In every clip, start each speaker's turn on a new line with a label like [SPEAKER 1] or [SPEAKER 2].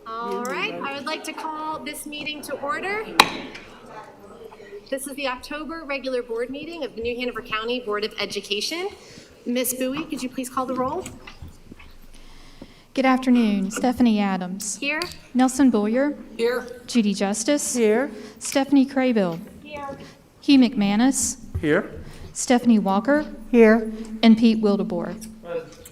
[SPEAKER 1] All right, I would like to call this meeting to order. This is the October regular board meeting of the New Hanover County Board of Education. Ms. Bowie, could you please call the roll?
[SPEAKER 2] Good afternoon. Stephanie Adams.
[SPEAKER 1] Here.
[SPEAKER 2] Nelson Boyer.
[SPEAKER 3] Here.
[SPEAKER 2] Judy Justice.
[SPEAKER 3] Here.
[SPEAKER 2] Stephanie Craybill.
[SPEAKER 1] Here.
[SPEAKER 2] Hugh McManus.
[SPEAKER 3] Here.
[SPEAKER 2] Stephanie Walker.
[SPEAKER 3] Here.
[SPEAKER 2] And Pete Wildebohr.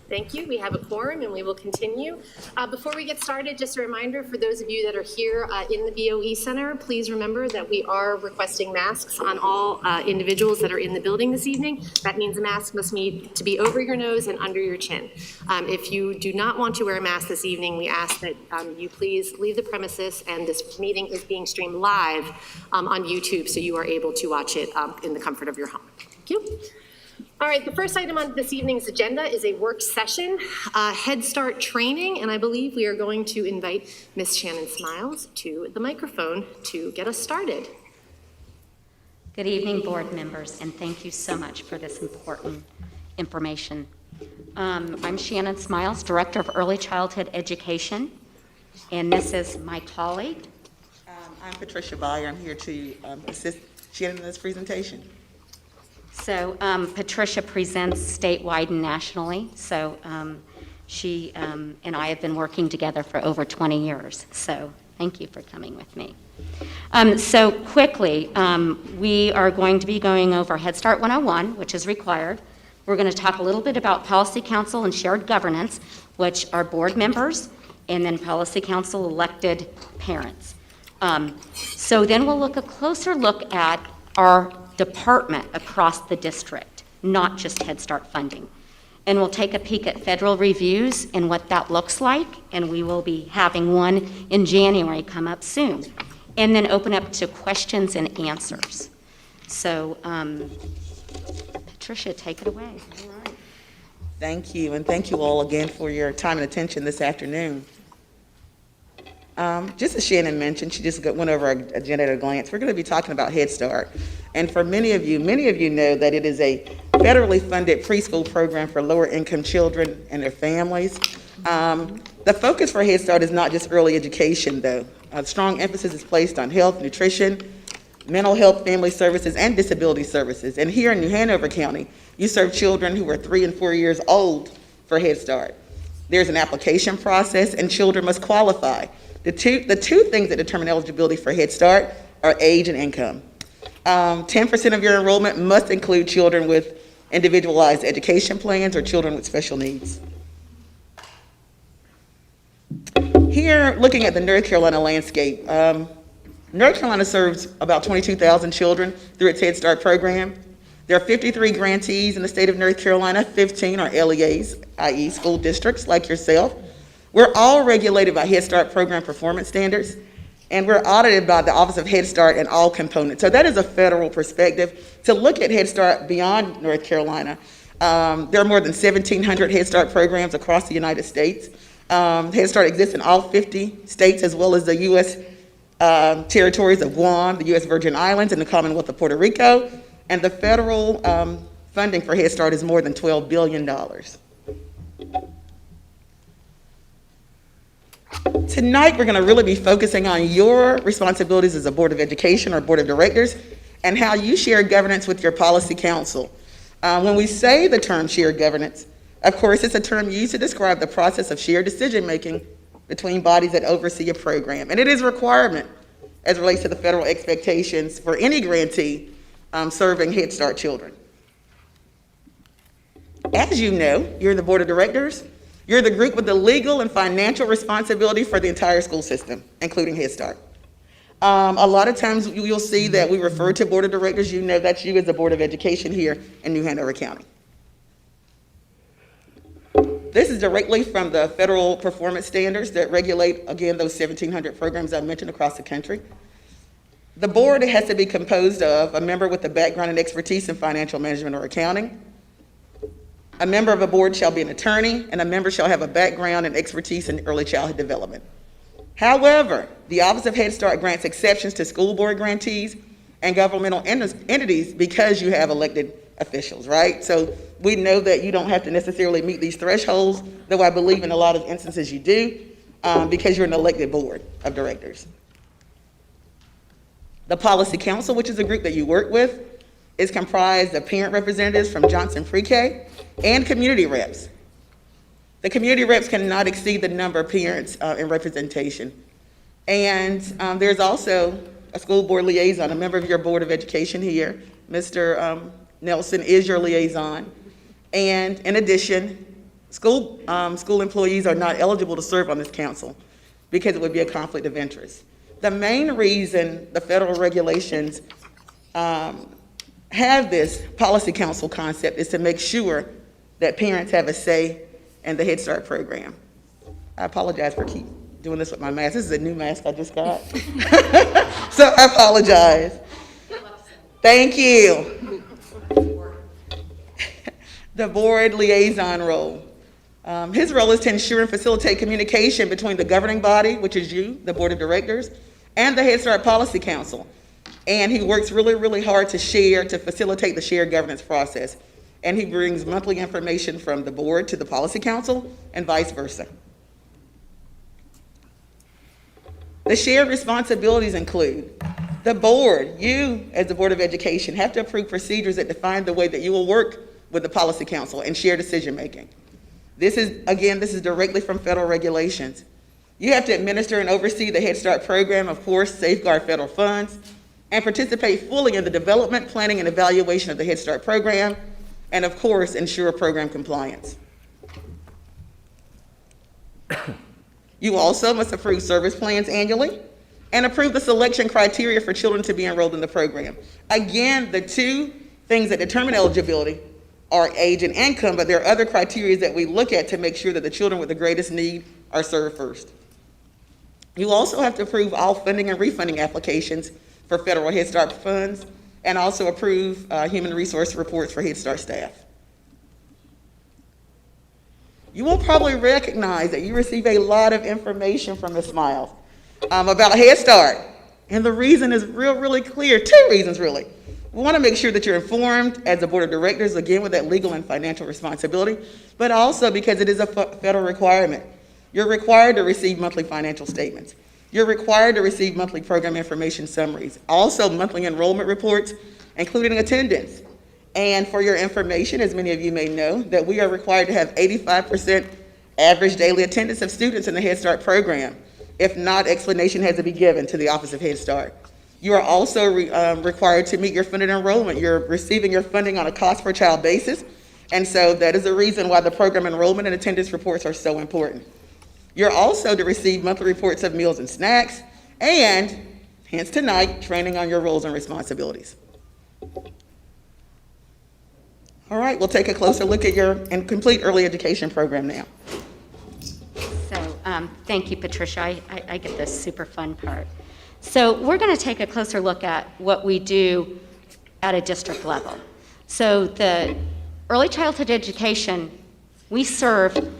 [SPEAKER 1] Thank you. We have a quorum and we will continue. Before we get started, just a reminder for those of you that are here in the BOE Center, please remember that we are requesting masks on all individuals that are in the building this evening. That means a mask must need to be over your nose and under your chin. If you do not want to wear a mask this evening, we ask that you please leave the premises, and this meeting is being streamed live on YouTube, so you are able to watch it in the comfort of your home. Thank you. All right, the first item on this evening's agenda is a work session, Head Start training, and I believe we are going to invite Ms. Shannon Smiles to the microphone to get us started.
[SPEAKER 4] Good evening, board members, and thank you so much for this important information. I'm Shannon Smiles, Director of Early Childhood Education, and this is my colleague.
[SPEAKER 5] I'm Patricia Byer. I'm here to assist Shannon in this presentation.
[SPEAKER 4] So Patricia presents statewide and nationally, so she and I have been working together for over 20 years, so thank you for coming with me. So quickly, we are going to be going over Head Start 101, which is required. We're going to talk a little bit about Policy Council and shared governance, which are board members, and then Policy Council elected parents. So then we'll look a closer look at our department across the district, not just Head Start funding. And we'll take a peek at federal reviews and what that looks like, and we will be having one in January come up soon. And then open up to questions and answers. So, Patricia, take it away.
[SPEAKER 5] All right. Thank you, and thank you all again for your time and attention this afternoon. Just as Shannon mentioned, she just went over our agenda at a glance. We're going to be talking about Head Start. And for many of you know that it is a federally funded preschool program for lower income children and their families. The focus for Head Start is not just early education, though. A strong emphasis is placed on health, nutrition, mental health, family services, and disability services. And here in New Hanover County, you serve children who are 3 and 4 years old for Head Start. There's an application process, and children must qualify. The two things that determine eligibility for Head Start are age and income. 10% of your enrollment must include children with individualized education plans or children with special needs. Here, looking at the North Carolina landscape, North Carolina serves about 22,000 children through its Head Start program. There are 53 grantees in the state of North Carolina, 15 are LEAs, i.e. school districts like yourself. We're all regulated by Head Start program performance standards, and we're audited by the Office of Head Start in all components. So that is a federal perspective. To look at Head Start beyond North Carolina, there are more than 1,700 Head Start programs across the United States. Head Start exists in all 50 states, as well as the U.S. Territories of Guam, the U.S. Virgin Islands, and the Commonwealth of Puerto Rico. And the federal funding for Head Start is more than $12 billion. Tonight, we're going to really be focusing on your responsibilities as a Board of Education or Board of Directors and how you share governance with your Policy Council. When we say the term shared governance, of course, it's a term used to describe the process of shared decision-making between bodies that oversee a program. And it is a requirement as it relates to the federal expectations for any grantee serving Head Start children. As you know, you're the Board of Directors. You're the group with the legal and financial responsibility for the entire school system, including Head Start. A lot of times you'll see that we refer to Board of Directors. You know that's you as the Board of Education here in New Hanover County. This is directly from the federal performance standards that regulate, again, those 1,700 programs I mentioned across the country. The board has to be composed of a member with a background and expertise in financial management or accounting. A member of a board shall be an attorney, and a member shall have a background and expertise in early childhood development. However, the Office of Head Start grants exceptions to school board grantees and governmental entities because you have elected officials, right? So we know that you don't have to necessarily meet these thresholds, though I believe in a lot of instances you do, because you're an elected board of directors. The Policy Council, which is a group that you work with, is comprised of parent representatives from Johnson Pre-K and community reps. The community reps cannot exceed the number of parents in representation. And there's also a school board liaison, a member of your Board of Education here. Mr. Nelson is your liaison. And in addition, school employees are not eligible to serve on this council because it would be a conflict of interest. The main reason the federal regulations have this policy council concept is to make sure that parents have a say in the Head Start program. I apologize for keep doing this with my mask. This is a new mask I just got. So I apologize. Thank you. The board liaison role. His role is to ensure and facilitate communication between the governing body, which is you, the board of directors, and the Head Start Policy Council. And he works really, really hard to facilitate the shared governance process. And he brings monthly information from the board to the Policy Council and vice versa. The shared responsibilities include the board, you as the Board of Education have to approve procedures that define the way that you will work with the Policy Council and share decision making. This is directly from federal regulations. You have to administer and oversee the Head Start program, of course, safeguard federal funds, and participate fully in the development, planning, and evaluation of the Head Start program, and of course, ensure program compliance. You also must approve service plans annually and approve the selection criteria for children to be enrolled in the program. Again, the two things that determine eligibility are age and income, but there are other criteria that we look at to make sure that the children with the greatest need are served first. You also have to approve all funding and refunding applications for federal Head Start funds and also approve human resource reports for Head Start staff. You will probably recognize that you receive a lot of information from Ms. Miles about Head Start. And the reason is really clear. Two reasons, really. We want to make sure that you're informed as a board of directors, again, with that legal and financial responsibility, but also because it is a federal requirement. You're required to receive monthly financial statements. You're required to receive monthly program information summaries, also monthly enrollment reports, including attendance. And for your information, as many of you may know, that we are required to have 85% average daily attendance of students in the Head Start program. If not, explanation has to be given to the Office of Head Start. You are also required to meet your funded enrollment. You're receiving your funding on a cost per child basis, and so that is the reason why the program enrollment and attendance reports are so important. You're also to receive monthly reports of meals and snacks, and hence tonight, training on your roles and responsibilities. All right, we'll take a closer look at your complete early education program now.
[SPEAKER 4] So thank you, Patricia. I get this super fun part. So we're going to take a closer look at what we do at a district level. So the early childhood education, we serve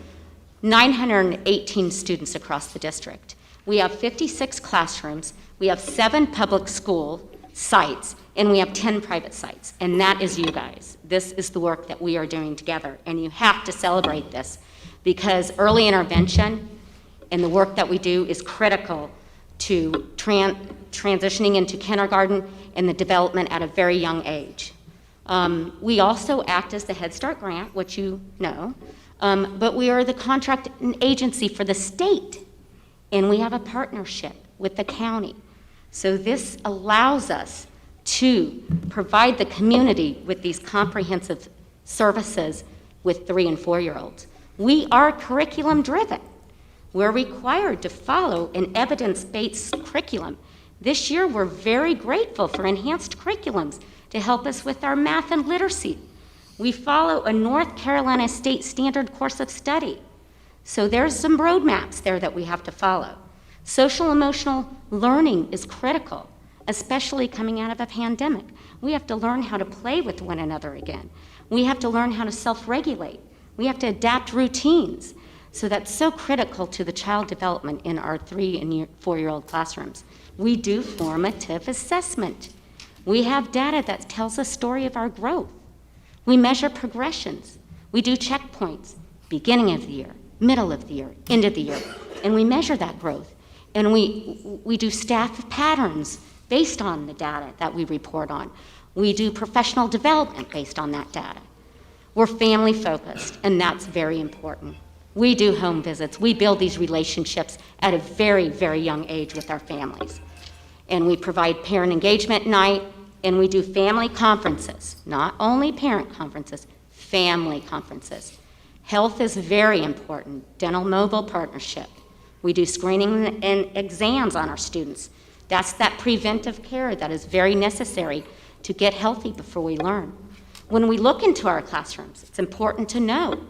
[SPEAKER 4] 918 students across the district. We have 56 classrooms, we have 7 public school sites, and we have 10 private sites, and that is you guys. This is the work that we are doing together, and you have to celebrate this because early intervention and the work that we do is critical to transitioning into kindergarten and the development at a very young age. We also act as the Head Start grant, which you know, but we are the contract agency for the state, and we have a partnership with the county. So this allows us to provide the community with these comprehensive services with 3- and 4-year-olds. We are curriculum driven. We're required to follow an evidence-based curriculum. This year, we're very grateful for enhanced curriculums to help us with our math and literacy. We follow a North Carolina state standard course of study. So there's some roadmaps there that we have to follow. Social emotional learning is critical, especially coming out of a pandemic. We have to learn how to play with one another again. We have to learn how to self-regulate. We have to adapt routines. So that's so critical to the child development in our 3- and 4-year-old classrooms. We do formative assessment. We have data that tells a story of our growth. We measure progressions. We do checkpoints, beginning of the year, middle of the year, end of the year, and we measure that growth. And we do staff patterns based on the data that we report on. We do professional development based on that data. We're family focused, and that's very important. We do home visits. We build these relationships at a very, very young age with our families. And we provide parent engagement night, and we do family conferences, not only parent conferences, family conferences. Health is very important. Dental mobile partnership. We do screening and exams on our students. That's that preventive care that is very necessary to get healthy before we learn. When we look into our classrooms, it's important to know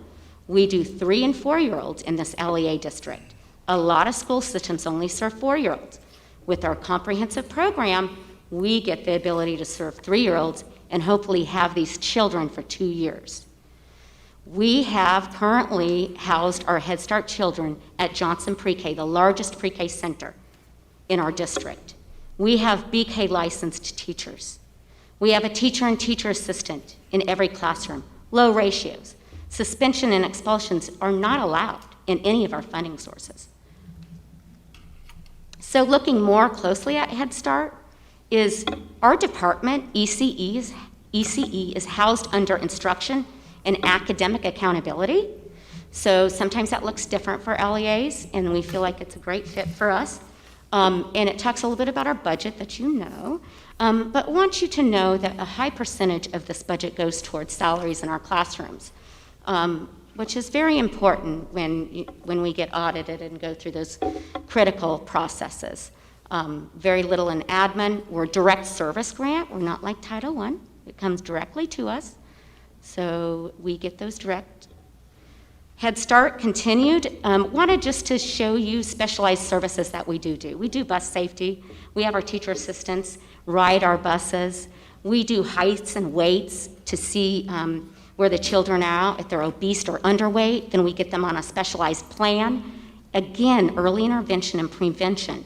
[SPEAKER 4] we do 3- and 4-year-olds in this LEA district. A lot of school systems only serve 4-year-olds. With our comprehensive program, we get the ability to serve 3-year-olds and hopefully have these children for 2 years. We have currently housed our Head Start children at Johnson Pre-K, the largest pre-K center in our district. We have BK licensed teachers. We have a teacher and teacher assistant in every classroom, low ratios. Suspension and expulsions are not allowed in any of our funding sources. So looking more closely at Head Start is our department, ECE is housed under instruction and academic accountability. So sometimes that looks different for LEAs, and we feel like it's a great fit for us. And it talks a little bit about our budget that you know, but want you to know that a high percentage of this budget goes towards salaries in our classrooms, which is very important when we get audited and go through those critical processes. Very little in admin. We're a direct service grant. We're not like Title I. It comes directly to us. So we get those direct. Head Start continued. Wanted just to show you specialized services that we do. We do bus safety. We have our teacher assistants ride our buses. We do heights and weights to see where the children are. If they're obese or underweight, then we get them on a specialized plan. Again, early intervention and prevention.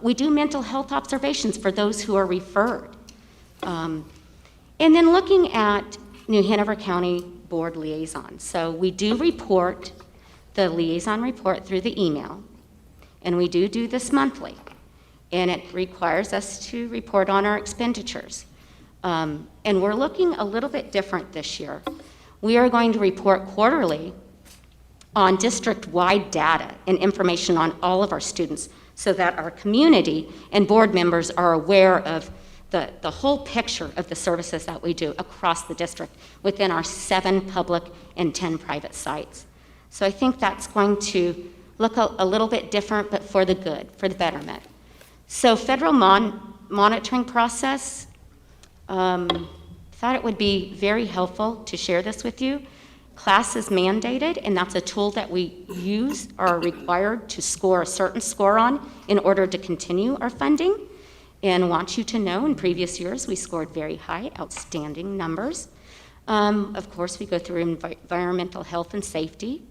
[SPEAKER 4] We do mental health observations for those who are referred. And then looking at New Hanover County Board Liaison. So we do report the liaison report through the email, and we do this monthly. And it requires us to report on our expenditures. And we're looking a little bit different this year. We are going to report quarterly on district-wide data and information on all of our students so that our community and board members are aware of the whole picture of the services that we do across the district within our 7 public and 10 private sites. So I think that's going to look a little bit different, but for the good, for the betterment. So federal monitoring process, thought it would be very helpful to share this with you. Class is mandated, and that's a tool that we use or are required to score a certain score on in order to continue our funding. And want you to know, in previous years, we scored very high, outstanding numbers. Of course, we go through environmental health and safety,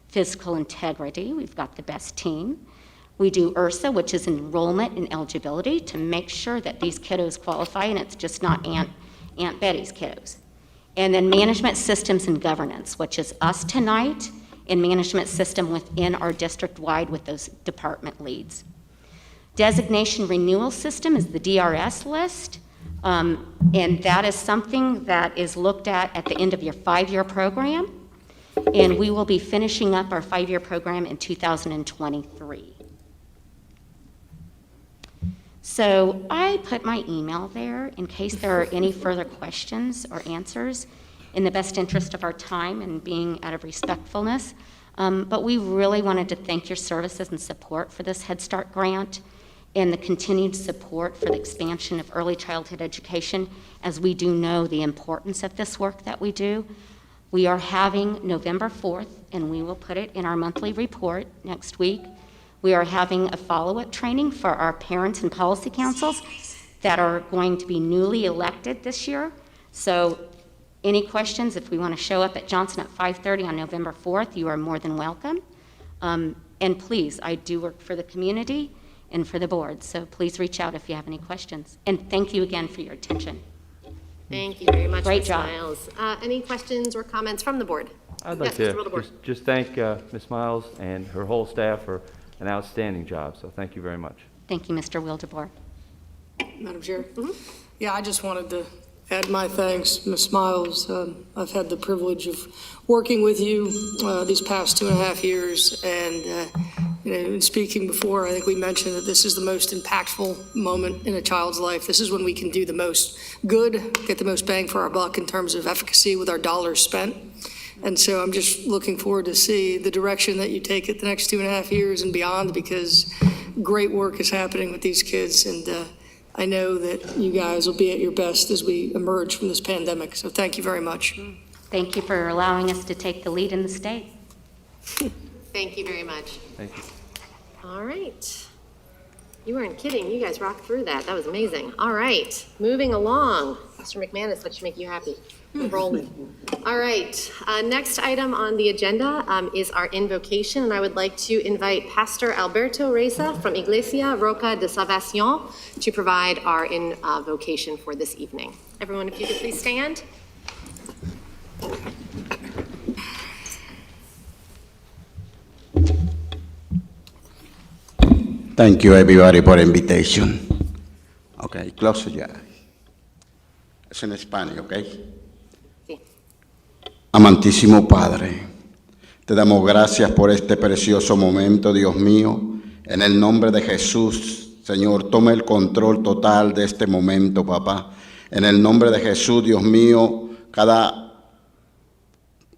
[SPEAKER 4] physical integrity. We've got the best team. We do URSA, which is enrollment and eligibility, to make sure that these kiddos qualify, and it's just not Aunt Betty's kiddos. And then management systems and governance, which is us tonight, and management system within our district-wide with those department leads. Designation renewal system is the DRS list, and that is something that is looked at the end of your 5-year program, and we will be finishing up our 5-year program in 2023. So I put my email there in case there are any further questions or answers in the best interest of our time and being out of respectfulness. But we really wanted to thank your services and support for this Head Start grant and the continued support for the expansion of early childhood education, as we do know the importance of this work that we do. We are having November 4th, and we will put it in our monthly report next week. We are having a follow-up training for our parents and policy councils that are going to be newly elected this year. So any questions, if we want to show up at Johnson at 5:30 on November 4th, you are more than welcome. And please, I do work for the community, and for the board. So please reach out if you have any questions. And thank you again for your attention.
[SPEAKER 1] Thank you very much,
[SPEAKER 4] Great
[SPEAKER 1] Ms.
[SPEAKER 4] job.
[SPEAKER 1] Miles. Any questions or comments from the board?
[SPEAKER 3] I'd like
[SPEAKER 1] Yes, Mr.
[SPEAKER 3] to
[SPEAKER 1] Wildebohr.
[SPEAKER 3] just thank Ms. Miles and her whole staff for an outstanding job, so thank you very much.
[SPEAKER 4] Thank you, Mr. Wildebohr.
[SPEAKER 6] Madam Chair? Yeah, I just wanted to add my thanks, Ms. Miles. I've had the privilege of working with you these past 2.5 years, and in speaking before, I think we mentioned that this is the most impactful moment in a child's life. This is when we can do the most good, get the most bang for our buck in terms of efficacy with our dollars spent. And so I'm just looking forward to see the direction that you take it the next 2.5 years and beyond, because great work is happening with these kids, and I know that you guys will be at your best as we emerge from this pandemic. So thank you very much.
[SPEAKER 4] Thank you for allowing us to take the lead in the state.
[SPEAKER 1] Thank you very much.
[SPEAKER 3] Thank you.
[SPEAKER 1] All right. You weren't kidding. You guys rocked through that. That was amazing. All right. Moving along. Mr. McManus, what should make you happy? We're rolling. All right. Next item on the agenda is our invocation, and I would like to invite Pastor Alberto Reza from Iglesia Roca de Salvacion to provide our invocation for this evening. Everyone, if you could please stand.
[SPEAKER 7] Thank you, everybody, for invitation. Okay, close your eyes. Es en España, ¿ok?
[SPEAKER 1] Sí.
[SPEAKER 7] Amantísimo Padre, te damos gracias por este precioso momento, Dios mío. En el nombre de Jesús, Señor, toma el control total de este momento, papá. En el nombre de Jesús, Dios mío, cada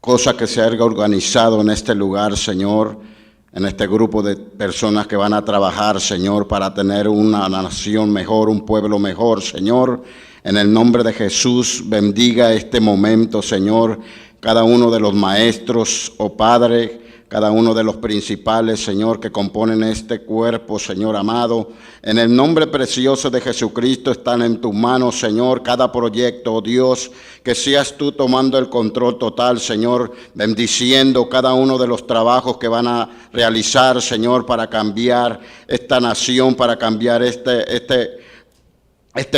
[SPEAKER 7] cosa que se haya organizado en este lugar, Señor, en este grupo de personas que van a trabajar, Señor, para tener una nación mejor, un pueblo mejor, Señor. En el nombre de Jesús, bendiga este momento, Señor, cada uno de los maestros, oh Padre, cada uno de los principales, Señor, que componen este cuerpo, Señor amado. En el nombre precioso de Jesucristo están en tus manos, Señor, cada proyecto, oh Dios, que seas tú tomando el control total, Señor, bendiciendo cada uno de los trabajos que van a realizar, Señor, para cambiar esta nación, para cambiar este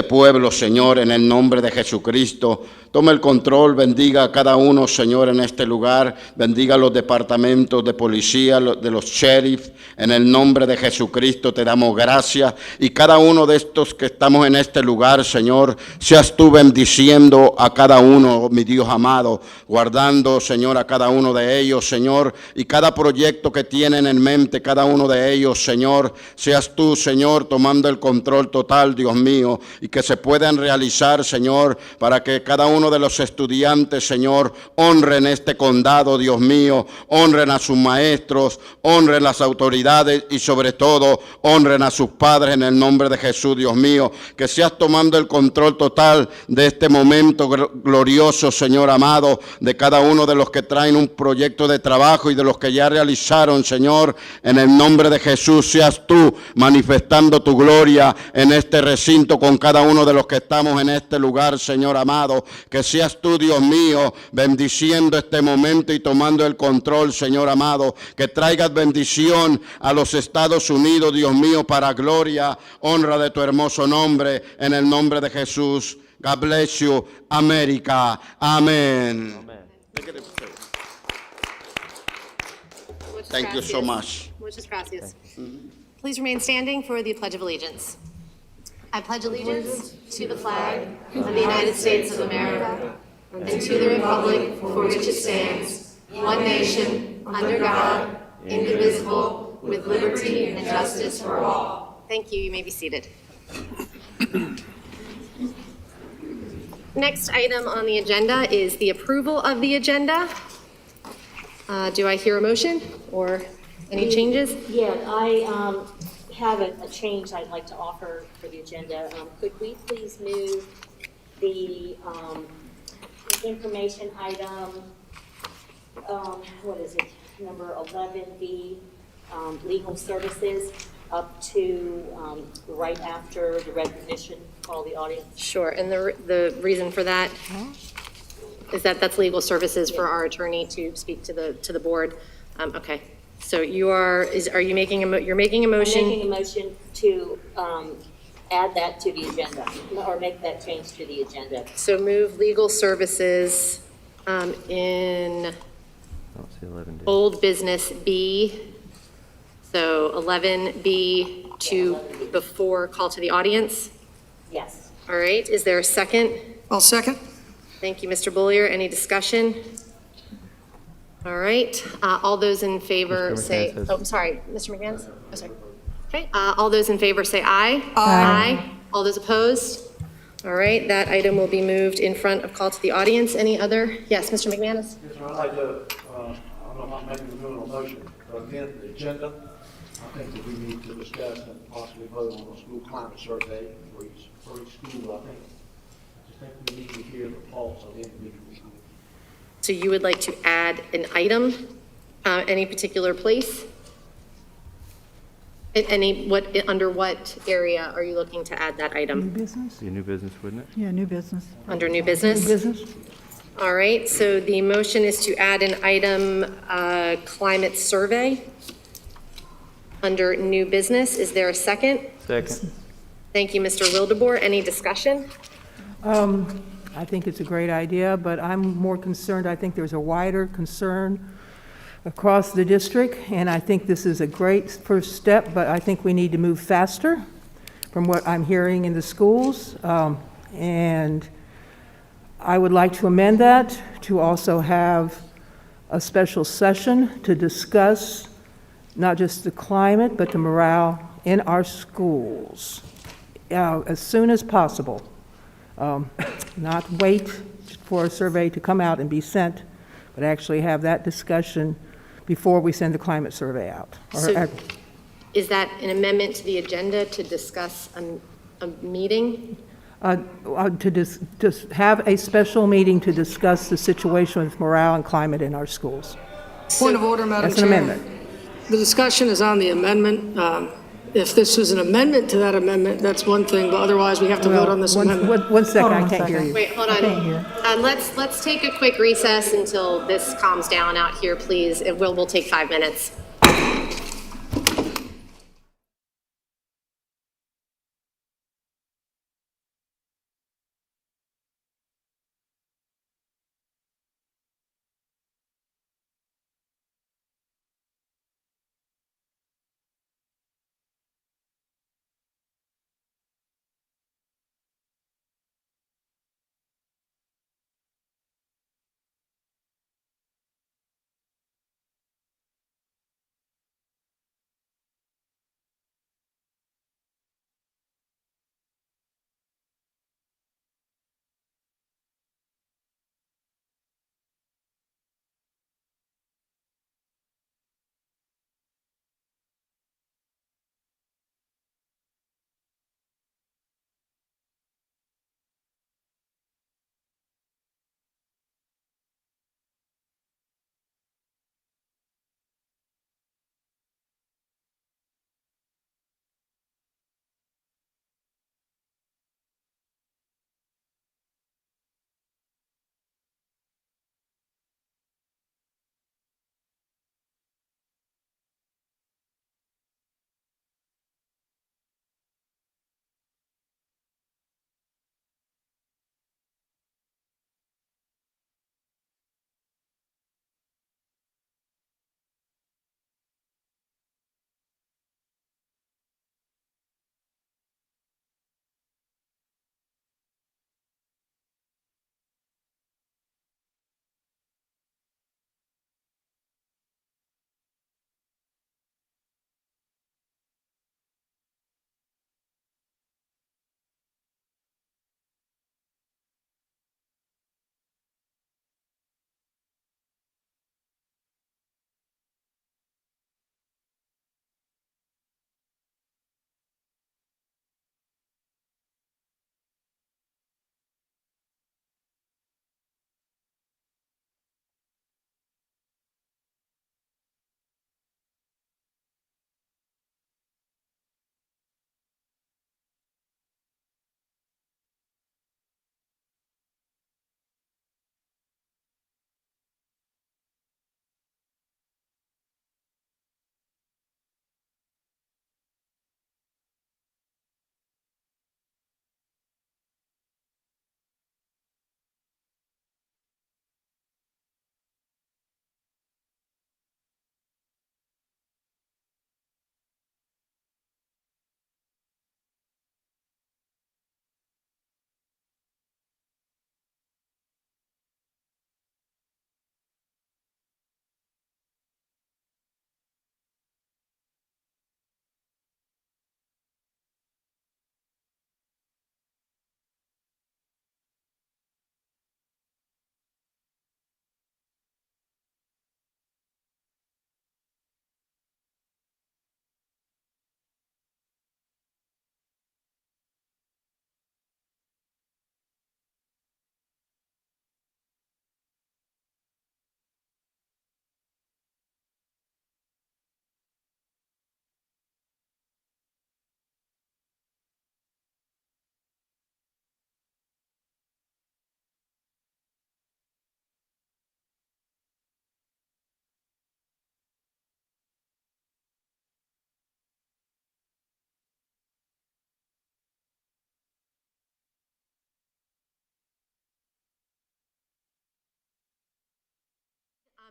[SPEAKER 7] pueblo, Señor, en el nombre de Jesucristo. Toma el control, bendiga a cada uno, Señor, en este lugar. Bendiga a los departamentos de policía, de los sheriffs. En el nombre de Jesucristo te damos gracias. Y cada uno de estos que estamos en este lugar, Señor, seas tú bendiciendo a cada uno, mi Dios amado. Guardando, Señor, a cada uno de ellos, Señor. Y cada proyecto que tienen en mente, cada uno de ellos, Señor. Seas tú, Señor, tomando el control total, Dios mío. Y que se puedan realizar, Señor, para que cada uno de los estudiantes, Señor, honren este condado, Dios mío, honren a sus maestros, honren las autoridades y sobre todo honren a sus padres en el nombre de Jesús, Dios mío. Que seas tomando el control total de este momento glorioso, Señor amado, de cada uno de los que traen un proyecto de trabajo y de los que ya realizaron, Señor. En el nombre de Jesús, seas tú manifestando tu gloria en este recinto con cada uno de los que estamos en este lugar, Señor amado. Que seas tú, Dios mío, bendiciendo este momento y tomando el control, Señor amado. Que traigas bendición a los Estados Unidos, Dios mío, para gloria, honra de tu hermoso nombre, en el nombre de Jesús. God bless you, América. Amén. Thank you so much.
[SPEAKER 1] Muchas gracias. Please remain standing for the Pledge of Allegiance. I pledge allegiance to the flag of the United States of America and to the republic for which it stands, one nation, under God, indivisible, with liberty and justice for all. Thank you. You may be seated. Next item on the agenda is the approval of the agenda. Do I hear a motion or any changes?
[SPEAKER 8] Yeah, I have a change I'd like to offer for the agenda. Could we please move the information item, what is it, number 11B, legal services, up to right after the recognition, call the audience?
[SPEAKER 1] Sure, and the reason for that is that that's legal services for our attorney to speak to the board. Okay, So are you making you're making a
[SPEAKER 8] I'm
[SPEAKER 1] motion?
[SPEAKER 8] making a motion to add that to the agenda, or make that change to the agenda.
[SPEAKER 1] So move legal services in
[SPEAKER 3] I don't see 11D.
[SPEAKER 1] old business B. So 11B to before call to the audience.
[SPEAKER 8] Yes.
[SPEAKER 1] All right, is there a second?
[SPEAKER 6] I'll second.
[SPEAKER 1] Thank you, Mr. Bullier. Any discussion? All right, all those in favor
[SPEAKER 3] Mr.
[SPEAKER 1] say,
[SPEAKER 3] McManus has-
[SPEAKER 1] oh, sorry, Mr. McManus? Oh, sorry. Okay, all those in favor say aye.
[SPEAKER 6] Aye.
[SPEAKER 1] All those opposed? All right, that item will be moved in front of call to the audience. Any other? Yes, Mr. McManus?
[SPEAKER 9] Yes, sir, I'd like to, I don't know if I'm making a move on a motion, but again, the agenda, I think that we need to discuss and possibly vote on a school climate survey for each school, I just think we need to hear the pulse of individual schools.
[SPEAKER 1] So you would like to add an item, any particular place? Under what area are you looking to add that
[SPEAKER 10] New
[SPEAKER 1] item?
[SPEAKER 10] business?
[SPEAKER 3] Be a new business, wouldn't it?
[SPEAKER 10] Yeah, new business.
[SPEAKER 1] Under new business?
[SPEAKER 10] New business?
[SPEAKER 1] All right, so the motion is to add an item, climate survey under new business. Is there a second?
[SPEAKER 3] Second.
[SPEAKER 1] Thank you, Mr. Wildebohr. Any discussion?
[SPEAKER 10] I think it's a great idea, but I'm more concerned, I think there's a wider concern across the district, and I think this is a great first step, but I think we need to move faster from what I'm hearing in the schools. And I would like to amend that to also have a special session to discuss not just the climate, but the morale in our schools as soon as possible. Not wait for a survey to come out and be sent, but actually have that discussion before we send the climate survey out.
[SPEAKER 1] So is that an amendment to the agenda to discuss a meeting?
[SPEAKER 10] To just have a special meeting to discuss the situation with morale and climate in our schools.
[SPEAKER 6] Point of order, Madam
[SPEAKER 10] That's an
[SPEAKER 6] Chair.
[SPEAKER 10] amendment.
[SPEAKER 6] The discussion is on the amendment. If this was an amendment to that amendment, that's one thing, but otherwise, we have to vote on this amendment.
[SPEAKER 10] One second,
[SPEAKER 2] Hold on
[SPEAKER 10] I
[SPEAKER 2] a
[SPEAKER 10] can't hear
[SPEAKER 2] second.
[SPEAKER 10] you.
[SPEAKER 1] Wait, hold
[SPEAKER 2] I can't
[SPEAKER 1] on.
[SPEAKER 2] hear.
[SPEAKER 1] Let's take a quick recess until this calms down out here, please. We'll take 5 minutes.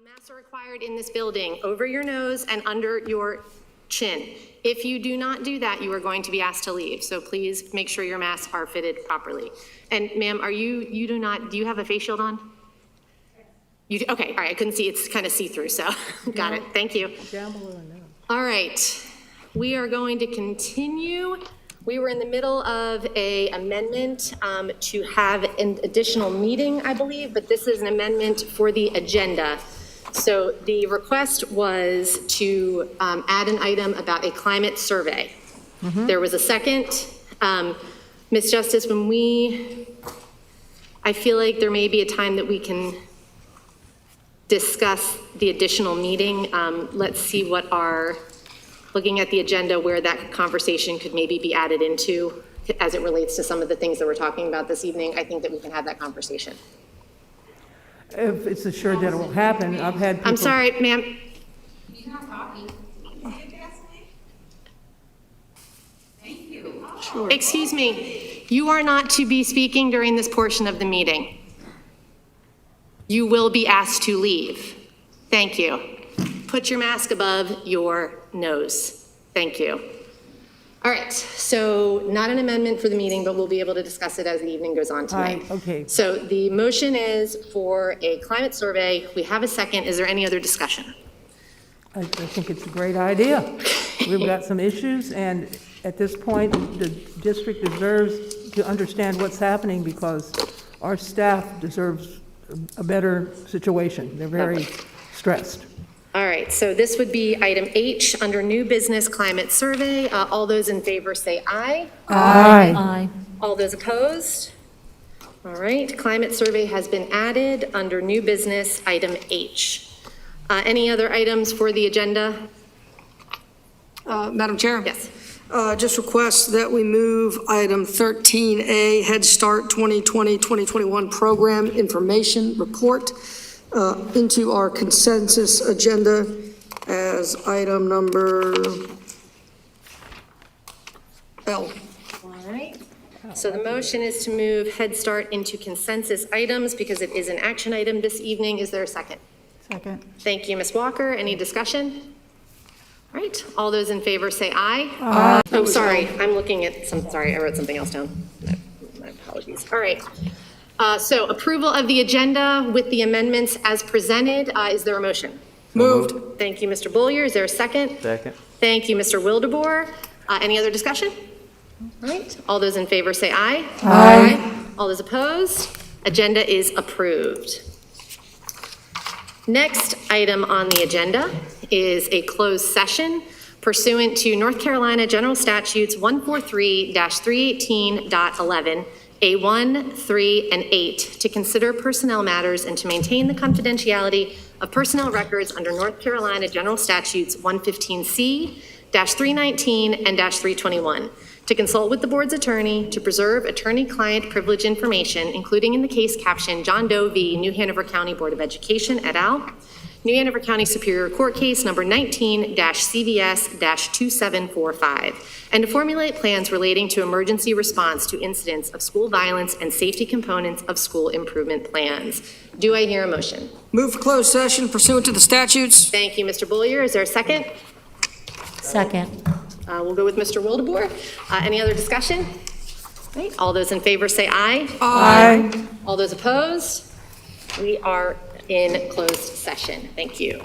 [SPEAKER 1] Masks are required in this building, over your nose and under your chin. If you do not do that, you are going to be asked to leave. So please make sure your masks are fitted properly. And ma'am, do you have a face shield on? Okay, all right, I couldn't see, it's kind of see-through, so, got it, thank you.
[SPEAKER 10] Down below and now.
[SPEAKER 1] All right, we are going to continue. We were in the middle of a amendment to have an additional meeting, I believe, but this is an amendment for the agenda. So the request was to add an item about a climate survey. There was a second. Ms. Justice, I feel like there may be a time that we can discuss the additional meeting. Let's see what looking at the agenda, where that conversation could maybe be added into as it relates to some of the things that we're talking about this evening. I think that we can have that conversation.
[SPEAKER 10] If it's assured that it will happen, I've had people.
[SPEAKER 1] I'm sorry, ma'am.
[SPEAKER 11] He's not talking. Thank you.
[SPEAKER 1] Excuse me. You are not to be speaking during this portion of the meeting. You will be asked to leave. Thank you. Put your mask above your nose. Thank you. All right, so not an amendment for the meeting, but we'll be able to discuss it as the evening goes on tonight.
[SPEAKER 10] Okay.
[SPEAKER 1] So the motion is for a climate survey. We have a second. Is there any other discussion?
[SPEAKER 10] I think it's a great idea. We've got some issues, and at this point, the district deserves to understand what's happening because our staff deserves a better situation. They're very stressed.
[SPEAKER 1] All right, so this would be item H under new business climate survey. All those in favor say aye.
[SPEAKER 10] Aye.
[SPEAKER 1] All those opposed? All right, climate survey has been added under new business item H. Any other items for the agenda?
[SPEAKER 6] Madam Chair?
[SPEAKER 1] Yes.
[SPEAKER 6] Just request that we move item 13A, Head Start 2020-2021 Program Information Report, into our consensus agenda as item number L.
[SPEAKER 1] All right. So the motion is to move Head Start into consensus items because it is an action item this evening. Is there a second?
[SPEAKER 2] Second.
[SPEAKER 1] Thank you, Ms. Walker. Any discussion? All right, all those in favor say aye.
[SPEAKER 10] Aye.
[SPEAKER 1] Oh, sorry, I'm looking at sorry, I wrote something else down. My apologies. All right. So approval of the agenda with the amendments as presented. Is there a motion?
[SPEAKER 6] Moved.
[SPEAKER 1] Thank you, Mr. Bollier. Is there a second?
[SPEAKER 3] Second.
[SPEAKER 1] Thank you, Mr. Wildebohr. Any other discussion? All right, all those in favor say aye.
[SPEAKER 10] Aye.
[SPEAKER 1] All those opposed? Agenda is approved. Next item on the agenda is a closed session pursuant to North Carolina General Statutes 143-318.11, A1, 3, and 8, to consider personnel matters and to maintain the confidentiality of personnel records under North Carolina General Statutes 115C, -319 and -321, to consult with the board's attorney to preserve attorney-client privilege information, including in the case captioned John Doe v. New Hanover County Board of Education et al., New Hanover County Superior Court Case number 19-CVS-2745, and to formulate plans relating to emergency response to incidents of school violence and safety components of school improvement plans. Do I hear a motion?
[SPEAKER 6] Move for closed session pursuant to the statutes.
[SPEAKER 1] Thank you, Mr. Bollier. Is there a second?
[SPEAKER 4] Second.
[SPEAKER 1] We'll go with Mr. Wildebohr. Any other discussion? All right, all those in favor say aye.
[SPEAKER 10] Aye.
[SPEAKER 1] All those opposed? We are in closed session. Thank you.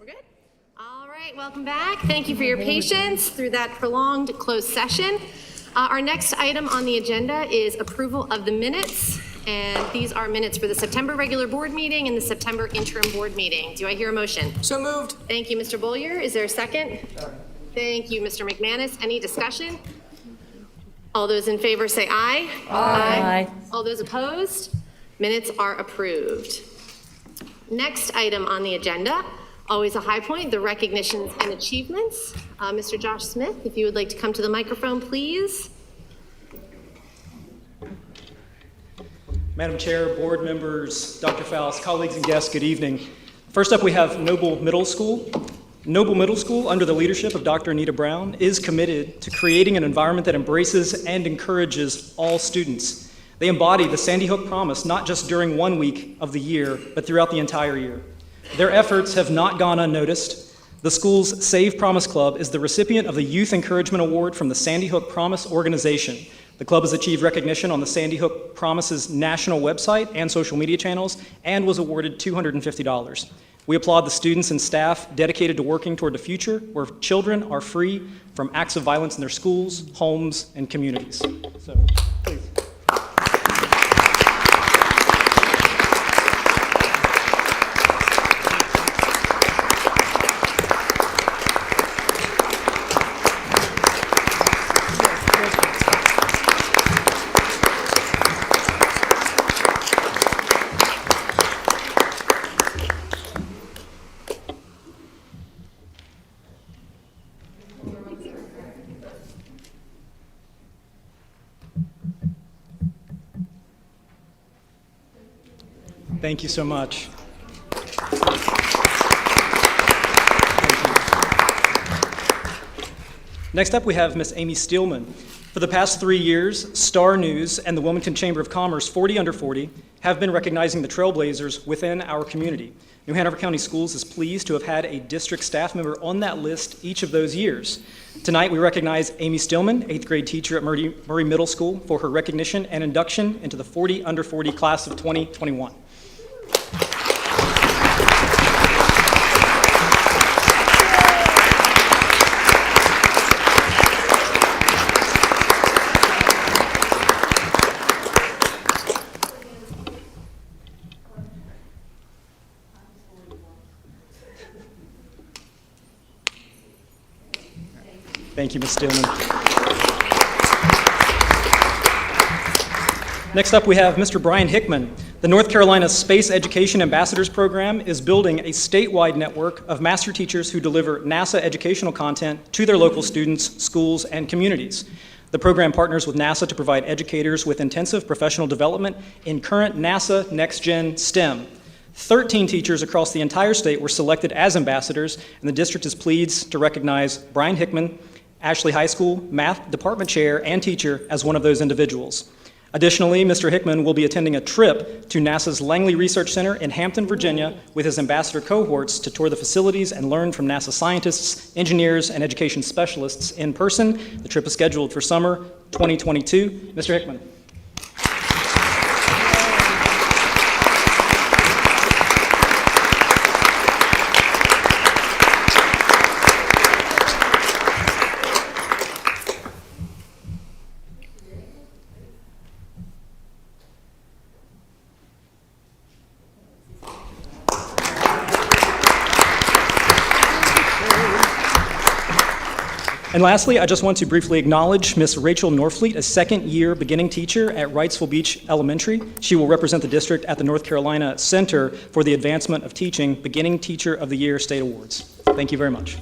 [SPEAKER 1] We're good? All right, welcome back. Thank you for your patience through that prolonged closed session. Our next item on the agenda is approval of the minutes, and these are minutes for the September regular board meeting and the September interim board meeting. Do I hear a motion?
[SPEAKER 6] So moved.
[SPEAKER 1] Thank you, Mr. Bollier. Is there a second? Thank you, Mr. McManus. Any discussion? All those in favor say aye. Aye. All those opposed? Minutes are approved. Next item on the agenda, always a high point, the recognitions and achievements. Mr. Josh Smith, if you would like to come to the microphone, please.
[SPEAKER 12] Madam Chair, board members, Dr. Faust, colleagues and guests, good evening. First up, we have Noble Middle School. Noble Middle School, under the leadership of Dr. Anita Brown, is committed to creating an environment that embraces and encourages all students. They embody the Sandy Hook Promise not just during 1 week of the year, but throughout the entire year. Their efforts have not gone unnoticed. The school's Save Promise Club is the recipient of the Youth Encouragement Award from the Sandy Hook Promise organization. The club has achieved recognition on the Sandy Hook Promise's national website and social media channels and was awarded $250. We applaud the students and staff dedicated to working toward a future where children are free from acts of violence in their schools, homes, and communities. So, please. Thank you so much. Next up, we have Miss Amy Steelman. For the past 3 years, Star News and the Wilmington Chamber of Commerce 40 Under 40 have been recognizing the trailblazers within our community. New Hanover County Schools is pleased to have had a district staff member on that list each of those years. Tonight, we recognize Amy Steelman, 8th grade teacher at Murray Middle School, for her recognition and induction into the 40 Under 40 class of 2021. Thank you, Ms. Steelman. Next up, we have Mr. Brian Hickman. The North Carolina Space Education Ambassadors Program is building a statewide network of master teachers who deliver NASA educational content to their local students, schools, and communities. The program partners with NASA to provide educators with intensive professional development in current NASA Next Gen STEM. 13 teachers across the entire state were selected as ambassadors, and the district is pleased to recognize Brian Hickman, Ashley High School Math Department Chair and teacher, as one of those individuals. Additionally, Mr. Hickman will be attending a trip to NASA's Langley Research Center in Hampton, Virginia, with his ambassador cohorts to tour the facilities and learn from NASA scientists, engineers, and education specialists in person. The trip is scheduled for summer 2022. Mr. Hickman. And lastly, I just want to briefly acknowledge Ms. Rachel Norfleet, a second-year beginning teacher at Wrightsville Beach Elementary. She will represent the district at the North Carolina Center for the Advancement of Teaching Beginning Teacher of the Year State Awards. Thank you very much.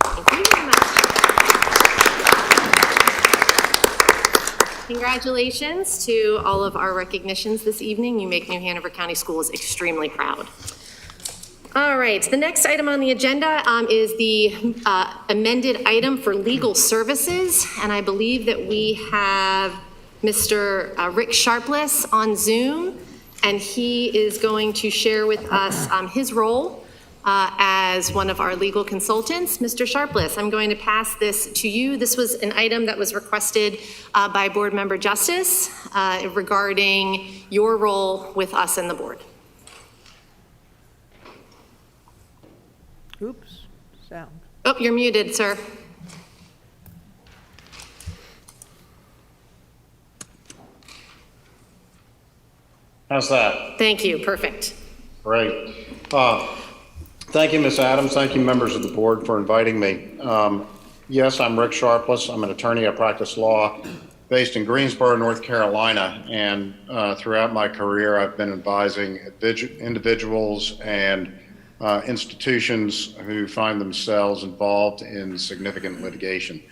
[SPEAKER 1] Thank you very much. Congratulations to all of our recognitions this evening. You make New Hanover County Schools extremely proud. All right, the next item on the agenda is the amended item for legal services, and I believe that we have Mr. Rick Sharpless on Zoom, and he is going to share with us his role as one of our legal consultants. Mr. Sharpless, I'm going to pass this to you. This was an item that was requested by Board Member Justice regarding your role with us and the board.
[SPEAKER 10] Oops. sound.
[SPEAKER 1] Oh, you're muted, sir.
[SPEAKER 13] How's that?
[SPEAKER 1] Thank you, perfect.
[SPEAKER 13] Great. Thank you, Ms. Adams. Thank you, members of the board, for inviting me. Yes, I'm Rick Sharpless. I'm an attorney. I practice law based in Greensboro, North Carolina. And throughout my career, I've been advising individuals and institutions who find themselves involved in significant litigation.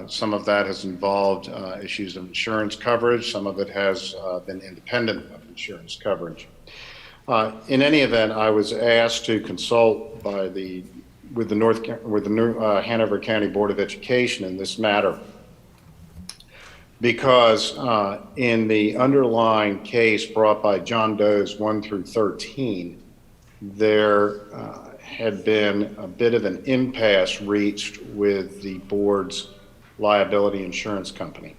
[SPEAKER 13] Some of that has involved issues of insurance coverage. Some of it has been independent of insurance coverage. In any event, I was asked to consult with the Hanover County Board of Education in this matter because in the underlying case brought by John Does 1 through 13, there had been a bit of an impasse reached with the board's liability insurance company.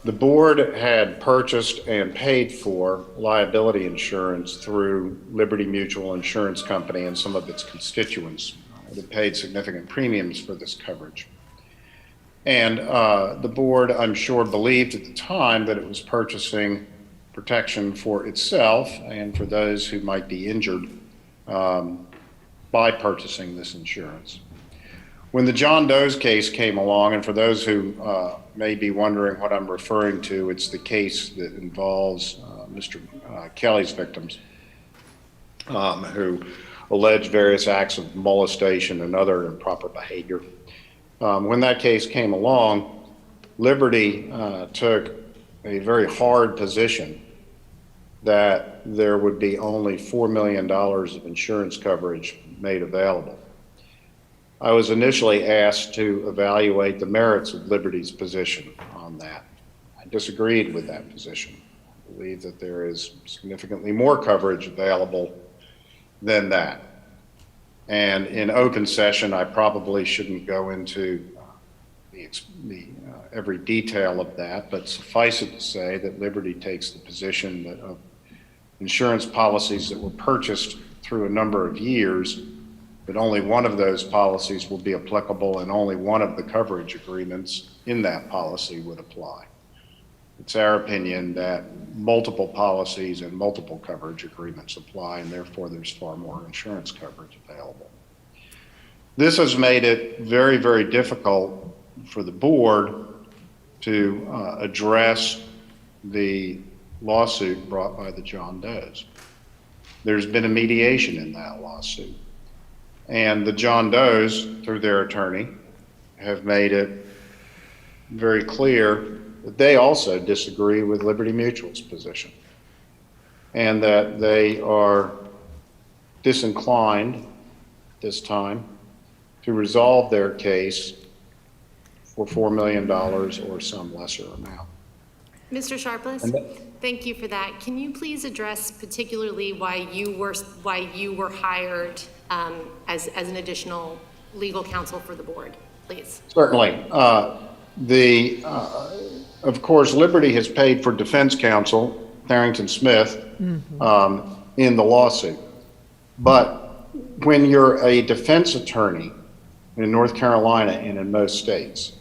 [SPEAKER 13] The board had purchased and paid for liability insurance through Liberty Mutual Insurance Company and some of its constituents. It had paid significant premiums for this coverage. And the board, I'm sure, believed at the time that it was purchasing protection for itself and for those who might be injured by purchasing this insurance. When the John Doe's case came along, and for those who may be wondering what I'm referring to, it's the case that involves Mr. Kelly's victims who alleged various acts of molestation and other improper behavior. When that case came along, Liberty took a very hard position that there would be only $4 million of insurance coverage made available. I was initially asked to evaluate the merits of Liberty's position on that. I disagreed with that position. I believe that there is significantly more coverage available than that. And in open session, I probably shouldn't go into every detail of that, but suffice it to say that Liberty takes the position that of insurance policies that were purchased through a number of years, that only one of those policies will be applicable and only one of the coverage agreements in that policy would apply. It's our opinion that multiple policies and multiple coverage agreements apply, and therefore there's far more insurance coverage available. This has made it very, very difficult for the board to address the lawsuit brought by the John Does. There's been a mediation in that lawsuit. And the John Does, through their attorney, have made it very clear that they also disagree with Liberty Mutual's position and that they are disinclined this time to resolve their case for $4 million or some lesser amount.
[SPEAKER 1] Mr. Sharpless, thank you for that. Can you please address particularly why you were hired as an additional legal counsel for the board, please?
[SPEAKER 13] Certainly. Of course, Liberty has paid for defense counsel, Tharrington Smith, in the lawsuit. But when you're a defense attorney in North Carolina and in most states,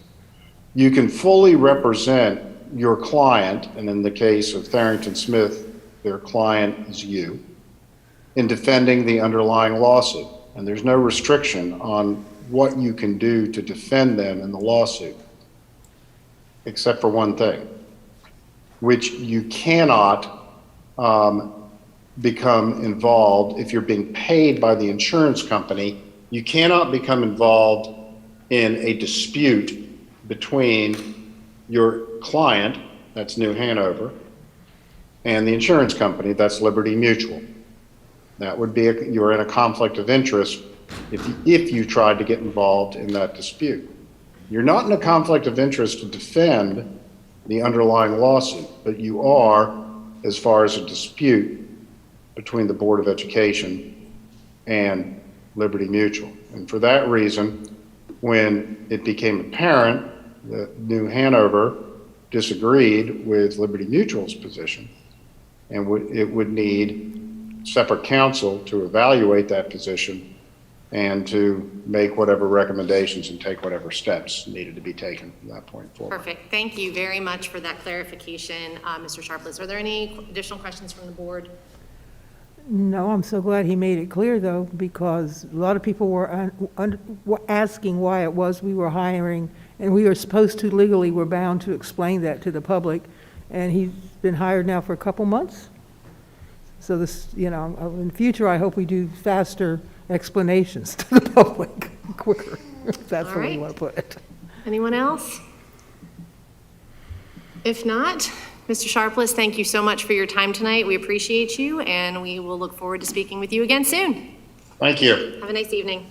[SPEAKER 13] you can fully represent your client, and in the case of Tharrington Smith, their client is you, in defending the underlying lawsuit. And there's no restriction on what you can do to defend them in the lawsuit, except for one thing, which you cannot become involved if you're being paid by the insurance company. You cannot become involved in a dispute between your client, that's New Hanover, and the insurance company, that's Liberty Mutual. That would be, you're in a conflict of interest if you tried to get involved in that dispute. You're not in a conflict of interest to defend the underlying lawsuit, but you are as far as a dispute between the Board of Education and Liberty Mutual. And for that reason, when it became apparent that New Hanover disagreed with Liberty Mutual's position, and it would need separate counsel to evaluate that position, and to make whatever recommendations and take whatever steps needed to be taken from that point forward.
[SPEAKER 1] Perfect. Thank you very much for that clarification, Mr. Sharpless. Are there any additional questions from the board?
[SPEAKER 10] No, I'm so glad he made it clear, though, because a lot of people were asking why it was we were hiring, and we were supposed to legally, we're bound to explain that to the public, and he's been hired now for a couple months. So this, you know, in the future, I hope we do faster explanations to the public, quicker, if that's the way you want to put it.
[SPEAKER 1] Anyone else? If not, Mr. Sharpless, thank you so much for your time tonight. We appreciate you, and we will look forward to speaking with you again soon.
[SPEAKER 13] Thank you.
[SPEAKER 1] Have a nice evening.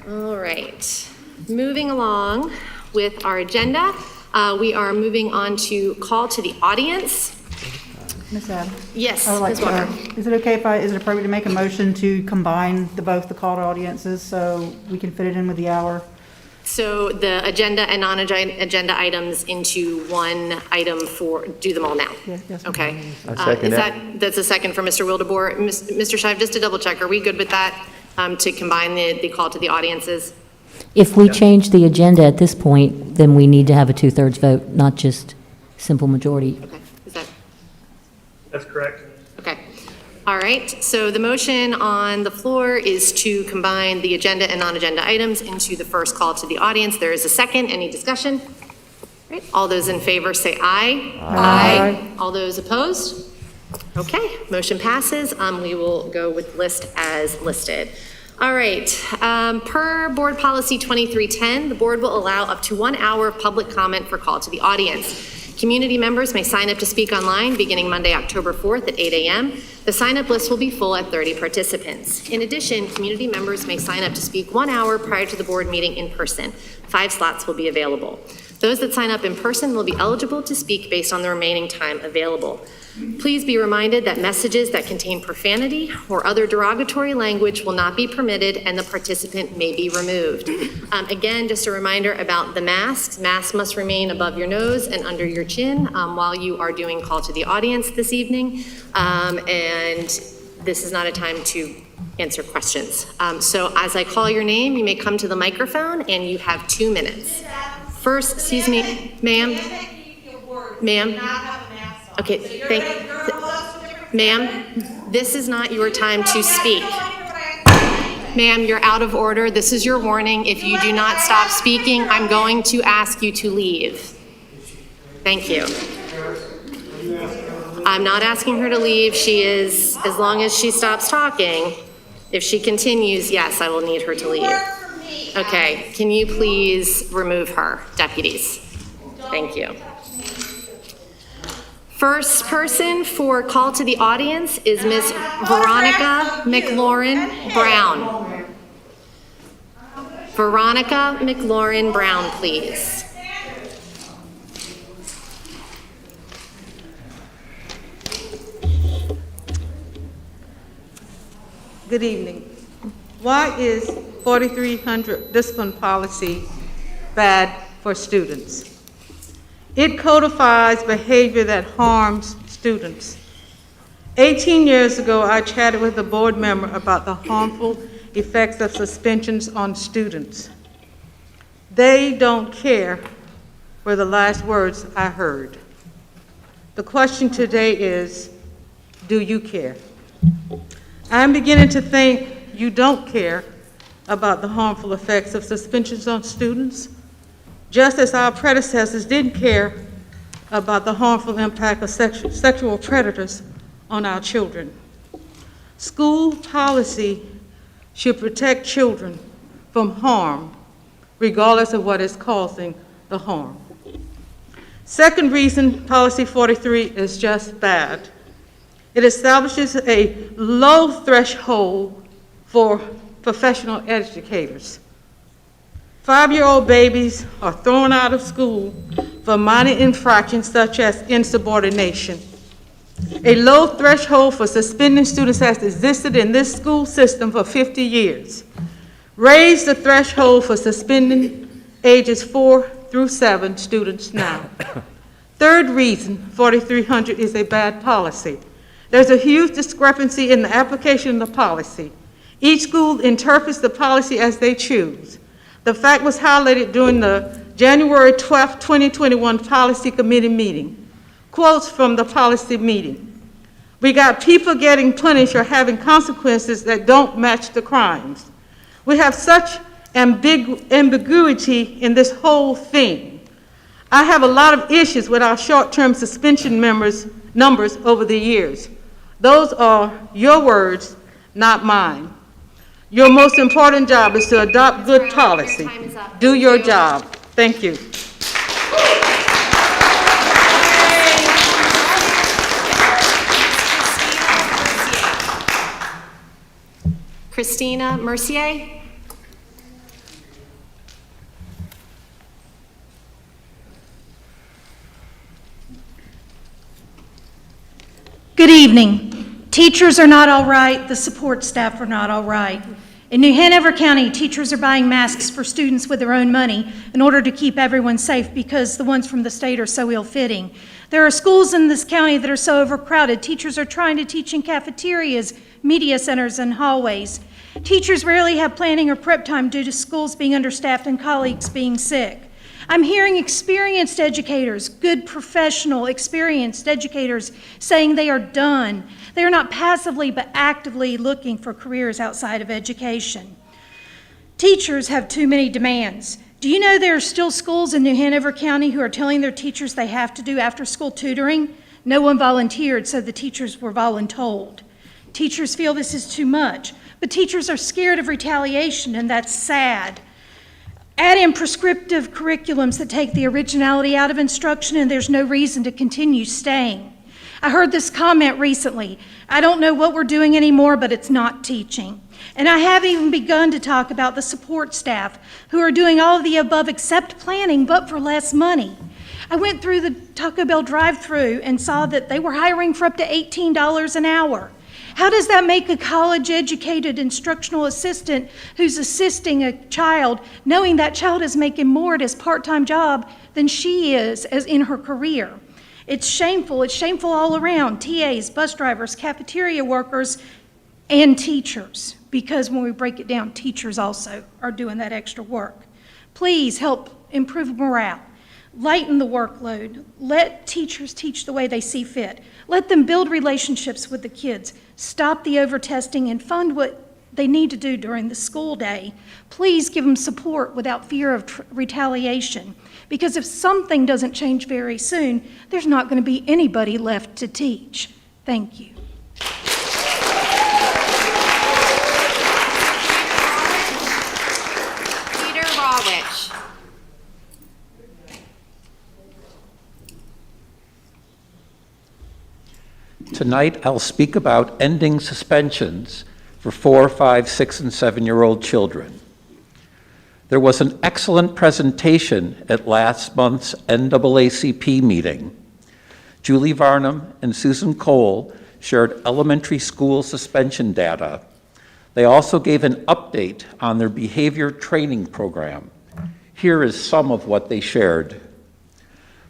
[SPEAKER 1] All right, moving along with our agenda, we are moving on to call to the audience.
[SPEAKER 14] Ms. Adams?
[SPEAKER 1] Yes,
[SPEAKER 14] I would like
[SPEAKER 1] Ms. Walker.
[SPEAKER 14] is it okay is it appropriate to make a motion to combine both the called audiences so we can fit it in with the hour?
[SPEAKER 1] So the agenda and non-agenda items into one item do them all now?
[SPEAKER 10] Yes.
[SPEAKER 1] Okay.
[SPEAKER 3] I second that.
[SPEAKER 1] That's a second for Mr. Wildeboer. Mr. Shive, just to double check, are we good with that, to combine the call to the audiences?
[SPEAKER 15] If we change the agenda at this point, then we need to have a 2/3 vote, not just simple majority.
[SPEAKER 1] Okay,
[SPEAKER 12] That's correct.
[SPEAKER 1] okay. All right, so the motion on the floor is to combine the agenda and non-agenda items into the first call to the audience. There is a second. Any discussion? Right. All those in favor say aye. Aye. All those opposed? Okay, motion passes. We will go with the list as listed. All right, per Board Policy 2310, the board will allow up to 1 hour of public comment for call to the audience. Community members may sign up to speak online beginning Monday, October 4th at 8 a.m. The sign-up list will be full at 30 participants. In addition, community members may sign up to speak 1 hour prior to the board meeting in person. 5 slots will be available. Those that sign up in person will be eligible to speak based on the remaining time available. Please be reminded that messages that contain profanity or other derogatory language will not be permitted and the participant may be removed. Again, just a reminder about the masks. Masks must remain above your nose and under your chin while you are doing call to the audience this evening. And this is not a time to answer questions. So as I call your name, you may come to the microphone and you have 2 minutes. First, excuse me, ma'am. Ma'am. Okay, ma'am, this is not your time to speak. Ma'am, you're out of order. This is your warning. If you do not stop speaking, I'm going to ask you to leave. Thank you. I'm not asking her to leave. She is, as long as she stops talking. If she continues, yes, I will need her to leave. Okay, can you please remove her, deputies? Thank you. First person for call to the audience is Ms. Veronica McLaurin Brown. Veronica McLaurin Brown, please.
[SPEAKER 16] Good evening. Why is 4300 discipline policy bad for students? It codifies behavior that harms students. 18 years ago, I chatted with a board member about the harmful effects of suspensions on students. They don't care were the last words I heard. The question today is, do you care? I'm beginning to think you don't care about the harmful effects of suspensions on students, just as our predecessors didn't care about the harmful impact of sexual predators on our children. School policy should protect children from harm, regardless of what is causing the harm. Second reason Policy 43 is just bad. It establishes a low threshold for professional educators. 5-year-old babies are thrown out of school for minor infractions such as insubordination. A low threshold for suspending students has existed in this school system for 50 years. Raise the threshold for suspending ages 4 through 7 students now. Third reason 4300 is a bad policy. There's a huge discrepancy in the application of the policy. Each school interprets the policy as they choose. The fact was highlighted during the January 12, 2021 Policy Committee meeting. Quotes from the policy meeting. We got people getting punished or having consequences that don't match the crimes. We have such ambiguity in this whole thing. I have a lot of issues with our short-term suspension numbers over the years. Those are your words, not mine. Your most important job is to adopt good policy. Do your job. Thank you.
[SPEAKER 1] Christina Mercier.
[SPEAKER 17] Good evening. Teachers are not all right. The support staff are not all right. In New Hanover County, teachers are buying masks for students with their own money in order to keep everyone safe because the ones from the state are so ill-fitting. There are schools in this county that are so overcrowded. Teachers are trying to teach in cafeterias, media centers, and hallways. Teachers rarely have planning or prep time due to schools being understaffed and colleagues being sick. I'm hearing experienced educators, good professional, experienced educators saying they are done. They are not passively but actively looking for careers outside of education. Teachers have too many demands. Do you know there are still schools in New Hanover County who are telling their teachers they have to do after-school tutoring? No one volunteered, so the teachers were voluntold. Teachers feel this is too much, but teachers are scared of retaliation, and that's sad. Add in prescriptive curriculums that take the originality out of instruction, and there's no reason to continue staying. I heard this comment recently. I don't know what we're doing anymore, but it's not teaching. And I haven't even begun to talk about the support staff who are doing all of the above except planning, but for less money. I went through the Taco Bell drive-thru and saw that they were hiring for up to $18 an hour. How does that make a college-educated instructional assistant who's assisting a child, knowing that child is making more at his part-time job than she is as in her career? It's shameful. It's shameful all around. TAs, bus drivers, cafeteria workers, and teachers. Because when we break it down, teachers also are doing that extra work. Please help improve morale. Lighten the workload. Let teachers teach the way they see fit. Let them build relationships with the kids. Stop the over-testing and fund what they need to do during the school day. Please give them support without fear of retaliation. Because if something doesn't change very soon, there's not going to be anybody left to teach. Thank you.
[SPEAKER 1] Peter Rawich.
[SPEAKER 18] Tonight, I'll speak about ending suspensions for 4, 5, 6, and 7-year-old children. There was an excellent presentation at last month's NAACP meeting. Julie Varnum and Susan Cole shared elementary school suspension data. They also gave an update on their behavior training program. Here is some of what they shared.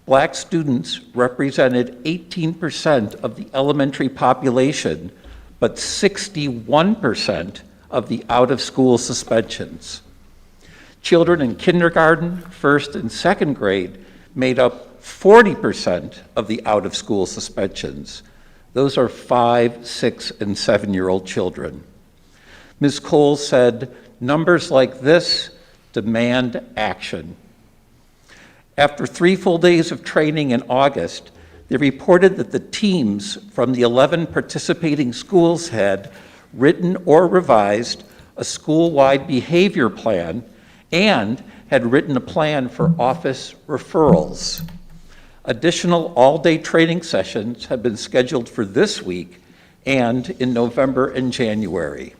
[SPEAKER 18] Black students represented 18% of the elementary population, but 61% of the out-of-school suspensions. Children in kindergarten, first and second grade made up 40% of the out-of-school suspensions. Those are 5, 6, and 7-year-old children. Ms. Cole said, numbers like this demand action. After 3 full days of training in August, they reported that the teams from the 11 participating schools had written or revised a school-wide behavior plan and had written a plan for office referrals. Additional all-day training sessions have been scheduled for this week and in November and January.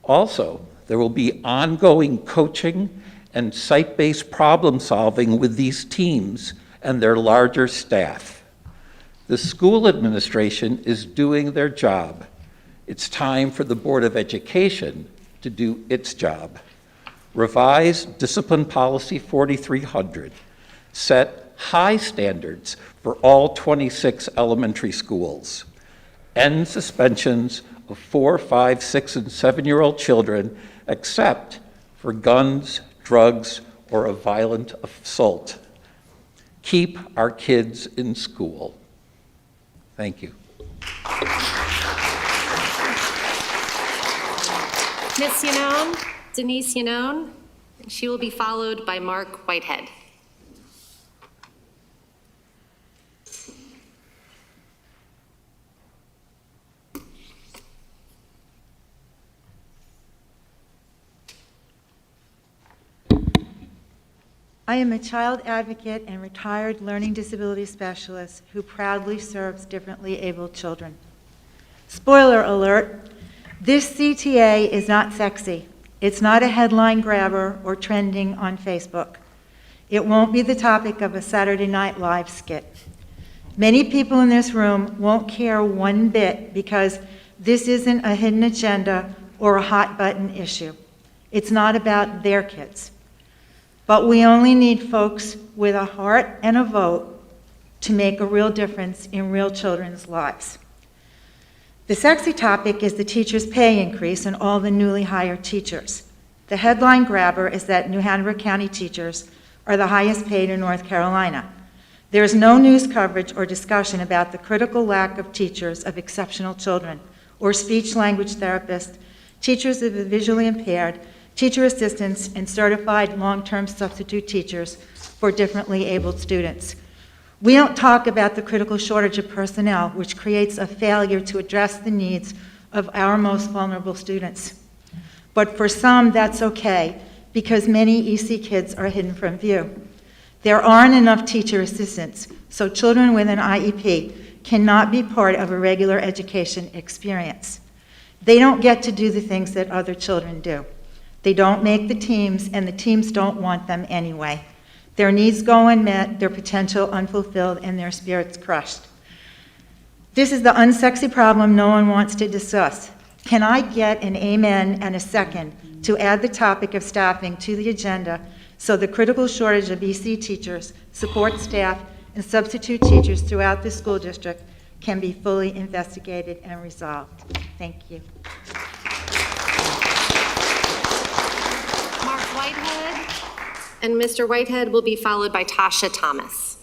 [SPEAKER 18] Also, there will be ongoing coaching and site-based problem solving with these teams and their larger staff. The school administration is doing their job. It's time for the Board of Education to do its job. Revise Discipline Policy 4300. Set high standards for all 26 elementary schools. End suspensions of 4, 5, 6, and 7-year-old children except for guns, drugs, or a violent assault. Keep our kids in school. Thank you.
[SPEAKER 1] Ms. Yanone, Denise Yanone. She will be followed by Mark Whitehead.
[SPEAKER 19] I am a child advocate and retired learning disability specialist who proudly serves differently abled children. Spoiler alert, this CTA is not sexy. It's not a headline grabber or trending on Facebook. It won't be the topic of a Saturday Night Live skit. Many people in this room won't care one bit because this isn't a hidden agenda or a hot button issue. It's not about their kids. But we only need folks with a heart and a vote to make a real difference in real children's lives. The sexy topic is the teachers' pay increase and all the newly hired teachers. The headline grabber is that New Hanover County teachers are the highest paid in North Carolina. There is no news coverage or discussion about the critical lack of teachers of exceptional children, or speech-language therapists, teachers of the visually impaired, teacher assistants, and certified long-term substitute teachers for differently abled students. We don't talk about the critical shortage of personnel, which creates a failure to address the needs of our most vulnerable students. But for some, that's okay, because many EC kids are hidden from view. There aren't enough teacher assistants, so children with an IEP cannot be part of a regular education experience. They don't get to do the things that other children do. They don't make the teams, and the teams don't want them anyway. Their needs go unmet, their potential unfulfilled, and their spirits crushed. This is the unsexy problem no one wants to discuss. Can I get an amen and a second to add the topic of staffing to the agenda so the critical shortage of EC teachers, support staff, and substitute teachers throughout the school district can be fully investigated and resolved? Thank you.
[SPEAKER 1] And Mr. Whitehead will be followed by Tasha Thomas.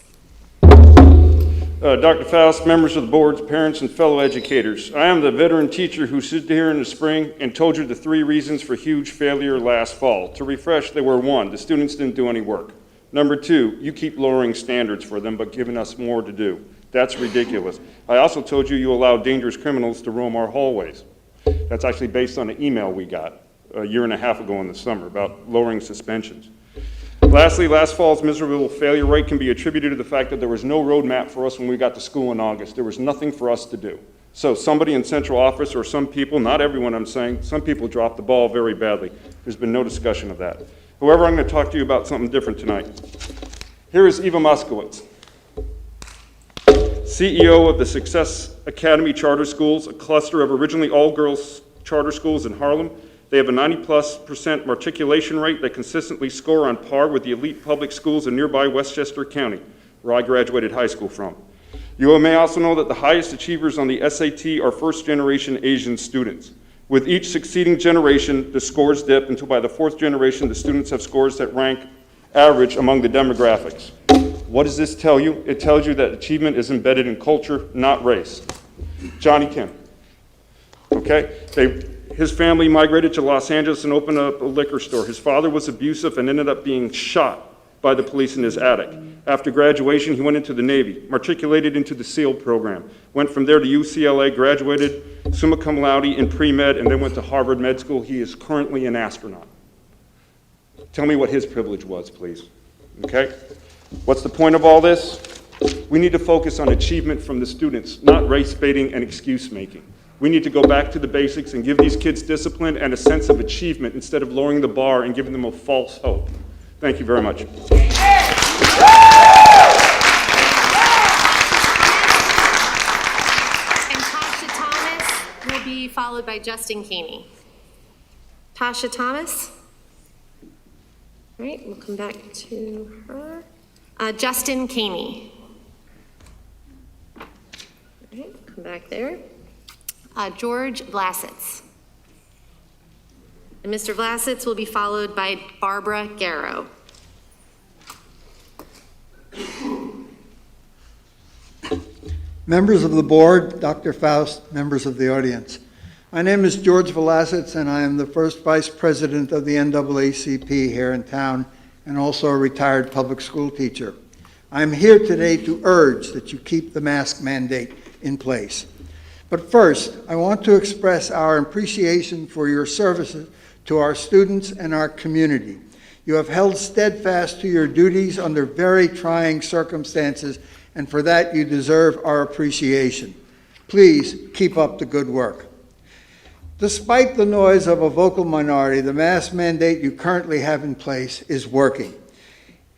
[SPEAKER 20] Dr. Faust, members of the boards, parents, and fellow educators, I am the veteran teacher who stood here in the spring and told you the 3 reasons for huge failure last fall. To refresh, they were 1, the students didn't do any work. Number 2, you keep lowering standards for them but giving us more to do. That's ridiculous. I also told you allow dangerous criminals to roam our hallways. That's actually based on an email we got a year and a half ago in the summer about lowering suspensions. Lastly, last fall's miserable failure rate can be attributed to the fact that there was no roadmap for us when we got to school in August. There was nothing for us to do. So somebody in central office, or some people, not everyone I'm saying, some people dropped the ball very badly. There's been no discussion of that. However, I'm going to talk to you about something different tonight. Here is Eva Moskowitz, CEO of the Success Academy Charter Schools, a cluster of originally all-girls charter schools in Harlem. They have a 90+% matriculation rate that consistently score on par with the elite public schools in nearby Westchester County, where I graduated high school from. You may also know that the highest achievers on the SAT are first-generation Asian students. With each succeeding generation, the scores dip until by the 4th generation, the students have scores that rank average among the demographics. What does this tell you? It tells you that achievement is embedded in culture, not race. Johnny Kim, okay? His family migrated to Los Angeles and opened up a liquor store. His father was abusive and ended up being shot by the police in his attic. After graduation, he went into the Navy, matriculated into the SEAL program, went from there to UCLA, graduated summa cum laude in pre-med, and then went to Harvard Med School. He is currently an astronaut. Tell me what his privilege was, please. Okay? What's the point of all this? We need to focus on achievement from the students, not race baiting and excuse making. We need to go back to the basics and give these kids discipline and a sense of achievement instead of lowering the bar and giving them a false hope. Thank you very much.
[SPEAKER 1] And Tasha Thomas will be followed by Justin Keeney. Tasha Thomas. All right, we'll come back to her. Justin Keeney. All right, come back there. George Vlasitz. And Mr. Vlasitz will be followed by Barbara Garrow.
[SPEAKER 21] Members of the board, Dr. Faust, members of the audience. My name is George Velasquez, and I am the first vice president of the NAACP here in town, and also a retired public school teacher. I'm here today to urge that you keep the mask mandate in place. But first, I want to express our appreciation for your services to our students and our community. You have held steadfast to your duties under very trying circumstances, and for that you deserve our appreciation. Please keep up the good work. Despite the noise of a vocal minority, the mask mandate you currently have in place is working.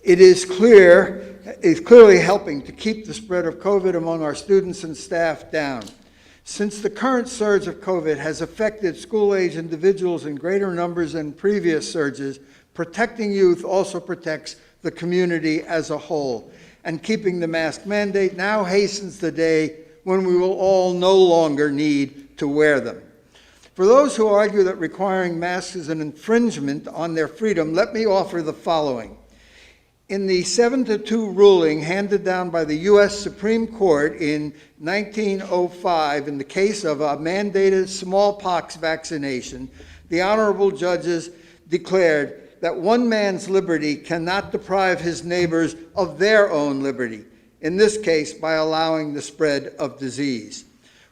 [SPEAKER 21] It is clearly helping to keep the spread of COVID among our students and staff down. Since the current surge of COVID has affected school-age individuals in greater numbers than previous surges, protecting youth also protects the community as a whole. And keeping the mask mandate now hastens the day when we will all no longer need to wear them. For those who argue that requiring masks is an infringement on their freedom, let me offer the following. In the 7-2 ruling handed down by the U.S. Supreme Court in 1905 in the case of a mandated smallpox vaccination, the honorable judges declared that one man's liberty cannot deprive his neighbors of their own liberty, in this case by allowing the spread of disease.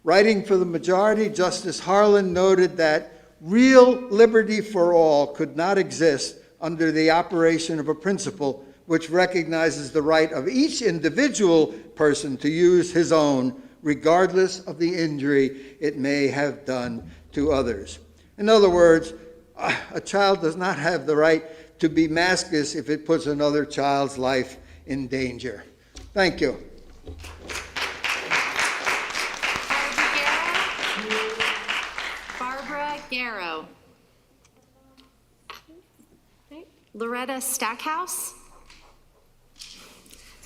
[SPEAKER 21] Writing for the majority, Justice Harlan noted that real liberty for all could not exist under the operation of a principle which recognizes the right of each individual person to use his own, regardless of the injury it may have done to others. In other words, a child does not have the right to be maskless if it puts another child's life in danger. Thank you.
[SPEAKER 1] Barbara Garrow. Okay. Loretta Stackhouse.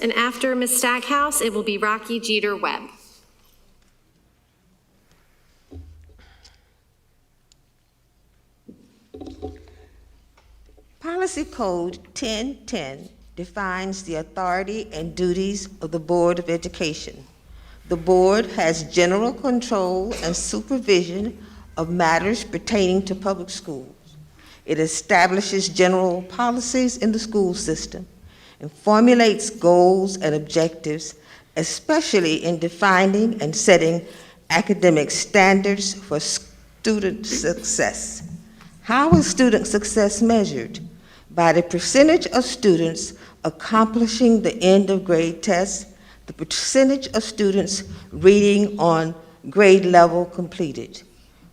[SPEAKER 1] And after Ms. Stackhouse, it will be Rocky Jeter Webb.
[SPEAKER 22] Policy Code 1010 defines the authority and duties of the Board of Education. The board has general control and supervision of matters pertaining to public schools. It establishes general policies in the school system and formulates goals and objectives, especially in defining and setting academic standards for student success. How is student success measured? By the percentage of students accomplishing the end of grade tests, the percentage of students reading on grade level completed.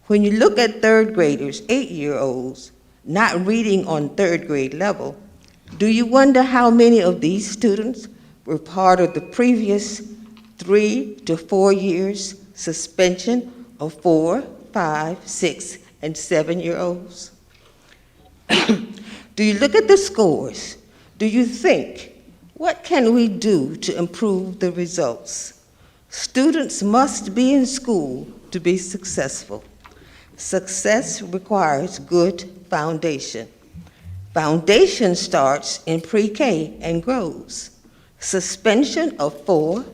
[SPEAKER 22] When you look at third graders, 8-year-olds, not reading on third grade level, do you wonder how many of these students were part of the previous 3 to 4 years suspension of 4, 5, 6, and 7-year-olds? Do you look at the scores? Do you think, what can we do to improve the results? Students must be in school to be successful. Success requires good foundation. Foundation starts in pre-K and grows. Suspension of 4,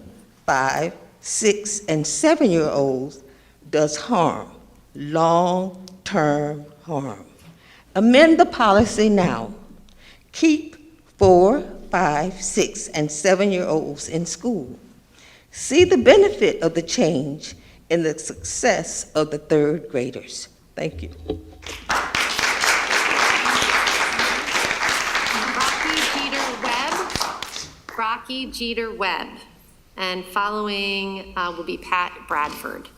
[SPEAKER 22] 5, 6, and 7-year-olds does harm, long-term harm. Amend the policy now. Keep 4, 5, 6, and 7-year-olds in school. See the benefit of the change in the success of the third graders. Thank you.
[SPEAKER 1] Rocky Jeter Webb. And following will be Pat Bradford.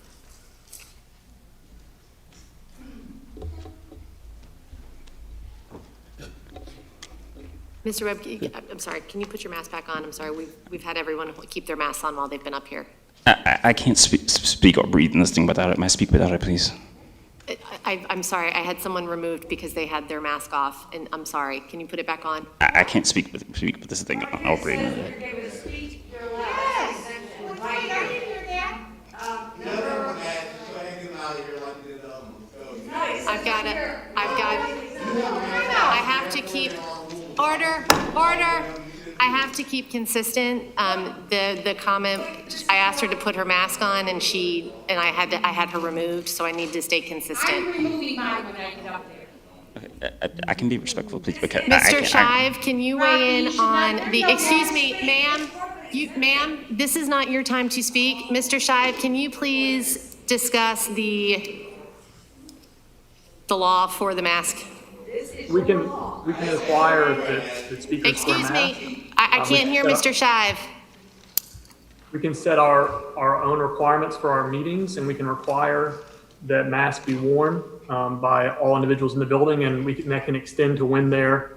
[SPEAKER 1] Mr. Webb, I'm sorry, can you put your mask back on? I'm sorry, we've had everyone keep their masks on while they've been up here.
[SPEAKER 23] I can't speak or breathe in this thing without it. May I speak without it, please?
[SPEAKER 1] I'm sorry, I had someone removed because they had their mask off, and I'm sorry. Can you put it back on?
[SPEAKER 23] I can't speak with this thing operating.
[SPEAKER 1] I have to keep, order. I have to keep consistent. The comment, I asked her to put her mask on and I had her removed, so I need to stay consistent.
[SPEAKER 11] I'm removing mine when I get up there.
[SPEAKER 23] I can be respectful, please, because
[SPEAKER 1] Mr. Shive, can you weigh in on excuse me, ma'am, this is not your time to speak. Mr. Shive, can you please discuss the law for the mask?
[SPEAKER 5] We can require that speakers wear
[SPEAKER 1] Excuse
[SPEAKER 5] masks.
[SPEAKER 1] me, I can't hear Mr. Shive.
[SPEAKER 5] We can set our own requirements for our meetings, and we can require that masks be worn by all individuals in the building, and that can extend to when they're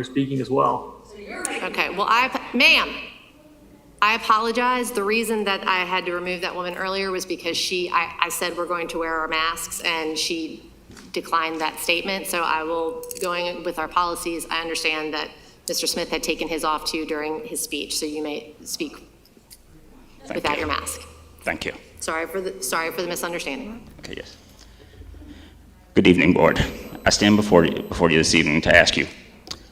[SPEAKER 5] speaking as well.
[SPEAKER 1] Okay, well, ma'am, I apologize. The reason that I had to remove that woman earlier was because I said we're going to wear our masks, and she declined that statement. So going with our policies, I understand that Mr. Smith had taken his off too during his speech, so you may speak without your mask.
[SPEAKER 23] Thank you.
[SPEAKER 1] Sorry for the misunderstanding.
[SPEAKER 23] Okay, yes. Good evening, board. I stand before you this evening to ask you,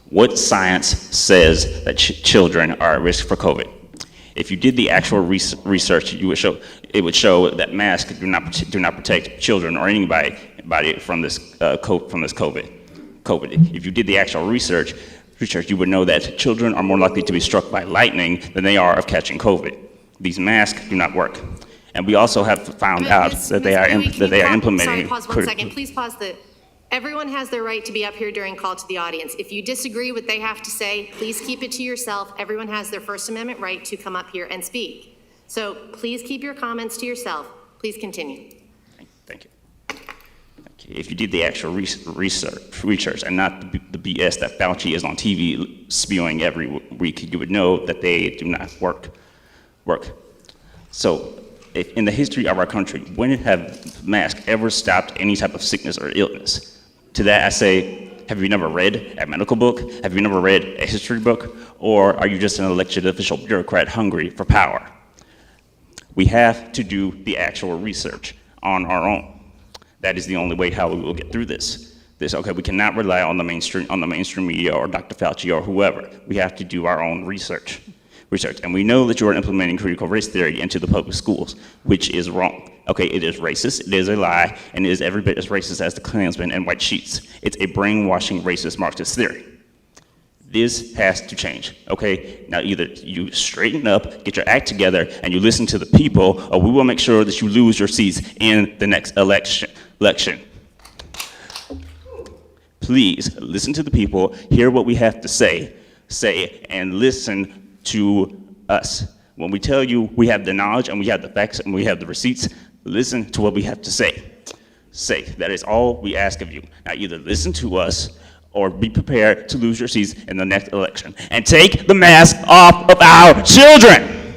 [SPEAKER 23] what science says that children are at risk for COVID? If you did the actual research, it would show that masks do not protect children or anybody from this COVID. If you did the actual research, you would know that children are more likely to be struck by lightning than they are of catching COVID. These masks do not work. And we also have found out that they are implementing.
[SPEAKER 1] Sorry, pause 1 second. Please pause everyone has their right to be up here during call to the audience. If you disagree with what they have to say, please keep it to yourself. Everyone has their First Amendment right to come up here and speak. So please keep your comments to yourself. Please continue.
[SPEAKER 23] Thank you. If you did the actual research and not the BS that Fauci is on TV spewing every week, you would know that they do not work. So, in the history of our country, when have masks ever stopped any type of sickness or illness? To that I say, have you never read a medical book? Have you never read a history book? Or are you just an elected official bureaucrat hungry for power? We have to do the actual research on our own. That is the only way how we will get through this. Okay, we cannot rely on the mainstream media or Dr. Fauci or whoever. We have to do our own research. And we know that you are implementing critical race theory into the public schools, which is wrong. Okay, it is racist, it is a lie, and it is every bit as racist as the Klansmen and white sheets. It's a brainwashing racist Marxist theory. This has to change, okay? Now either you straighten up, get your act together, and you listen to the people, or we will make sure that you lose your seats in the next election. Please listen to the people, hear what we have to say, and listen to us. When we tell you we have the knowledge and we have the facts and we have the receipts, listen to what we have to say. That is all we ask of you. Now either listen to us or be prepared to lose your seats in the next election. And take the mask off of our children!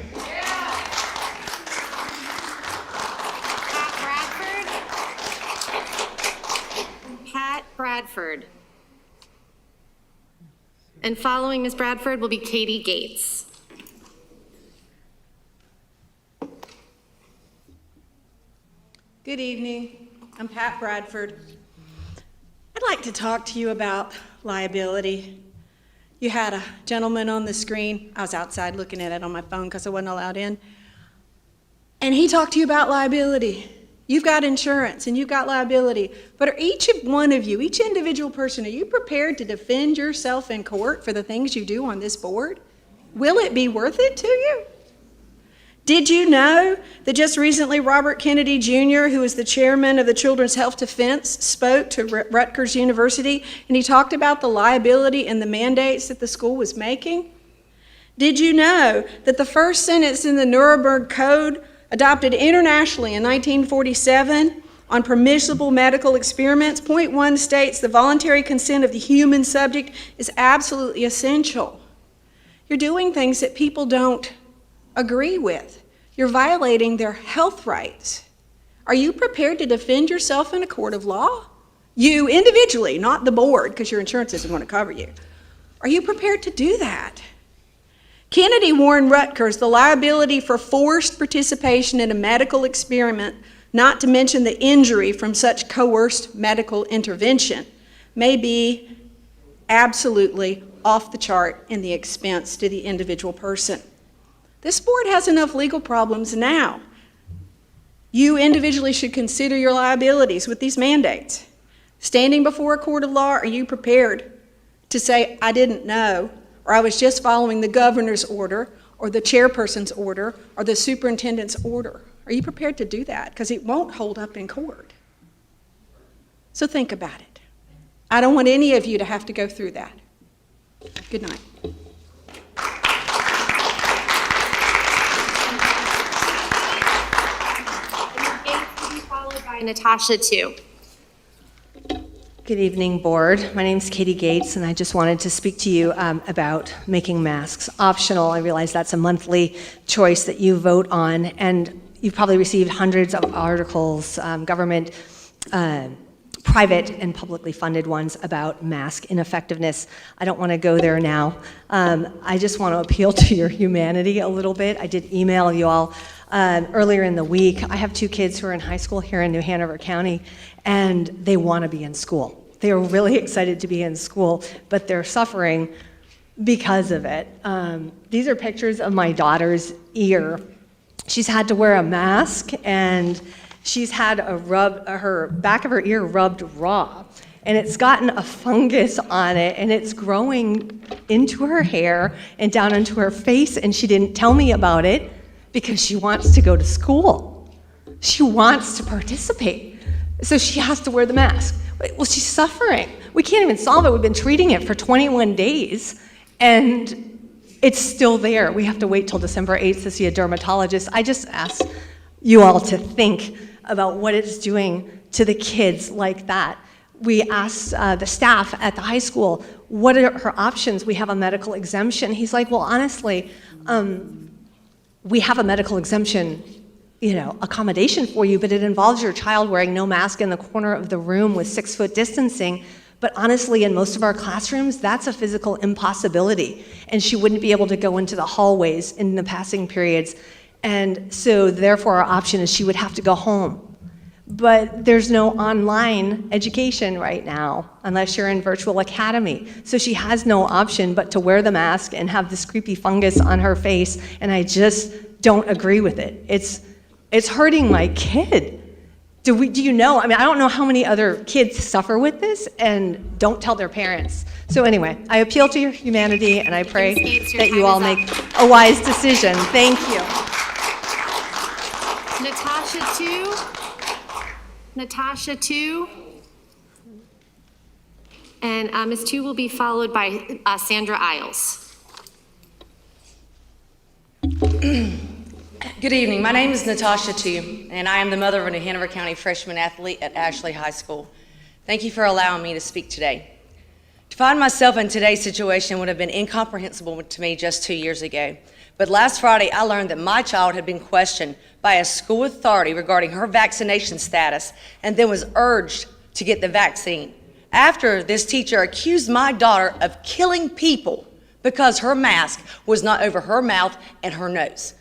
[SPEAKER 1] Pat Bradford. And following Ms. Bradford will be Katie Gates.
[SPEAKER 7] Good evening. I'm Pat Bradford. I'd like to talk to you about liability. You had a gentleman on the screen. I was outside looking at it on my phone because I wasn't allowed in. And he talked to you about liability. You've got insurance and you've got liability. But are each one of you, each individual person, are you prepared to defend yourself in court for the things you do on this board? Will it be worth it to you? Did you know that just recently Robert Kennedy Jr., who is the chairman of the Children's Health Defense, spoke to Rutgers University, and he talked about the liability and the mandates that the school was making? Did you know that the first sentence in the Nuremberg Code, adopted internationally in 1947 on permissible medical experiments, point 1 states the voluntary consent of the human subject is absolutely essential. You're doing things that people don't agree with. You're violating their health rights. Are you prepared to defend yourself in a court of law? You individually, not the board, because your insurance isn't going to cover you. Are you prepared to do that? Kennedy warned Rutgers the liability for forced participation in a medical experiment not to mention the injury from such coerced medical intervention, may be absolutely off the chart in the expense to the individual person. This board has enough legal problems now. You individually should consider your liabilities with these mandates. Standing before a court of law, are you prepared to say, I didn't know, or I was just following the governor's order, or the chairperson's order, or the superintendent's order? Are you prepared to do that? Because it won't hold up in court. So think about it. I don't want any of you to have to go through that. Good night.
[SPEAKER 1] Followed by Natasha, too.
[SPEAKER 2] Good evening, board. My name is Katie Gates, and I just wanted to speak to you about making masks optional. I realize that's a monthly choice that you vote on, and you've probably received hundreds of articles, government, private and publicly funded ones about mask ineffectiveness. I don't want to go there now. I just want to appeal to your humanity a little bit. I did email you all earlier in the week. I have 2 kids who are in high school here in New Hanover County, and they want to be in school. They are really excited to be in school, but they're suffering because of it. These are pictures of my daughter's ear. She's had to wear a mask, and she's had her back of her ear rubbed raw, and it's gotten a fungus on it, and it's growing into her hair and down into her face, and she didn't tell me about it because she wants to go to school. She wants to participate, so she has to wear the mask. Well, she's suffering. We can't even solve it. We've been treating it for 21 days, and it's still there. We have to wait till December 8th to see a dermatologist. I just ask you all to think about what it's doing to the kids like that. We asked the staff at the high school, what are her options? We have a medical exemption. He's like, well, honestly, we have a medical exemption, accommodation for you, but it involves your child wearing no mask in the corner of the room with 6-foot distancing. But honestly, in most of our classrooms, that's a physical impossibility. And she wouldn't be able to go into the hallways in the passing periods. And so therefore, our option is she would have to go home. But there's no online education right now, unless you're in virtual academy. So she has no option but to wear the mask and have this creepy fungus on her face, and I just don't agree with it. It's hurting my kid. Do you know? I mean, I don't know how many other kids suffer with this and don't tell their parents. So anyway, I appeal to your humanity, and I pray that you all make a wise decision. Thank you.
[SPEAKER 1] Natasha, 2. And Ms. 2 will be followed by Sandra Isles.
[SPEAKER 8] Good evening. My name is Natasha 2, and I am the mother of a New Hanover County freshman athlete at Ashley High School. Thank you for allowing me to speak today. To find myself in today's situation would have been incomprehensible to me just 2 years ago. But last Friday, I learned that my child had been questioned by a school authority regarding her vaccination status and then was urged to get the vaccine. After this teacher accused my daughter of killing people because her mask was not over her mouth and her nose.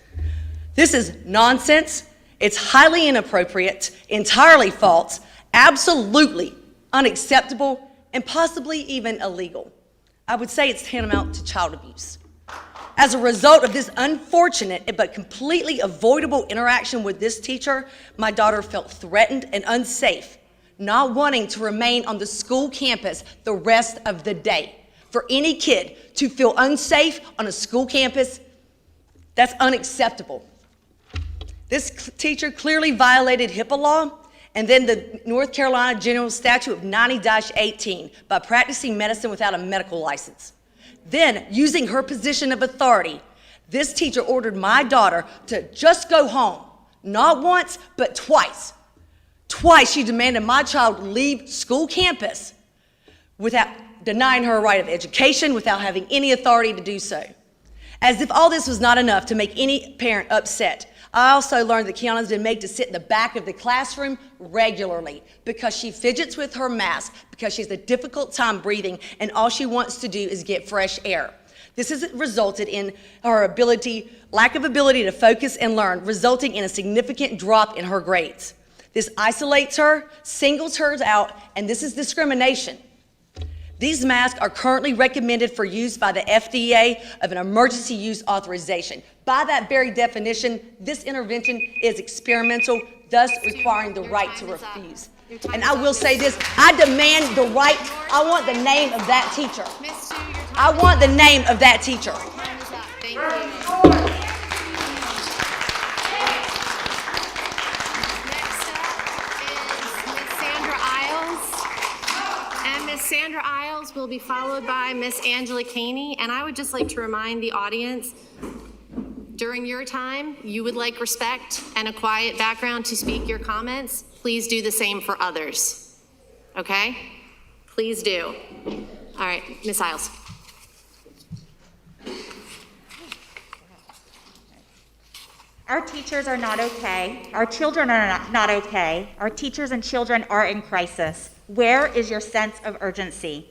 [SPEAKER 8] This is nonsense. It's highly inappropriate, entirely false, absolutely unacceptable, and possibly even illegal. I would say it's tantamount to child abuse. As a result of this unfortunate but completely avoidable interaction with this teacher, my daughter felt threatened and unsafe, not wanting to remain on the school campus the rest of the day. For any kid to feel unsafe on a school campus, that's unacceptable. This teacher clearly violated HIPAA law and then the North Carolina General Statute of 90-18 by practicing medicine without a medical license. Then, using her position of authority, this teacher ordered my daughter to just go home, not once, but twice. Twice she demanded my child leave school campus without denying her a right of education, without having any authority to do so. As if all this was not enough to make any parent upset, I also learned that Kiana's been made to sit in the back of the classroom regularly because she fidgets with her mask, because she has a difficult time breathing, and all she wants to do is get fresh air. This has resulted in her lack of ability to focus and learn, resulting in a significant drop in her grades. This isolates her, singles her out, and this is discrimination. These masks are currently recommended for use by the FDA of an emergency use authorization. By that very definition, this intervention is experimental, thus requiring the right to refuse. And I will say this, I demand the right, I want the name of that teacher. I want the name of that teacher.
[SPEAKER 1] Thank you. Miss Sandra Isles will be followed by Miss Angela Caney, and I would just like to remind the audience, during your time, you would like respect and a quiet background to speak your comments. Please do the same for others, okay? Please do. All right, Miss Isles.
[SPEAKER 4] Our teachers are not okay. Our children are not okay. Our teachers and children are in crisis. Where is your sense of urgency?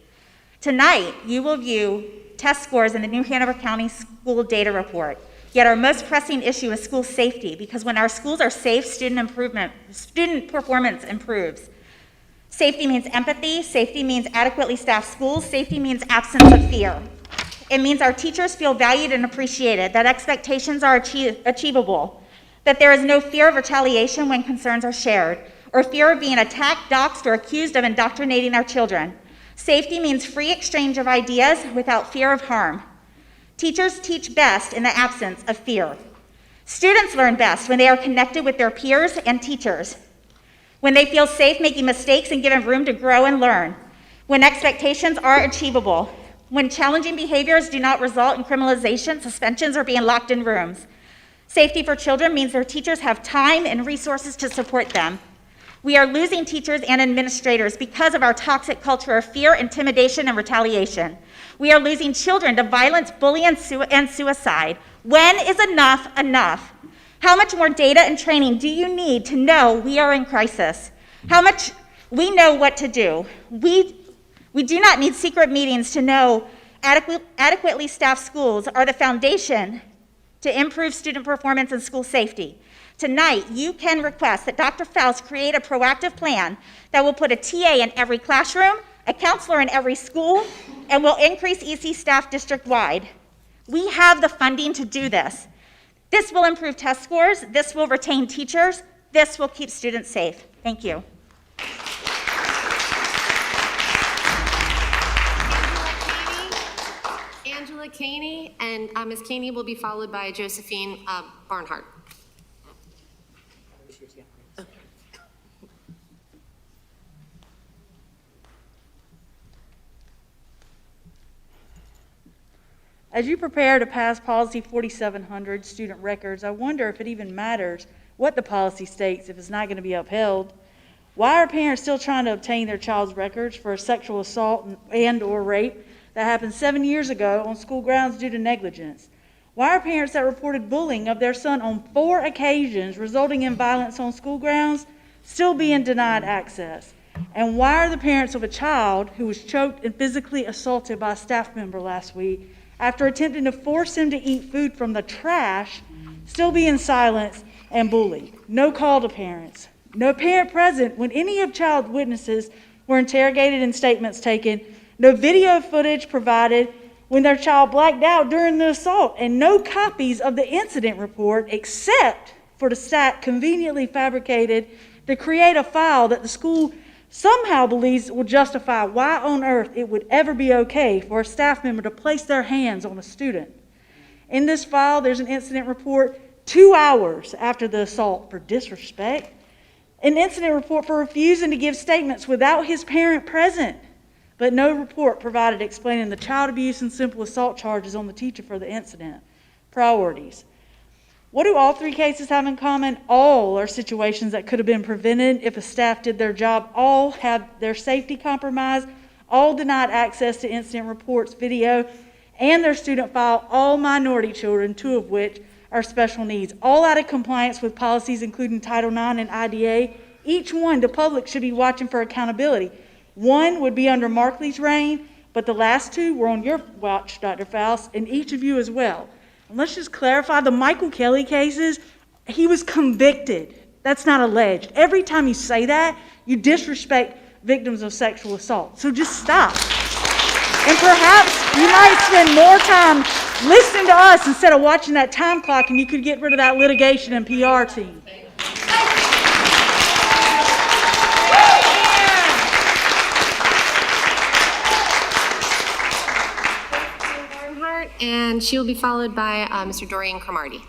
[SPEAKER 4] Tonight, you will view test scores in the New Hanover County School Data Report. Yet our most pressing issue is school safety, because when our schools are safe, student performance improves. Safety means empathy. Safety means adequately staffed schools. Safety means absence of fear. It means our teachers feel valued and appreciated, that expectations are achievable, that there is no fear of retaliation when concerns are shared, or fear of being attacked, doxxed, or accused of indoctrinating our children. Safety means free exchange of ideas without fear of harm. Teachers teach best in the absence of fear. Students learn best when they are connected with their peers and teachers, when they feel safe making mistakes and given room to grow and learn, when expectations are achievable, when challenging behaviors do not result in criminalization, suspensions, or being locked in rooms. Safety for children means their teachers have time and resources to support them. We are losing teachers and administrators because of our toxic culture of fear, intimidation, and retaliation. We are losing children to violence, bullying, and suicide. When is enough enough? How much more data and training do you need to know we are in crisis? How much we know what to do? We do not need secret meetings to know adequately staffed schools are the foundation to improve student performance and school safety. Tonight, you can request that Dr. Faust create a proactive plan that will put a TA in every classroom, a counselor in every school, and will increase EC staff district-wide. We have the funding to do this. This will improve test scores, this will retain teachers, this will keep students safe. Thank you.
[SPEAKER 1] Angela Caney, and Ms. Caney will be followed by Josephine Barnhart.
[SPEAKER 6] As you prepare to pass Policy 4700, student records, I wonder if it even matters what the policy states if it's not going to be upheld. Why are parents still trying to obtain their child's records for a sexual assault and/or rape that happened 7 years ago on school grounds due to negligence? Why are parents that reported bullying of their son on 4 occasions resulting in violence on school grounds still being denied access? And why are the parents of a child who was choked and physically assaulted by a staff member last week after attempting to force him to eat food from the trash still being silenced and bullied? No call to parents. No parent present when any of child's witnesses were interrogated and statements taken. No video footage provided when their child blacked out during the assault, and no copies of the incident report except for the staff conveniently fabricated to create a file that the school somehow believes will justify why on earth it would ever be okay for a staff member to place their hands on a student. In this file, there's an incident report 2 hours after the assault for disrespect, an incident report for refusing to give statements without his parent present, but no report provided explaining the child abuse and simple assault charges on the teacher for the incident. Priorities. What do all 3 cases have in common? All are situations that could have been prevented if a staff did their job. All have their safety compromised. All denied access to incident reports, video, and their student file. All minority children, 2 of which are special needs. All out of compliance with policies including Title IX and IDA. Each one, the public should be watching for accountability. 1 would be under Markley's reign, but the last 2 were on your watch, Dr. Faust, and each of you as well. And let's just clarify the Michael Kelly cases. He was convicted That's not alleged. Every time you say that, you disrespect victims of sexual assault. So just stop. And perhaps you might spend more time listening to us instead of watching that time clock, and you could get rid of that litigation and PR team.
[SPEAKER 1] Barnhart, and she will be followed by Mr. Dorian Cromartie.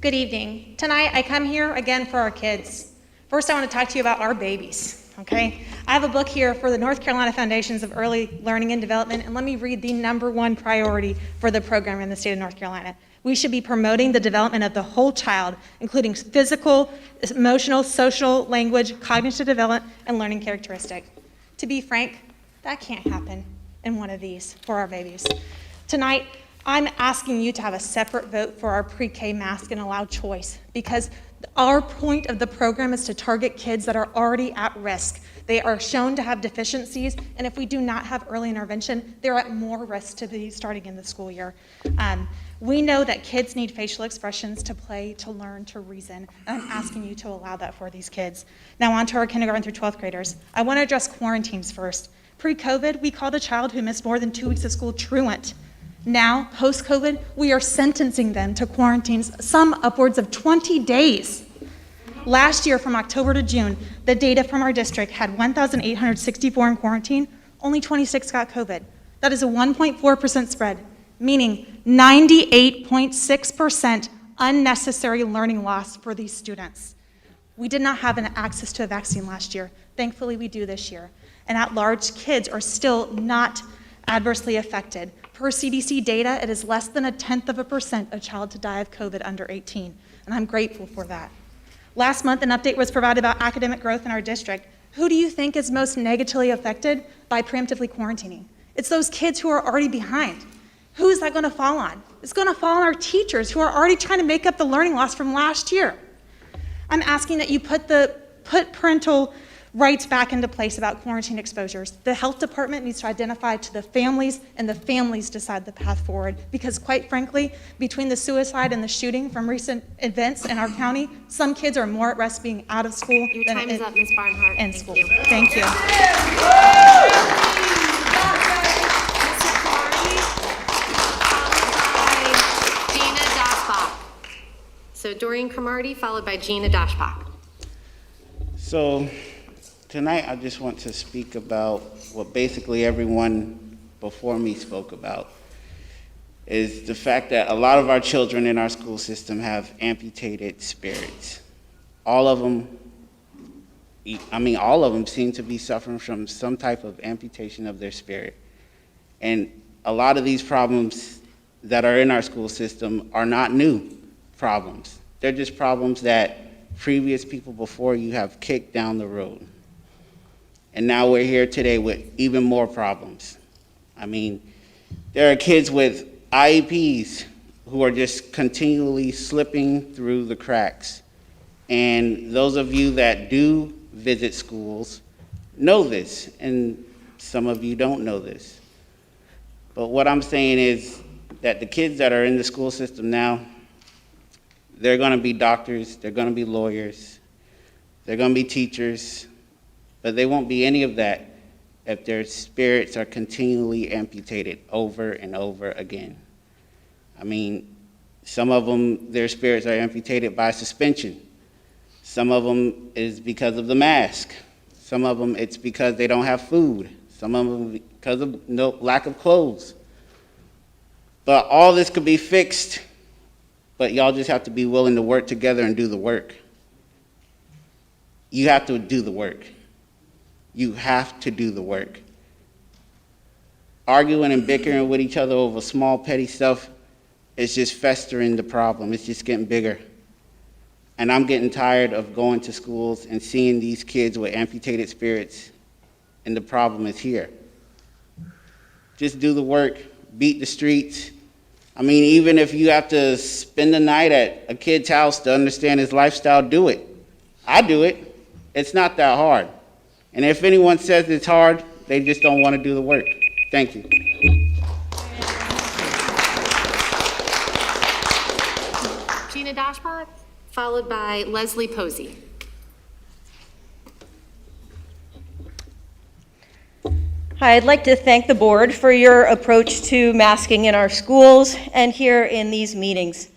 [SPEAKER 11] Good evening. Tonight, I come here again for our kids. First, I want to talk to you about our babies, okay? I have a book here for the North Carolina Foundations of Early Learning and Development, and let me read the #1 priority for the program in the state of North Carolina. We should be promoting the development of the whole child, including physical, emotional, social, language, cognitive development, and learning characteristics. To be frank, that can't happen in one of these for our babies. Tonight, I'm asking you to have a separate vote for our pre-K mask and allow choice, because our point of the program is to target kids that are already at risk. They are shown to have deficiencies, and if we do not have early intervention, they're at more risk to be starting in the school year. We know that kids need facial expressions to play, to learn, to reason, and I'm asking you to allow that for these kids. Now on to our kindergarten through 12th graders. I want to address quarantines first. Pre-COVID, we called a child who missed more than 2 weeks of school truant. Now, post-COVID, we are sentencing them to quarantines, some upwards of 20 days. Last year, from October to June, the data from our district had 1,864 in quarantine, only 26 got COVID. That is a 1.4% spread, meaning 98.6% unnecessary learning loss for these students. We did not have an access to a vaccine last year. Thankfully, we do this year. And at-large kids are still not adversely affected. Per CDC data, it is less than 0.1% a child to die of COVID under 18, and I'm grateful for that. Last month, an update was provided about academic growth in our district. Who do you think is most negatively affected by preemptively quarantining? It's those kids who are already behind. Who is that going to fall on? It's going to fall on our teachers who are already trying to make up the learning loss from last year. I'm asking that you put parental rights back into place about quarantine exposures. The health department needs to identify to the families, and the families decide the path forward. Because quite frankly, between the suicide and the shooting from recent events in our county, some kids are more at risk being out of school
[SPEAKER 1] Your
[SPEAKER 11] than
[SPEAKER 1] time is up, Ms. Barnhart.
[SPEAKER 11] in
[SPEAKER 1] Thank
[SPEAKER 11] school.
[SPEAKER 1] you.
[SPEAKER 11] Thank you.
[SPEAKER 1] Gina Doshbach. So Dorian Cromartie, followed by Gina Doshbach.
[SPEAKER 9] So tonight I just want to speak about what basically everyone before me spoke about, is the fact that a lot of our children in our school system have amputated spirits. All of them seem to be suffering from some type of amputation of their spirit. And a lot of these problems that are in our school system are not new problems. They're just problems that previous people before you have kicked down the road. And now we're here today with even more problems. I mean, there are kids with IEPs who are just continually slipping through the cracks. And those of you that do visit schools know this, and some of you don't know this. But what I'm saying is that the kids that are in the school system now, they're going to be doctors, they're going to be lawyers, they're going to be teachers, but they won't be any of that if their spirits are continually amputated over and over again. I mean, some of them, their spirits are amputated by suspension. Some of them is because of the mask. Some of them, it's because they don't have food. Some of them because of lack of clothes. But all this could be fixed, but y'all just have to be willing to work together and do the work. You have to do the work. You have to do the work. Arguing and bickering with each other over small petty stuff is just festering the problem. It's just getting bigger. And I'm getting tired of going to schools and seeing these kids with amputated spirits, and the problem is here. Just do the work, beat the streets. I mean, even if you have to spend the night at a kid's house to understand his lifestyle, do it. I do it. It's not that hard. And if anyone says it's hard, they just don't want to do the work. Thank you.
[SPEAKER 1] Gina Doshbach, followed by Leslie Posey.
[SPEAKER 10] Hi, I'd like to thank the board for your approach to masking in our schools and here in these meetings.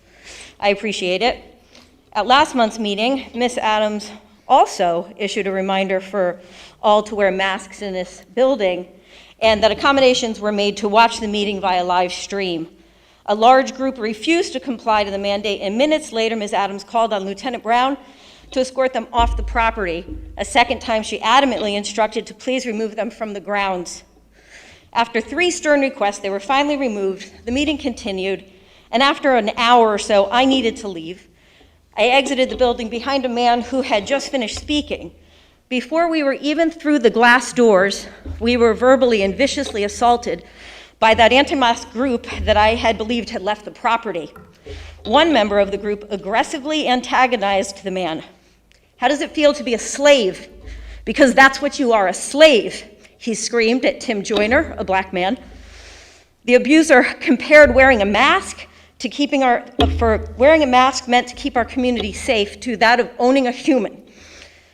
[SPEAKER 10] I appreciate it. At last month's meeting, Ms. Adams also issued a reminder for all to wear masks in this building, and that accommodations were made to watch the meeting via live stream. A large group refused to comply to the mandate, and minutes later, Ms. Adams called on Lieutenant Brown to escort them off the property. A second time, she adamantly instructed to please remove them from the grounds. After 3 stern requests, they were finally removed. The meeting continued, and after an hour or so, I needed to leave. I exited the building behind a man who had just finished speaking. Before we were even through the glass doors, we were verbally and viciously assaulted by that anti-mask group that I had believed had left the property. One member of the group aggressively antagonized the man. "How does it feel to be a slave? Because that's what you are, a slave," he screamed at Tim Joyner, a black man. The abuser compared wearing a mask to wearing a mask meant to keep our community safe to that of owning a human.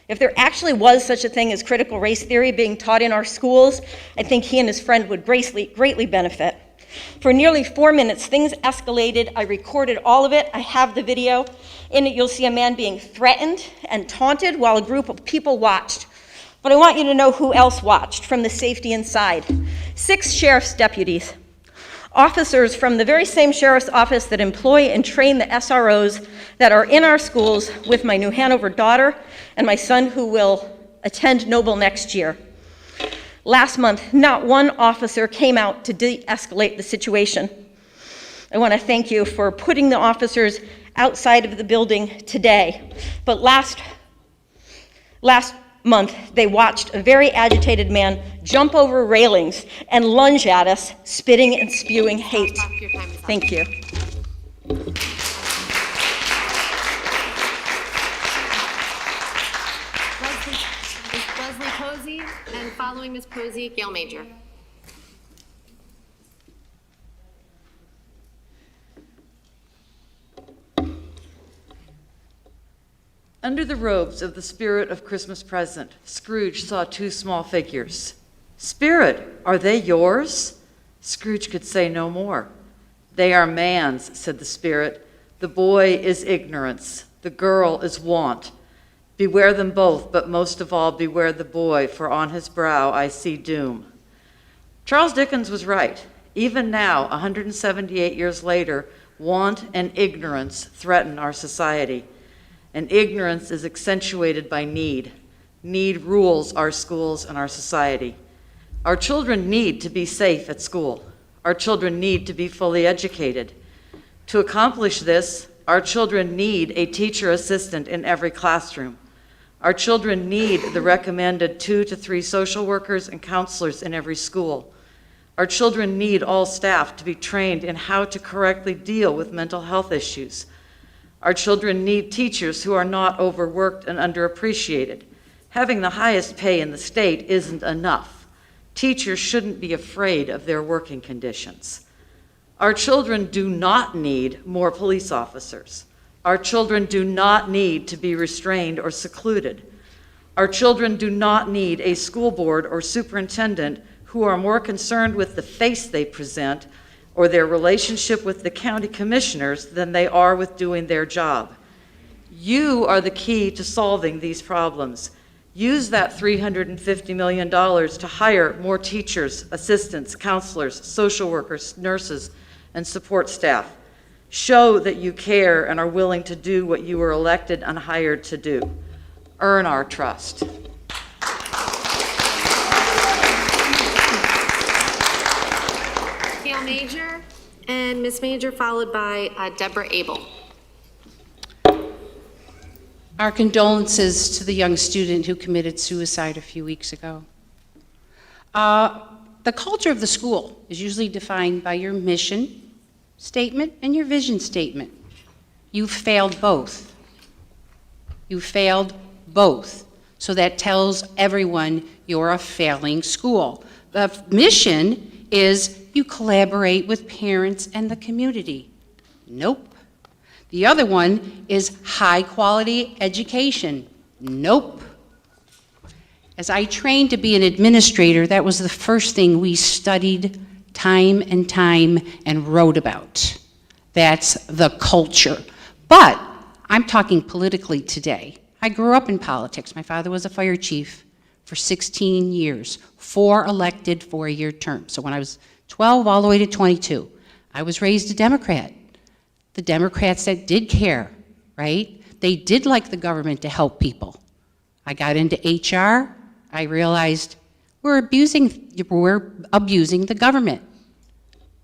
[SPEAKER 10] If there actually was such a thing as critical race theory being taught in our schools, I think he and his friend would greatly benefit. For nearly 4 minutes, things escalated. I recorded all of it. I have the video. In it, you'll see a man being threatened and taunted while a group of people watched. But I want you to know who else watched from the safety inside. 6 sheriff's deputies. Officers from the very same sheriff's office that employ and train the SROs that are in our schools with my new Hanover daughter and my son who will attend Noble next year. Last month, not one officer came out to de-escalate the situation. I want to thank you for putting the officers outside of the building today. But last month, they watched a very agitated man jump over railings and lunge at us, spitting and spewing hate. Thank you.
[SPEAKER 1] Leslie Posey, and following Ms. Posey, Gail Major.
[SPEAKER 13] Under the robes of the spirit of Christmas present, Scrooge saw 2 small figures. "Spirit, are they yours?" Scrooge could say no more. "They are man's," said the spirit. "The boy is ignorance, the girl is want. Beware them both, but most of all beware the boy, for on his brow I see doom." Charles Dickens was right. Even now, 178 years later, want and ignorance threaten our society. And ignorance is accentuated by need. Need rules our schools and our society. Our children need to be safe at school. Our children need to be fully educated. To accomplish this, our children need a teacher assistant in every classroom. Our children need the recommended 2 to 3 social workers and counselors in every school. Our children need all staff to be trained in how to correctly deal with mental health issues. Our children need teachers who are not overworked and underappreciated. Having the highest pay in the state isn't enough. Teachers shouldn't be afraid of their working conditions. Our children do not need more police officers. Our children do not need to be restrained or secluded. Our children do not need a school board or superintendent who are more concerned with the face they present or their relationship with the county commissioners than they are with doing their job. You are the key to solving these problems. Use that $350 million to hire more teachers, assistants, counselors, social workers, nurses, and support staff. Show that you care and are willing to do what you were elected and hired to do. Earn our trust.
[SPEAKER 1] Gail Major, and Ms. Major followed by Deborah Abel.
[SPEAKER 14] Our condolences to the young student who committed suicide a few weeks ago. The culture of the school is usually defined by your mission statement and your vision statement. You failed both. You failed both. So that tells everyone you're a failing school. The mission is you collaborate with parents and the community. Nope. The other one is high-quality education. Nope. As I trained to be an administrator, that was the first thing we studied time and wrote about. That's the culture. But I'm talking politically today. I grew up in politics. My father was a fire chief for 16 years, 4 elected 4-year terms. So when I was 12 all the way to 22, I was raised a Democrat. The Democrats that did care, right? They did like the government to help people. I got into HR. I realized we're abusing the government.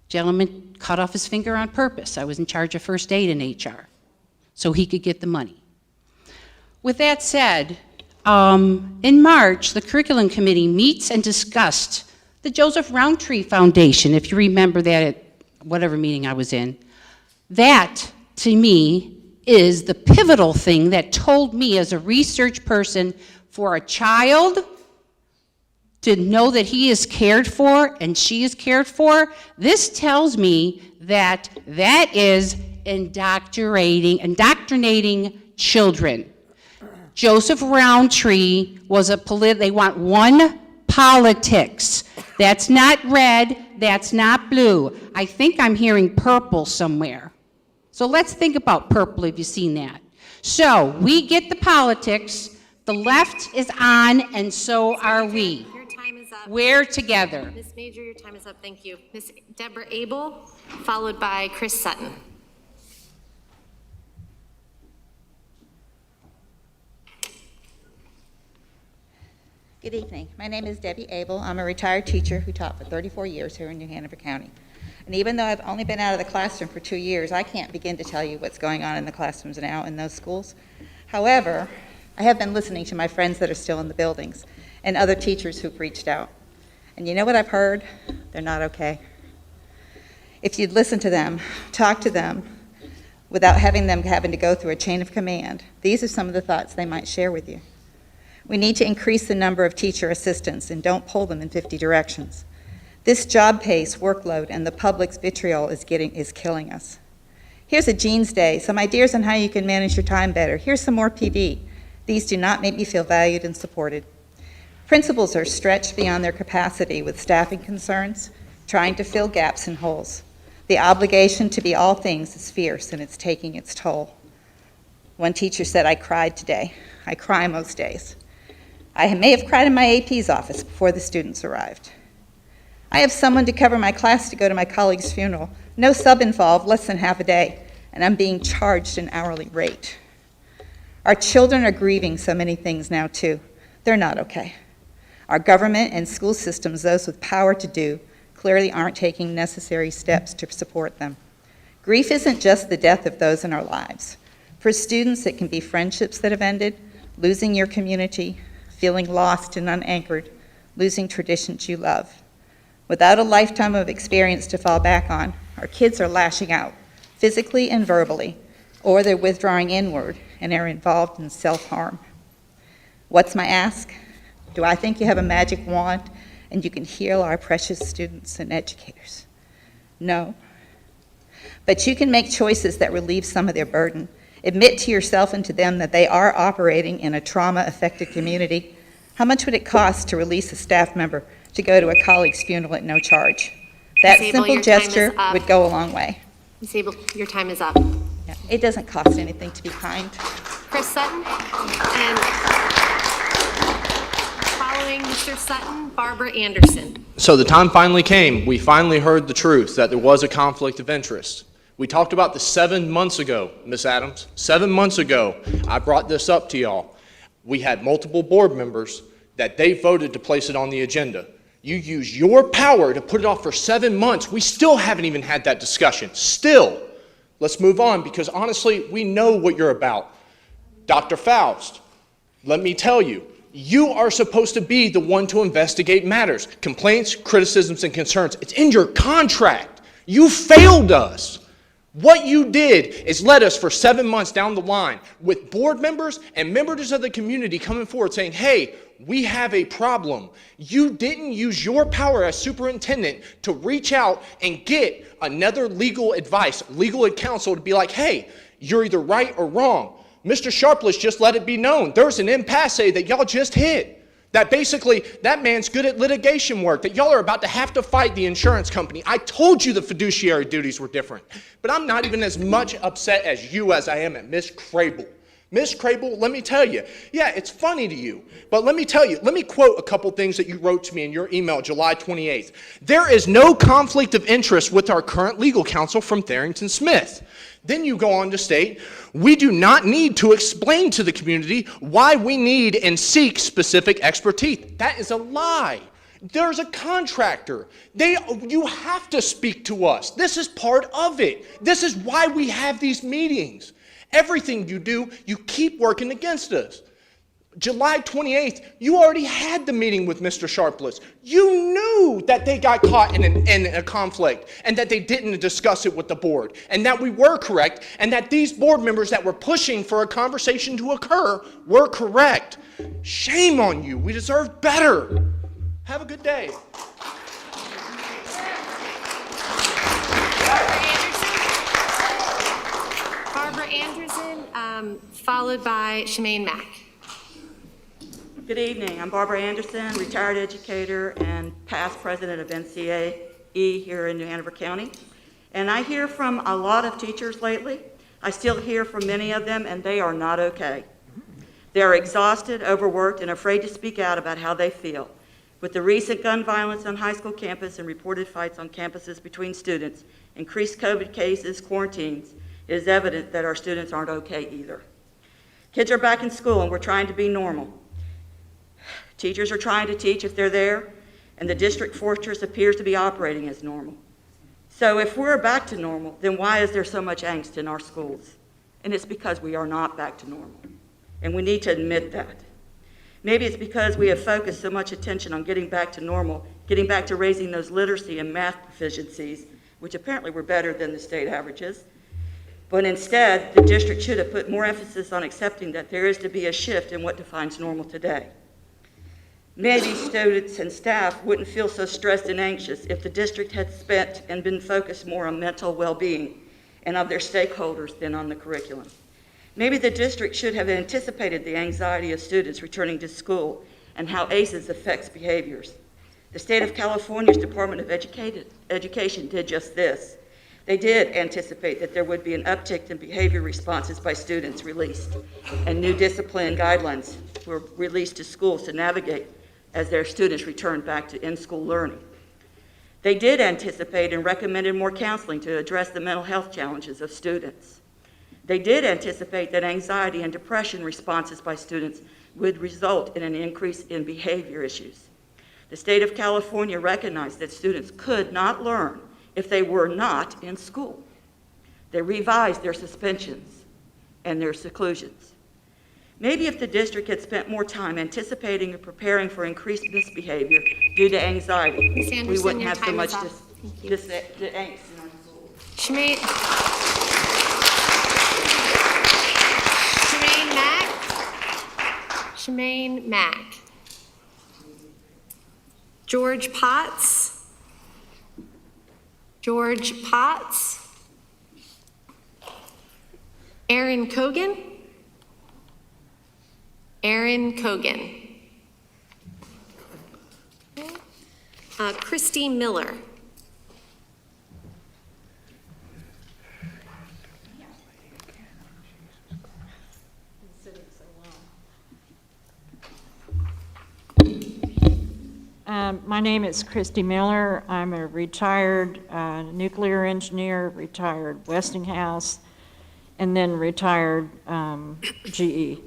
[SPEAKER 14] Gentleman cut off his finger on purpose. I was in charge of first aid in HR, so he could get the money. With that said, in March, the Curriculum Committee meets and discussed the Joseph Roundtree Foundation, if you remember that at whatever meeting I was in. That, to me, is the pivotal thing that told me as a research person, for a child to know that he is cared for and she is cared for, this tells me that that is indoctrinating children. Joseph Roundtree was they want one politics. That's not red, that's not blue. I think I'm hearing purple somewhere. So let's think about purple if you've seen that. So we get the politics, the left is on, and so are we.
[SPEAKER 1] Your time is up.
[SPEAKER 14] We're together.
[SPEAKER 1] Ms. Major, your time is up. Thank you. Ms. Deborah Abel, followed by Chris Sutton.
[SPEAKER 4] Good evening. My name is Debbie Abel. I'm a retired teacher who taught for 34 years here in New Hanover County. And even though I've only been out of the classroom for 2 years, I can't begin to tell you what's going on in the classrooms now in those schools. However, I have been listening to my friends that are still in the buildings and other teachers who've reached out. And you know what I've heard? They're not okay. If you'd listen to them, talk to them, without having to go through a chain of command, these are some of the thoughts they might share with you. We need to increase the number of teacher assistants and don't pull them in 50 directions. This job pace, workload, and the public's vitriol is killing us. Here's a Jeans Day, some ideas on how you can manage your time better. Here's some more PD. These do not make me feel valued and supported. Principals are stretched beyond their capacity with staffing concerns, trying to fill gaps and holes. The obligation to be all things is fierce and it's taking its toll. One teacher said, "I cried today. I cry most days." I may have cried in my AP's office before the students arrived. I have someone to cover my class to go to my colleague's funeral. No sub involved, less than half a day, and I'm being charged an hourly rate. Our children are grieving so many things now too. They're not okay. Our government and school systems, those with power to do, clearly aren't taking necessary steps to support them. Grief isn't just the death of those in our lives. For students, it can be friendships that have ended, losing your community, feeling lost and unanchored, losing traditions you love. Without a lifetime of experience to fall back on, our kids are lashing out, physically and verbally, or they're withdrawing inward and are involved in self-harm. What's my ask? Do I think you have a magic wand and you can heal our precious students and educators? No. But you can make choices that relieve some of their burden. Admit to yourself and to them that they are operating in a trauma-affected community. How much would it cost to release a staff member to go to a colleague's funeral at no charge? That
[SPEAKER 1] Ms. Abel,
[SPEAKER 4] simple
[SPEAKER 1] your time is
[SPEAKER 4] gesture
[SPEAKER 1] up.
[SPEAKER 4] would go a long way.
[SPEAKER 1] Ms. Abel, your time is up.
[SPEAKER 4] Yeah, it doesn't cost anything to be kind.
[SPEAKER 1] Chris Sutton, and following Mr. Sutton, Barbara Anderson.
[SPEAKER 3] So the time finally came. We finally heard the truth that there was a conflict of interest. We talked about this 7 months ago, Ms. Adams. 7 months ago, I brought this up to y'all. We had multiple board members that they voted to place it on the agenda. You use your power to put it off for 7 months. We still haven't even had that discussion. Still. Let's move on because honestly, we know what you're about. Dr. Faust, let me tell you, you are supposed to be the one to investigate matters, complaints, criticisms, and concerns. It's in your contract. You failed us. What you did is led us for 7 months down the line with board members and members of the community coming forward saying, hey, we have a problem. You didn't use your power as superintendent to reach out and get another legal advice, legal counsel to be like, hey, You're either right or wrong. Mr. Sharpless just let it be known. There's an impasse that y'all just hit. That basically, that man's good at litigation work, that y'all are about to have to fight the insurance company. I told you the fiduciary duties were different. But I'm not even as much upset as you as I am at Miss Crable. Miss Crable, let me tell you, yeah, it's funny to you, but let me tell you, let me quote a couple things that you wrote to me in your email July 28th. There is no conflict of interest with our current legal counsel from Tharrington Smith. Then you go on to state, we do not need to explain to the community why we need and seek specific expertise. That is a lie. There's a contractor. You have to speak to us. This is part of it. This is why we have these meetings. Everything you do, you keep working against us. July 28th, you already had the meeting with Mr. Sharpless. You knew that they got caught in a conflict and that they didn't discuss it with the board and that we were correct and that these board members that were pushing for a conversation to occur were correct. Shame on you. We deserve better. Have a good day.
[SPEAKER 1] Barbara Anderson, followed by Shemaine Mack.
[SPEAKER 12] Good evening. I'm Barbara Anderson, retired educator and past president of NCAE here in New Hanover County. And I hear from a lot of teachers lately. I still hear from many of them, and they are not okay. They're exhausted, overworked, and afraid to speak out about how they feel. With the recent gun violence on high school campus and reported fights on campuses between students, increased COVID cases, quarantines, it is evident that our students aren't okay either. Kids are back in school, and we're trying to be normal. Teachers are trying to teach if they're there, and the district fortress appears to be operating as normal. So if we're back to normal, then why is there so much angst in our schools? And it's because we are not back to normal, and we need to admit that. Maybe it's because we have focused so much attention on getting back to normal, getting back to raising those literacy and math proficiencies, which apparently were better than the state averages. But instead, the district should have put more emphasis on accepting that there is to be a shift in what defines normal today. Maybe students and staff wouldn't feel so stressed and anxious if the district had spent and been focused more on mental well-being and of their stakeholders than on the curriculum. Maybe the district should have anticipated the anxiety of students returning to school and how ACEs affects behaviors. The state of California's Department of Education did just this. They did anticipate that there would be an uptick in behavior responses by students released, and new discipline guidelines were released to schools to navigate as their students returned back to in-school learning. They did anticipate and recommended more counseling to address the mental health challenges of students. They did anticipate that anxiety and depression responses by students would result in an increase in behavior issues. The state of California recognized that students could not learn if they were not in school. They revised their suspensions and their seclusions. Maybe if the district had spent more time anticipating and preparing for increased misbehavior due to anxiety,
[SPEAKER 1] Ms. Anderson,
[SPEAKER 12] we wouldn't
[SPEAKER 1] your
[SPEAKER 12] have so
[SPEAKER 1] time
[SPEAKER 12] much
[SPEAKER 1] is up. Thank you.
[SPEAKER 12] angst in our schools.
[SPEAKER 1] Shemaine Mack. Shemaine Mack. George Potts. George Potts. Aaron Cogan. Aaron Cogan. Christy Miller.
[SPEAKER 15] My name is Christy Miller. I'm a retired nuclear engineer, retired Westinghouse, and then retired GE.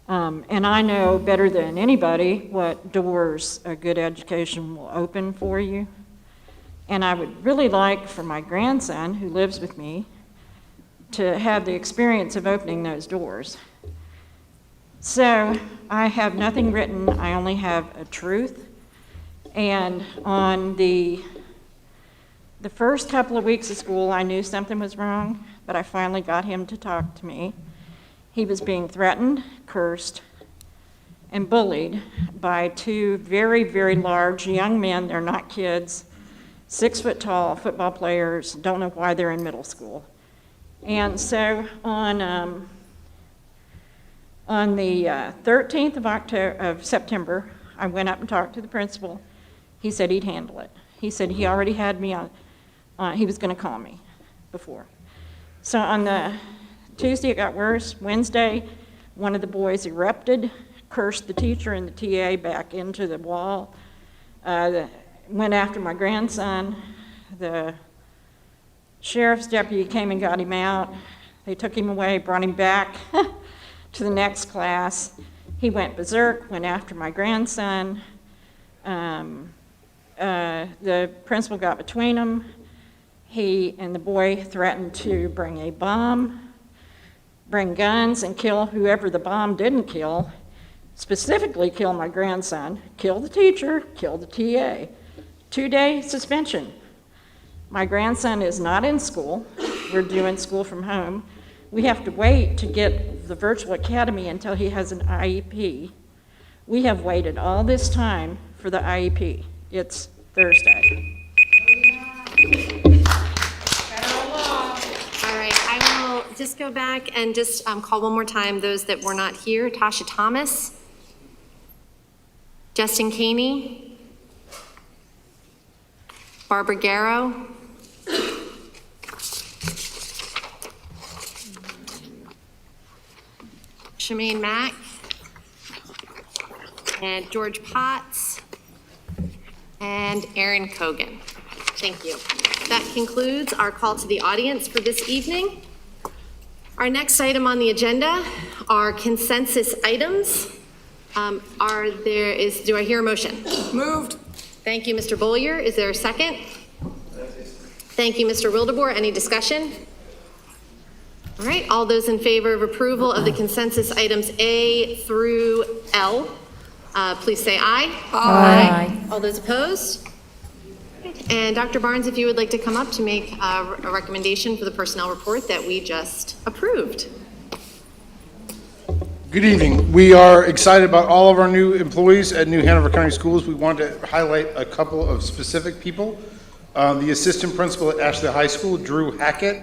[SPEAKER 15] And I know better than anybody what doors a good education will open for you. And I would really like for my grandson, who lives with me, to have the experience of opening those doors. So I have nothing written, I only have a truth. And on the first couple of weeks of school, I knew something was wrong, but I finally got him to talk to me. He was being threatened, cursed, and bullied by two very, very large young men. They're not kids, 6 foot tall football players, don't know why they're in middle school. And so on the 13th of September, I went up and talked to the principal. He said he'd handle it. He said he already had me on, he was going to call me before. So on the Tuesday, it got worse. Wednesday, one of the boys erupted, cursed the teacher and the TA back into the wall, went after my grandson. The sheriff's deputy came and got him out. They took him away, brought him back to the next class. He went berserk, went after my grandson. The principal got between them. He and the boy threatened to bring a bomb, bring guns, and kill whoever the bomb didn't kill, specifically kill my grandson, kill the teacher, kill the TA. 2-day suspension. My grandson is not in school. We're doing school from home. We have to wait to get the virtual academy until he has an IEP. We have waited all this time for the IEP. It's Thursday.
[SPEAKER 1] All right, I will just go back and just call one more time those that were not here. Tasha Thomas, Justin Caney, Barbara Garrow, Shemaine Mack, and George Potts, and Aaron Cogan. Thank you. That concludes our call to the audience for this evening. Our next item on the agenda are consensus items. Do I hear a motion? Moved. Thank you, Mr. Bollier. Is there a second? Thank you, Mr. Wildebohr. Any discussion? All right, all those in favor of approval of the consensus items A through L, please say aye. Aye. All those opposed? And Dr. Barnes, if you would like to come up to make a recommendation for the personnel report that we just approved.
[SPEAKER 16] Good evening. We are excited about all of our new employees at New Hanover County Schools. We want to highlight a couple of specific people. The assistant principal at Ashley High School, Drew Hackett,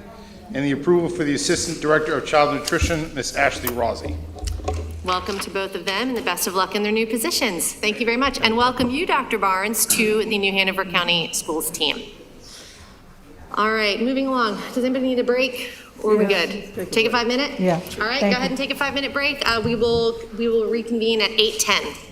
[SPEAKER 16] and the approval for the assistant director of child nutrition, Miss Ashley Rossi.
[SPEAKER 1] Welcome to both of them and the best of luck in their new positions. Thank you very much. And welcome you, Dr. Barnes, to the New Hanover County Schools team. All right, moving along. Does anybody need a break or are we good? Take a 5 minute?
[SPEAKER 17] Yeah.
[SPEAKER 1] All right, go ahead and take a 5 minute break. We will reconvene at 8:10.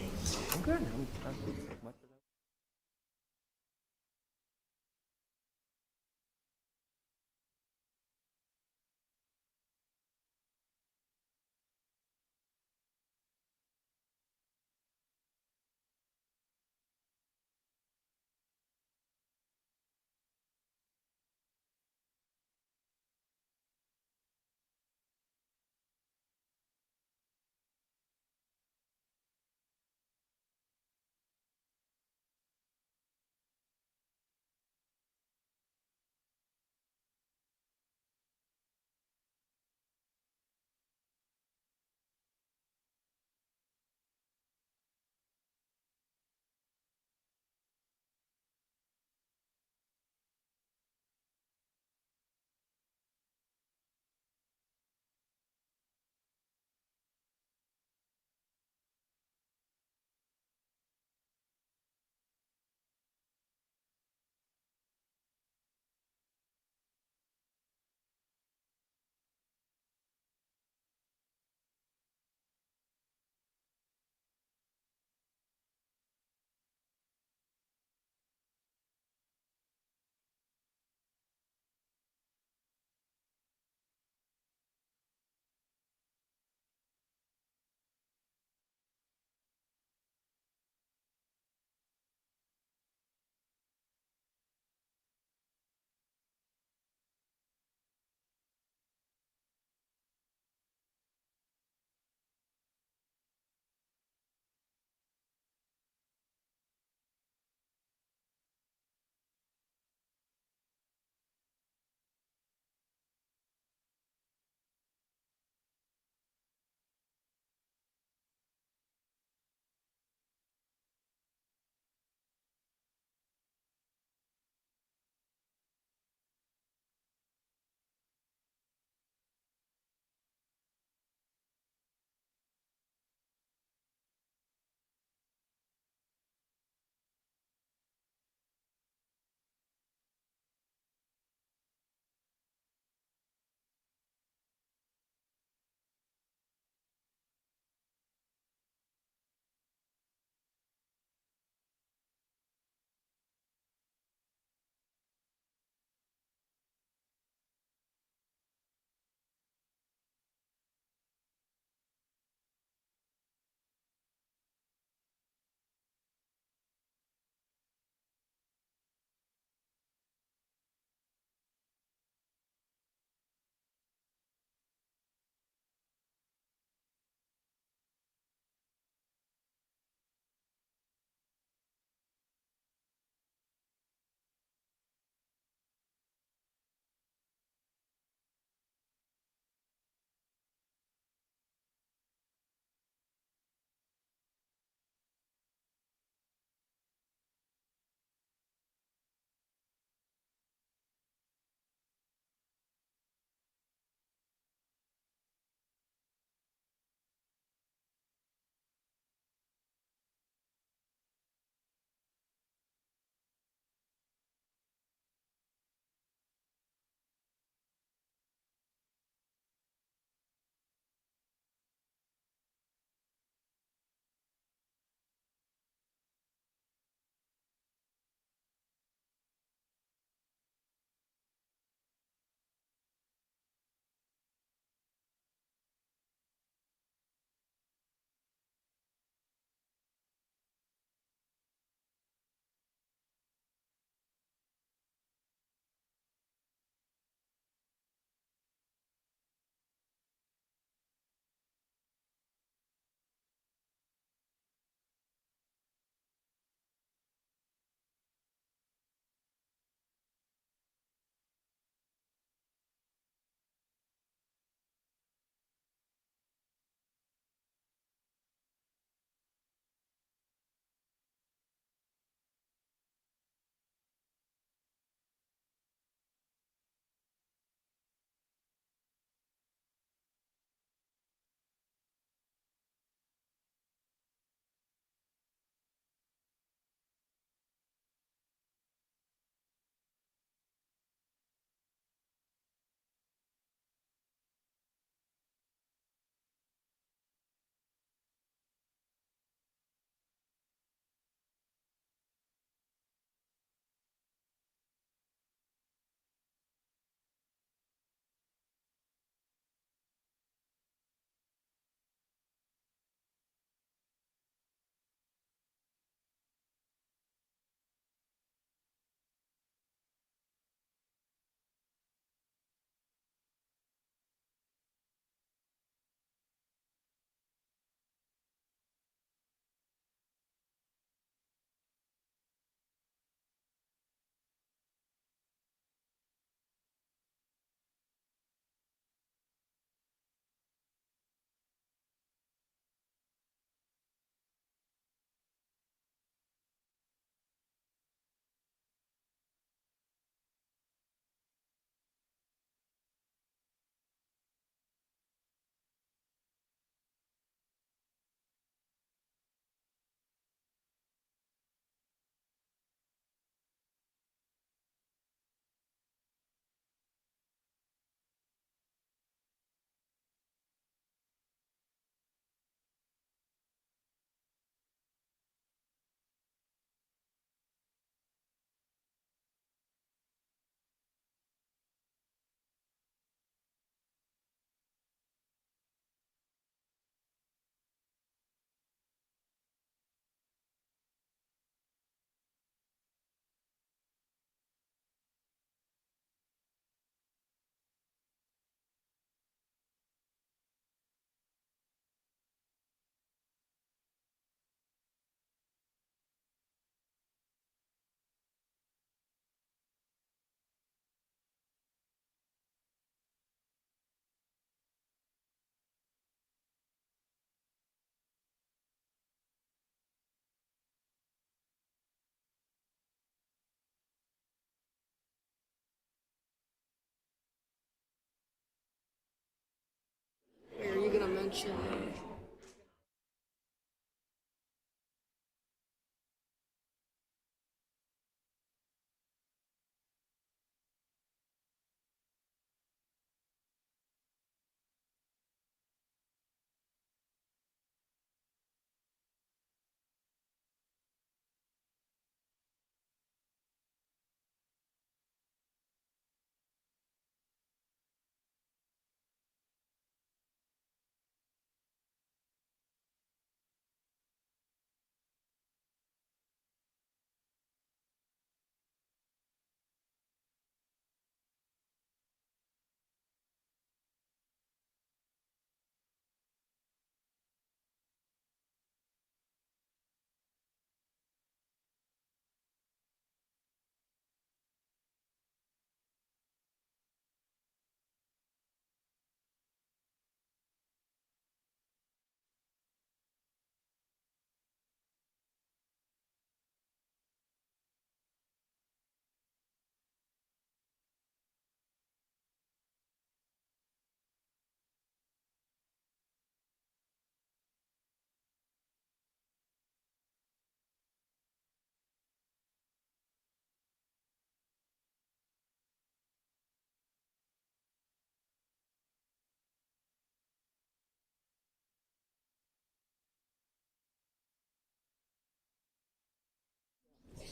[SPEAKER 1] eventually.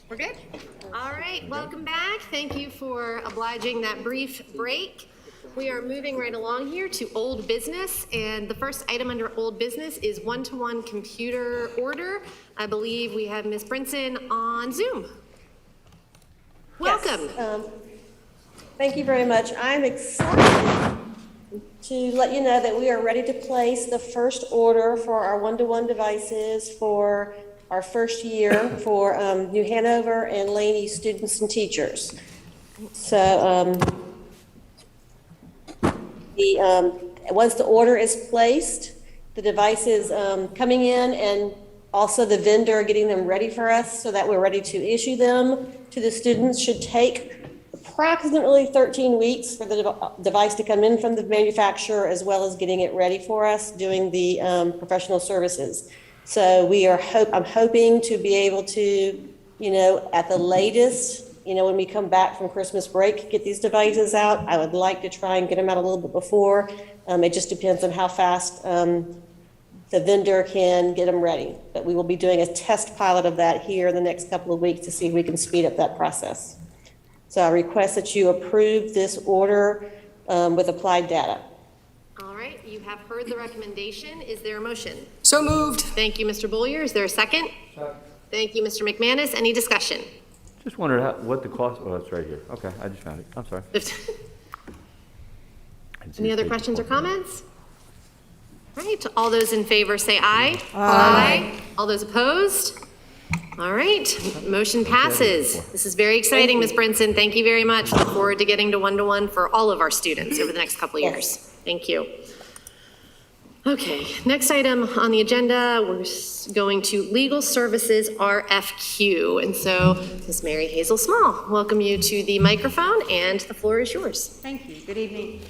[SPEAKER 1] We're good? All right, welcome back. Thank you for obliging that brief break. We are moving right along here to old business, and the first item under old business is one-to-one computer order. I believe we have Ms. Brinson on Zoom. Welcome.
[SPEAKER 17] Yes, thank you very much. I'm excited to let you know that we are ready to place the first order for our one-to-one devices for our first year for New Hanover and Laney students and teachers. So once the order is placed, the device is coming in, and also the vendor getting them ready for us so that we're ready to issue them to the students. Should take approximately 13 weeks for the device to come in from the manufacturer, as well as getting it ready for us, doing the professional services. So I'm hoping to be able to, at the latest, when we come back from Christmas break, get these devices out. I would like to try and get them out a little bit before. It just depends on how fast the vendor can get them ready. But we will be doing a test pilot of that here in the next couple of weeks to see if we can speed up that process. So I request that you approve this order with applied data.
[SPEAKER 1] All right, you have heard the recommendation. Is there a motion? So moved. Thank you, Mr. Bollier. Is there a second? Second. Thank you, Mr. McManus. Any discussion?
[SPEAKER 18] Just wondered what the cost, oh, it's right here. Okay, I just found it. I'm sorry.
[SPEAKER 1] Any other questions or comments? All right, all those in favor say aye.
[SPEAKER 18] Aye.
[SPEAKER 1] All those opposed? All right, motion passes. This is very exciting, Ms. Brinson. Thank you very much. Look forward to getting to one-to-one for all of our students over the next couple of years. Thank you. Okay, next item on the agenda, we're going to Legal Services RFQ. And so, Ms. Mary Hazel Small, welcome you to the microphone, and the floor is yours.
[SPEAKER 19] Thank you. Good evening.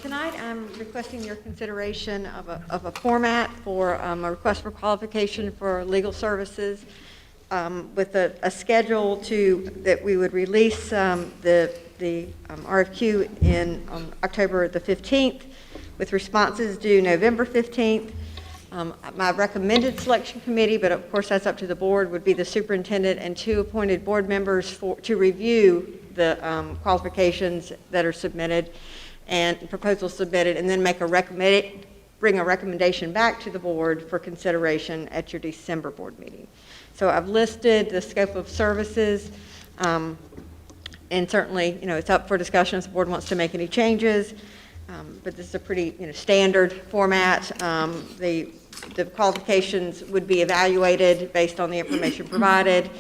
[SPEAKER 19] Tonight, I'm requesting your consideration of a format for a request for qualification for legal services with a schedule that we would release the RFQ on October the 15th, with responses due November 15th. My recommended selection committee, but of course that's up to the board, would be the superintendent and 2 appointed board members to review the qualifications that are submitted and proposals submitted, and then bring a recommendation back to the board for consideration at your December board meeting. So I've listed the scope of services, and certainly, it's up for discussion if the board wants to make any changes. But this is a pretty, standard format. The qualifications would be evaluated based on the information provided,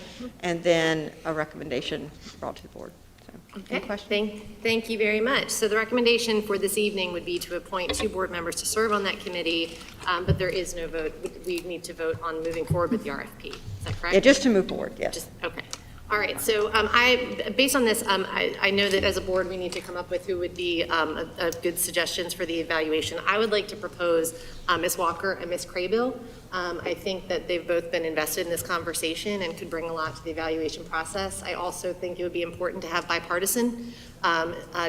[SPEAKER 19] and then a recommendation brought to the board. So, any questions?
[SPEAKER 1] Thank you very much. So the recommendation for this evening would be to appoint 2 board members to serve on that committee, but there is no vote. We need to vote on moving forward with the RFP. Is that correct?
[SPEAKER 19] Yeah, just to move forward, yes.
[SPEAKER 1] Okay. All right, so based on this, I know that as a board, we need to come up with who would be a good suggestions for the evaluation. I would like to propose Ms. Walker and Ms. Craybill. I think that they've both been invested in this conversation and could bring a lot to the evaluation process. I also think it would be important to have bipartisan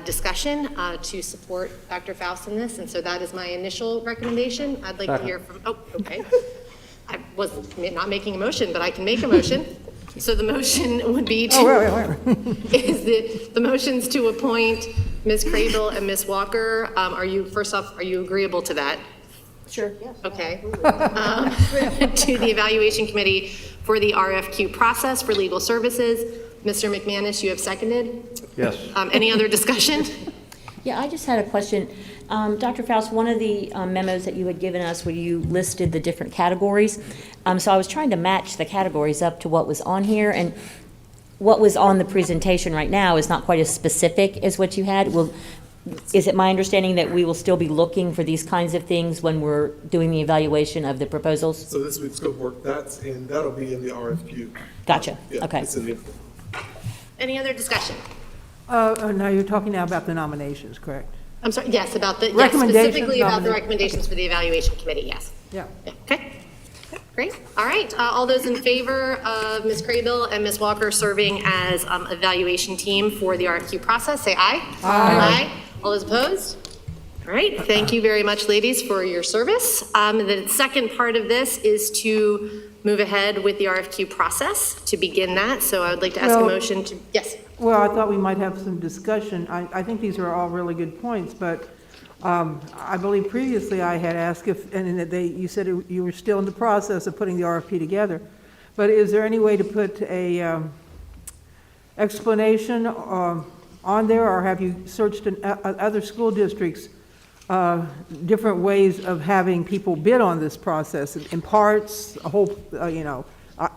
[SPEAKER 1] discussion to support Dr. Faust in this, and so that is my initial recommendation. I'd like to hear from, okay. I was not making a motion, but I can make a motion. So the motion would be to, the motion's to appoint Ms. Craybill and Ms. Walker. First off, are you agreeable to that?
[SPEAKER 17] Sure. Yeah.
[SPEAKER 1] Okay. To the evaluation committee for the RFQ process for legal services. Mr. McManus, you have seconded?
[SPEAKER 18] Yes.
[SPEAKER 1] Any other discussion?
[SPEAKER 20] Yeah, I just had a question. Dr. Faust, one of the memos that you had given us where you listed the different categories, so I was trying to match the categories up to what was on here, and what was on the presentation right now is not quite as specific as what you had. Is it my understanding that we will still be looking for these kinds of things when we're doing the evaluation of the proposals?
[SPEAKER 21] So this week's scope work, that'll be in the RFQ.
[SPEAKER 20] Gotcha,
[SPEAKER 21] Yeah,
[SPEAKER 20] okay.
[SPEAKER 21] it's in the,
[SPEAKER 1] Any other discussion?
[SPEAKER 22] Now you're talking now about the nominations, correct?
[SPEAKER 1] I'm sorry, yes,
[SPEAKER 22] Recommendations,
[SPEAKER 1] specifically about the recommendations for the evaluation committee, yes.
[SPEAKER 22] Yeah.
[SPEAKER 1] Okay, great. All right, all those in favor of Ms. Craybill and Ms. Walker serving as evaluation team for the RFQ process, say aye. Aye. All those opposed? All right, thank you very much, ladies, for your service. The second part of this is to move ahead with the RFQ process to begin that. So I would like to ask a motion to, yes.
[SPEAKER 22] Well, I thought we might have some discussion. I think these are all really good points, but I believe previously I had asked if, and you said you were still in the process of putting the RFP together, but is there any way to put a explanation on there, or have you searched in other school districts different ways of having people bid on this process in parts, a whole,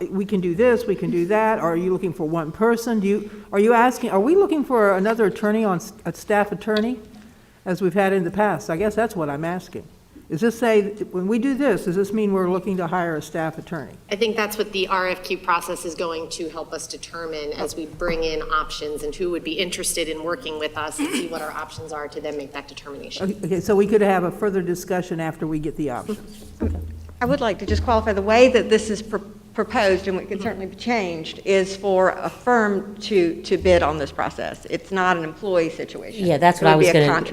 [SPEAKER 22] we can do this, we can do that, or are you looking for one person? Are we looking for another attorney a staff attorney, as we've had in the past? I guess that's what I'm asking. Does this say, when we do this, does this mean we're looking to hire a staff attorney?
[SPEAKER 1] I think that's what the RFQ process is going to help us determine as we bring in options and who would be interested in working with us and see what our options are to then make that determination.
[SPEAKER 22] Okay, so we could have a further discussion after we get the options. Okay.
[SPEAKER 19] I would like to just qualify, the way that this is proposed, and it can certainly be changed, is for a firm to bid on this process. It's not an employee situation.
[SPEAKER 20] Yeah, that's what I was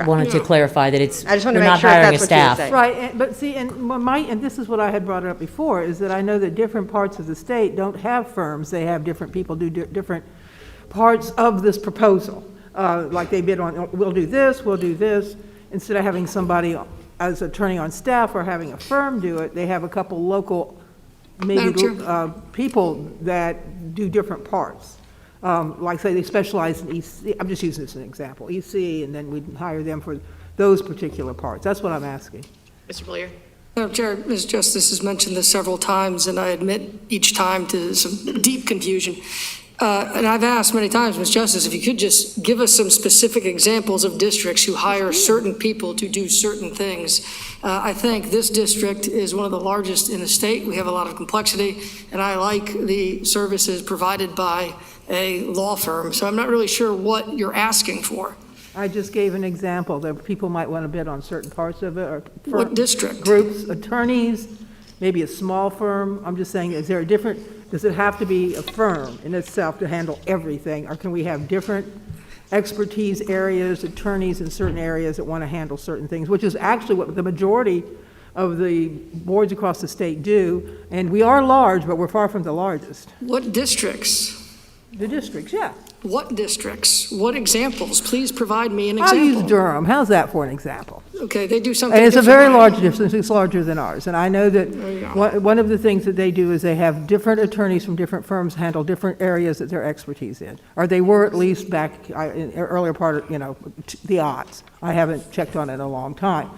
[SPEAKER 20] wanted to clarify, that it's,
[SPEAKER 19] I just want
[SPEAKER 20] we're
[SPEAKER 19] to make
[SPEAKER 20] not
[SPEAKER 19] sure
[SPEAKER 20] hiring a
[SPEAKER 19] that's what you're
[SPEAKER 20] staff.
[SPEAKER 19] saying.
[SPEAKER 22] Right, but see, and this is what I had brought up before, is that I know that different parts of the state don't have firms. They have different people do different parts of this proposal. Like they bid on, we'll do this, instead of having somebody as attorney on staff or having a firm do it, they have a couple local, maybe people that do different parts. Like say they specialize in EC, I'm just using this as an example, EC, and then we hire them for those particular parts. That's what I'm asking.
[SPEAKER 1] Mr. Blair?
[SPEAKER 24] Madam Chair, Ms. Justice has mentioned this several times, and I admit each time to some deep confusion. And I've asked many times, Ms. Justice, if you could just give us some specific examples of districts who hire certain people to do certain things. I think this district is one of the largest in the state. We have a lot of complexity, and I like the services provided by a law firm. So I'm not really sure what you're asking for.
[SPEAKER 22] I just gave an example that people might want to bid on certain parts of it, or
[SPEAKER 24] What district?
[SPEAKER 22] Groups, attorneys, maybe a small firm. I'm just saying, is there a different, does it have to be a firm in itself to handle everything, or can we have different expertise areas, attorneys in certain areas that want to handle certain things, which is actually what the majority of the boards across the state do, and we are large, but we're far from the largest.
[SPEAKER 24] What districts?
[SPEAKER 22] The districts, yeah.
[SPEAKER 24] What districts? What examples? Please provide me an example.
[SPEAKER 22] I'll use Durham. How's that for an example?
[SPEAKER 24] Okay, they do something
[SPEAKER 22] And it's a
[SPEAKER 24] different.
[SPEAKER 22] very large district. It's larger than ours. And I know that one of the things that they do is they have different attorneys from different firms handle different areas that they're expertise in. Or they were at least back in the earlier part of, the odds. I haven't checked on it in a long time.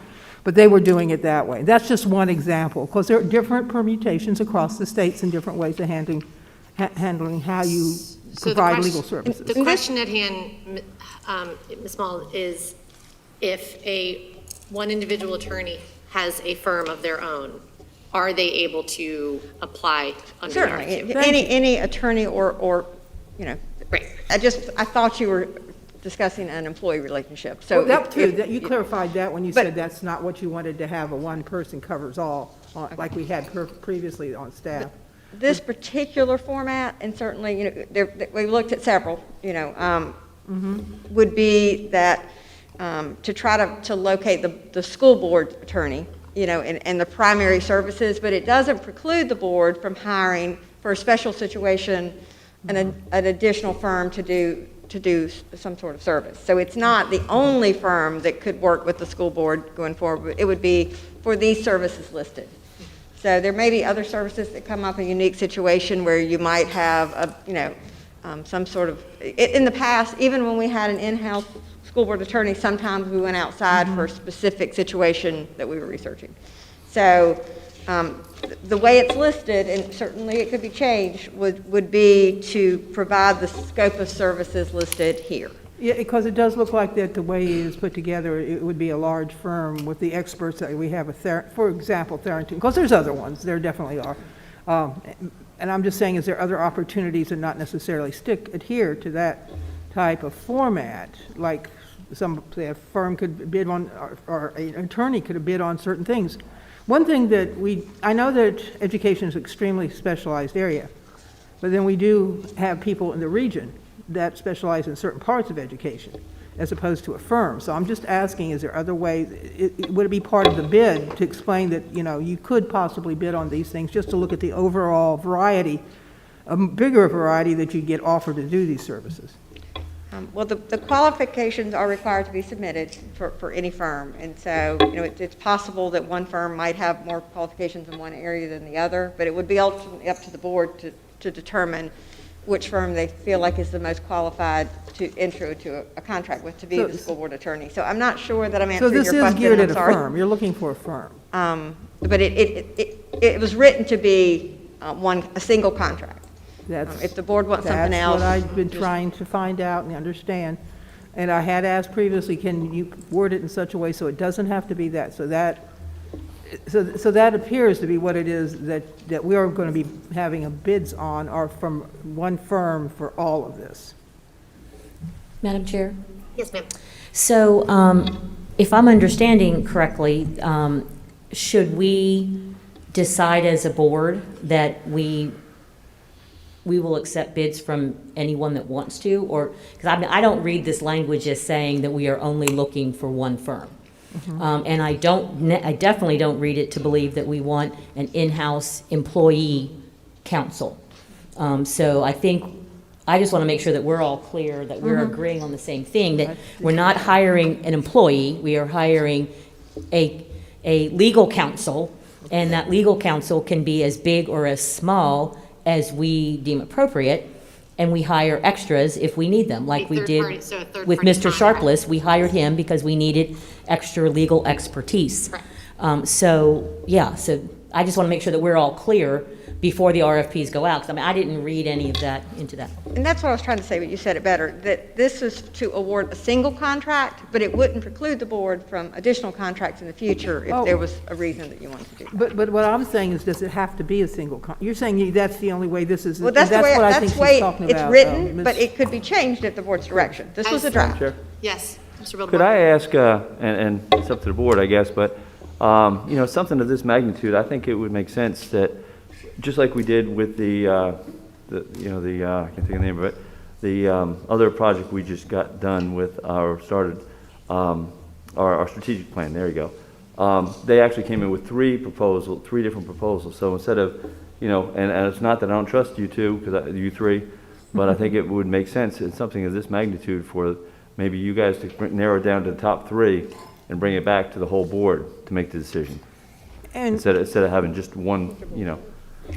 [SPEAKER 22] But they were doing it that way. That's just one example, because there are different permutations across the states and different ways of handling how you provide legal services.
[SPEAKER 1] The question at hand, Ms. Small, is if one individual attorney has a firm of their own, are they able to apply under the
[SPEAKER 19] Certainly.
[SPEAKER 1] RFQ?
[SPEAKER 19] Any attorney or I thought you were discussing an employee relationship, so.
[SPEAKER 22] Well, that too, you clarified that when you said that's not what you wanted to have, a one person covers all, like we had previously on staff.
[SPEAKER 19] This particular format, and certainly, we looked at several, would be that to try to locate the school board attorney, and the primary services, but it doesn't preclude the board from hiring for a special situation an additional firm to do some sort of service. So it's not the only firm that could work with the school board going forward, but it would be for these services listed. So there may be other services that come up in a unique situation where you might have some sort of, in the past, even when we had an in-house school board attorney, sometimes we went outside for a specific situation that we were researching. So the way it's listed, and certainly it could be changed, would be to provide the scope of services listed here.
[SPEAKER 22] Yeah, because it does look like that the way it is put together, it would be a large firm with the experts that we have, for example, Tharrington, because there's other ones, there definitely are. And I'm just saying, is there other opportunities and not necessarily adhere to that type of format, like a firm could bid on, or an attorney could have bid on certain things. One thing that I know that education is an extremely specialized area, but then we do have people in the region that specialize in certain parts of education, as opposed to a firm. So I'm just asking, is there other ways, would it be part of the bid to explain that, you could possibly bid on these things, just to look at the overall variety, a bigger variety that you get offered to do these services?
[SPEAKER 19] Well, the qualifications are required to be submitted for any firm, and so it's possible that one firm might have more qualifications in one area than the other, but it would be ultimately up to the board to determine which firm they feel like is the most qualified to enter into a contract with to be the school board attorney. So I'm not sure that I'm answering your question.
[SPEAKER 22] So this is geared at a firm. You're looking for a firm.
[SPEAKER 19] But it was written to be a single contract. If the board wants something else.
[SPEAKER 22] That's what I've been trying to find out and understand. And I had asked previously, can you word it in such a way so it doesn't have to be that? So that appears to be what it is that we are going to be having a bids on, are from one firm for all of this.
[SPEAKER 20] Madam Chair?
[SPEAKER 1] Yes, ma'am.
[SPEAKER 20] So if I'm understanding correctly, should we decide as a board that we will accept bids from anyone that wants to? Or, because I don't read this language as saying that we are only looking for one firm. And I definitely don't read it to believe that we want an in-house employee counsel. So I just want to make sure that we're all clear, that we're agreeing on the same thing, that we're not hiring an employee, we are hiring a legal counsel, and that legal counsel can be as big or as small as we deem appropriate, and we hire extras if we need them, like we did with Mr. Sharpless. We hired him because we needed extra legal expertise. So I just want to make sure that we're all clear before the RFPs go out, because I didn't read any of that into that.
[SPEAKER 19] And that's what I was trying to say, but you said it better, that this is to award a single contract, but it wouldn't preclude the board from additional contracts in the future if there was a reason that you wanted to do that.
[SPEAKER 22] But what I'm saying is, does it have to be a single You're saying that's the only way this is,
[SPEAKER 19] well, that's the way,
[SPEAKER 22] what I think she's talking about.
[SPEAKER 19] It's written, but it could be changed at the board's direction. This was a draft.
[SPEAKER 18] Chair?
[SPEAKER 1] Yes, Mr. Bilderberg.
[SPEAKER 18] Could I ask, and it's up to the board, I guess, but, something of this magnitude, I think it would make sense that, just like we did with I can't think of the name of it, the other project we just got done with our strategic plan, there you go. They actually came in with three different proposals. So instead of, and it's not that I don't trust you two, you three, but I think it would make sense in something of this magnitude for maybe you guys to narrow it down to the top three and bring it back to the whole board to make the decision.
[SPEAKER 22] And
[SPEAKER 18] instead of having just one,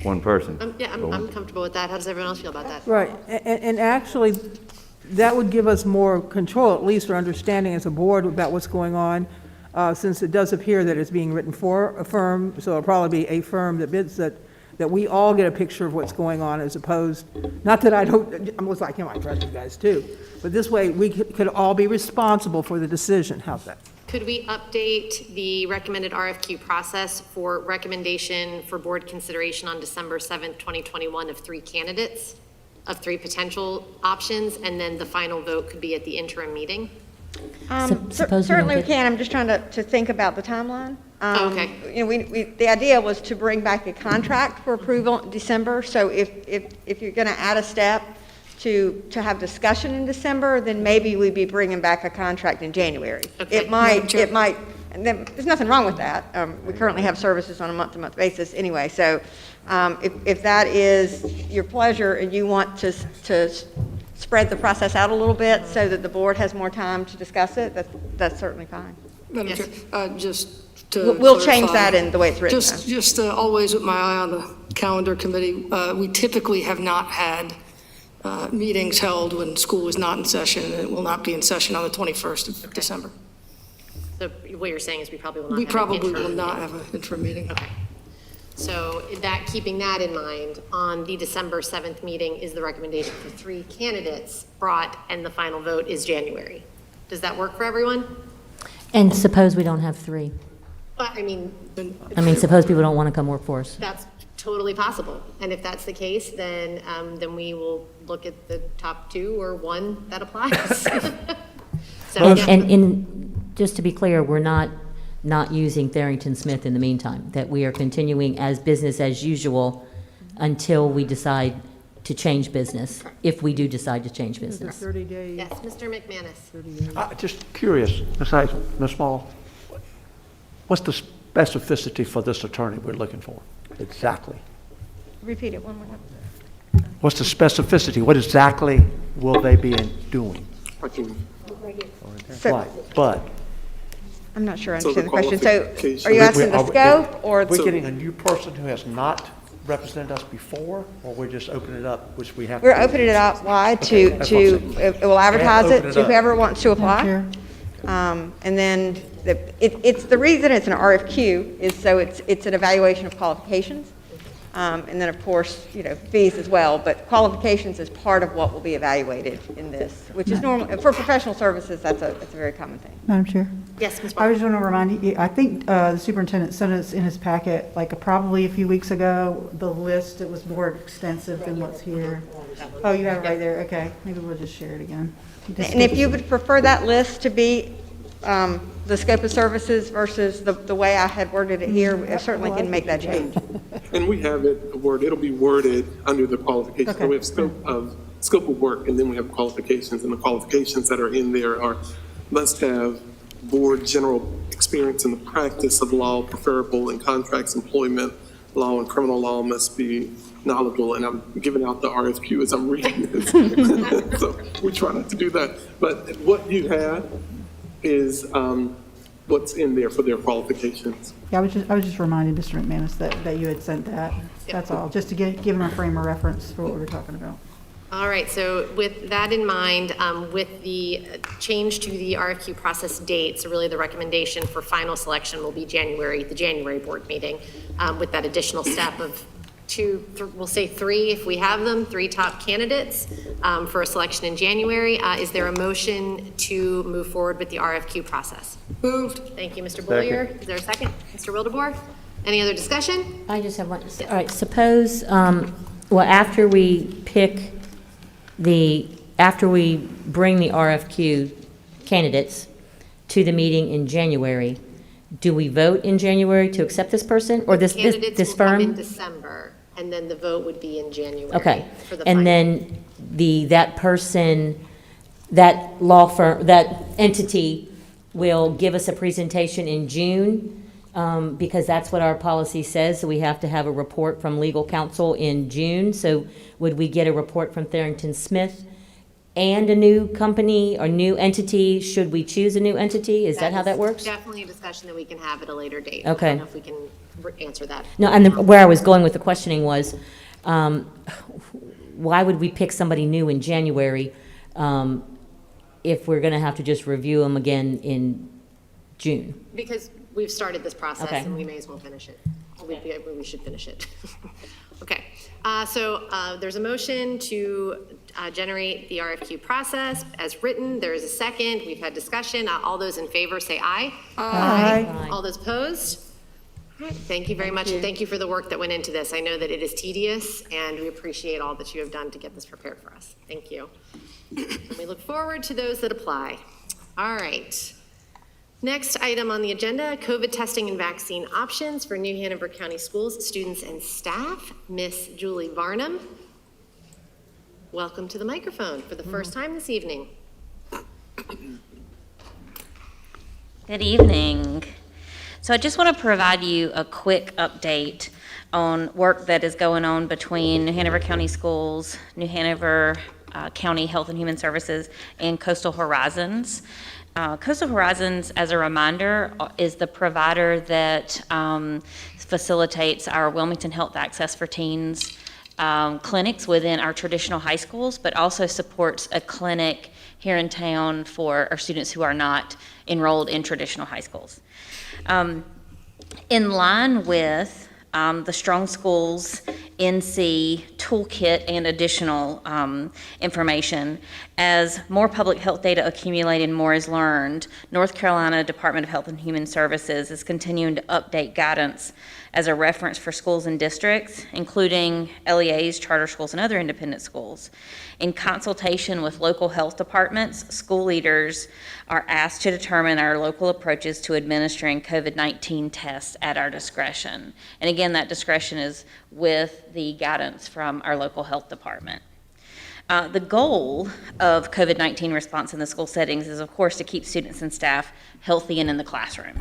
[SPEAKER 18] one person.
[SPEAKER 1] I'm comfortable with that. How does everyone else feel about that?
[SPEAKER 22] Right, and actually, that would give us more control, at least, or understanding as a board about what's going on, since it does appear that it's being written for a firm, so it'll probably be a firm that bids that we all get a picture of what's going on, as opposed, not that I trust you guys too, but this way, we could all be responsible for the decision. How's that?
[SPEAKER 1] Could we update the recommended RFQ process for recommendation for board consideration on December 7th, 2021 of 3 candidates? of 3 potential options, and then the final vote could be at the interim meeting.
[SPEAKER 19] Certainly we can. I'm just trying to think about the timeline.
[SPEAKER 1] Okay.
[SPEAKER 19] You know, the idea was to bring back a contract for approval in December. So if you're going to add a step to have discussion in December, then maybe we'd be bringing back a contract in January.
[SPEAKER 1] Okay.
[SPEAKER 19] It might, and there's nothing wrong with that. We currently have services on a month-to-month basis anyway. So if that is your pleasure and you want to spread the process out a little bit so that the board has more time to discuss it, that's certainly fine.
[SPEAKER 24] Madam Chair, just to
[SPEAKER 19] We'll change
[SPEAKER 24] clarify,
[SPEAKER 19] that in the way it's written.
[SPEAKER 24] Just always with my eye on the calendar committee, we typically have not had meetings held when school is not in session, and it will not be in session on the 21st of December.
[SPEAKER 1] So what you're saying is we probably will not
[SPEAKER 24] We
[SPEAKER 1] have
[SPEAKER 24] probably
[SPEAKER 1] an interim
[SPEAKER 24] will not
[SPEAKER 1] meeting.
[SPEAKER 24] have an interim meeting.
[SPEAKER 1] Okay. So keeping that in mind, on the December 7th meeting is the recommendation for 3 candidates brought, and the final vote is January. Does that work for everyone?
[SPEAKER 20] And suppose we don't have 3?
[SPEAKER 1] I mean,
[SPEAKER 20] Suppose people don't want to come work for us.
[SPEAKER 1] that's totally possible. And if that's the case, then we will look at the top 2 or 1 that applies. So,
[SPEAKER 20] And just to be clear, we're not using Tharrington Smith in the meantime, that we are continuing as business as usual until we decide to change business, if we do decide to change business.
[SPEAKER 22] 30 days.
[SPEAKER 1] Yes, Mr. McManus.
[SPEAKER 2] Just curious, Ms. Hazel, Ms. Small, what's the specificity for this attorney we're looking for? Exactly.
[SPEAKER 19] Repeat it one more time.
[SPEAKER 2] What's the specificity? What exactly will they be doing?
[SPEAKER 19] So-
[SPEAKER 2] Right, but.
[SPEAKER 19] I'm not sure I
[SPEAKER 21] So the
[SPEAKER 19] understand the question. So
[SPEAKER 21] qualifications-
[SPEAKER 19] are you asking the scope or?
[SPEAKER 2] We're getting a new person who has not represented us before, or we're just opening it up, which we have?
[SPEAKER 19] We're opening it up wide
[SPEAKER 2] Okay, that's what I'm saying.
[SPEAKER 19] it will advertise
[SPEAKER 2] And
[SPEAKER 19] it
[SPEAKER 2] open it
[SPEAKER 19] to
[SPEAKER 2] up.
[SPEAKER 19] whoever wants to apply. And then it's the reason it's an RFQ is so it's an evaluation of qualifications. And then, of course, fees as well, but qualifications is part of what will be evaluated in this, which is normal. For professional services, that's a very common thing.
[SPEAKER 5] Madam Chair?
[SPEAKER 1] Yes, Ms.
[SPEAKER 5] I
[SPEAKER 1] Barber.
[SPEAKER 5] just want to remind you, I think the superintendent sent us in his packet, probably a few weeks ago, the list that was more extensive than what's here. Oh, you have it right there, okay. Maybe we'll just share it again.
[SPEAKER 19] And if you would prefer that list to be the scope of services versus the way I had worded it here, I certainly can make that change.
[SPEAKER 21] And we have it'll be worded under the qualifications.
[SPEAKER 5] Okay.
[SPEAKER 21] So we have scope of work, and then we have qualifications, and the qualifications that are in there are must have board general experience in the practice of law, preferable in contracts, employment law, and criminal law must be knowledgeable. And I'm giving out the RFQ as I'm reading this. So we try not to do that. But what you have is what's in there for their qualifications.
[SPEAKER 5] Yeah, I was just reminding Mr. McManus that you had sent that. That's all, just to give him a frame of reference for what we were talking about.
[SPEAKER 1] All right, so with that in mind, with the change to the RFQ process date, so really the recommendation for final selection will be the January board meeting, with that additional step of we'll say 3 if we have them, 3 top candidates for a selection in January. Is there a motion to move forward with the RFQ process?
[SPEAKER 24] Moved.
[SPEAKER 1] Thank you, Mr. Bollier. Is there a second? Mr. Wildebohr? Any other discussion?
[SPEAKER 20] I just have one. All right, suppose, after we bring the RFQ candidates to the meeting in January, do we vote in January to accept this person or this
[SPEAKER 1] Candidates will come in
[SPEAKER 20] firm?
[SPEAKER 1] December, and then the vote would be in January.
[SPEAKER 20] Okay,
[SPEAKER 1] for the
[SPEAKER 20] and
[SPEAKER 1] final.
[SPEAKER 20] then that person, that law firm, that entity will give us a presentation in June, because that's what our policy says, so we have to have a report from legal counsel in June. So would we get a report from Tharrington Smith and a new company or new entity? Should we choose a new entity? Is that how that works?
[SPEAKER 1] Definitely a discussion that we can have at a later date.
[SPEAKER 20] Okay.
[SPEAKER 1] I don't know if we can answer that.
[SPEAKER 20] No, and where I was going with the questioning was, why would we pick somebody new in January if we're going to have to just review them again in June?
[SPEAKER 1] Because we've started this process,
[SPEAKER 20] Okay.
[SPEAKER 1] and we may as well finish it. We should finish it. Okay, so there's a motion to generate the RFQ process as written. There is a second. We've had discussion. All those in favor say aye.
[SPEAKER 5] Aye.
[SPEAKER 1] All those opposed? All right, thank you very much, and thank you for the work that went into this. I know that it is tedious, and we appreciate all that you have done to get this prepared for us. Thank you. And we look forward to those that apply. All right. Next item on the agenda, COVID testing and vaccine options for New Hanover County Schools, students and staff. Miss Julie Varnum, welcome to the microphone for the first time this evening.
[SPEAKER 6] Good evening. So I just want to provide you a quick update on work that is going on between New Hanover County Schools, New Hanover County Health and Human Services, and Coastal Horizons. Coastal Horizons, as a reminder, is the provider that facilitates our Wilmington Health Access for Teens clinics within our traditional high schools, but also supports a clinic here in town for our students who are not enrolled in traditional high schools. In line with the Strong Schools NC toolkit and additional information, as more public health data accumulated and more is learned, North Carolina Department of Health and Human Services is continuing to update guidance as a reference for schools and districts, including LEAs, charter schools, and other independent schools. In consultation with local health departments, school leaders are asked to determine our local approaches to administering COVID-19 tests at our discretion. And again, that discretion is with the guidance from our local health department. The goal of COVID-19 response in the school settings is, of course, to keep students and staff healthy and in the classroom.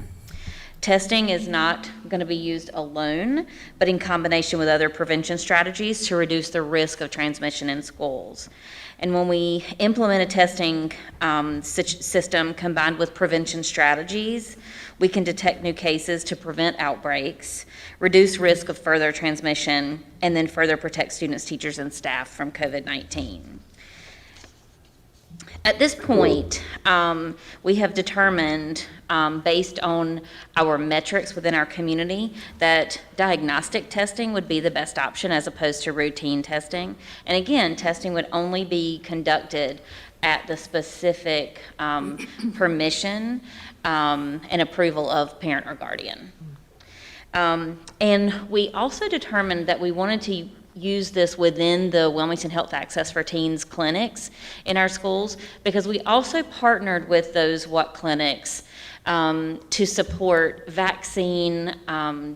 [SPEAKER 6] Testing is not going to be used alone, but in combination with other prevention strategies to reduce the risk of transmission in schools. And when we implement a testing system combined with prevention strategies, we can detect new cases to prevent outbreaks, reduce risk of further transmission, and then further protect students, teachers, and staff from COVID-19. At this point, we have determined, based on our metrics within our community, that diagnostic testing would be the best option as opposed to routine testing. And again, testing would only be conducted at the specific permission and approval of parent or guardian. And we also determined that we wanted to use this within the Wilmington Health Access for Teens clinics in our schools, because we also partnered with those WHAT clinics to support vaccine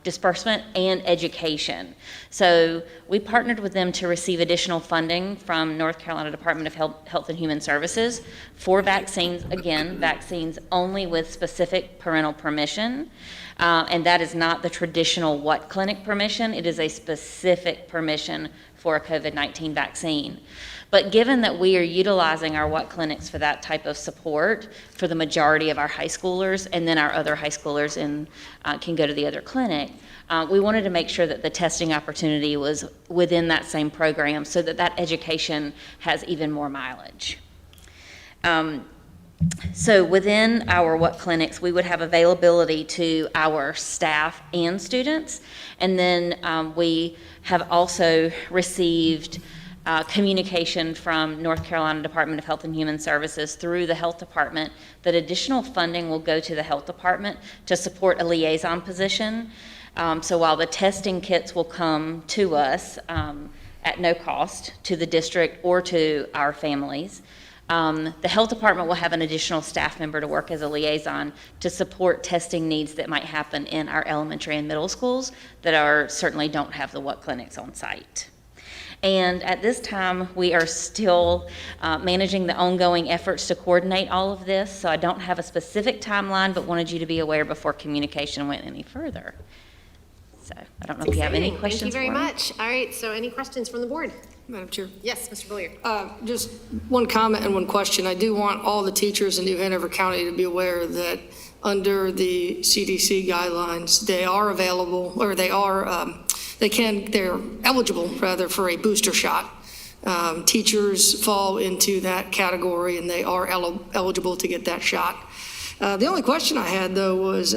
[SPEAKER 6] disbursement and education. So we partnered with them to receive additional funding from North Carolina Department of Health and Human Services for vaccines, again, vaccines only with specific parental permission. And that is not the traditional WHAT clinic permission. It is a specific permission for a COVID-19 vaccine. But given that we are utilizing our WHAT clinics for that type of support for the majority of our high schoolers, and then our other high schoolers can go to the other clinic, we wanted to make sure that the testing opportunity was within that same program so that that education has even more mileage. So within our WHAT clinics, we would have availability to our staff and students. And then we have also received communication from North Carolina Department of Health and Human Services through the health department that additional funding will go to the health department to support a liaison position. So while the testing kits will come to us at no cost to the district or to our families, the health department will have an additional staff member to work as a liaison to support testing needs that might happen in our elementary and middle schools that certainly don't have the WHAT clinics on site. And at this time, we are still managing the ongoing efforts to coordinate all of this, so I don't have a specific timeline, but wanted you to be aware before communication went any further. So I don't know if you have any questions.
[SPEAKER 1] Thank you very much. All right, so any questions from the board?
[SPEAKER 24] Madam Chair.
[SPEAKER 1] Yes, Mr. Bullier.
[SPEAKER 24] Just one comment and one question. I do want all the teachers in New Hanover County to be aware that under the CDC guidelines, they are available, or they're eligible rather for a booster shot. Teachers fall into that category and they are eligible to get that shot. The only question I had though was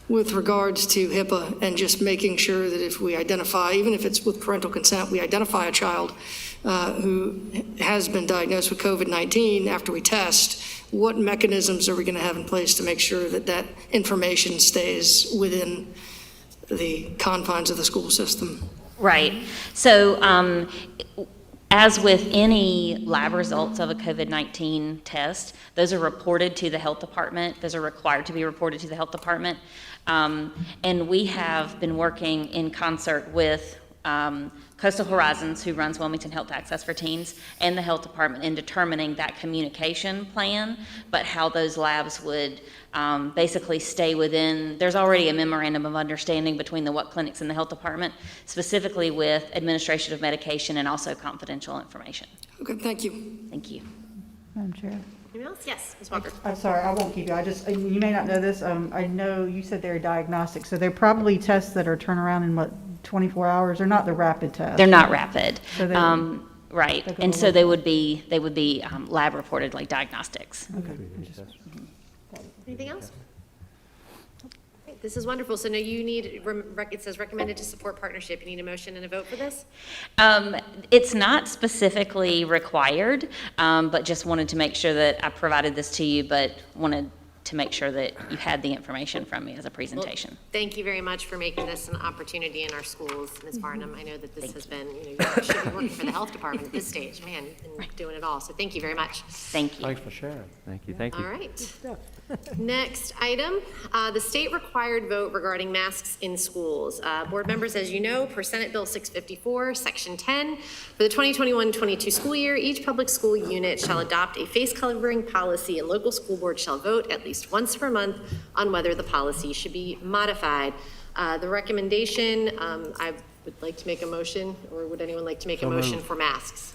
[SPEAKER 24] with regards to HIPAA and just making sure that if we identify, even if it's with parental consent, we identify a child who has been diagnosed with COVID-19 after we test, what mechanisms are we going to have in place to make sure that that information stays within the confines of the school system.
[SPEAKER 6] Right. So as with any lab results of a COVID-19 test, those are reported to the health department. Those are required to be reported to the health department. And we have been working in concert with Coastal Horizons, who runs Wilmington Health Access for Teens, and the health department in determining that communication plan, but how those labs would basically stay within. There's already a memorandum of understanding between the WUC clinics and the health department, specifically with administration of medication and also confidential information.
[SPEAKER 24] Okay, thank you.
[SPEAKER 6] Thank you.
[SPEAKER 5] Madam Chair.
[SPEAKER 1] Anyone else? Yes, Ms. Walker.
[SPEAKER 5] I'm sorry, I won't keep you. You may not know this. I know you said they're diagnostic, so they're probably tests that are turnaround in what, 24 hours? They're not the rapid tests.
[SPEAKER 6] They're not rapid.
[SPEAKER 5] So
[SPEAKER 6] Right. And so they would be lab reported, like diagnostics.
[SPEAKER 5] Okay.
[SPEAKER 1] Anything else? Okay, this is wonderful. So now you need, it says recommended to support partnership. You need a motion and a vote for this?
[SPEAKER 6] It's not specifically required, but just wanted to make sure that I provided this to you, but wanted to make sure that you had the information from me as a presentation.
[SPEAKER 1] Well, thank you very much for making this an opportunity in our schools, Ms. Farnham. I know that this has been, you should be working for the health department at this stage. Man, you've been doing it all. So thank you very much.
[SPEAKER 6] Thank you.
[SPEAKER 2] Thanks for sharing.
[SPEAKER 18] Thank you, thank you.
[SPEAKER 1] All right. Next item, the state required vote regarding masks in schools. Board members, as you know, per Senate Bill 654, Section 10, for the 2021-22 school year, each public school unit shall adopt a face covering policy and local school board shall vote at least once per month on whether the policy should be modified. The recommendation, I would like to make a motion, or would anyone like to make a motion for masks?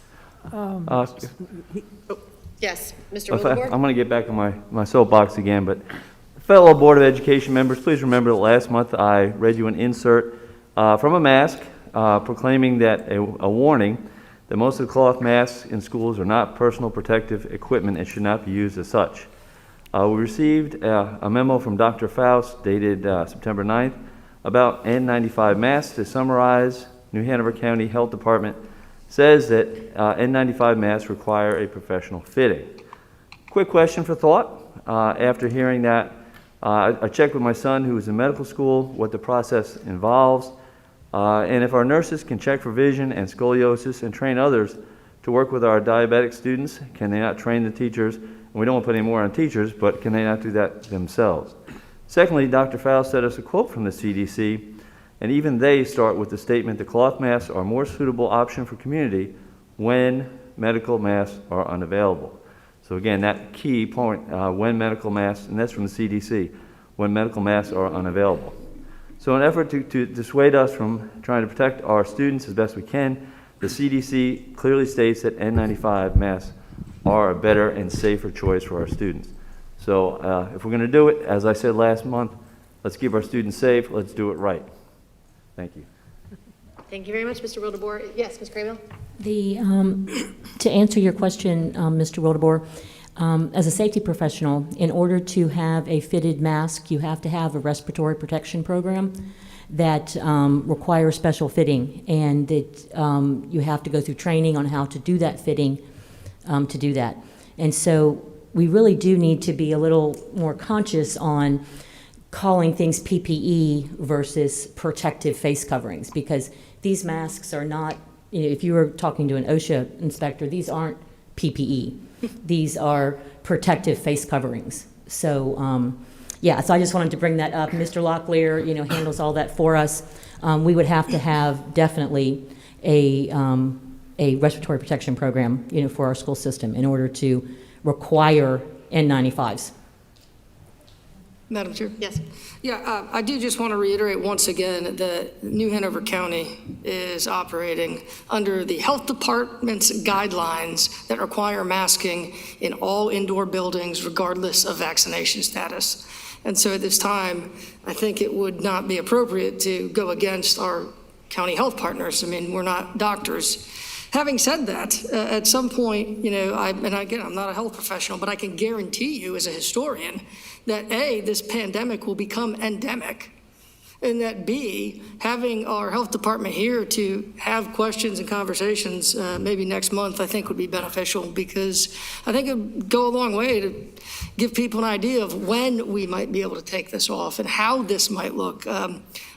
[SPEAKER 1] Yes, Mr. Wildebohr?
[SPEAKER 18] I'm going to get back on my soapbox again, but fellow Board of Education members, please remember that last month I read you an insert from a mask proclaiming that a warning that most of the cloth masks in schools are not personal protective equipment and should not be used as such. We received a memo from Dr. Faust dated September 9th about N95 masks. To summarize, New Hanover County Health Department says that N95 masks require a professional fitting. Quick question for thought. After hearing that, I checked with my son who is in medical school what the process involves. And if our nurses can check for vision and scoliosis and train others to work with our diabetic students, can they not train the teachers? And we don't want to put any more on teachers, but can they not do that themselves? Secondly, Dr. Faust sent us a quote from the CDC, and even they start with the statement that cloth masks are a more suitable option for community when medical masks are unavailable. So again, that key point, when medical masks, and that's from the CDC, when medical masks are unavailable. So in an effort to dissuade us from trying to protect our students as best we can, the CDC clearly states that N95 masks are a better and safer choice for our students. So if we're going to do it, as I said last month, let's keep our students safe, let's do it right. Thank you.
[SPEAKER 1] Thank you very much, Mr. Wildebohr. Yes, Ms. Graybill?
[SPEAKER 20] To answer your question, Mr. Wildebohr, as a safety professional, in order to have a fitted mask, you have to have a respiratory protection program that requires special fitting, and that you have to go through training on how to do that fitting to do that. And so we really do need to be a little more conscious on calling things PPE versus protective face coverings, because these masks are not, if you were talking to an OSHA inspector, these aren't PPE. These are protective face coverings. So, yeah, so I just wanted to bring that up. Mr. Locklear, handles all that for us. We would have to have definitely a respiratory protection program, for our school system in order to require N95s.
[SPEAKER 24] Madam Chair?
[SPEAKER 1] Yes.
[SPEAKER 24] Yeah, I do just want to reiterate once again that New Hanover County is operating under the health department's guidelines that require masking in all indoor buildings regardless of vaccination status. And so at this time, I think it would not be appropriate to go against our county health partners. I mean, we're not doctors. Having said that, at some point, and again, I'm not a health professional, but I can guarantee you as a historian that A, this pandemic will become endemic, and that B, having our health department here to have questions and conversations maybe next month, I think would be beneficial, because I think it would go a long way to give people an idea of when we might be able to take this off and how this might look.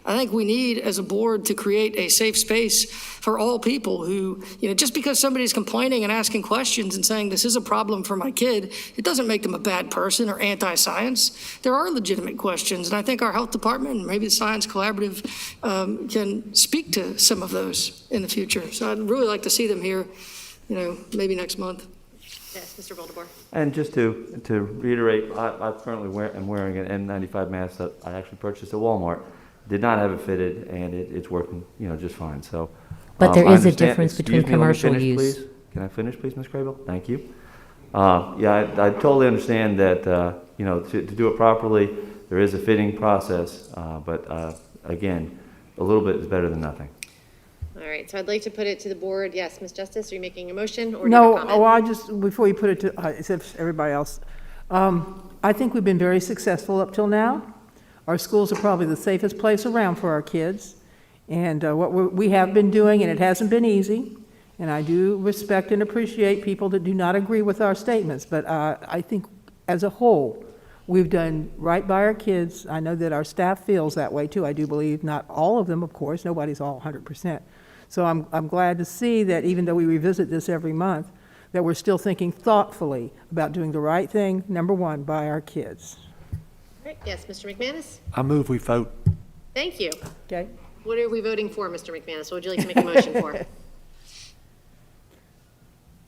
[SPEAKER 24] I think we need, as a board, to create a safe space for all people who, just because somebody's complaining and asking questions and saying this is a problem for my kid, it doesn't make them a bad person or anti-science. There are legitimate questions, and I think our health department and maybe the Science Collaborative can speak to some of those in the future. So I'd really like to see them here, maybe next month.
[SPEAKER 1] Yes, Mr. Wildebohr.
[SPEAKER 18] And just to reiterate, I currently am wearing an N95 mask that I actually purchased at Walmart. Did not have it fitted, and it's working, just fine. So,
[SPEAKER 20] But there
[SPEAKER 18] I
[SPEAKER 20] is a
[SPEAKER 18] understand-
[SPEAKER 20] difference between
[SPEAKER 18] Excuse me, let me
[SPEAKER 20] commercial
[SPEAKER 18] finish,
[SPEAKER 20] use.
[SPEAKER 18] please. Can I finish, please, Ms. Crable? Thank you. I totally understand that, to do it properly, there is a fitting process, but again, a little bit is better than nothing.
[SPEAKER 1] All right, so I'd like to put it to the board. Yes, Ms. Justice, are you making a motion or do you have a
[SPEAKER 22] No,
[SPEAKER 1] comment?
[SPEAKER 22] I just, before you put it to, except everybody else, I think we've been very successful up till now. Our schools are probably the safest place around for our kids. And what we have been doing, and it hasn't been easy, and I do respect and appreciate people that do not agree with our statements, but I think as a whole, we've done right by our kids. I know that our staff feels that way too. I do believe, not all of them, of course, nobody's all 100%. So I'm glad to see that even though we revisit this every month, that we're still thinking thoughtfully about doing the right thing, number one, by our kids.
[SPEAKER 1] All right, yes, Mr. McManus?
[SPEAKER 2] I move we vote.
[SPEAKER 1] Thank you.
[SPEAKER 22] Okay.
[SPEAKER 1] What are we voting for, Mr. McManus? What would you like to make a motion for?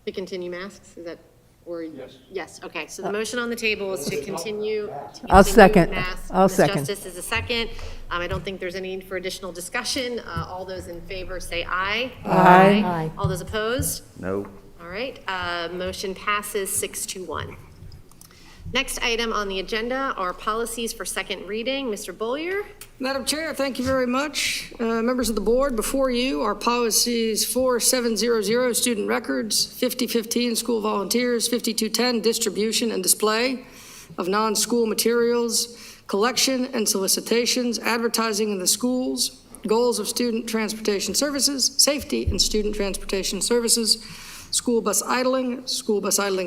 [SPEAKER 1] To continue masks, is that, or? Yes. Yes, okay, so the motion on the table is to continue.
[SPEAKER 22] I'll second.
[SPEAKER 1] Masks.
[SPEAKER 22] I'll
[SPEAKER 1] Ms.
[SPEAKER 22] second.
[SPEAKER 1] Justice is a second. I don't think there's any need for additional discussion. All those in favor say aye.
[SPEAKER 22] Aye.
[SPEAKER 20] Aye.
[SPEAKER 1] All those opposed?
[SPEAKER 18] No.
[SPEAKER 1] All right, motion passes 6-1. Next item on the agenda are policies for second reading. Mr. Bollier?
[SPEAKER 24] Madam Chair, thank you very much. Members of the board, before you are policies 4700, student records, 5015, school volunteers, 5210, distribution and display of non-school materials, collection and solicitations, advertising in the schools, goals of student transportation services, safety in student transportation services, school bus idling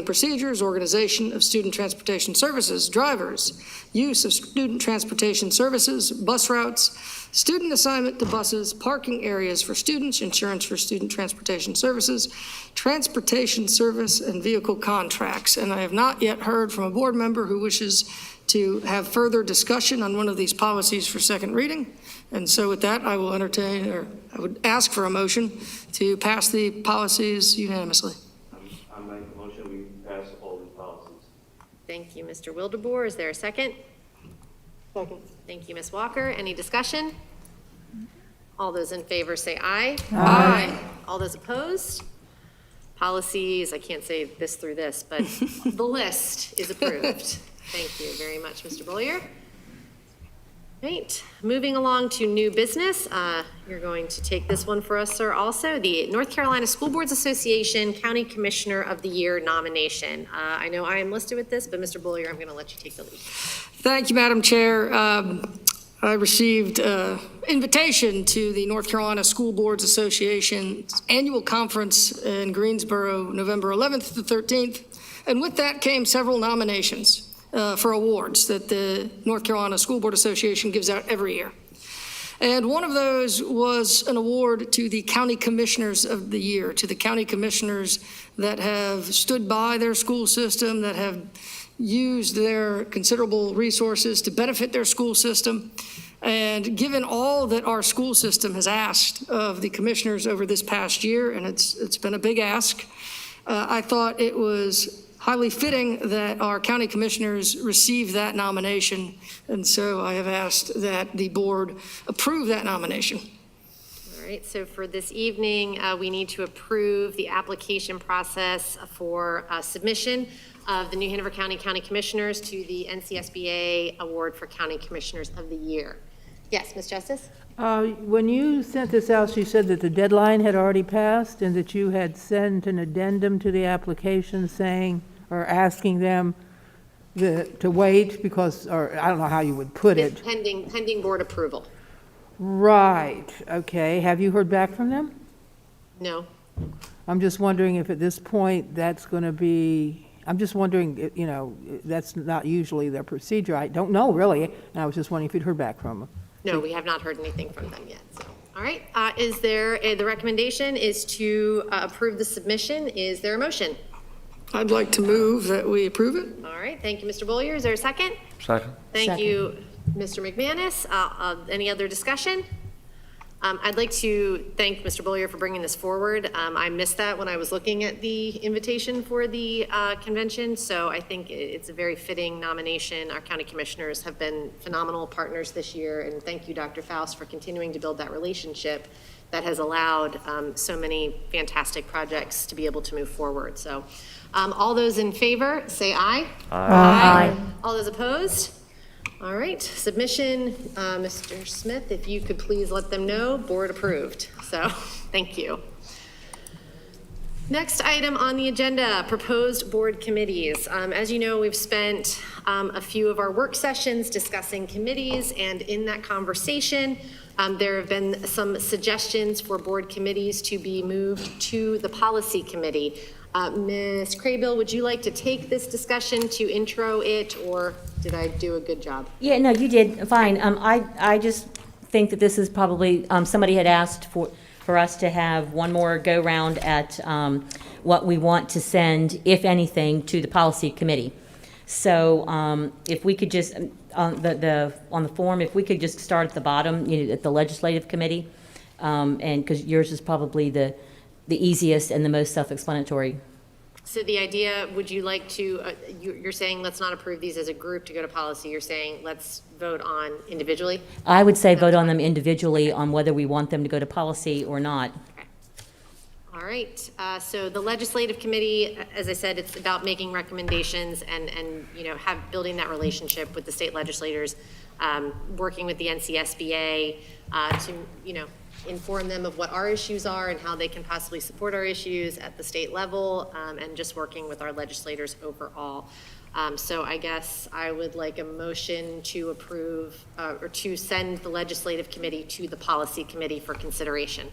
[SPEAKER 24] procedures, organization of student transportation services, drivers, use of student transportation services, bus routes, student assignment to buses, parking areas for students, insurance for student transportation services, transportation service and vehicle contracts. And I have not yet heard from a board member who wishes to have further discussion on one of these policies for second reading. And so with that, I will entertain, or I would ask for a motion to pass the policies unanimously.
[SPEAKER 18] I make a motion, we pass all these policies.
[SPEAKER 1] Thank you, Mr. Wildebohr. Is there a second?
[SPEAKER 24] Second.
[SPEAKER 1] Thank you, Ms. Walker. Any discussion? All those in favor say aye.
[SPEAKER 24] Aye.
[SPEAKER 1] All those opposed? Policies, I can't say this through this, but the list is approved. Thank you very much, Mr. Bollier. Right, moving along to new business. You're going to take this one for us, sir, also. The North Carolina School Boards Association County Commissioner of the Year nomination. I know I am listed with this, but Mr. Bollier, I'm going to let you take the lead.
[SPEAKER 24] Thank you, Madam Chair. I received an invitation to the North Carolina School Boards Association annual conference in Greensboro, November 11th to 13th. And with that came several nominations for awards that the North Carolina School Board Association gives out every year. And one of those was an award to the County Commissioners of the Year, to the county commissioners that have stood by their school system, that have used their considerable resources to benefit their school system. And given all that our school system has asked of the commissioners over this past year, and it's been a big ask, I thought it was highly fitting that our county commissioners receive that nomination. And so I have asked that the board approve that nomination.
[SPEAKER 1] All right, so for this evening, we need to approve the application process for submission of the New Hanover County Commissioners to the NCSBA Award for County Commissioners of the Year. Yes, Ms. Justice?
[SPEAKER 22] When you sent this out, you said that the deadline had already passed and that you had sent an addendum to the application saying, or asking them to wait because, or I don't know how you would put
[SPEAKER 1] It's
[SPEAKER 22] it.
[SPEAKER 1] pending board approval.
[SPEAKER 22] Right, okay. Have you heard back from them?
[SPEAKER 1] No.
[SPEAKER 22] I'm just wondering if at this point that's going to be, I'm just wondering, that's not usually their procedure. I don't know really, and I was just wondering if you'd heard back from them.
[SPEAKER 1] No, we have not heard anything from them yet, so. All right, is there, the recommendation is to approve the submission. Is there a motion?
[SPEAKER 24] I'd like to move that we approve it.
[SPEAKER 1] All right, thank you, Mr. Bollier. Is there a second?
[SPEAKER 2] Second.
[SPEAKER 1] Thank you, Mr. McManus. Any other discussion? I'd like to thank Mr. Bollier for bringing this forward. I missed that when I was looking at the invitation for the convention, so I think it's a very fitting nomination. Our county commissioners have been phenomenal partners this year, and thank you, Dr. Faust, for continuing to build that relationship that has allowed so many fantastic projects to be able to move forward. So all those in favor, say aye.
[SPEAKER 2] Aye.
[SPEAKER 1] All those opposed? All right, submission, Mr. Smith, if you could please let them know, board approved. So, thank you. Next item on the agenda, proposed board committees. As you know, we've spent a few of our work sessions discussing committees, and in that conversation, there have been some suggestions for board committees to be moved to the policy committee. Ms. Craybill, would you like to take this discussion to intro it, or did I do a good job?
[SPEAKER 20] Yeah, no, you did fine. I just think that this is probably, somebody had asked for us to have one more go-round at what we want to send, if anything, to the policy committee. So if we could just, on the form, if we could just start at the bottom, at the legislative committee, and because yours is probably the easiest and the most self-explanatory.
[SPEAKER 1] So the idea, would you like to, you're saying let's not approve these as a group to go to policy. You're saying let's vote on individually?
[SPEAKER 20] I would say vote on them individually on whether we want them to go to policy or not.
[SPEAKER 1] Okay. All right. So the legislative committee, as I said, it's about making recommendations and building that relationship with the state legislators, working with the NCSBA to, inform them of what our issues are and how they can possibly support our issues at the state level, and just working with our legislators overall. So I guess I would like a motion to approve or to send the legislative committee to the policy committee for consideration.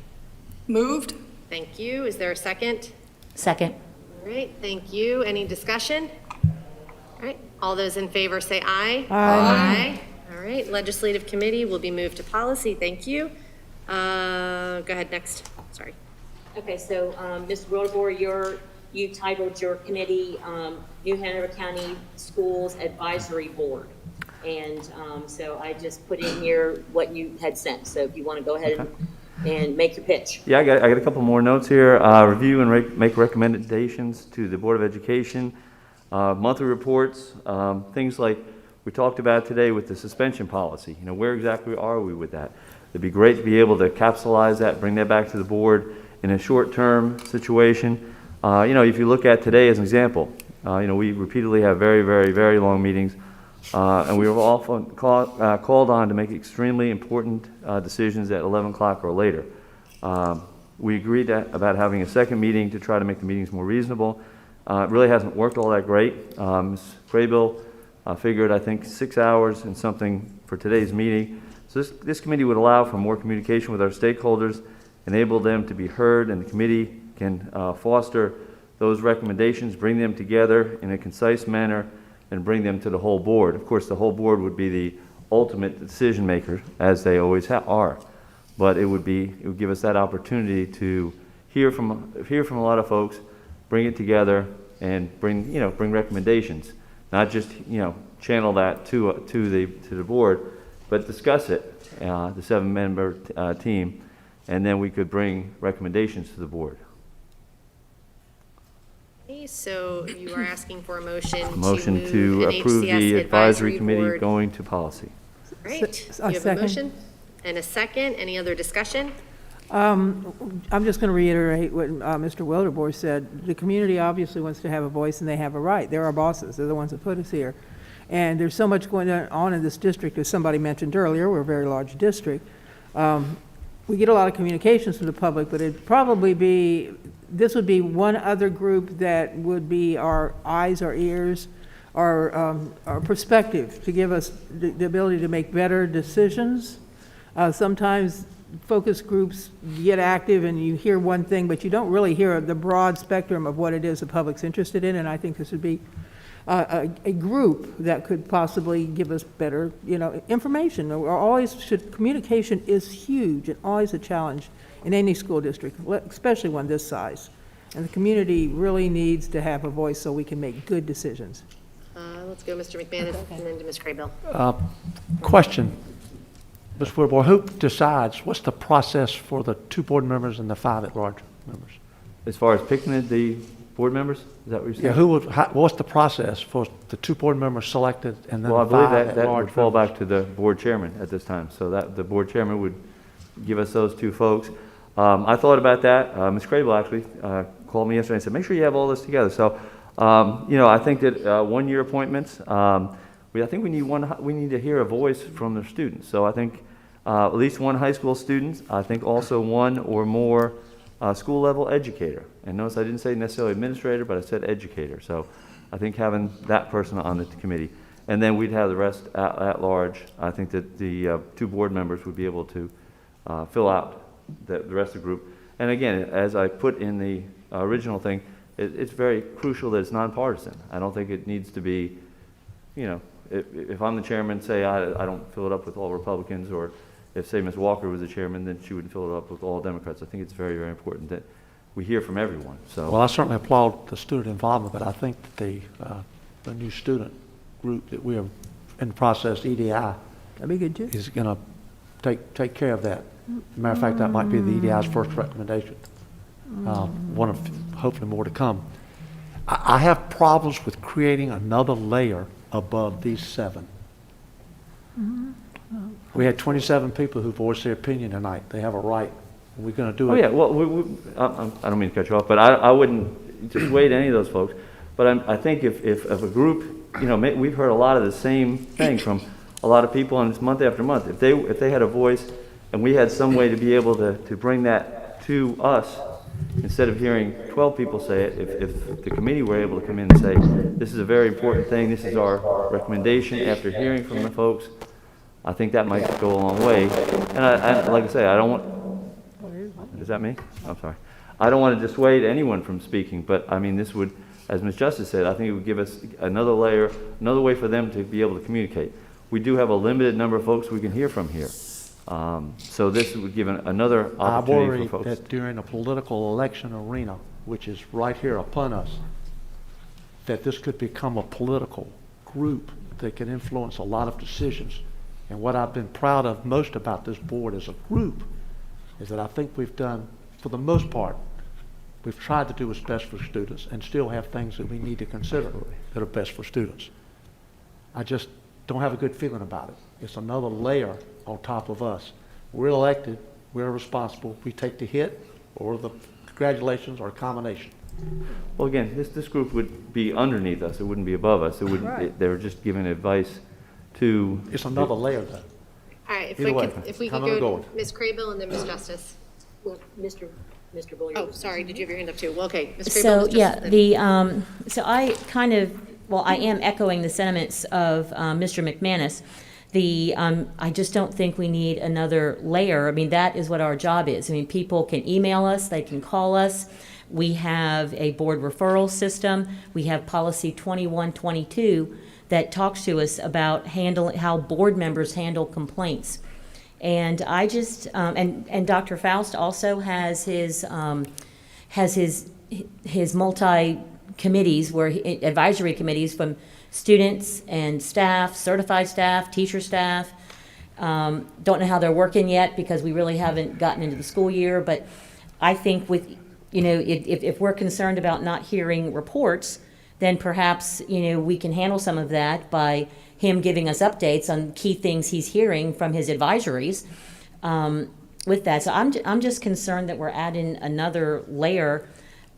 [SPEAKER 24] Moved.
[SPEAKER 1] Thank you. Is there a second?
[SPEAKER 20] Second.
[SPEAKER 1] All right, thank you. Any discussion? All right, all those in favor say aye.
[SPEAKER 22] Aye.
[SPEAKER 1] All right, legislative committee will be moved to policy. Thank you. Go ahead, next. Sorry.
[SPEAKER 20] Okay, so Ms. Wildebohr, you titled your committee New Hanover County Schools Advisory Board. And so I just put in here what you had sent. So if you want to go ahead and make your pitch.
[SPEAKER 18] Yeah, I got a couple more notes here. Review and make recommendations to the Board of Education. Monthly reports, things like we talked about today with the suspension policy. Where exactly are we with that? It'd be great to be able to capsulize that, bring that back to the board in a short-term situation. If you look at today as an example, we repeatedly have very, very, very long meetings, and we were often called on to make extremely important decisions at 11 o'clock or later. We agreed about having a second meeting to try to make the meetings more reasonable. It really hasn't worked all that great. Ms. Craybill figured, I think, 6 hours and something for today's meeting. So this committee would allow for more communication with our stakeholders, enable them to be heard, and the committee can foster those recommendations, bring them together in a concise manner, and bring them to the whole board. Of course, the whole board would be the ultimate decision maker, as they always are. But it would give us that opportunity to hear from a lot of folks, bring it together, and bring recommendations, not just channel that to the board, but discuss it, the 7-member team, and then we could bring recommendations to the board.
[SPEAKER 1] Okay, so you are asking for a motion
[SPEAKER 18] To approve the advisory committee going to policy.
[SPEAKER 1] All right, you have a motion and a second. Any other discussion?
[SPEAKER 22] I'm just going to reiterate what Mr. Wildebohr said. The community obviously wants to have a voice, and they have a right. They're our bosses. They're the ones that put us here. And there's so much going on in this district, as somebody mentioned earlier. We're a very large district. We get a lot of communications from the public, but this would be one other group that would be our eyes, our ears, our perspective to give us the ability to make better decisions. Sometimes focus groups get active and you hear one thing, but you don't really hear the broad spectrum of what it is the public's interested in, and I think this would be a group that could possibly give us better, information. Communication is huge and always a challenge in any school district, especially one this size. And the community really needs to have a voice so we can make good decisions.
[SPEAKER 1] Let's go Mr. McManus and then to Ms. Craybill.
[SPEAKER 2] Question, Ms. Wilbur, who decides, what's the process for the 2 board members and the 5 at-large members?
[SPEAKER 18] As far as picking the board members, is that what you're saying?
[SPEAKER 2] Yeah, what's the process for the 2 board members selected and then
[SPEAKER 18] Well, I
[SPEAKER 2] the
[SPEAKER 18] believe
[SPEAKER 2] 5
[SPEAKER 18] that
[SPEAKER 2] at-large
[SPEAKER 18] would fall
[SPEAKER 2] members?
[SPEAKER 18] back to the board chairman at this time, so that the board chairman would give us those 2 folks. I thought about that. Ms. Crable actually called me yesterday and said, make sure you have all this together. So, I think that 1-year appointments, I think we need to hear a voice from the students. So I think at least 1 high school student, I think also 1 or more school level educator. And notice I didn't say necessarily administrator, but I said educator. So I think having that person on the committee. And then we'd have the rest at large. I think that the 2 board members would be able to fill out the rest of the group. And again, as I put in the original thing, it's very crucial that it's nonpartisan. I don't think it needs to be, if I'm the chairman, say I don't fill it up with all Republicans, or if, say, Ms. Walker was the chairman, then she wouldn't fill it up with all Democrats. I think it's very, very important that we hear from everyone. So,
[SPEAKER 2] well, I certainly applaud the student involvement, but I think that the new student group that we are in the process, EDI,
[SPEAKER 22] That'd be good too.
[SPEAKER 2] is going to take care of that. Matter of fact, that might be the EDI's first recommendation. One of hopefully more to come. I have problems with creating another layer above these 7. We had 27 people who voiced their opinion tonight. They have a right. We're going to do it.
[SPEAKER 18] oh yeah, well, I don't mean to cut you off, but I wouldn't dissuade any of those folks. But I think if a group, we've heard a lot of the same thing from a lot of people, and it's month after month. If they had a voice, and we had some way to be able to bring that to us, instead of hearing 12 people say it, if the committee were able to come in and say, this is a very important thing, this is our recommendation after hearing from the folks, I think that might go a long way. And I like I say, I don't want, is that me? I'm sorry. I don't want to dissuade anyone from speaking, but I mean, this would, as Ms. Justice said, I think it would give us another layer, another way for them to be able to communicate. We do have a limited number of folks we can hear from here. So this would give another opportunity for folks.
[SPEAKER 2] I worry that during a political election arena, which is right here upon us, that this could become a political group that can influence a lot of decisions. And what I've been proud of most about this board as a group is that I think we've done, for the most part, we've tried to do what's best for students and still have things that we need to consider that are best for students. I just don't have a good feeling about it. It's another layer on top of us. We're elected, we're responsible, we take the hit or the congratulations or a combination.
[SPEAKER 18] Well, again, this group would be underneath us. It wouldn't be above us. They were just giving advice to.
[SPEAKER 2] It's another layer, though.
[SPEAKER 1] All right, if we could go to Ms. Craybill and then Ms. Justice.
[SPEAKER 20] Well, Mr. Bull.
[SPEAKER 1] Oh, sorry, did you have your hand up too? Well, okay, Ms. Craybill.
[SPEAKER 20] So,
[SPEAKER 1] Ms.
[SPEAKER 20] yeah,
[SPEAKER 1] Justice,
[SPEAKER 20] so I kind of, well, I am echoing the sentiments of Mr. McManus. I just don't think we need another layer. I mean, that is what our job is. I mean, people can email us, they can call us. We have a board referral system. We have policy 2122 that talks to us about how board members handle complaints. And I just, and Dr. Faust also has his multi-committees, advisory committees from students and staff, certified staff, teacher staff. Don't know how they're working yet because we really haven't gotten into the school year, but I think with, if we're concerned about not hearing reports, then perhaps, we can handle some of that by him giving us updates on key things he's hearing from his advisories with that. So I'm just concerned that we're adding another layer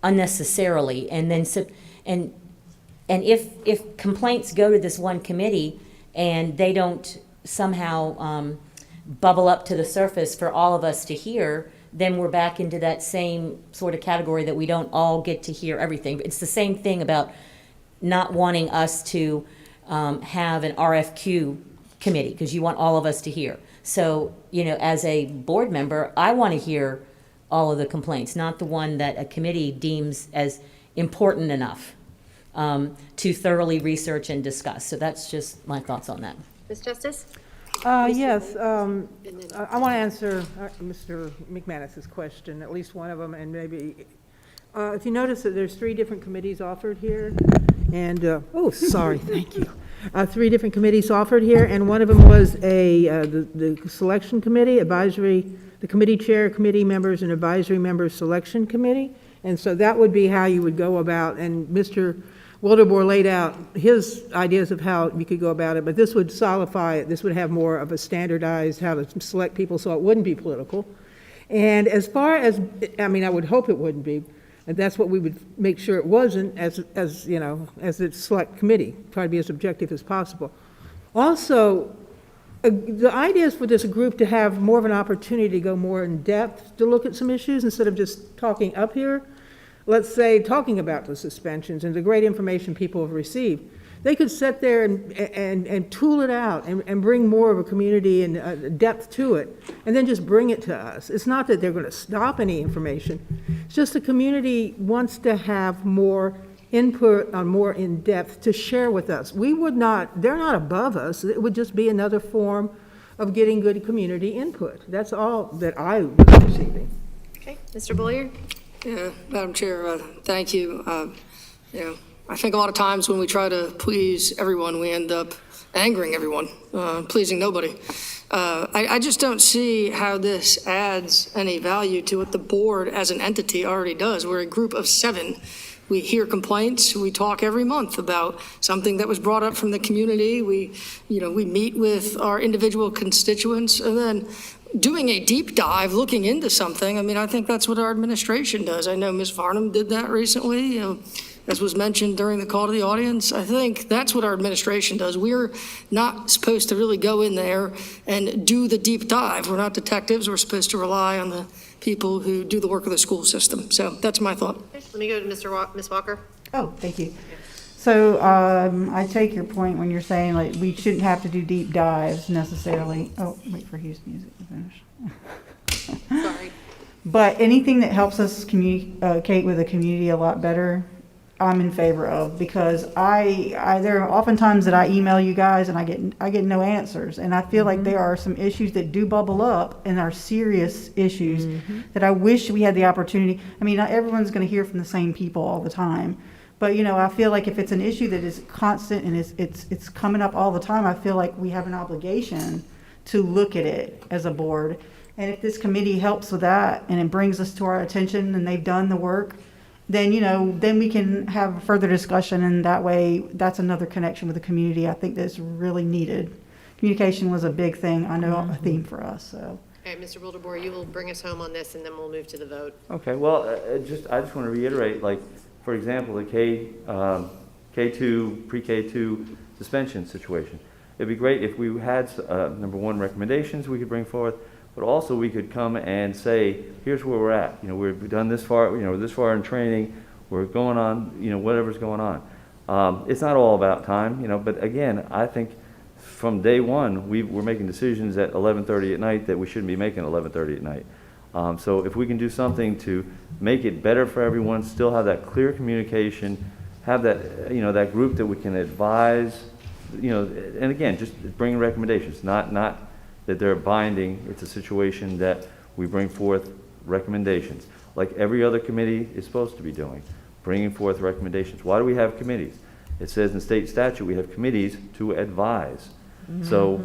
[SPEAKER 20] unnecessarily. And then, and if complaints go to this one committee and they don't somehow bubble up to the surface for all of us to hear, then we're back into that same sort of category that we don't all get to hear everything. But it's the same thing about not wanting us to have an RFQ committee, because you want all of us to hear. So, as a board member, I want to hear all of the complaints, not the one that a committee deems as important enough. to thoroughly research and discuss. So that's just my thoughts on that.
[SPEAKER 1] Ms. Justice?
[SPEAKER 22] Yes, I want to answer Mr. McManus's question, at least one of them, and maybe, if you notice that there's 3 different committees offered here, and, oh, sorry, thank you. 3 different committees offered here, and one of them was the selection committee, advisory, the committee chair, committee members, and advisory members selection committee. And so that would be how you would go about, and Mr. Wildebohr laid out his ideas of how you could go about it, but this would solidify it. This would have more of a standardized how to select people so it wouldn't be political. And as far as, I mean, I would hope it wouldn't be, and that's what we would make sure it wasn't as you know, as its select committee, try to be as objective as possible. Also, the idea is for this group to have more of an opportunity to go more in depth to look at some issues instead of just talking up here. Let's say talking about the suspensions and the great information people have received. They could sit there and tool it out and bring more of a community and depth to it, and then just bring it to us. It's not that they're going to stop any information. It's just the community wants to have more input on more in depth to share with us. We would not, they're not above us. It would just be another form of getting good community input. That's all that I was receiving.
[SPEAKER 1] Okay, Mr. Boyer?
[SPEAKER 24] Yeah, Madam Chair, thank you. You know, I think a lot of times when we try to please everyone, we end up angering everyone, pleasing nobody. I just don't see how this adds any value to what the board as an entity already does. We're a group of 7. We hear complaints. We talk every month about something that was brought up from the community. We meet with our individual constituents, and then doing a deep dive, looking into something. I mean, I think that's what our administration does. I know Ms. Farnham did that recently, as was mentioned during the call to the audience. I think that's what our administration does. We're not supposed to really go in there and do the deep dive. We're not detectives. We're supposed to rely on the people who do the work of the school system. So that's my thought.
[SPEAKER 1] Let me go to Ms. Walker.
[SPEAKER 5] Oh, thank you. So I take your point when you're saying like we shouldn't have to do deep dives necessarily. Oh, wait for Hugh's music to finish.
[SPEAKER 1] Sorry.
[SPEAKER 5] But anything that helps us communicate with the community a lot better, I'm in favor of, because there are often times that I email you guys and I get no answers, and I feel like there are some issues that do bubble up and are serious issues that I wish we had the opportunity. I mean, not everyone's going to hear from the same people all the time, but I feel like if it's an issue that is constant and it's coming up all the time, I feel like we have an obligation to look at it as a board. And if this committee helps with that and it brings us to our attention and they've done the work, then then we can have further discussion, and that way that's another connection with the community. I think that's really needed. Communication was a big thing, I know, a theme for us. So.
[SPEAKER 1] All right, Mr. Wildebohr, you will bring us home on this, and then we'll move to the vote.
[SPEAKER 18] Okay, well, I just want to reiterate, like, for example, the K2, pre-K2 suspension situation. It'd be great if we had, number one, recommendations we could bring forth, but also we could come and say, here's where we're at. We've done this far, this far in training, we're going on, whatever's going on. It's not all about time, but again, I think from day one, we're making decisions at 11:30 at night that we shouldn't be making at 11:30 at night. So if we can do something to make it better for everyone, still have that clear communication, have that, that group that we can advise, and again, just bring recommendations, not that they're binding. It's a situation that we bring forth recommendations, like every other committee is supposed to be doing, bringing forth recommendations. Why do we have committees? It says in state statute we have committees to advise. So,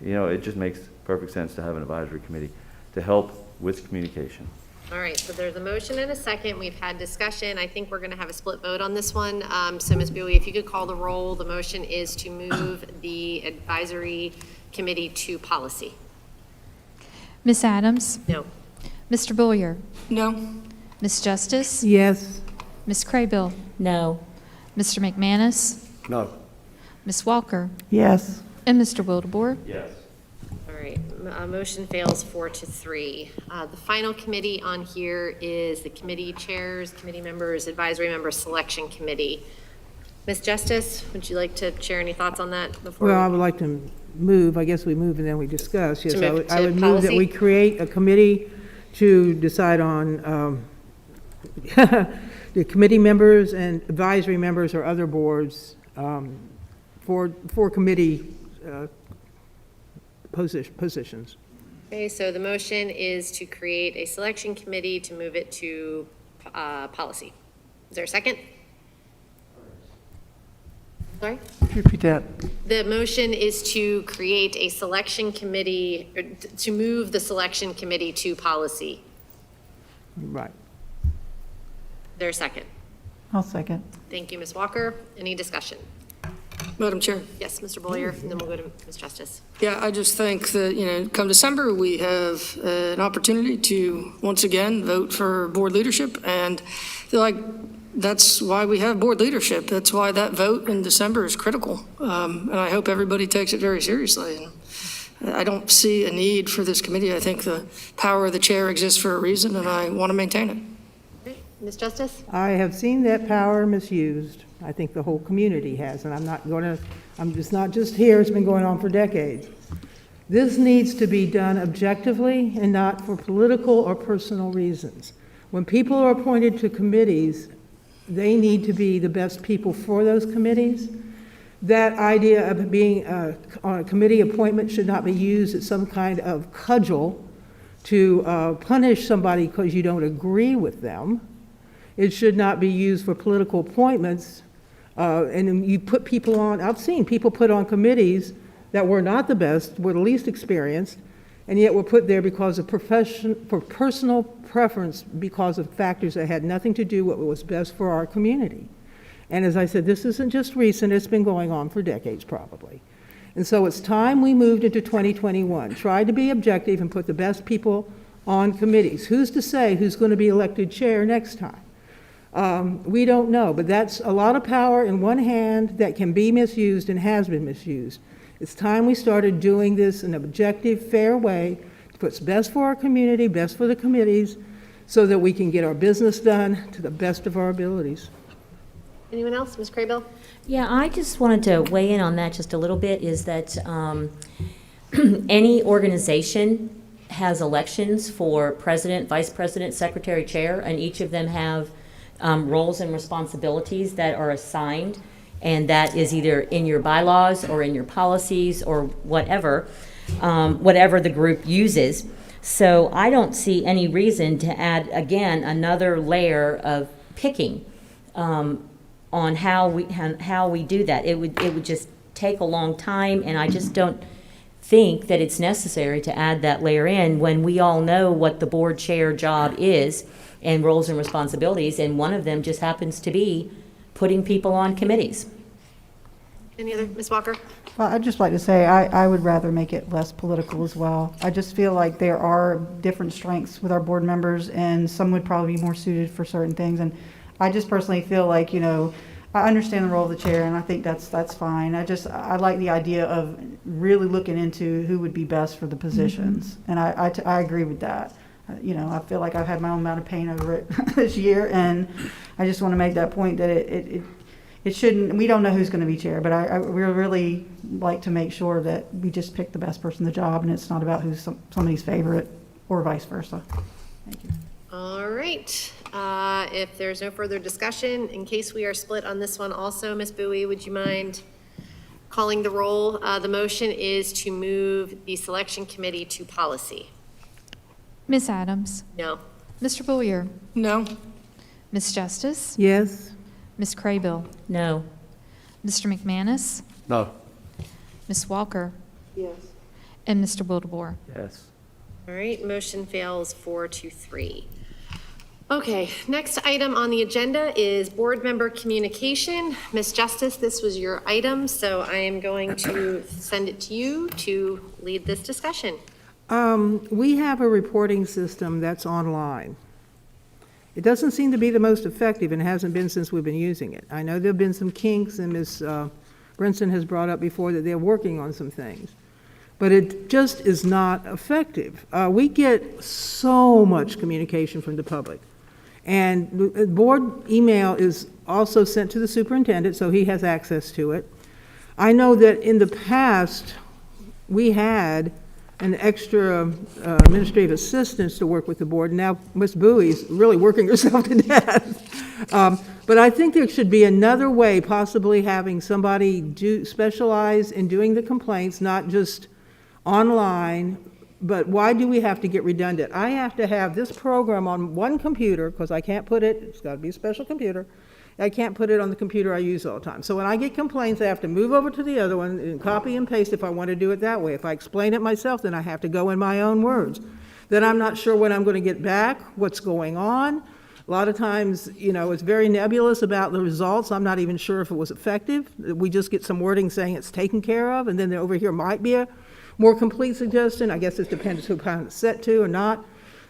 [SPEAKER 18] it just makes perfect sense to have an advisory committee to help with communication.
[SPEAKER 1] All right, so there's a motion and a second. We've had discussion. I think we're going to have a split vote on this one. So Ms. Bowie, if you could call the roll. The motion is to move the advisory committee to policy.
[SPEAKER 7] Ms. Adams?
[SPEAKER 1] No.
[SPEAKER 7] Mr. Boyer?
[SPEAKER 24] No.
[SPEAKER 7] Ms. Justice?
[SPEAKER 22] Yes.
[SPEAKER 7] Ms. Craybill?
[SPEAKER 20] No.
[SPEAKER 7] Mr. McManus?
[SPEAKER 2] No.
[SPEAKER 7] Ms. Walker?
[SPEAKER 5] Yes.
[SPEAKER 7] And Mr. Wildebohr?
[SPEAKER 18] Yes.
[SPEAKER 1] All right, motion fails 4-3. The final committee on here is the committee chairs, committee members, advisory members, selection committee. Ms. Justice, would you like to share any thoughts on that before?
[SPEAKER 22] Well, I would like to move, I guess we move and then we discuss. Yes, I would move
[SPEAKER 1] policy?
[SPEAKER 22] that we create a committee to decide on the committee members and advisory members or other boards for committee positions.
[SPEAKER 1] Okay, so the motion is to create a selection committee to move it to policy. Is there a second? Sorry?
[SPEAKER 2] Could you repeat that?
[SPEAKER 1] The motion is to create a selection committee, or to move the selection committee to policy.
[SPEAKER 22] Right.
[SPEAKER 1] There a second?
[SPEAKER 5] I'll second.
[SPEAKER 1] Thank you, Ms. Walker. Any discussion?
[SPEAKER 24] Madam Chair.
[SPEAKER 1] Yes, Mr. Boyer, and then we'll go to Ms. Justice.
[SPEAKER 24] Yeah, I just think that, come December, we have an opportunity to, once again, vote for board leadership. And I feel like that's why we have board leadership. That's why that vote in December is critical. And I hope everybody takes it very seriously. And I don't see a need for this committee. I think the power of the chair exists for a reason, and I want to maintain it.
[SPEAKER 1] Okay. Ms. Justice?
[SPEAKER 22] I have seen that power misused. I think the whole community has, and it's not just here, it's been going on for decades. This needs to be done objectively and not for political or personal reasons. When people are appointed to committees, they need to be the best people for those committees. That idea of being on a committee appointment should not be used as some kind of cudgel to punish somebody because you don't agree with them. It should not be used for political appointments. And you put people on, I've seen people put on committees that were not the best, were the least experienced, and yet were put there because of personal preference, because of factors that had nothing to do with what was best for our community. And as I said, this isn't just recent, it's been going on for decades probably. And so it's time we moved into 2021, tried to be objective and put the best people on committees. Who's to say who's going to be elected chair next time? We don't know, but that's a lot of power in one hand that can be misused and has been misused. It's time we started doing this in an objective, fair way to put what's best for our community, best for the committees, so that we can get our business done to the best of our abilities.
[SPEAKER 1] Anyone else? Ms. Craybill?
[SPEAKER 20] Yeah, I just wanted to weigh in on that just a little bit, is that any organization has elections for president, vice president, secretary, chair, and each of them have roles and responsibilities that are assigned, and that is either in your bylaws or in your policies or whatever, whatever the group uses. So I don't see any reason to add, again, another layer of picking on how we do that. It would just take a long time, and I just don't think that it's necessary to add that layer in when we all know what the board chair job is and roles and responsibilities, and one of them just happens to be putting people on committees.
[SPEAKER 1] Any other? Ms. Walker?
[SPEAKER 5] Well, I'd just like to say I would rather make it less political as well. I just feel like there are different strengths with our board members, and some would probably be more suited for certain things. And I just personally feel like, I understand the role of the chair, and I think that's fine. I like the idea of really looking into who would be best for the positions, and I agree with that. I feel like I've had my own amount of pain over it this year, and I just want to make that point that it shouldn't. We don't know who's going to be chair, but I really like to make sure that we just pick the best person for the job, and it's not about who's somebody's favorite or vice versa. Thank you.
[SPEAKER 1] All right. If there's no further discussion, in case we are split on this one also, Ms. Bowie, would you mind calling the roll? The motion is to move the selection committee to policy.
[SPEAKER 7] Ms. Adams?
[SPEAKER 1] No.
[SPEAKER 7] Mr. Boyer?
[SPEAKER 24] No.
[SPEAKER 7] Ms. Justice?
[SPEAKER 22] Yes.
[SPEAKER 7] Ms. Craybill?
[SPEAKER 20] No.
[SPEAKER 7] Mr. McManus?
[SPEAKER 2] No.
[SPEAKER 7] Ms. Walker?
[SPEAKER 24] Yes.
[SPEAKER 7] And Mr. Wildebohr?
[SPEAKER 18] Yes.
[SPEAKER 1] All right, motion fails 4-3. Okay, next item on the agenda is board member communication. Ms. Justice, this was your item, so I am going to send it to you to lead this discussion.
[SPEAKER 22] We have a reporting system that's online. It doesn't seem to be the most effective, and hasn't been since we've been using it. I know there have been some kinks, and Ms. Brinson has brought up before that they're working on some things. But it just is not effective. We get so much communication from the public. And the board email is also sent to the superintendent, so he has access to it. I know that in the past, we had an extra administrative assistant to work with the board. Now Ms. Bowie's really working herself to death. But I think there should be another way, possibly having somebody specialize in doing the complaints, not just online. But why do we have to get redundant? I have to have this program on one computer, because I can't put it's got to be a special computer. I can't put it on the computer I use all the time. So when I get complaints, I have to move over to the other one and copy and paste if I want to do it that way. If I explain it myself, then I have to go in my own words. Then I'm not sure when I'm going to get back, what's going on. A lot of times, it's very nebulous about the results. I'm not even sure if it was effective. We just get some wording saying it's taken care of, and then over here might be a more complete suggestion. I guess it depends who kind of set to or not.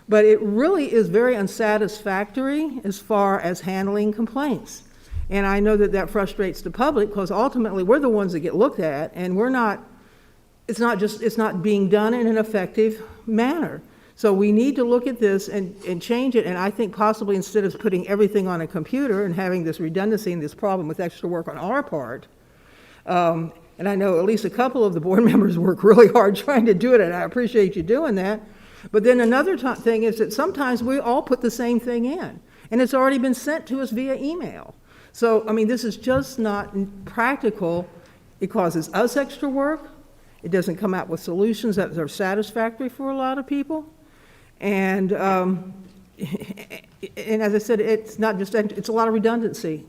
[SPEAKER 22] But it really is very unsatisfactory as far as handling complaints. And I know that frustrates the public, because ultimately we're the ones that get looked at, and it's not being done in an effective manner. So we need to look at this and change it. And I think possibly instead of putting everything on a computer and having this redundancy and this problem with extra work on our part, and I know at least a couple of the board members work really hard trying to do it, and I appreciate you doing that. But then another thing is that sometimes we all put the same thing in, and it's already been sent to us via email. So, this is just not practical. It causes us extra work. It doesn't come out with solutions that are satisfactory for a lot of people. And as I said, it's not just, it's a lot of redundancy.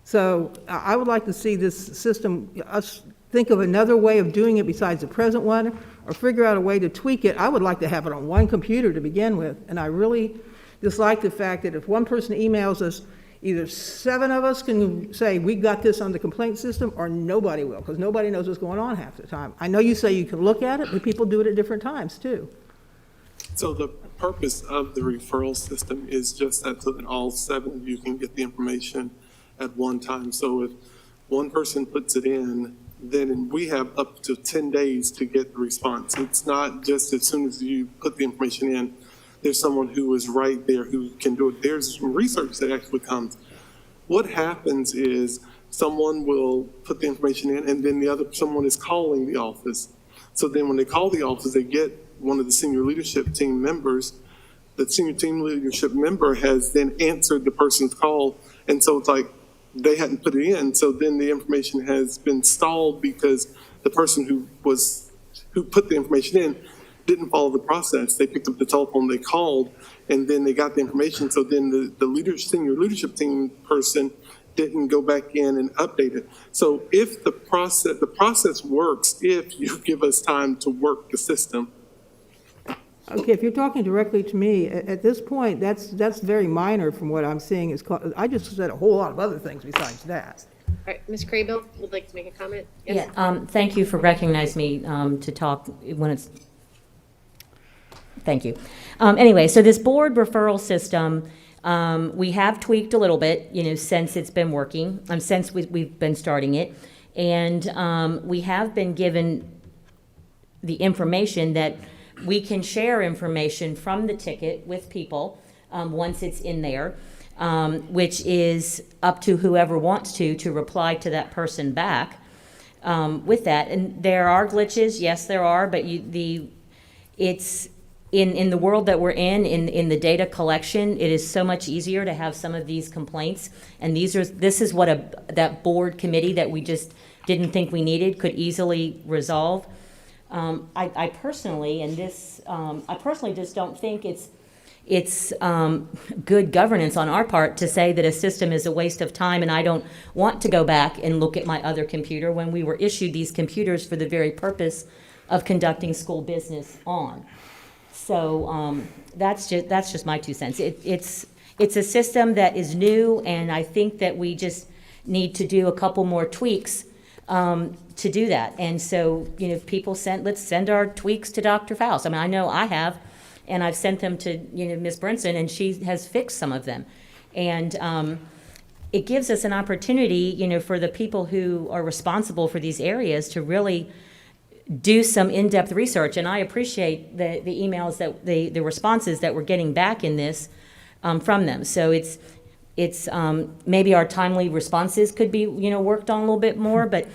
[SPEAKER 22] So I would like to see this system, us think of another way of doing it besides the present one, or figure out a way to tweak it. I would like to have it on one computer to begin with, and I really dislike the fact that if one person emails us, either 7 of us can say, we got this on the complaint system, or nobody will, because nobody knows what's going on half the time. I know you say you can look at it, but people do it at different times, too.
[SPEAKER 21] So the purpose of the referral system is just that, so that all 7 of you can get the information at one time. So if one person puts it in, then we have up to 10 days to get the response. It's not just as soon as you put the information in, there's someone who is right there who can do it. There's research that actually comes. What happens is someone will put the information in, and then someone is calling the office. So then when they call the office, they get one of the senior leadership team members. The senior team leadership member has then answered the person's call, and so it's like they hadn't put it in. So then the information has been stalled because the person who put the information in didn't follow the process. They picked up the telephone, they called, and then they got the information. So then the senior leadership team person didn't go back in and update it. So if the process works, if you give us time to work the system.
[SPEAKER 22] Okay, if you're talking directly to me, at this point, that's very minor from what I'm seeing. I just said a whole lot of other things besides that.
[SPEAKER 1] All right, Ms. Craybill would like to make a comment? Yes?
[SPEAKER 20] Yeah, thank you for recognizing me to talk when it's, thank you. Anyway, so this board referral system, we have tweaked a little bit, since it's been working, since we've been starting it. And we have been given the information that we can share information from the ticket with people once it's in there, which is up to whoever wants to reply to that person back with that. And there are glitches, yes, there are, but it's in the world that we're in the data collection, it is so much easier to have some of these complaints. And this is what that board committee that we just didn't think we needed could easily resolve. I personally just don't think it's good governance on our part to say that a system is a waste of time, and I don't want to go back and look at my other computer when we were issued these computers for the very purpose of conducting school business on. So that's just my 2 cents. It's a system that is new, and I think that we just need to do a couple more tweaks to do that. And so, if people let's send our tweaks to Dr. Faust. I know I have, and I've sent them to, Ms. Brinson, and she has fixed some of them. And it gives us an opportunity, for the people who are responsible for these areas to really do some in-depth research. And I appreciate the emails the responses that we're getting back in this from them. So it's maybe our timely responses could be, worked on a little bit more, but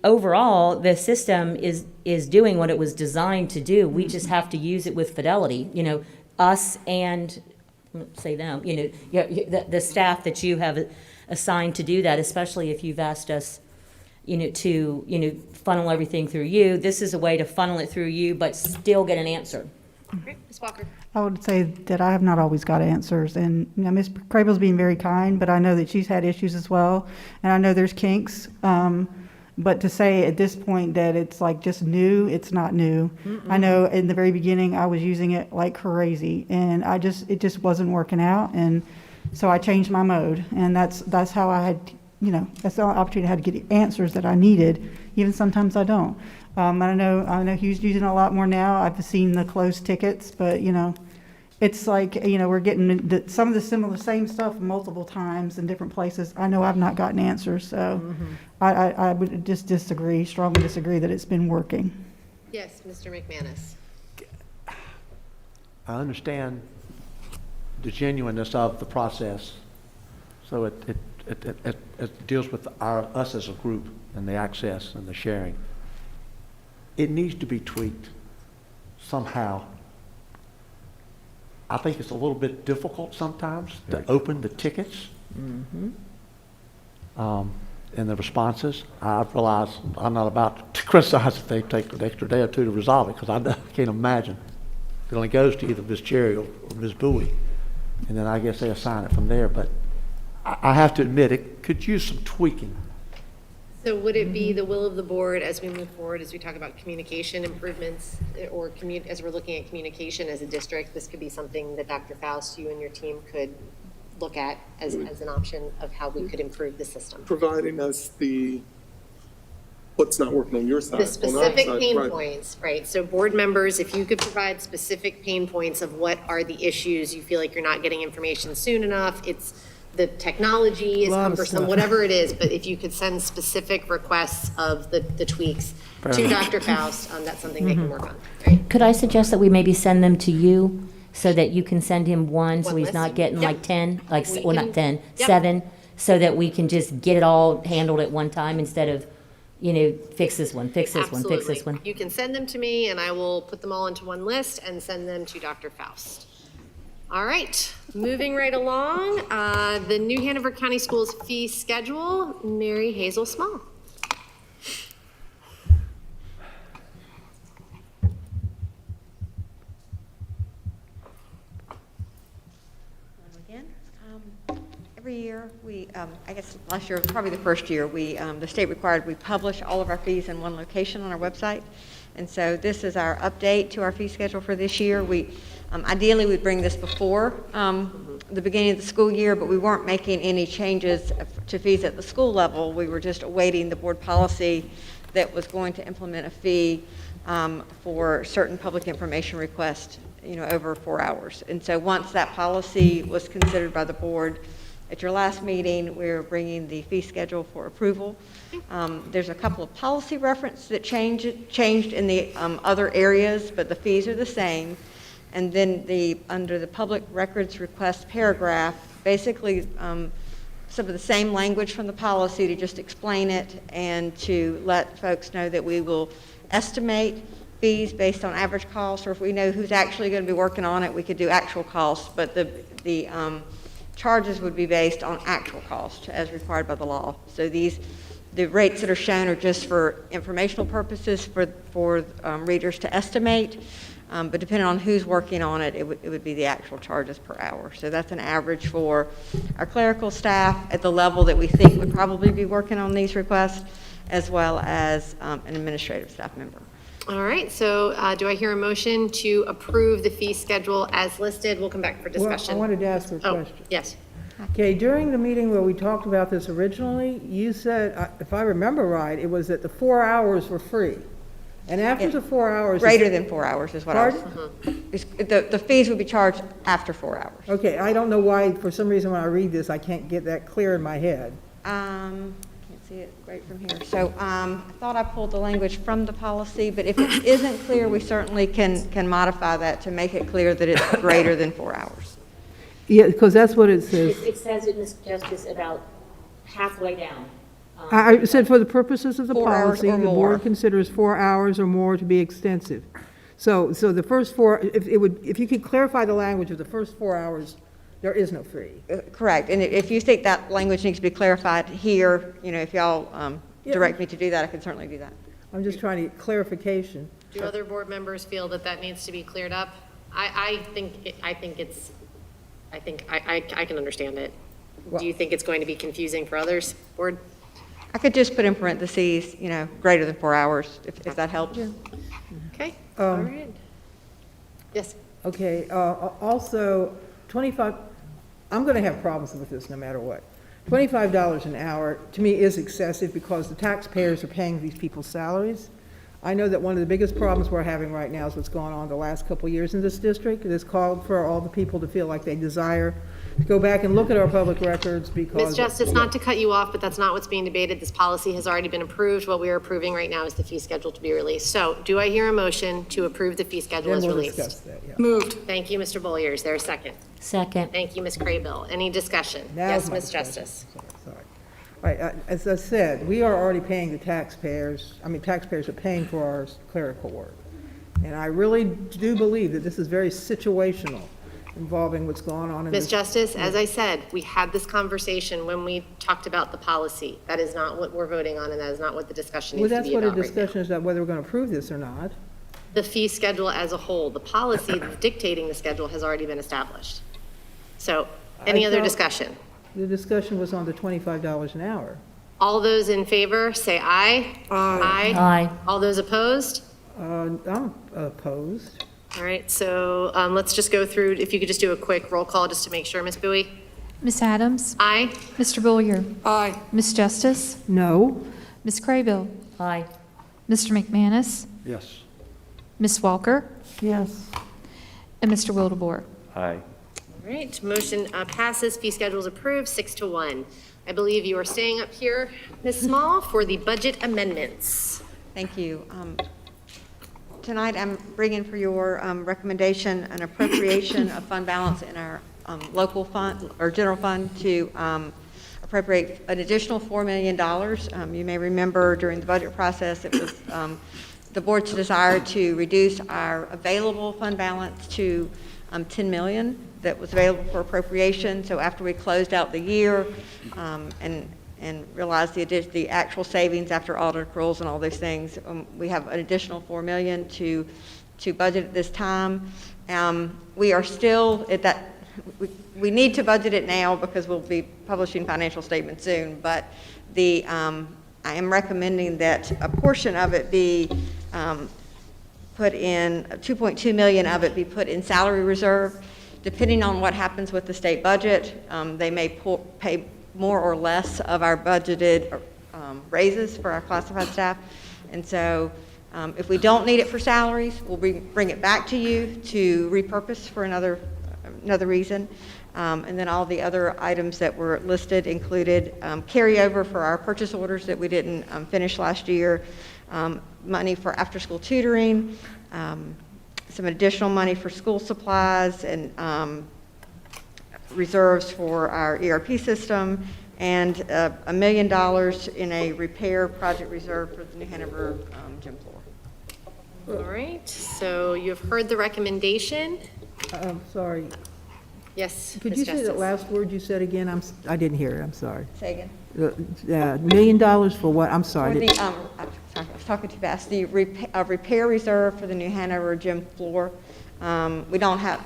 [SPEAKER 20] overall, the system is doing what it was designed to do. We just have to use it with fidelity, us and say them, the staff that you have assigned to do that, especially if you've asked us, to, funnel everything through you. This is a way to funnel it through you, but still get an answer.
[SPEAKER 1] Great. Ms. Walker?
[SPEAKER 5] I would say that I have not always got answers, and Ms. Crable's being very kind, but I know that she's had issues as well, and I know there's kinks. But to say at this point that it's like just new, it's not new. I know in the very beginning I was using it like crazy, and it just wasn't working out, and so I changed my mode, and that's how I had, that's the only opportunity I had to get the answers that I needed. Even sometimes I don't. I know Hugh's using it a lot more now. I've seen the closed tickets, but it's like, we're getting some of the same stuff multiple times in different places. I know I've not gotten answers, so I would just strongly disagree that it's been working.
[SPEAKER 1] Yes, Mr. McManus.
[SPEAKER 2] I understand the genuineness of the process, so it deals with us as a group and the access and the sharing. It needs to be tweaked somehow. I think it's a little bit difficult sometimes to open the tickets and the responses. I realize I'm not about to criticize if they take an extra day or two to resolve it, because I can't imagine. It only goes to either Ms. Cherry or Ms. Bowie, and then I guess they assign it from there. But I have to admit, it could use some tweaking.
[SPEAKER 1] So would it be the will of the board as we move forward, as we talk about communication improvements, or as we're looking at communication as a district, this could be something that Dr. Faust, you and your team could look at as an option of how we could improve the system?
[SPEAKER 21] Providing us what's not working on your side.
[SPEAKER 1] The specific pain
[SPEAKER 21] right.
[SPEAKER 1] points, right? So board members, if you could provide specific pain points of what are the issues, you feel like you're not getting information soon enough, it's the technology is cumbersome, whatever it is, but if you could send specific requests of the tweaks to Dr. Faust, that's something they can work on, right?
[SPEAKER 20] Could I suggest that we maybe send them to you so that you can send him one so he's
[SPEAKER 1] list?
[SPEAKER 20] not getting
[SPEAKER 1] Yep.
[SPEAKER 20] like 10,
[SPEAKER 1] We can-
[SPEAKER 20] not 10,
[SPEAKER 1] Yep.
[SPEAKER 20] 7, so that we can just get it all handled at one time instead of, fix this one, fix this one, fix this one.
[SPEAKER 1] You can send them to me and I will put them all into one list and send them to Dr. Faust. All right, moving right along, the New Hanover County Schools fee schedule, Mary Hazel Small.
[SPEAKER 19] Again, every year I guess last year was probably the first year, the state required we publish all of our fees in one location on our website. And so this is our update to our fee schedule for this year. Ideally, we'd bring this before the beginning of the school year, but we weren't making any changes to fees at the school level. We were just awaiting the board policy that was going to implement a fee for certain public information requests, over 4 hours. And so once that policy was considered by the board at your last meeting, we're bringing the fee schedule for approval. There's a couple of policy references that changed in the other areas, but the fees are the same. And then under the public records request paragraph, basically some of the same language from the policy to just explain it and to let folks know that we will estimate fees based on average cost, or if we know who's actually going to be working on it, we could do actual costs, but the charges would be based on actual cost as required by the law. So the rates that are shown are just for informational purposes for readers to estimate. But depending on who's working on it, it would be the actual charges per hour. So that's an average for our clerical staff at the level that we think would probably be working on these requests, as well as an administrative staff member.
[SPEAKER 1] All right, so do I hear a motion to approve the fee schedule as listed? We'll come back for discussion.
[SPEAKER 22] Well, I wanted to ask a question.
[SPEAKER 1] Yes.
[SPEAKER 22] Okay, during the meeting where we talked about this originally, you said, if I remember right, it was that the 4 hours were free. And after the 4 hours...
[SPEAKER 19] Greater than 4 hours is what I was... The fees would be charged after 4 hours.
[SPEAKER 22] Okay, I don't know why, for some reason when I read this, I can't get that clear in my head.
[SPEAKER 19] Can't see it right from here. So I thought I pulled the language from the policy, but if it isn't clear, we certainly can modify that to make it clear that it's greater than 4 hours.
[SPEAKER 22] Yeah, because that's what it says.
[SPEAKER 20] It says it, Ms. Justice, about halfway down.
[SPEAKER 22] I said for the purposes of the
[SPEAKER 19] 4 hours
[SPEAKER 22] policy,
[SPEAKER 19] or
[SPEAKER 22] the
[SPEAKER 19] more.
[SPEAKER 22] board considers 4 hours or more to be extensive. So the first 4, if you could clarify the language of the first 4 hours There is no fee.
[SPEAKER 19] Correct, and if you think that language needs to be clarified here, if y'all direct me to do that, I can certainly do that.
[SPEAKER 22] I'm just trying to get clarification.
[SPEAKER 1] Do other board members feel that that needs to be cleared up? I can understand it. Do you think it's going to be confusing for others, board?
[SPEAKER 19] I could just put in parentheses, greater than 4 hours, if that helps.
[SPEAKER 1] Okay, all right. Yes.
[SPEAKER 22] Okay, also, 25, I'm going to have problems with this no matter what. $25 an hour, to me, is excessive because the taxpayers are paying these people's salaries. I know that one of the biggest problems we're having right now is what's going on the last couple of years in this district. It has called for all the people to feel like they desire to go back and look at our public records because...
[SPEAKER 1] Ms. Justice, not to cut you off, but that's not what's being debated. This policy has already been approved. What we are approving right now is the fee schedule to be released. So do I hear a motion to approve the fee schedule as released?
[SPEAKER 22] Discuss that, yeah.
[SPEAKER 1] Moved. Thank you, Mr. Bollier. Is there a second?
[SPEAKER 20] Second.
[SPEAKER 1] Thank you, Ms. Craybill. Any discussion?
[SPEAKER 22] Now's
[SPEAKER 1] Yes,
[SPEAKER 22] my
[SPEAKER 1] Ms.
[SPEAKER 22] discussion.
[SPEAKER 1] Justice.
[SPEAKER 22] Sorry. All right, as I said, we are already paying the taxpayers, taxpayers are paying for our clerical work. And I really do believe that this is very situational involving what's going on in this.
[SPEAKER 1] Ms. Justice, as I said, we had this conversation when we talked about the policy. That is not what we're voting on, and that is not what the discussion
[SPEAKER 22] Well,
[SPEAKER 1] needs to
[SPEAKER 22] that's
[SPEAKER 1] be
[SPEAKER 22] what a
[SPEAKER 1] about right
[SPEAKER 22] discussion is about, whether we're going to approve this or not.
[SPEAKER 1] The fee schedule as a whole, the policy that's dictating the schedule has already been established. So, any
[SPEAKER 22] I
[SPEAKER 1] other
[SPEAKER 22] thought
[SPEAKER 1] discussion?
[SPEAKER 22] The discussion was on the $25 an hour.
[SPEAKER 1] All those in favor, say aye. Aye.
[SPEAKER 20] Aye.
[SPEAKER 1] All those opposed?
[SPEAKER 22] I'm opposed.
[SPEAKER 1] All right, so let's just go through, if you could just do a quick roll call just to make sure, Ms. Bowie?
[SPEAKER 7] Ms. Adams?
[SPEAKER 1] Aye.
[SPEAKER 7] Mr. Bollier?
[SPEAKER 24] Aye.
[SPEAKER 7] Ms. Justice?
[SPEAKER 22] No.
[SPEAKER 7] Ms. Craybill?
[SPEAKER 20] Aye.
[SPEAKER 7] Mr. McManus?
[SPEAKER 2] Yes.
[SPEAKER 7] Ms. Walker?
[SPEAKER 22] Yes.
[SPEAKER 7] And Mr. Wildebohr?
[SPEAKER 18] Aye.
[SPEAKER 1] All right, motion passes, fee schedule is approved, 6-1. I believe you are staying up here, Ms. Small, for the budget amendments.
[SPEAKER 19] Thank you. Tonight, I'm bringing for your recommendation an appropriation of fund balance in our local fund, or general fund, to appropriate an additional $4 million. You may remember during the budget process, it was the board's desire to reduce our available fund balance to $10 million that was available for appropriation. So after we closed out the year and realized the actual savings after audit accruals and all those things, we have an additional $4 million to budget at this time. We are still at that. We need to budget it now because we'll be publishing financial statements soon. But I am recommending that a portion of it be put in, 2.2 million of it be put in salary reserve. Depending on what happens with the state budget, they may pay more or less of our budgeted raises for our classified staff. And so if we don't need it for salaries, we'll bring it back to you to repurpose for another reason. And then all the other items that were listed included carryover for our purchase orders that we didn't finish last year, money for after-school tutoring, some additional money for school supplies, and reserves for our ERP system, and $1 million in a repair project reserve for the New Hanover gym floor.
[SPEAKER 1] All right, so you've heard the recommendation.
[SPEAKER 22] I'm sorry.
[SPEAKER 1] Yes,
[SPEAKER 22] Could
[SPEAKER 1] Ms.
[SPEAKER 22] you say that
[SPEAKER 1] Justice.
[SPEAKER 22] last word you said again? I didn't hear it, I'm sorry.
[SPEAKER 19] Say again.
[SPEAKER 22] $1 million for what? I'm sorry.
[SPEAKER 19] For the, I was talking too fast. The repair reserve for the New Hanover gym floor. We don't have,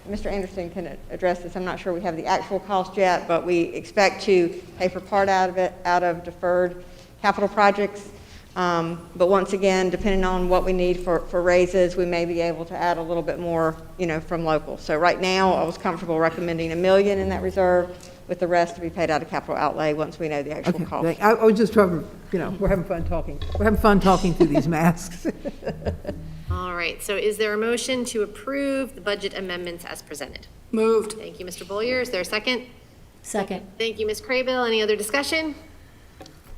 [SPEAKER 19] Mr. Anderson can address this. I'm not sure we have the actual cost yet, but we expect to pay for part out of it out of deferred capital projects. But once again, depending on what we need for raises, we may be able to add a little bit more, from local. So right now, I was comfortable recommending $1 million in that reserve, with the rest to be paid out of capital outlay once we know the actual cost.
[SPEAKER 22] I was just trying to, we're having fun talking. We're having fun talking through these masks.
[SPEAKER 1] All right, so is there a motion to approve the budget amendments as presented?
[SPEAKER 24] Moved.
[SPEAKER 1] Thank you, Mr. Bollier. Is there a second?
[SPEAKER 20] Second.
[SPEAKER 1] Thank you, Ms. Craybill. Any other discussion?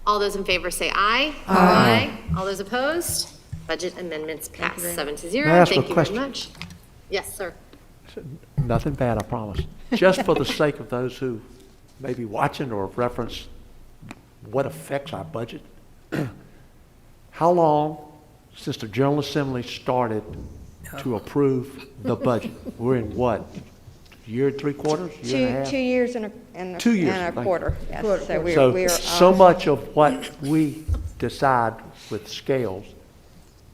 [SPEAKER 1] All those in favor say aye. Aye. All those opposed? Budget amendments pass 7-0.
[SPEAKER 2] May I ask
[SPEAKER 1] Thank
[SPEAKER 2] a
[SPEAKER 1] you
[SPEAKER 2] question?
[SPEAKER 1] very much. Yes, sir.
[SPEAKER 2] Nothing bad, I promise. Just for the sake of those who may be watching or reference what affects our budget, how long since the General Assembly started to approve the budget? We're in what? year and 3/4, year and a half?
[SPEAKER 19] 2 years and a
[SPEAKER 2] 2 years.
[SPEAKER 19] and a
[SPEAKER 2] thank
[SPEAKER 19] quarter.
[SPEAKER 2] you.
[SPEAKER 19] Yes. So we
[SPEAKER 2] So,
[SPEAKER 19] are
[SPEAKER 2] so much of what we decide with scales,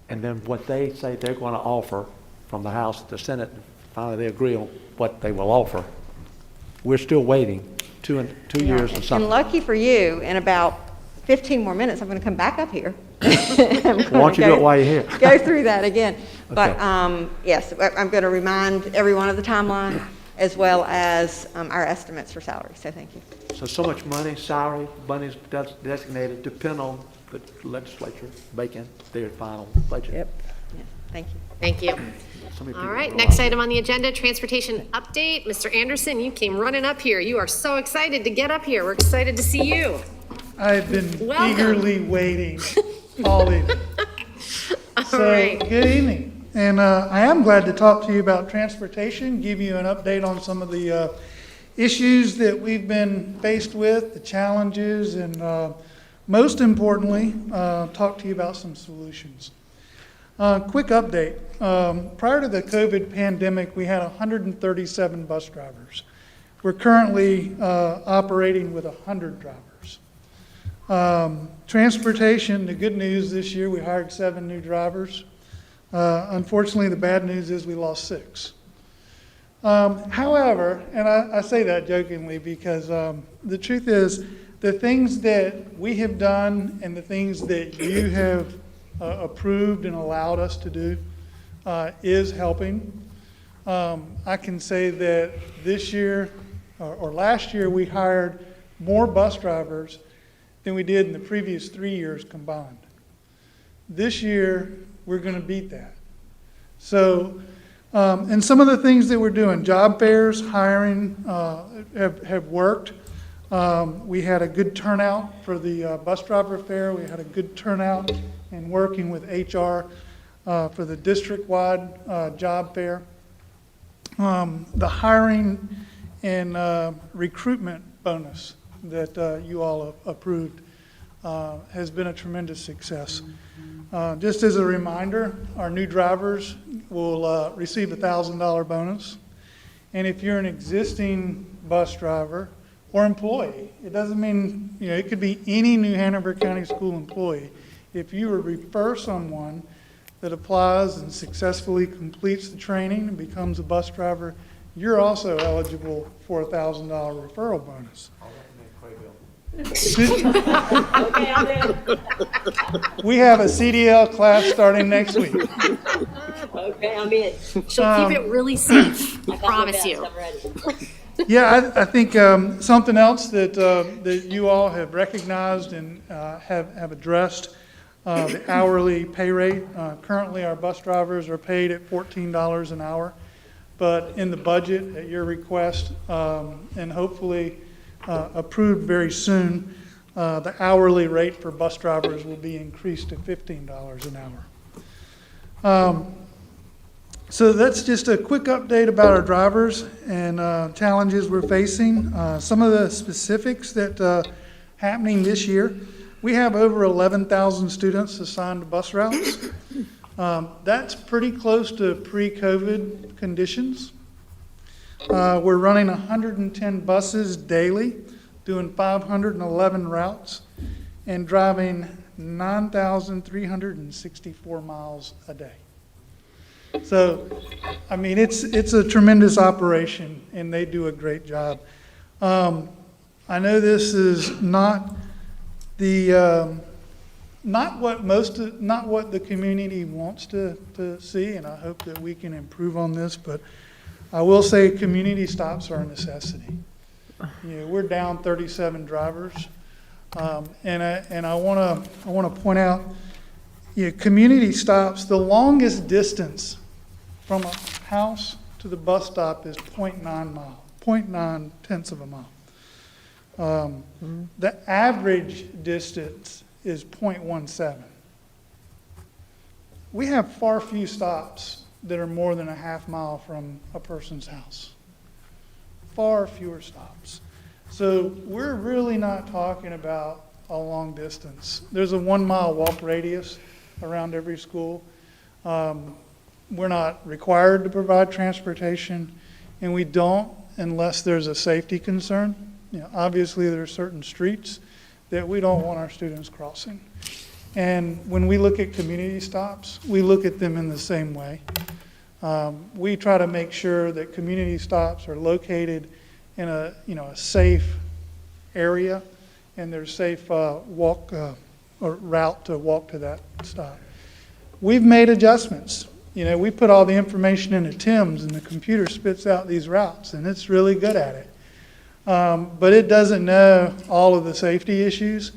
[SPEAKER 2] and then what they say they're going to offer from the House to the Senate, finally they agree on what they will offer. We're still waiting 2 years and something.
[SPEAKER 19] And lucky for you, in about 15 more minutes, I'm going to come back up here.
[SPEAKER 2] Why don't you do it while you're here?
[SPEAKER 19] Go through that again. But
[SPEAKER 2] Okay.
[SPEAKER 19] yes, I'm going to remind everyone of the timeline as well as our estimates for salary. So thank you.
[SPEAKER 2] So much money, salary, money's designated, depend on the legislature making their final budget.
[SPEAKER 19] Yep. Yeah. Thank you.
[SPEAKER 1] Thank you.
[SPEAKER 2] So many
[SPEAKER 1] All
[SPEAKER 2] people
[SPEAKER 1] right,
[SPEAKER 2] go
[SPEAKER 1] next
[SPEAKER 2] out.
[SPEAKER 1] item on the agenda, transportation update. Mr. Anderson, you came running up here. You are so excited to get up here. We're excited to see you.
[SPEAKER 8] I've been
[SPEAKER 1] Welcome.
[SPEAKER 8] eagerly waiting all evening. So,
[SPEAKER 1] right.
[SPEAKER 8] good evening. And I am glad to talk to you about transportation, give you an update on some of the issues that we've been faced with, the challenges, and most importantly, talk to you about some solutions. Quick update. Prior to the COVID pandemic, we had 137 bus drivers. We're currently operating with 100 drivers. Transportation, the good news this year, we hired 7 new drivers. Unfortunately, the bad news is we lost 6. However, and I say that jokingly because the truth is the things that we have done and the things that you have approved and allowed us to do is helping. I can say that this year or last year we hired more bus drivers than we did in the previous 3 years combined. This year, we're going to beat that. So, and some of the things that we're doing, job fairs, hiring, have worked. We had a good turnout for the bus driver fair. We had a good turnout in working with HR for the district-wide job fair. The hiring and recruitment bonus that you all approved has been a tremendous success. Just as a reminder, our new drivers will receive a $1,000 bonus. And if you're an existing bus driver or employee, it doesn't mean, it could be any New Hanover County School employee. If you refer someone that applies and successfully completes the training and becomes a bus driver, you're also eligible for a $1,000 referral bonus. We have a CDL class starting next week.
[SPEAKER 17] Okay, I'm in.
[SPEAKER 1] She'll keep it really safe, I promise you.
[SPEAKER 17] I'm ready.
[SPEAKER 8] Yeah, I think something else that you all have recognized and have addressed, the hourly pay rate. Currently, our bus drivers are paid at $14 an hour, but in the budget, at your request, and hopefully approved very soon, the hourly rate for bus drivers will be increased to $15 an hour. So that's just a quick update about our drivers and challenges we're facing. Some of the specifics that happening this year, we have over 11,000 students assigned to bus routes. That's pretty close to pre-COVID conditions. We're running 110 buses daily, doing 511 routes, and driving 9,364 miles a day. So, I mean, it's a tremendous operation, and they do a great job. I know this is not the not what the community wants to see, and I hope that we can improve on this. But I will say, community stops are a necessity. We're down 37 drivers, and I want to point out, community stops. The longest distance from a house to the bus stop is 0.9 tenths of a mile. The average distance is 0.17. We have far few stops that are more than a half mile from a person's house. Far fewer stops. So we're really not talking about a long distance. There's a 1 mile walk radius around every school. We're not required to provide transportation, and we don't unless there's a safety concern. You know, obviously, there are certain streets that we don't want our students crossing. And when we look at community stops, we look at them in the same way. We try to make sure that community stops are located in a safe area, and there's safe walk or route to walk to that stop. We've made adjustments. You know, we put all the information into TIMS, and the computer spits out these routes, and it's really good at it. But it doesn't know all of the safety issues,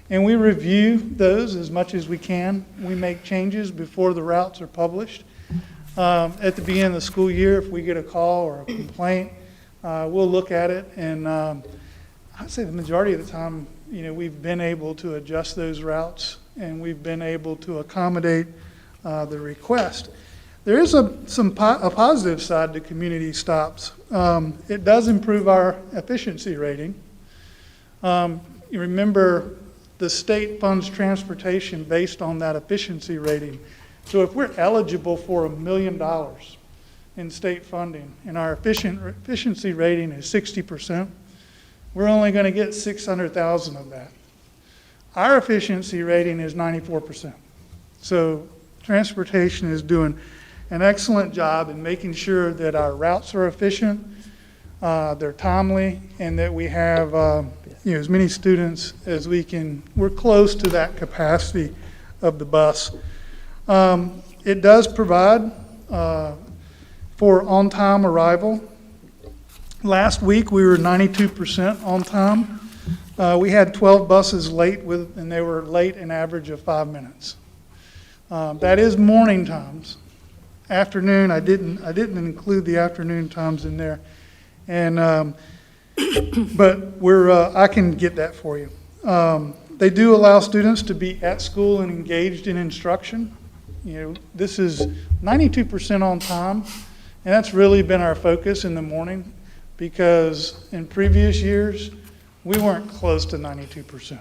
[SPEAKER 8] and we review those as much as we can. We make changes before the routes are published. At the beginning of the school year, if we get a call or a complaint, we'll look at it, and I'd say the majority of the time, you know, we've been able to adjust those routes, and we've been able to accommodate the request. There is a positive side to community stops. It does improve our efficiency rating. You remember the state funds transportation based on that efficiency rating. So if we're eligible for $1 million in state funding and our efficiency rating is 60%, we're only going to get 600,000 of that. Our efficiency rating is 94%. So transportation is doing an excellent job in making sure that our routes are efficient, they're timely, and that we have as many students as we can. We're close to that capacity of the bus. It does provide for on-time arrival. Last week we were 92% on time. We had 12 buses late, and they were late an average of 5 minutes. That is morning times. Afternoon, I didn't include the afternoon times in there, and but I can get that for you. They do allow students to be at school and engaged in instruction. You know, this is 92% on time, and that's really been our focus in the morning, because in previous years we weren't close to 92%.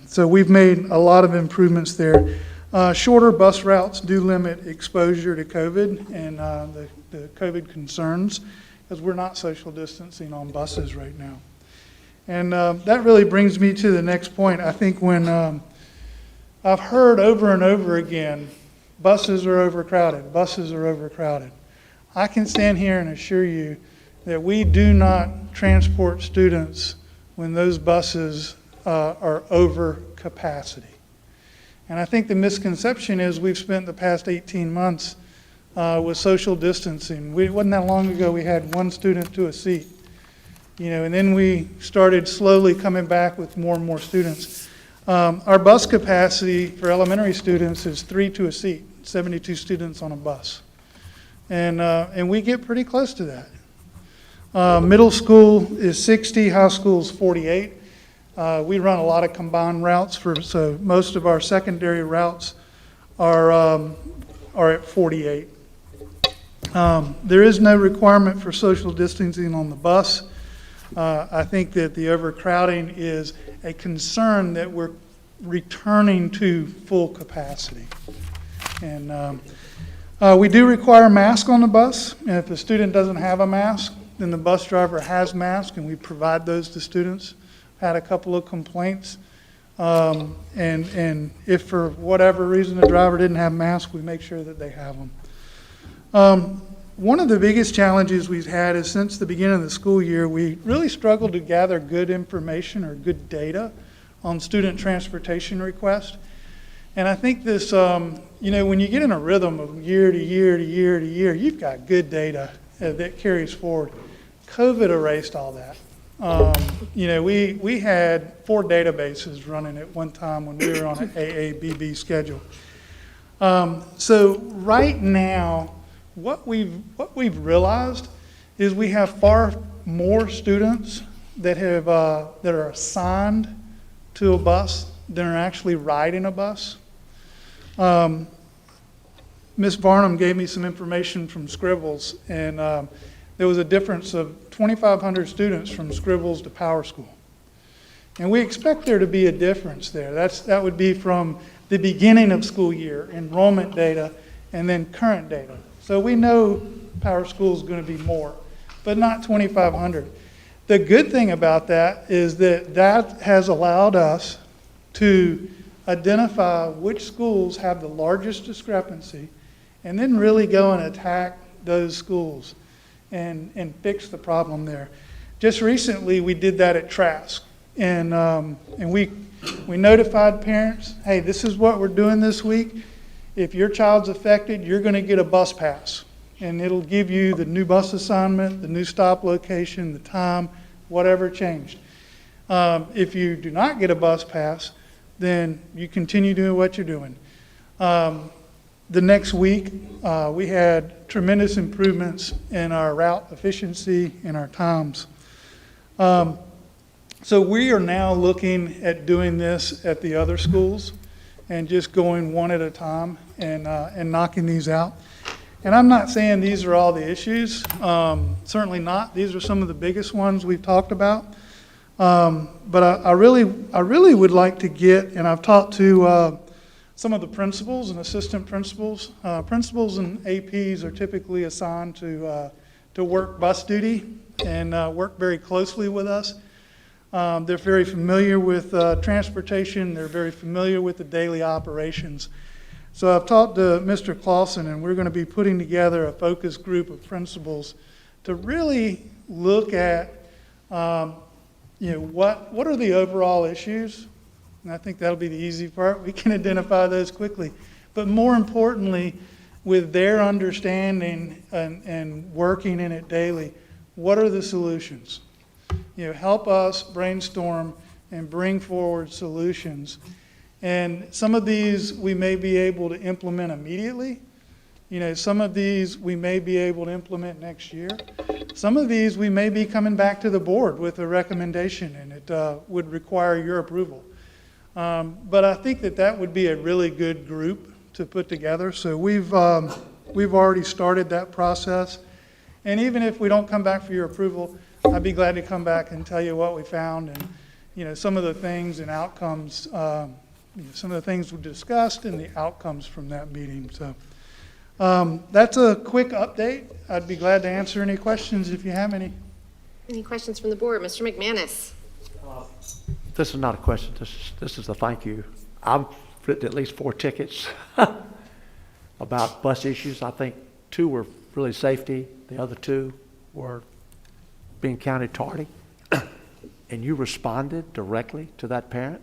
[SPEAKER 8] So we've made a lot of improvements there. Shorter bus routes do limit exposure to COVID and the COVID concerns, because we're not social distancing on buses right now. And that really brings me to the next point. I think when I've heard over and over again, buses are overcrowded, buses are overcrowded. I can stand here and assure you that we do not transport students when those buses are over capacity. And I think the misconception is we've spent the past 18 months with social distancing. It wasn't that long ago we had one student to a seat, you know, and then we started slowly coming back with more and more students. Our bus capacity for elementary students is 3 to a seat, 72 students on a bus. And we get pretty close to that. Middle school is 60, high school is 48. We run a lot of combined routes, so most of our secondary routes are at 48. There is no requirement for social distancing on the bus. I think that the overcrowding is a concern that we're returning to full capacity. And we do require a mask on the bus, and if a student doesn't have a mask, then the bus driver has masks, and we provide those to students. Had a couple of complaints, and if for whatever reason the driver didn't have masks, we make sure that they have them. One of the biggest challenges we've had is since the beginning of the school year, we really struggled to gather good information or good data on student transportation requests. And I think this, when you get in a rhythm of year to year to year to year, you've got good data that carries forward. COVID erased all that. We had 4 databases running at one time when we were on an AABB schedule. So right now, what we've realized is we have far more students that are assigned to a bus than are actually riding a bus. Ms. Varnum gave me some information from Scribbles, and there was a difference of 2,500 students from Scribbles to Power School. And we expect there to be a difference there. That would be from the beginning of school year, enrollment data, and then current data. So we know Power School is going to be more. but not 2,500. The good thing about that is that that has allowed us to identify which schools have the largest discrepancy and then really go and attack those schools and fix the problem there. Just recently, we did that at Trask, and we notified parents, hey, this is what we're doing this week. If your child's affected, you're going to get a bus pass, and it'll give you the new bus assignment, the new stop location, the time, whatever changed. If you do not get a bus pass, then you continue doing what you're doing. The next week, we had tremendous improvements in our route efficiency and our times. So we are now looking at doing this at the other schools and just going one at a time and knocking these out. And I'm not saying these are all the issues, certainly not. These are some of the biggest ones we've talked about. But I really would like to get, and I've talked to some of the principals and assistant principals. Principals and APs are typically assigned to work bus duty and work very closely with us. They're very familiar with transportation. They're very familiar with the daily operations. So I've talked to Mr. Clausen, and we're going to be putting together a focus group of principals to really look at what are the overall issues. And I think that'll be the easy part. We can identify those quickly. But more importantly, with their understanding and working in it daily, what are the solutions? Help us brainstorm and bring forward solutions. And some of these we may be able to implement immediately. Some of these we may be able to implement next year. Some of these we may be coming back to the board with a recommendation, and it would require your approval. But I think that would be a really good group to put together. So we've already started that process. And even if we don't come back for your approval, I'd be glad to come back and tell you what we found and some of the things and outcomes, some of the things we discussed and the outcomes from that meeting. So that's a quick update. I'd be glad to answer any questions if you have any.
[SPEAKER 1] Any questions from the board? Mr. McManus.
[SPEAKER 2] This is not a question. This is a thank you. I've written at least 4 tickets about bus issues. I think 2 were really safety. The other 2 were being counted tardy. And you responded directly to that parent.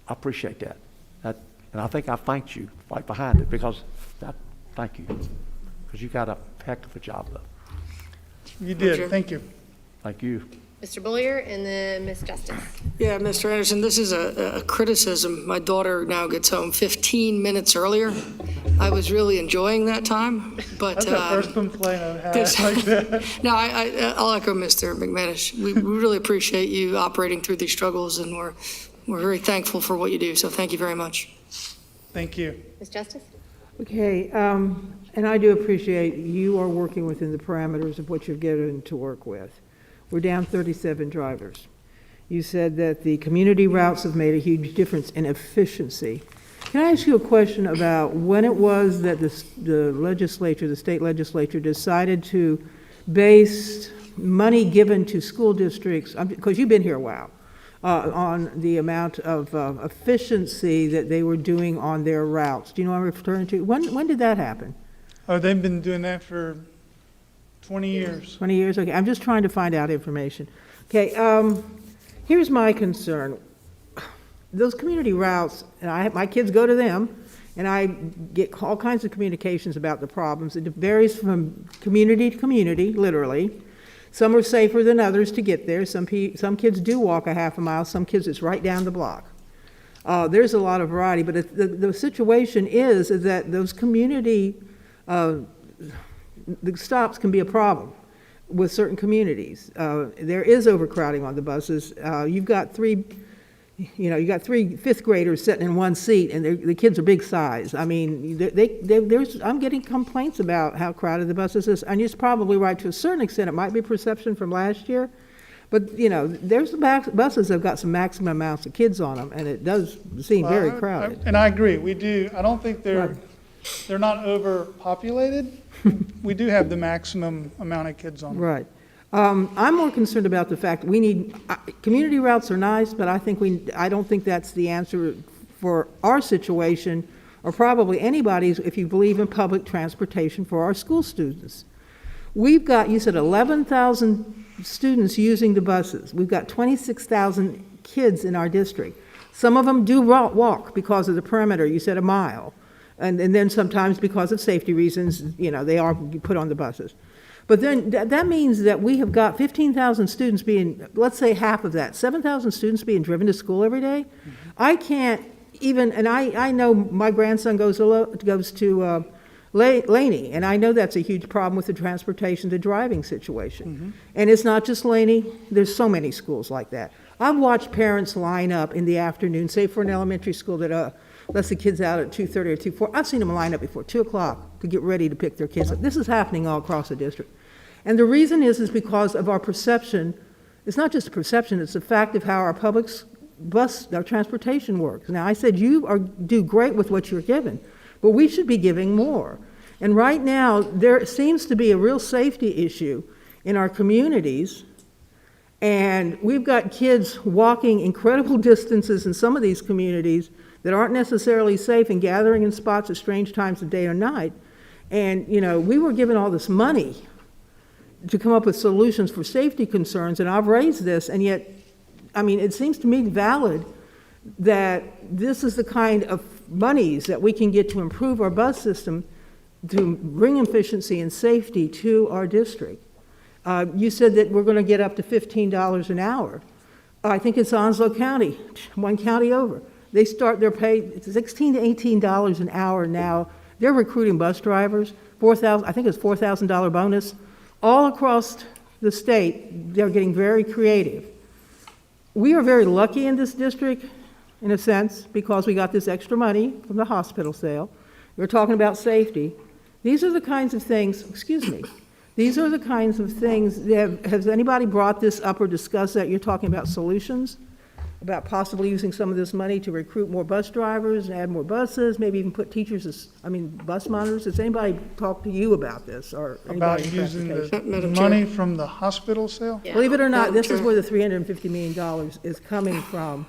[SPEAKER 2] I appreciate that. And I think I thanked you right behind it because thank you. Because you got a heck of a job though.
[SPEAKER 8] You did. Thank you.
[SPEAKER 2] Thank you.
[SPEAKER 1] Mr. Boyer and then Ms. Justice.
[SPEAKER 24] Yeah, Mr. Anderson, this is a criticism. My daughter now gets home 15 minutes earlier. I was really enjoying that time, but.
[SPEAKER 8] That's the first complaint I've had like that.
[SPEAKER 24] No, I'll echo Mr. McManus. We really appreciate you operating through these struggles, and we're very thankful for what you do, so thank you very much.
[SPEAKER 8] Thank you.
[SPEAKER 1] Ms. Justice?
[SPEAKER 22] Okay, and I do appreciate you are working within the parameters of what you're given to work with. We're down 37 drivers. You said that the community routes have made a huge difference in efficiency. Can I ask you a question about when it was that the legislature, the state legislature, decided to base money given to school districts, because you've been here a while, on the amount of efficiency that they were doing on their routes? Do you know what I'm referring to? When did that happen?
[SPEAKER 8] Oh, they've been doing that for 20 years.
[SPEAKER 22] 20 years, okay. I'm just trying to find out information. Okay, here's my concern. Those community routes, and my kids go to them, and I get all kinds of communications about the problems. It varies from community to community, literally. Some are safer than others to get there. Some kids do walk a half a mile. Some kids, it's right down the block. There's a lot of variety, but the situation is that those community the stops can be a problem with certain communities. There is overcrowding on the buses. You've got 3 fifth graders sitting in one seat, and the kids are big size. I mean, I'm getting complaints about how crowded the buses is, and it's probably right to a certain extent. It might be perception from last year, but there's buses that have got some maximum amounts of kids on them, and it does seem very crowded.
[SPEAKER 8] And I agree. We do. I don't think they're not overpopulated. We do have the maximum amount of kids on them.
[SPEAKER 22] Right. I'm more concerned about the fact we need, community routes are nice, but I don't think that's the answer for our situation, or probably anybody's, if you believe in public transportation for our school students. We've got, you said 11,000 students using the buses. We've got 26,000 kids in our district. Some of them do walk because of the perimeter, you said a mile. And then sometimes because of safety reasons, they are put on the buses. But then that means that we have got 15,000 students being, let's say half of that, 7,000 students being driven to school every day. Mm-hmm. I can't even, and I know my grandson goes to Laney, and I know that's a huge problem with the transportation, the driving situation. Mm-hmm. And it's not just Laney, there's so many schools like that. I've watched parents line up in the afternoon, say for an elementary school that lets the kids out at 2:30 or 2:40. I've seen them line up before 2 o'clock to get ready to pick their kids up. This is happening all across the district. And the reason is because of our perception. It's not just a perception, it's a fact of how our public our transportation works. Now, I said you do great with what you're given, but we should be giving more. And right now, there seems to be a real safety issue in our communities, and we've got kids walking incredible distances in some of these communities that aren't necessarily safe and gathering in spots at strange times of day or night. And, we were given all this money to come up with solutions for safety concerns, and I've raised this, and yet, it seems to me valid that this is the kind of monies that we can get to improve our bus system to bring efficiency and safety to our district. You said that we're going to get up to $15 an hour. I think it's Onslow County, one county over. They start their pay $16 to $18 an hour now. They're recruiting bus drivers, I think it's $4,000 bonus. All across the state, they're getting very creative. We are very lucky in this district, in a sense, because we got this extra money from the hospital sale. We're talking about safety. These are the kinds of things, these are the kinds of things that has anybody brought this up or discussed that? You're talking about solutions, about possibly using some of this money to recruit more bus drivers, add more buses, maybe even put bus monitors. Has anybody talked to you about this? Or
[SPEAKER 8] about using the money from the hospital sale?
[SPEAKER 22] Yeah. Believe it or not, this is where the $350 million is coming from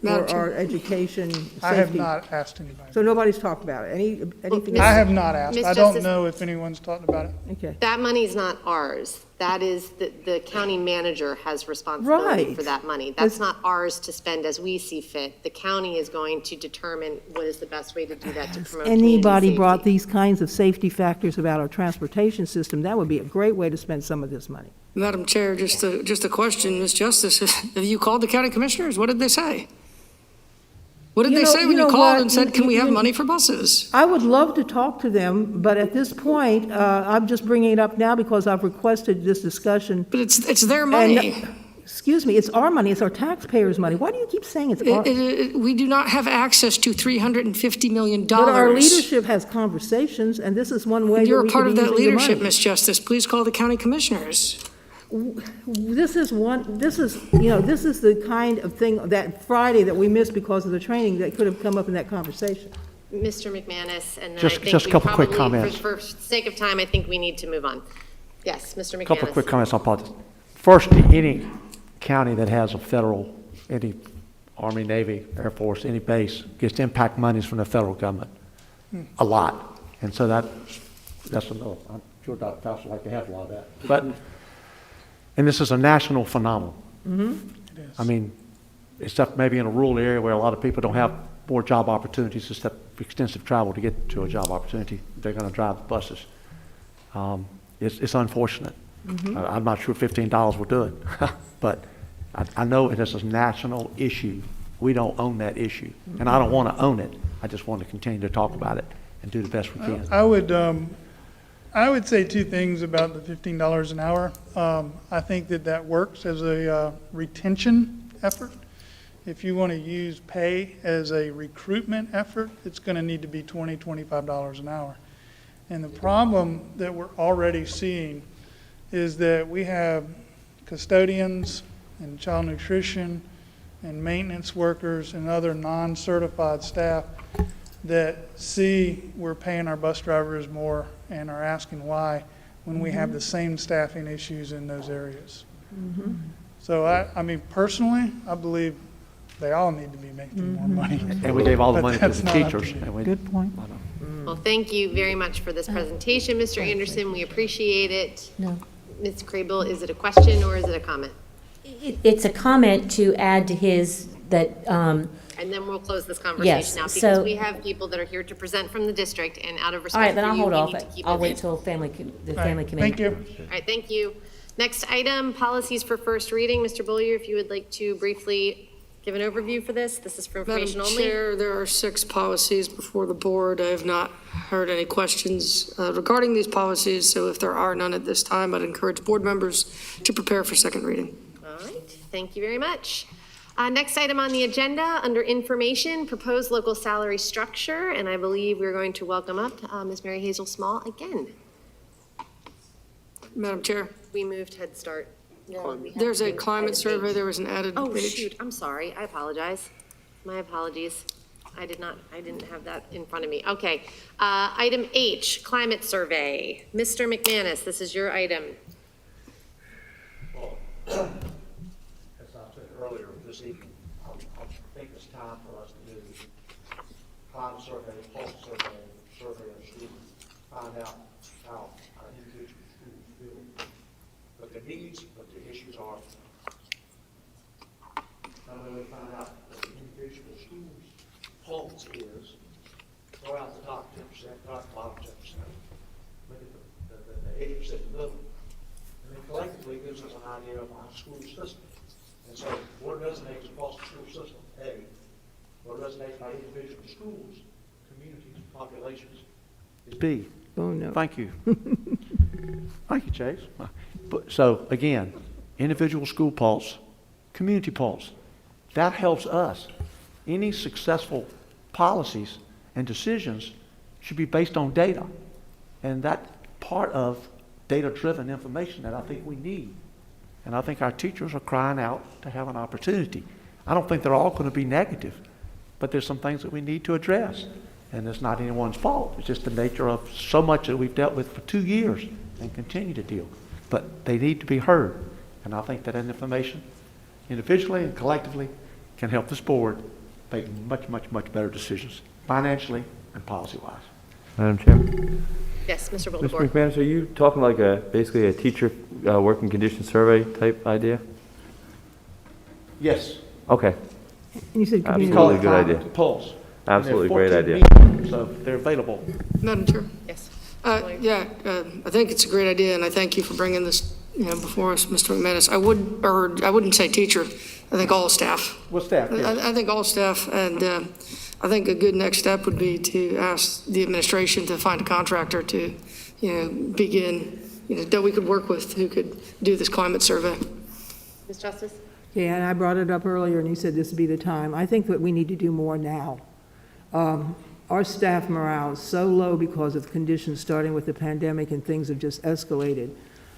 [SPEAKER 22] for our education safety.
[SPEAKER 8] I have not asked anybody.
[SPEAKER 22] So nobody's talked about it. Anything?
[SPEAKER 8] I have not asked. I don't know if anyone's talked about it.
[SPEAKER 22] Okay.
[SPEAKER 1] That money is not ours. That is, the county manager has responsibility for that money. That's not ours to spend as we see fit. The county is going to determine what is the best way to do that to promote community
[SPEAKER 22] Anybody
[SPEAKER 1] safety.
[SPEAKER 22] brought these kinds of safety factors about our transportation system, that would be a great way to spend some of this money.
[SPEAKER 24] Madam Chair, just a question, Ms. Justice. Have you called the county commissioners? What did they say? What did they say when you called and said, can we have money for buses?
[SPEAKER 22] I would love to talk to them, but at this point, I'm just bringing it up now because I've requested this discussion.
[SPEAKER 24] But it's their money.
[SPEAKER 22] Excuse me, it's our money, it's our taxpayers' money. Why do you keep saying it's ours?
[SPEAKER 24] We do not have access to $350 million.
[SPEAKER 22] But our leadership has conversations, and this is one way
[SPEAKER 24] You're
[SPEAKER 22] that we
[SPEAKER 24] a part
[SPEAKER 22] could
[SPEAKER 24] of
[SPEAKER 22] be
[SPEAKER 24] that
[SPEAKER 22] using the
[SPEAKER 24] leadership,
[SPEAKER 22] money.
[SPEAKER 24] Ms. Justice. Please call the county commissioners.
[SPEAKER 22] This is the kind of thing that Friday that we missed because of the training that could have come up in that conversation.
[SPEAKER 1] Mr. McManus, and then
[SPEAKER 2] Just
[SPEAKER 1] I think
[SPEAKER 2] a couple quick
[SPEAKER 1] probably,
[SPEAKER 2] comments.
[SPEAKER 1] for sake of time, I think we need to move on. Yes, Mr. McManus.
[SPEAKER 2] A couple of quick comments on politics. First, any county that has any Army, Navy, Air Force, any base gets impact monies from the federal government, a lot. And so that's another, I'm sure Dr. Fauci would like to have a lot of that. But, and this is a national phenomenon.
[SPEAKER 22] Mm-hmm.
[SPEAKER 2] Except maybe in a rural area where a lot of people don't have more job opportunities, except extensive travel to get to a job opportunity, they're going to drive the buses. It's unfortunate.
[SPEAKER 22] Mm-hmm.
[SPEAKER 2] I'm not sure $15 will do it, but I know it is a national issue. We don't own that issue, and I don't want to own it. I just want to continue to talk about it and do the best we can.
[SPEAKER 8] I would say two things about the $15 an hour. I think that works as a retention effort. If you want to use pay as a recruitment effort, it's going to need to be $20, $25 an hour. And the problem that we're already seeing is that we have custodians and child nutrition and maintenance workers and other non-certified staff that see we're paying our bus drivers more and are asking why, when we have the same staffing issues in those areas. So I mean, personally, I believe they all need to be making more money.
[SPEAKER 2] And we gave all the
[SPEAKER 8] But
[SPEAKER 2] money to
[SPEAKER 8] that's
[SPEAKER 2] the
[SPEAKER 8] not up
[SPEAKER 2] teachers.
[SPEAKER 8] me.
[SPEAKER 2] And we,
[SPEAKER 5] Good point.
[SPEAKER 1] Well, thank you very much for this presentation, Mr. Anderson. We appreciate it.
[SPEAKER 20] No.
[SPEAKER 1] Ms. Crable, is it a question or is it a comment?
[SPEAKER 20] It's a comment to add to his, that,
[SPEAKER 1] And then we'll close this
[SPEAKER 20] Yes,
[SPEAKER 1] conversation now because
[SPEAKER 20] so-
[SPEAKER 1] we have people that are here to present from the district, and out of
[SPEAKER 20] all
[SPEAKER 1] respect
[SPEAKER 20] right, then
[SPEAKER 1] for
[SPEAKER 20] I'll
[SPEAKER 1] you,
[SPEAKER 20] hold
[SPEAKER 1] we
[SPEAKER 20] off.
[SPEAKER 1] need to keep
[SPEAKER 20] I'll
[SPEAKER 1] it.
[SPEAKER 20] wait till the family committee.
[SPEAKER 8] Thank you.
[SPEAKER 1] All right, thank you. Next item, policies for first reading. Mr. Bullier, if you would like to briefly give an overview for this. This is for information
[SPEAKER 24] Madam
[SPEAKER 1] only.
[SPEAKER 24] Chair, there are 6 policies before the board. I have not heard any questions regarding these policies, so if there are none at this time, I'd encourage board members to prepare for second reading.
[SPEAKER 1] All right, thank you very much. Next item on the agenda, under information, proposed local salary structure, and I believe we're going to welcome up Ms. Mary Hazel Small again.
[SPEAKER 24] Madam Chair,
[SPEAKER 1] We moved Head Start.
[SPEAKER 24] there's a climate survey. There was an added
[SPEAKER 1] Oh,
[SPEAKER 24] page.
[SPEAKER 1] shoot, I'm sorry, I apologize. My apologies. I didn't have that in front of me. Okay, item H, climate survey. Mr. McManus, this is your item.
[SPEAKER 2] Well, as I said earlier this evening, I think it's time for us to do climate survey, pulse survey of students, find out how our individual schools feel, what the needs, what the issues are. Not only find out what the individual schools' pulse is, throw out the top 10%, not the bottom 10%, look at the 8% in the middle. And then collectively gives us an idea of our school system. And so what resonates across the school system? A, what resonates by individual schools, communities, populations is B.
[SPEAKER 22] Oh, no.
[SPEAKER 2] Thank you. Thank you, Chase. So again, individual school pulse, community pulse. That helps us. Any successful policies and decisions should be based on data. And that part of data-driven information that I think we need. And I think our teachers are crying out to have an opportunity. I don't think they're all going to be negative, but there's some things that we need to address. And it's not anyone's fault. It's just the nature of so much that we've dealt with for 2 years and continue to deal. But they need to be heard. And I think that information, individually and collectively, can help this board make much, much, much better decisions, financially and policy-wise.
[SPEAKER 18] Madam Chair.
[SPEAKER 1] Yes, Mr.
[SPEAKER 18] Mr.
[SPEAKER 1] Wildebohr.
[SPEAKER 18] McManus, are you talking like basically a teacher working condition survey type idea?
[SPEAKER 2] Yes.
[SPEAKER 18] Okay.
[SPEAKER 22] You said community.
[SPEAKER 18] Absolutely good idea.
[SPEAKER 2] Pulse.
[SPEAKER 18] Absolutely great
[SPEAKER 2] And there are
[SPEAKER 18] idea.
[SPEAKER 2] 14 meetings, so they're available.
[SPEAKER 24] Madam Chair?
[SPEAKER 1] Yes.
[SPEAKER 24] I think it's a great idea, and I thank you for bringing this, before us, Mr. McManus. I wouldn't say teacher. I think all staff.
[SPEAKER 2] Well, staff, yes.
[SPEAKER 24] I think all staff, and I think a good next step would be to ask the administration to find a contractor to, begin, that we could work with, who could do this climate survey.
[SPEAKER 1] Ms. Justice?
[SPEAKER 22] Yeah, and I brought it up earlier, and you said this would be the time. I think that we need to do more now. Our staff morale is so low because of conditions starting with the pandemic, and things have just escalated.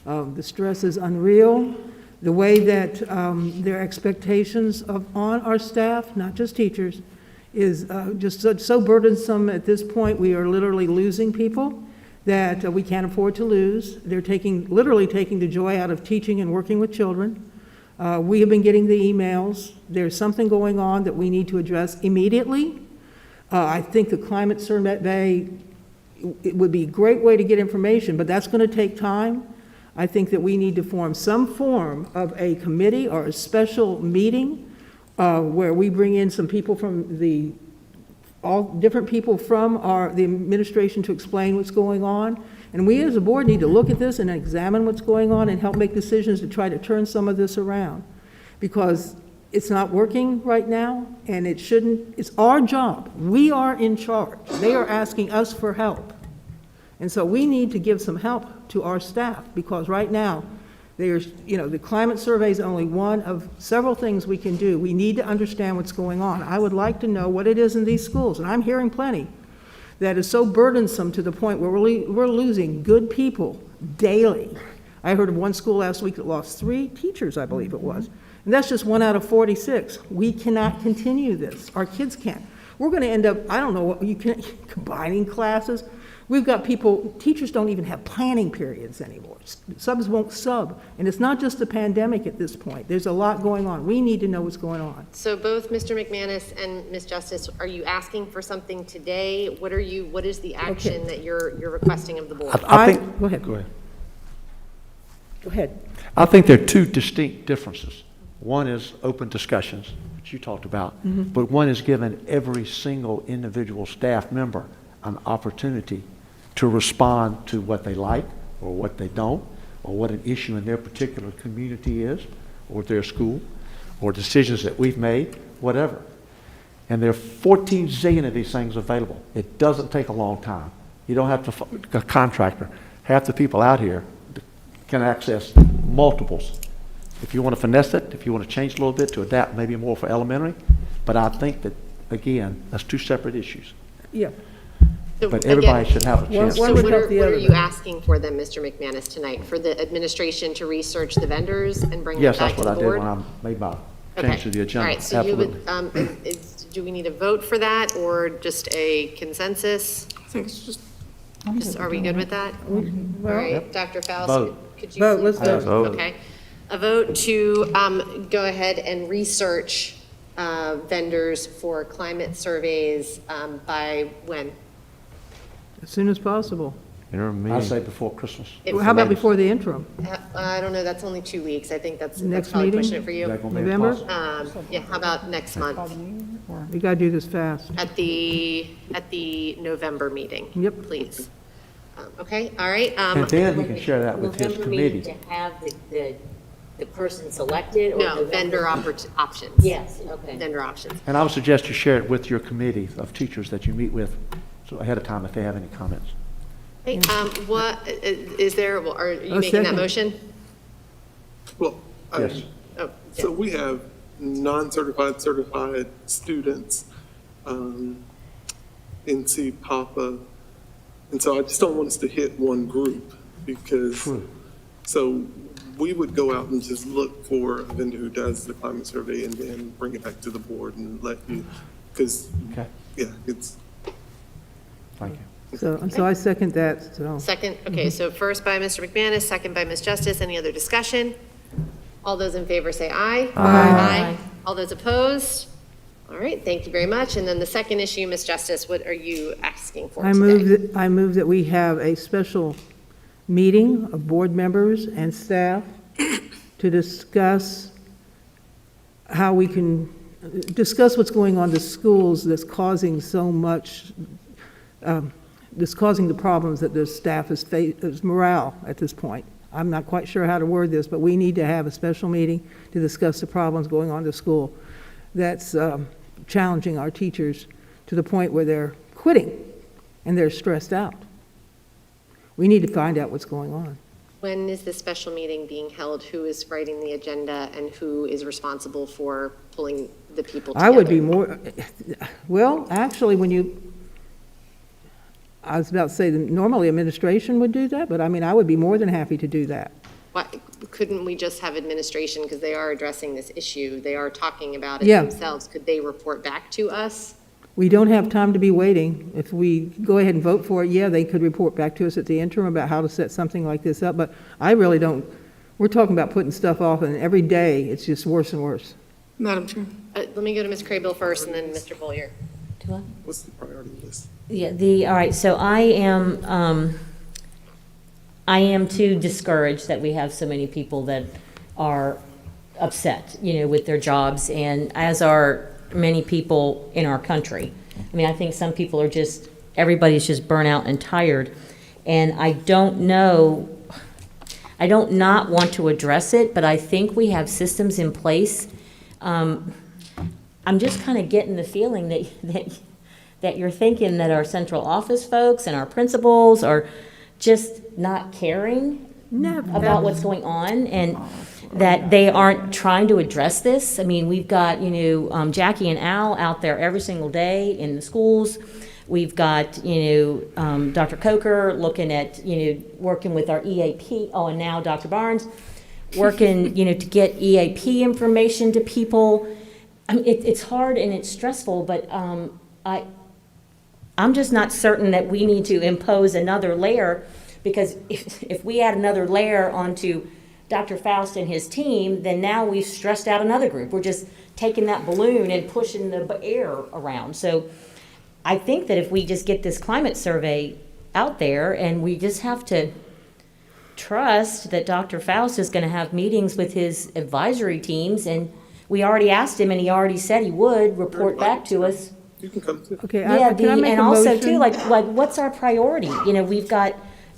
[SPEAKER 22] The stress is unreal. The way that their expectations on our staff, not just teachers, is just so burdensome at this point. We are literally losing people that we can't afford to lose. They're literally taking the joy out of teaching and working with children. We have been getting the emails. There's something going on that we need to address immediately. I think the climate survey, it would be a great way to get information, but that's going to take time. I think that we need to form some form of a committee or a special meeting where we bring in some people from all different people from the administration to explain what's going on. And we as a board need to look at this and examine what's going on and help make decisions to try to turn some of this around. Because it's not working right now, and it shouldn't. It's our job. We are in charge. They are asking us for help. And so we need to give some help to our staff, because right now, the climate survey is only one of several things we can do. We need to understand what's going on. I would like to know what it is in these schools, and I'm hearing plenty, that is so burdensome to the point where we're losing good people daily. I heard of one school last week that lost 3 teachers, I believe it was. And that's just 1 out of 46. We cannot continue this. Our kids can't. We're going to end up, I don't know, combining classes. We've got people, teachers don't even have planning periods anymore. Subs won't sub. And it's not just the pandemic at this point. There's a lot going on. We need to know what's going on.
[SPEAKER 1] So both Mr. McManus and Ms. Justice, are you asking for something today? What is the action that you're requesting of the board?
[SPEAKER 22] I think, go ahead.
[SPEAKER 2] Go ahead.
[SPEAKER 22] Go ahead.
[SPEAKER 2] I think there are two distinct differences. One is open discussions, which you talked about, but one is giving every single individual staff member an opportunity to respond to what they like or what they don't, or what an issue in their particular community is, or their school, or decisions that we've made, whatever. And there are 14 zillion of these things available. It doesn't take a long time. You don't have to, a contractor, half the people out here can access multiples. If you want to finesse it, if you want to change a little bit to adapt maybe more for elementary, but I think that, again, that's two separate issues.
[SPEAKER 22] Yeah.
[SPEAKER 1] So
[SPEAKER 2] But everybody
[SPEAKER 1] again,
[SPEAKER 2] should have a chance.
[SPEAKER 1] So what are you asking for then, Mr. McManus, tonight? For the administration to research the vendors and bring them
[SPEAKER 2] Yes,
[SPEAKER 1] back
[SPEAKER 2] that's
[SPEAKER 1] to
[SPEAKER 2] what
[SPEAKER 1] the
[SPEAKER 2] I did
[SPEAKER 1] board?
[SPEAKER 2] when I made my
[SPEAKER 1] Okay.
[SPEAKER 2] change to the agenda.
[SPEAKER 1] All right, so you
[SPEAKER 2] Absolutely.
[SPEAKER 1] would, do we need a vote for that or just a consensus?
[SPEAKER 24] I think it's just.
[SPEAKER 1] Are we good with that? All right, Dr. Faust,
[SPEAKER 2] Vote.
[SPEAKER 1] could you?
[SPEAKER 22] Vote,
[SPEAKER 1] please
[SPEAKER 22] let's vote.
[SPEAKER 1] Okay. A vote to go ahead and research vendors for climate surveys by when?
[SPEAKER 22] As soon as possible.
[SPEAKER 2] I say before Christmas.
[SPEAKER 22] How about before the interim?
[SPEAKER 1] I don't know, that's only 2 weeks. I think that's
[SPEAKER 22] Next
[SPEAKER 1] probably
[SPEAKER 22] meeting?
[SPEAKER 1] pushing it for you.
[SPEAKER 2] Is that gonna be
[SPEAKER 22] November?
[SPEAKER 2] impossible?
[SPEAKER 1] Yeah, how about next month
[SPEAKER 22] We got to do this fast.
[SPEAKER 1] at the November meeting?
[SPEAKER 22] Yep.
[SPEAKER 1] Please. Okay, all right.
[SPEAKER 2] And then he can share that with his
[SPEAKER 20] November meeting
[SPEAKER 2] committee.
[SPEAKER 20] to have the person selected? Or
[SPEAKER 1] No,
[SPEAKER 20] November?
[SPEAKER 1] vendor options.
[SPEAKER 20] Yes, okay.
[SPEAKER 1] Vendor options.
[SPEAKER 2] And I would suggest you share it with your committee of teachers that you meet with, so ahead of time if they have any comments.
[SPEAKER 1] Hey, what, is there, well, are you
[SPEAKER 22] A
[SPEAKER 1] making that
[SPEAKER 22] second.
[SPEAKER 1] motion?
[SPEAKER 21] Well,
[SPEAKER 2] Yes.
[SPEAKER 1] Oh,
[SPEAKER 21] so we have non-certified, certified students, NC, Papa, and so I just don't want us to hit one group because,
[SPEAKER 2] True.
[SPEAKER 21] so we would go out and just look for a vendor who does the climate survey and then bring it back to the board and let you, because,
[SPEAKER 2] Okay,
[SPEAKER 21] yeah, it's,
[SPEAKER 2] thank you.
[SPEAKER 22] So I second that, so.
[SPEAKER 1] Second, okay, so first by Mr. McManus, second by Ms. Justice. Any other discussion? All those in favor say aye. Aye. All those opposed? All right, thank you very much. And then the second issue, Ms. Justice, what are you asking for
[SPEAKER 22] I
[SPEAKER 1] today?
[SPEAKER 22] move that we have a special meeting of board members and staff to discuss how we can, discuss what's going on in the schools that's causing so much, that's causing the problems that the staff is morale at this point. I'm not quite sure how to word this, but we need to have a special meeting to discuss the problems going on in the school that's challenging our teachers to the point where they're quitting and they're stressed out. We need to find out what's going on.
[SPEAKER 1] When is this special meeting being held? Who is writing the agenda and who is responsible for pulling the people together?
[SPEAKER 22] I would be more, well, actually, I was about to say that normally administration would do that, but I mean, I would be more than happy to do that.
[SPEAKER 1] Why, couldn't we just have administration, because they are addressing this issue, they are talking about it
[SPEAKER 22] Yeah.
[SPEAKER 1] themselves, could they report back to us?
[SPEAKER 22] We don't have time to be waiting. If we go ahead and vote for it, yeah, they could report back to us at the interim about how to set something like this up, but I really don't, we're talking about putting stuff off, and every day, it's just worse and worse.
[SPEAKER 24] Madam Chair.
[SPEAKER 1] Let me go to Ms. Craybill first and then Mr. Bollier.
[SPEAKER 21] what's the priority list?
[SPEAKER 20] Yeah, all right, so I am too discouraged that we have so many people that are upset, with their jobs, and as are many people in our country. I mean, I think some people are just, everybody's just burnt out and tired, and I don't not want to address it, but I think we have systems in place. I'm just kind of getting the feeling that you're thinking that our central office folks and our principals are just not caring about what's going on, and that they aren't trying to address this. I mean, we've got, Jackie and Al out there every single day in the schools. We've got, Dr. Coker looking at, working with our EAP, and now Dr. Barnes, working, to get EAP information to people. I mean, it's hard and it's stressful, but I'm just not certain that we need to impose another layer, because if we add another layer onto Dr. Faust and his team, then now we've stressed out another group. We're just taking that balloon and pushing the air around. So I think that if we just get this climate survey out there, and we just have to trust that Dr. Faust is going to have meetings with his advisory teams, and we already asked him, and he already said he would report back to us.
[SPEAKER 21] You can come too.
[SPEAKER 22] Okay,
[SPEAKER 20] Yeah,
[SPEAKER 22] can I make
[SPEAKER 20] and
[SPEAKER 22] a
[SPEAKER 20] also
[SPEAKER 22] motion?
[SPEAKER 20] too, like what's our priority? You know, we've got,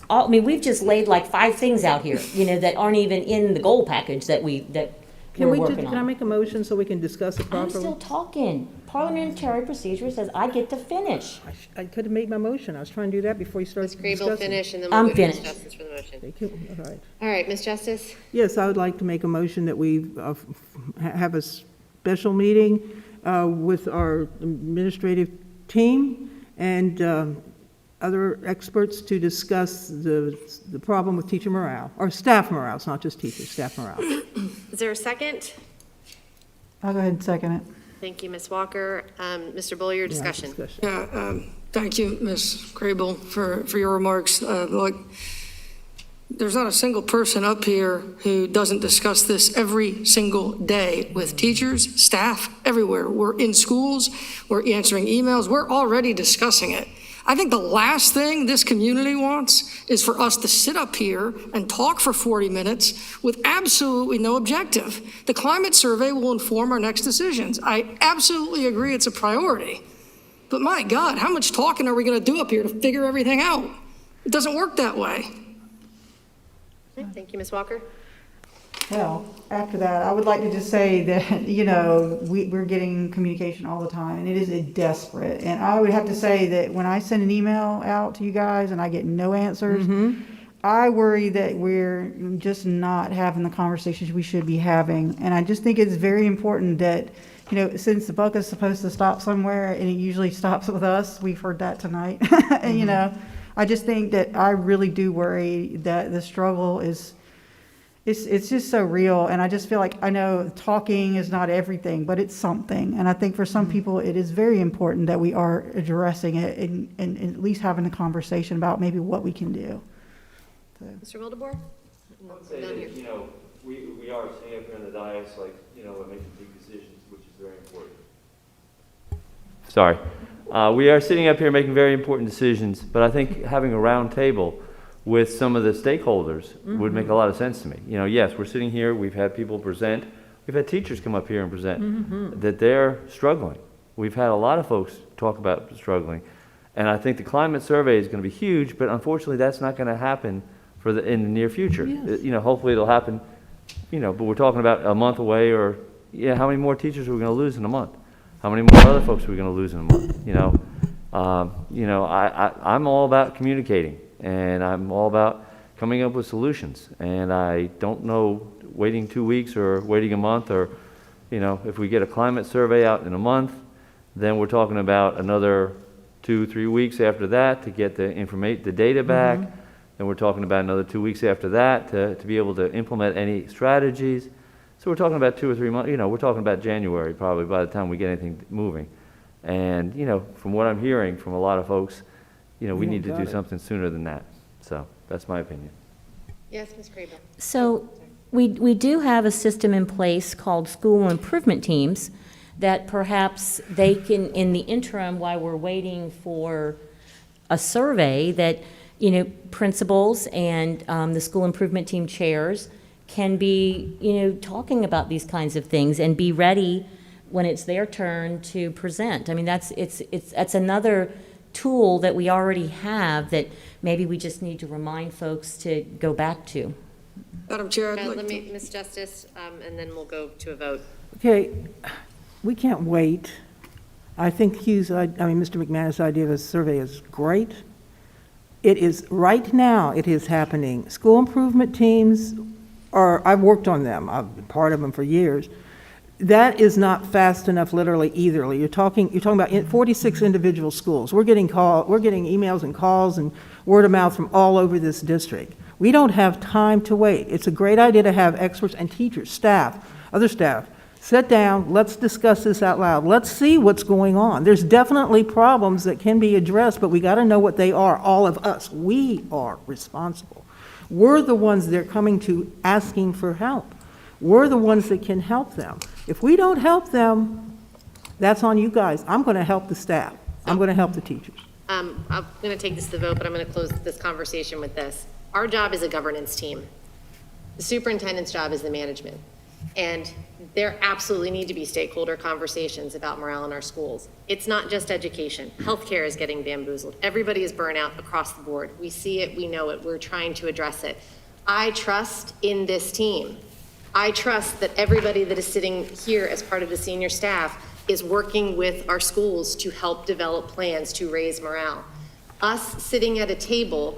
[SPEAKER 20] I mean, we've just laid like 5 things out here, you know, that aren't even in the goal package that we're working
[SPEAKER 22] Can I
[SPEAKER 20] on.
[SPEAKER 22] make a motion so we can discuss it
[SPEAKER 20] I'm
[SPEAKER 22] properly?
[SPEAKER 20] still talking. Parliamentary procedure says I get to finish.
[SPEAKER 22] I could have made my motion. I was trying to do that before you started
[SPEAKER 1] Ms. Crable,
[SPEAKER 22] discussing.
[SPEAKER 1] finish, and then
[SPEAKER 20] I'm
[SPEAKER 1] we'll go to Ms.
[SPEAKER 20] finished.
[SPEAKER 1] Justice for the motion.
[SPEAKER 22] Thank you. All right.
[SPEAKER 1] All right, Ms. Justice?
[SPEAKER 22] Yes, I would like to make a motion that we have a special meeting with our administrative team and other experts to discuss the problem with teacher morale, or staff morale. It's not just teachers, staff morale.
[SPEAKER 1] Is there a second?
[SPEAKER 5] I'll go ahead and second it.
[SPEAKER 1] Thank you, Ms. Walker. Mr. Bull, your discussion.
[SPEAKER 24] Yeah, thank you, Ms. Crable, for your remarks. Look, there's not a single person up here who doesn't discuss this every single day with teachers, staff, everywhere. We're in schools, we're answering emails, we're already discussing it. I think the last thing this community wants is for us to sit up here and talk for 40 minutes with absolutely no objective. The climate survey will inform our next decisions. I absolutely agree it's a priority. But my God, how much talking are we going to do up here to figure everything out? It doesn't work that way.
[SPEAKER 1] Okay, thank you, Ms. Walker.
[SPEAKER 5] Well, after that, I would like to just say that, you know, we're getting communication all the time, and it is desperate. And I would have to say that when I send an email out to you guys and I get no answers, I worry that we're just not having the conversations we should be having. And I just think it's very important that, you know, since the buck is supposed to stop somewhere, and it usually stops with us, we've heard that tonight, and, you know, I just think that I really do worry that the struggle is, it's just so real. And I just feel like, I know talking is not everything, but it's something. And I think for some people, it is very important that we are addressing it and at least having a conversation about maybe what we can do.
[SPEAKER 1] Mr. Wildebohr?
[SPEAKER 18] I would say that, you know, we are sitting up here in the dais, like, you know, we're making big decisions, which is very important. Sorry. We are sitting up here making very important decisions, but I think having a round table with some of the stakeholders would make a lot of sense to me. You know, yes, we're sitting here, we've had people present, we've had teachers come up here and present that they're struggling. We've had a lot of folks talk about struggling. And I think the climate survey is going to be huge, but unfortunately that's not going to happen in the near future.
[SPEAKER 22] Yes.
[SPEAKER 18] You know, hopefully it'll happen, you know, but we're talking about a month away, or, yeah, how many more teachers are we going to lose in a month? How many more other folks are we going to lose in a month? You know, I'm all about communicating, and I'm all about coming up with solutions. And I don't know, waiting 2 weeks or waiting a month, or, you know, if we get a climate survey out in a month, then we're talking about another 2-3 weeks after that to get the data back. Then we're talking about another 2 weeks after that to be able to implement any strategies. So we're talking about 2 or 3 months, you know, we're talking about January probably by the time we get anything moving. And, you know, from what I'm hearing from a lot of folks, you know, we need to do something sooner than that. So that's my opinion.
[SPEAKER 1] Yes, Ms. Crable.
[SPEAKER 20] So we do have a system in place called school improvement teams that perhaps they can, in the interim, while we're waiting for a survey, that, you know, principals and the school improvement team chairs can be, you know, talking about these kinds of things and be ready when it's their turn to present. I mean, that's another tool that we already have that maybe we just need to remind folks to go back to.
[SPEAKER 24] Madam Chair, I'd like
[SPEAKER 1] Let
[SPEAKER 24] to...
[SPEAKER 1] me, Ms. Justice, and then we'll go to a vote.
[SPEAKER 22] Okay, we can't wait. I think Mr. McManus' idea of a survey is great. It is, right now, it is happening. School improvement teams I've worked on them. I've been part of them for years. That is not fast enough, literally, either. You're talking about 46 individual schools. We're getting emails and calls and word of mouth from all over this district. We don't have time to wait. It's a great idea to have experts and teachers, staff, other staff, Sit down, let's discuss this out loud. Let's see what's going on. There's definitely problems that can be addressed, but we got to know what they are, all of us. We are responsible. We're the ones they're coming to asking for help. We're the ones that can help them. If we don't help them, that's on you guys. I'm going to help the staff. I'm going to help the teachers.
[SPEAKER 1] I'm going to take this to the vote, but I'm going to close this conversation with this. Our job is a governance team. The superintendent's job is the management. And there absolutely need to be stakeholder conversations about morale in our schools. It's not just education. Healthcare is getting bamboozled. Everybody is burnout across the board. We see it, we know it, we're trying to address it. I trust in this team. I trust that everybody that is sitting here as part of the senior staff is working with our schools to help develop plans to raise morale. Us sitting at a table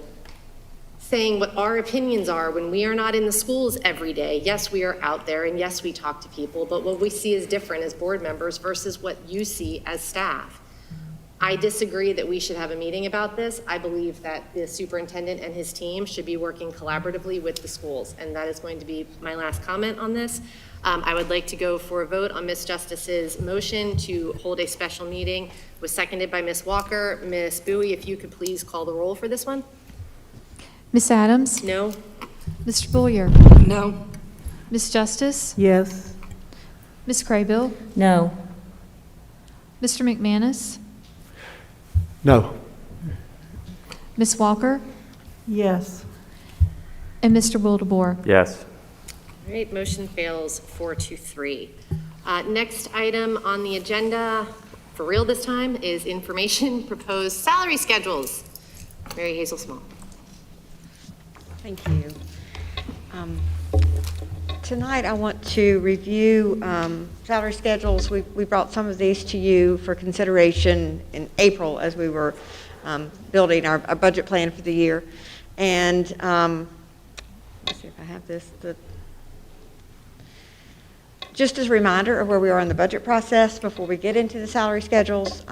[SPEAKER 1] saying what our opinions are when we are not in the schools every day. Yes, we are out there, and yes, we talk to people, but what we see is different as board members versus what you see as staff. I disagree that we should have a meeting about this. I believe that the superintendent and his team should be working collaboratively with the schools, and that is going to be my last comment on this. I would like to go for a vote on Ms. Justice's motion to hold a special meeting. It was seconded by Ms. Walker. Ms. Bowie, if you could please call the roll for this one.
[SPEAKER 7] Ms. Adams?
[SPEAKER 1] No.
[SPEAKER 7] Mr. Boyer?
[SPEAKER 24] No.
[SPEAKER 7] Ms. Justice?
[SPEAKER 22] Yes.
[SPEAKER 7] Ms. Craybill?
[SPEAKER 20] No.
[SPEAKER 7] Mr. McManus?
[SPEAKER 2] No.
[SPEAKER 7] Ms. Walker?
[SPEAKER 22] Yes.
[SPEAKER 7] And Mr. Wildebohr?
[SPEAKER 18] Yes.
[SPEAKER 1] All right, motion fails 4-3. Next item on the agenda, for real this time, is information proposed salary schedules. Mary Hazel Small.
[SPEAKER 19] Thank you. Tonight, I want to review salary schedules. We brought some of these to you for consideration in April as we were building our budget plan for the year. And let's see if I have this. Just as a reminder of where we are in the budget process before we get into the salary schedules.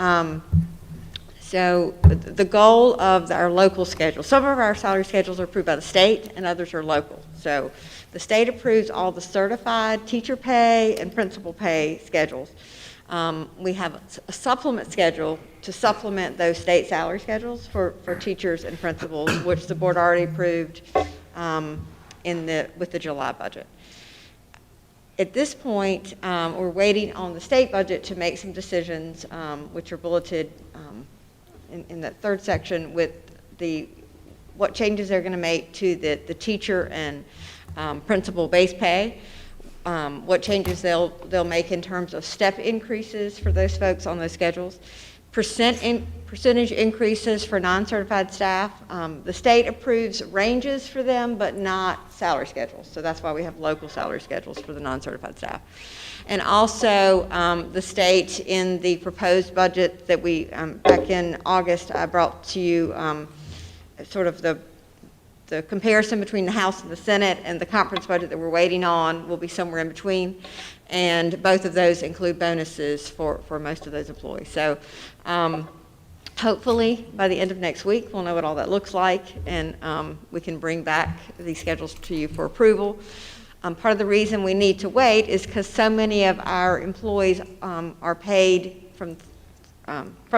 [SPEAKER 19] So the goal of our local schedule, some of our salary schedules are approved by the state and others are local. So the state approves all the certified teacher pay and principal pay schedules. We have a supplement schedule to supplement those state salary schedules for teachers and principals, which the board already approved with the July budget. At this point, we're waiting on the state budget to make some decisions, which are bulleted in that third section with what changes they're going to make to the teacher and principal base pay, what changes they'll make in terms of step increases for those folks on those schedules, percentage increases for non-certified staff. The state approves ranges for them, but not salary schedules. So that's why we have local salary schedules for the non-certified staff. And also the state in the proposed budget that we, back in August, I brought to you sort of the comparison between the House and the Senate, and the conference budget that we're waiting on will be somewhere in between. And both of those include bonuses for most of those employees. So hopefully by the end of next week, we'll know what all that looks like, and we can bring back these schedules to you for approval. Part of the reason we need to wait is because so many of our employees are paid from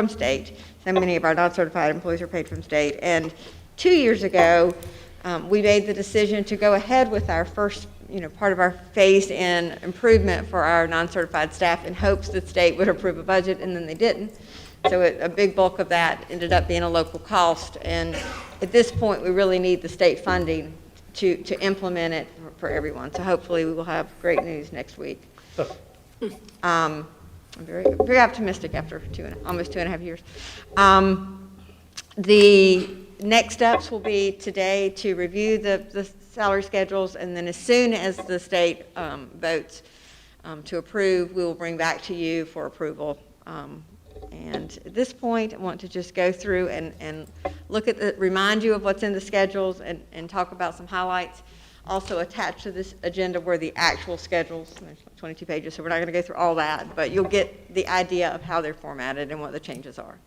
[SPEAKER 19] state. So many of our non-certified employees are paid from state. And 2 years ago, we made the decision to go ahead with our first, part of our phased-in improvement for our non-certified staff in hopes that state would approve a budget, and then they didn't. So a big bulk of that ended up being a local cost. And at this point, we really need the state funding to implement it for everyone. So hopefully we will have great news next week. I'm very, very optimistic after almost 2.5 years. The next steps will be today to review the salary schedules, and then as soon as the state votes to approve, we will bring back to you for approval. And at this point, I want to just go through and look at remind you of what's in the schedules and talk about some highlights. Also attached to this agenda were the actual schedules, 22 pages, so we're not going to go through all that, but you'll get the idea of how they're formatted and what the changes are.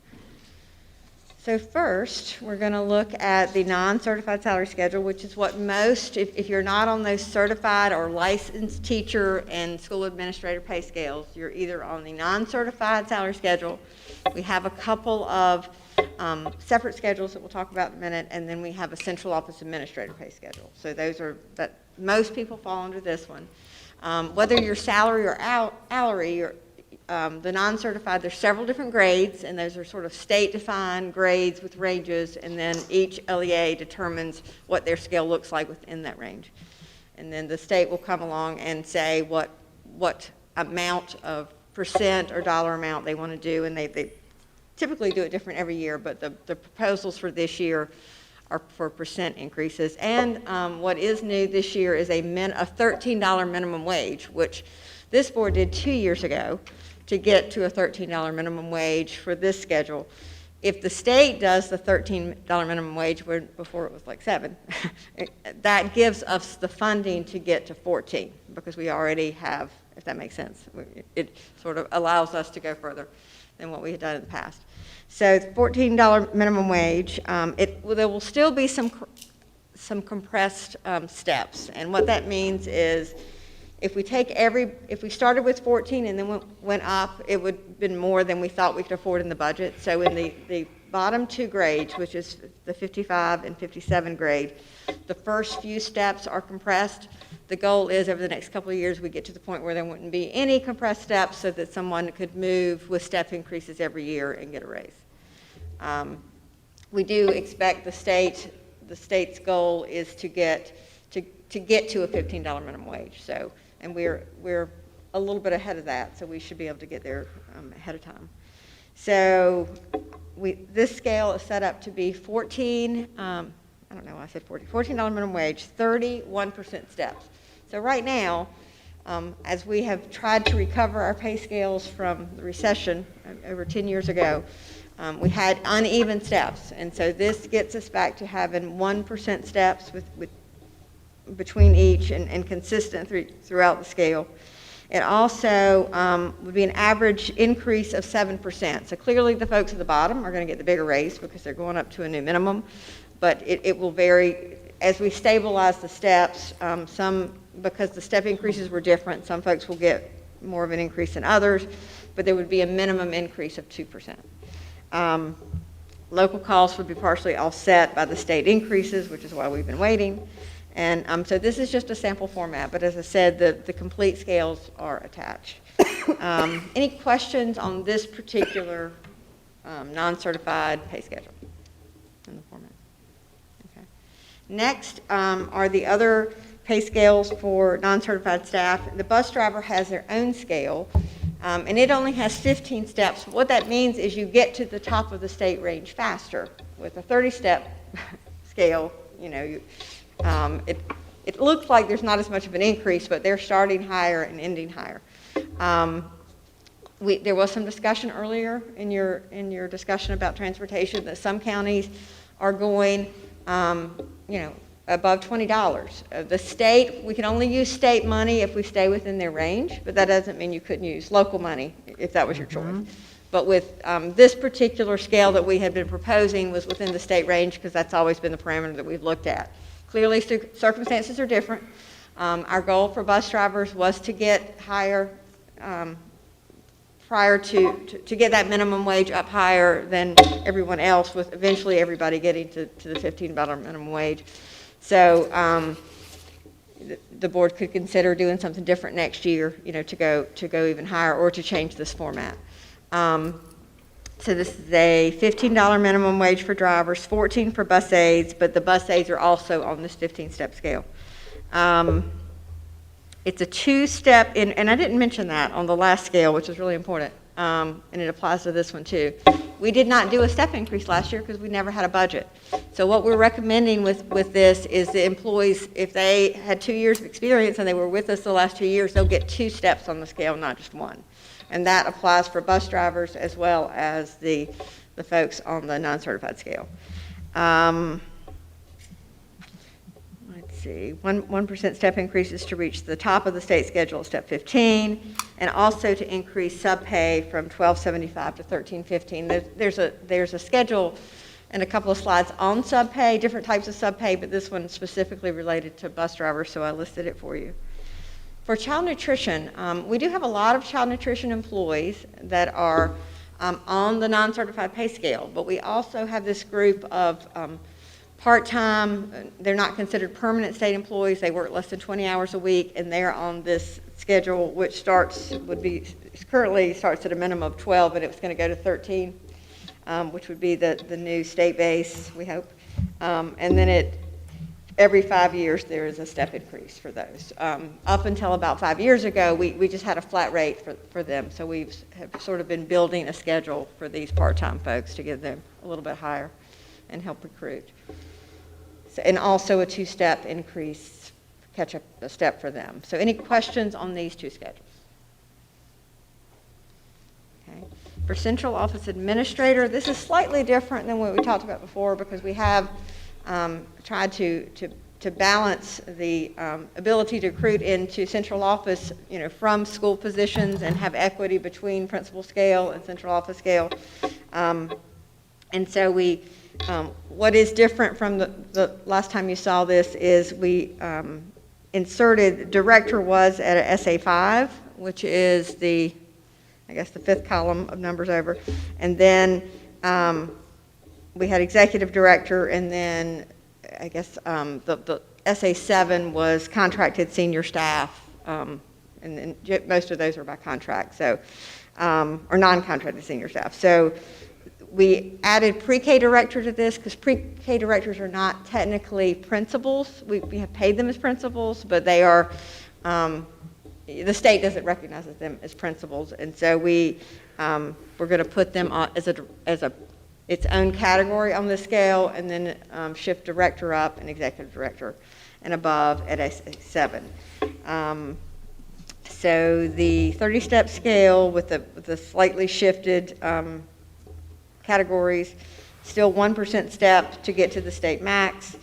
[SPEAKER 19] So first, we're going to look at the non-certified salary schedule, which is what most, if you're not on those certified or licensed teacher and school administrator pay scales, you're either on the non-certified salary schedule. We have a couple of separate schedules that we'll talk about in a minute, and then we have a central office administrator pay schedule. So those are, but most people fall under this one. Whether you're salary or hourly, the non-certified, there's several different grades, and those are sort of state-defined grades with ranges, and then each LEA determines what their scale looks like within that range. And then the state will come along and say what amount of percent or dollar amount they want to do, and they typically do it different every year, but the proposals for this year are for percent increases. And what is new this year is a $13 minimum wage, which this board did 2 years ago to get to a $13 minimum wage for this schedule. If the state does the $13 minimum wage, where before it was like $7, that gives us the funding to get to 14, because we already have, if that makes sense. It sort of allows us to go further than what we had done in the past. So $14 minimum wage, there will still be some compressed steps. And what that means is if we started with 14 and then went up, it would have been more than we thought we could afford in the budget. So in the bottom two grades, which is the 55 and 57 grade, the first few steps are compressed. The goal is over the next couple of years we get to the point where there wouldn't be any compressed steps, so that someone could move with step increases every year and get a raise. We do expect the state's goal is to get to a $15 minimum wage. So, and we're a little bit ahead of that, so we should be able to get there ahead of time. So this scale is set up to be 14, I don't know why I said 40, $14 minimum wage, 31% steps. So right now, as we have tried to recover our pay scales from the recession over 10 years ago, we had uneven steps. And so this gets us back to having 1% steps between each and consistent throughout the scale. It also would be an average increase of 7%. So clearly the folks at the bottom are going to get the bigger raise because they're going up to a new minimum, but it will vary as we stabilize the steps. Because the step increases were different, some folks will get more of an increase than others, but there would be a minimum increase of 2%. Local costs would be partially offset by the state increases, which is why we've been waiting. And so this is just a sample format, but as I said, the complete scales are attached. Any questions on this particular non-certified pay schedule in the format? Okay. Next are the other pay scales for non-certified staff. The bus driver has their own scale, and it only has 15 steps. What that means is you get to the top of the state range faster. With a 30-step scale, it looks like there's not as much of an increase, but they're starting higher and ending higher. There was some discussion earlier in your discussion about transportation that some counties are going, above $20. The state, we can only use state money if we stay within their range, but that doesn't mean you couldn't use local money if that was your choice. But with this particular scale that we had been proposing was within the state range because that's always been the parameter that we've looked at. Clearly, circumstances are different. Our goal for bus drivers was to get higher prior to get that minimum wage up higher than everyone else, with eventually everybody getting to the $15 minimum wage. So the board could consider doing something different next year, to go even higher or to change this format. So this is a $15 minimum wage for drivers, 14 for bus aides, but the bus aides are also on this 15-step scale. It's a two-step, and I didn't mention that on the last scale, which is really important, and it applies to this one too. We did not do a step increase last year because we never had a budget. So what we're recommending with this is the employees, if they had 2 years of experience and they were with us the last 2 years, they'll get 2 steps on the scale, not just 1. And that applies for bus drivers as well as the folks on the non-certified scale. Let's see, 1% step increases to reach the top of the state schedule at step 15, and also to increase sub-pay from $12.75 to $13.15. There's a schedule and a couple of slides on subpay, different types of subpay, but this one specifically related to bus drivers, so I listed it for you. For child nutrition, we do have a lot of child nutrition employees that are on the non-certified pay scale, but we also have this group of part-time, they're not considered permanent state employees, they work less than 20 hours a week, and they're on this schedule, which currently starts at a minimum of 12, and it's going to go to 13, which would be the new state base, we hope. And then every 5 years, there is a step increase for those. Up until about 5 years ago, we just had a flat rate for them, so we have sort of been building a schedule for these part-time folks to give them a little bit higher and help recruit. And also a 2-step increase, catch up a step for them. So any questions on these 2 schedules? Okay. For central office administrator, this is slightly different than what we talked about before because we have tried to balance the ability to recruit into central office, from school positions and have equity between principal scale and central office scale. And so what is different from the last time you saw this is we inserted, director was at a SA5, which is the 5th column of numbers over. And then we had executive director, and then the SA7 was contracted senior staff, and then most of those are by contract, so, or non-contracted senior staff. So we added pre-K director to this because pre-K directors are not technically principals. We have paid them as principals, but they are, the state doesn't recognize them as principals. And so we're going to put them on as its own category on the scale, and then shift director up and executive director and above at A7. So the 30-step scale with the slightly shifted categories, still 1% step to get to the state max.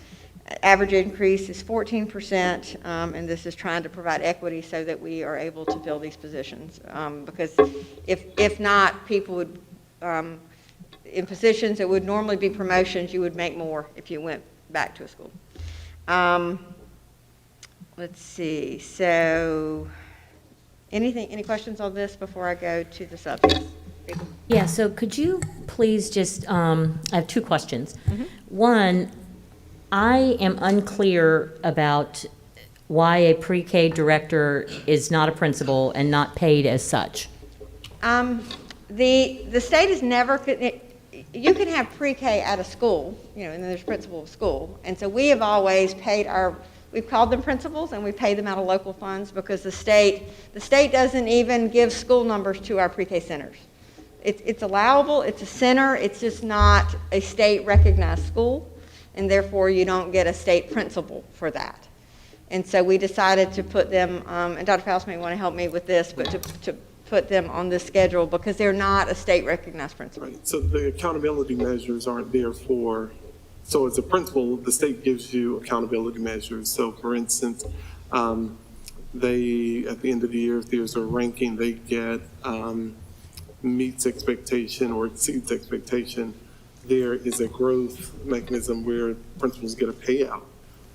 [SPEAKER 19] Average increase is 14%, and this is trying to provide equity so that we are able to fill these positions. Because if not, people would, in positions that would normally be promotions, you would make more if you went back to a school. Let's see, so any questions on this before I go to the subjects?
[SPEAKER 20] Yeah, so could you please just, I have 2 questions.
[SPEAKER 19] Mm-hmm.
[SPEAKER 20] One, I am unclear about why a pre-K director is not a principal and not paid as such.
[SPEAKER 19] The state is never, you can have pre-K at a school, and then there's principal of school. And so we have always paid we've called them principals and we pay them out of local funds because the state doesn't even give school numbers to our pre-K centers. It's allowable, it's a center, it's just not a state-recognized school, and therefore you don't get a state principal for that. And so we decided to put them, and Dr. Faust may want to help me with this, but to put them on this schedule because they're not a state-recognized principal.
[SPEAKER 21] Right. So the accountability measures aren't there so as a principal, the state gives you accountability measures. So for instance, they, at the end of the year, if there's a ranking, they get meets expectation or exceeds expectation. There is a growth mechanism where principals get a payout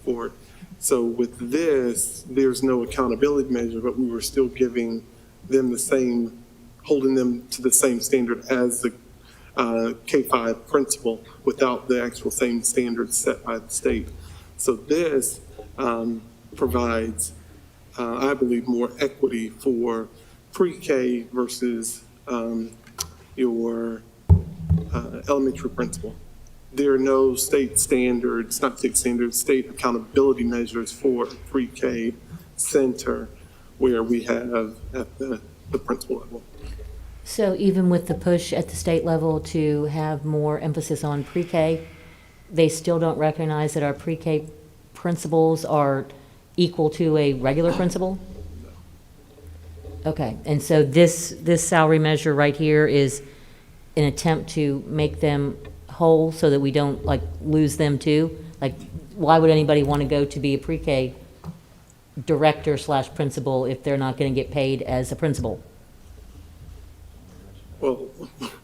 [SPEAKER 21] for it. So with this, there's no accountability measure, but we were still giving them holding them to the same standard as the K-5 principal without the actual same standards set by the state. So this provides, I believe, more equity for pre-K versus your elementary principal. There are no state standards, not state standards, state accountability measures for a pre-K center where we have at the principal level.
[SPEAKER 20] So even with the push at the state level to have more emphasis on pre-K, they still don't recognize that our pre-K principals are equal to a regular principal? Okay, and so this salary measure right here is an attempt to make them whole so that we don't lose them too? Why would anybody want to go to be a pre-K director / principal if they're not going to get paid as a principal?
[SPEAKER 21] Well,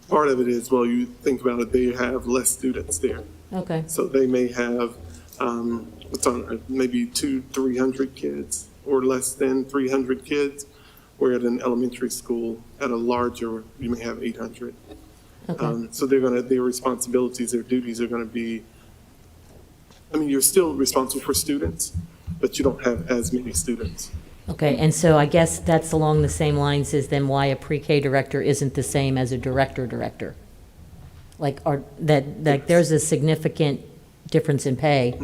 [SPEAKER 21] part of it is, well, you think about it, they have less students there.
[SPEAKER 20] Okay.
[SPEAKER 21] So they may have, maybe 200-300 kids or less than 300 kids, where at an elementary school, at a larger, you may have 800.
[SPEAKER 20] Okay.
[SPEAKER 21] So their responsibilities, their duties are gonna be, you're still responsible for students, but you don't have as many students.
[SPEAKER 20] Okay, and so I guess that's along the same lines as then why a pre-K director isn't the same as a director. Like, there's a significant difference in pay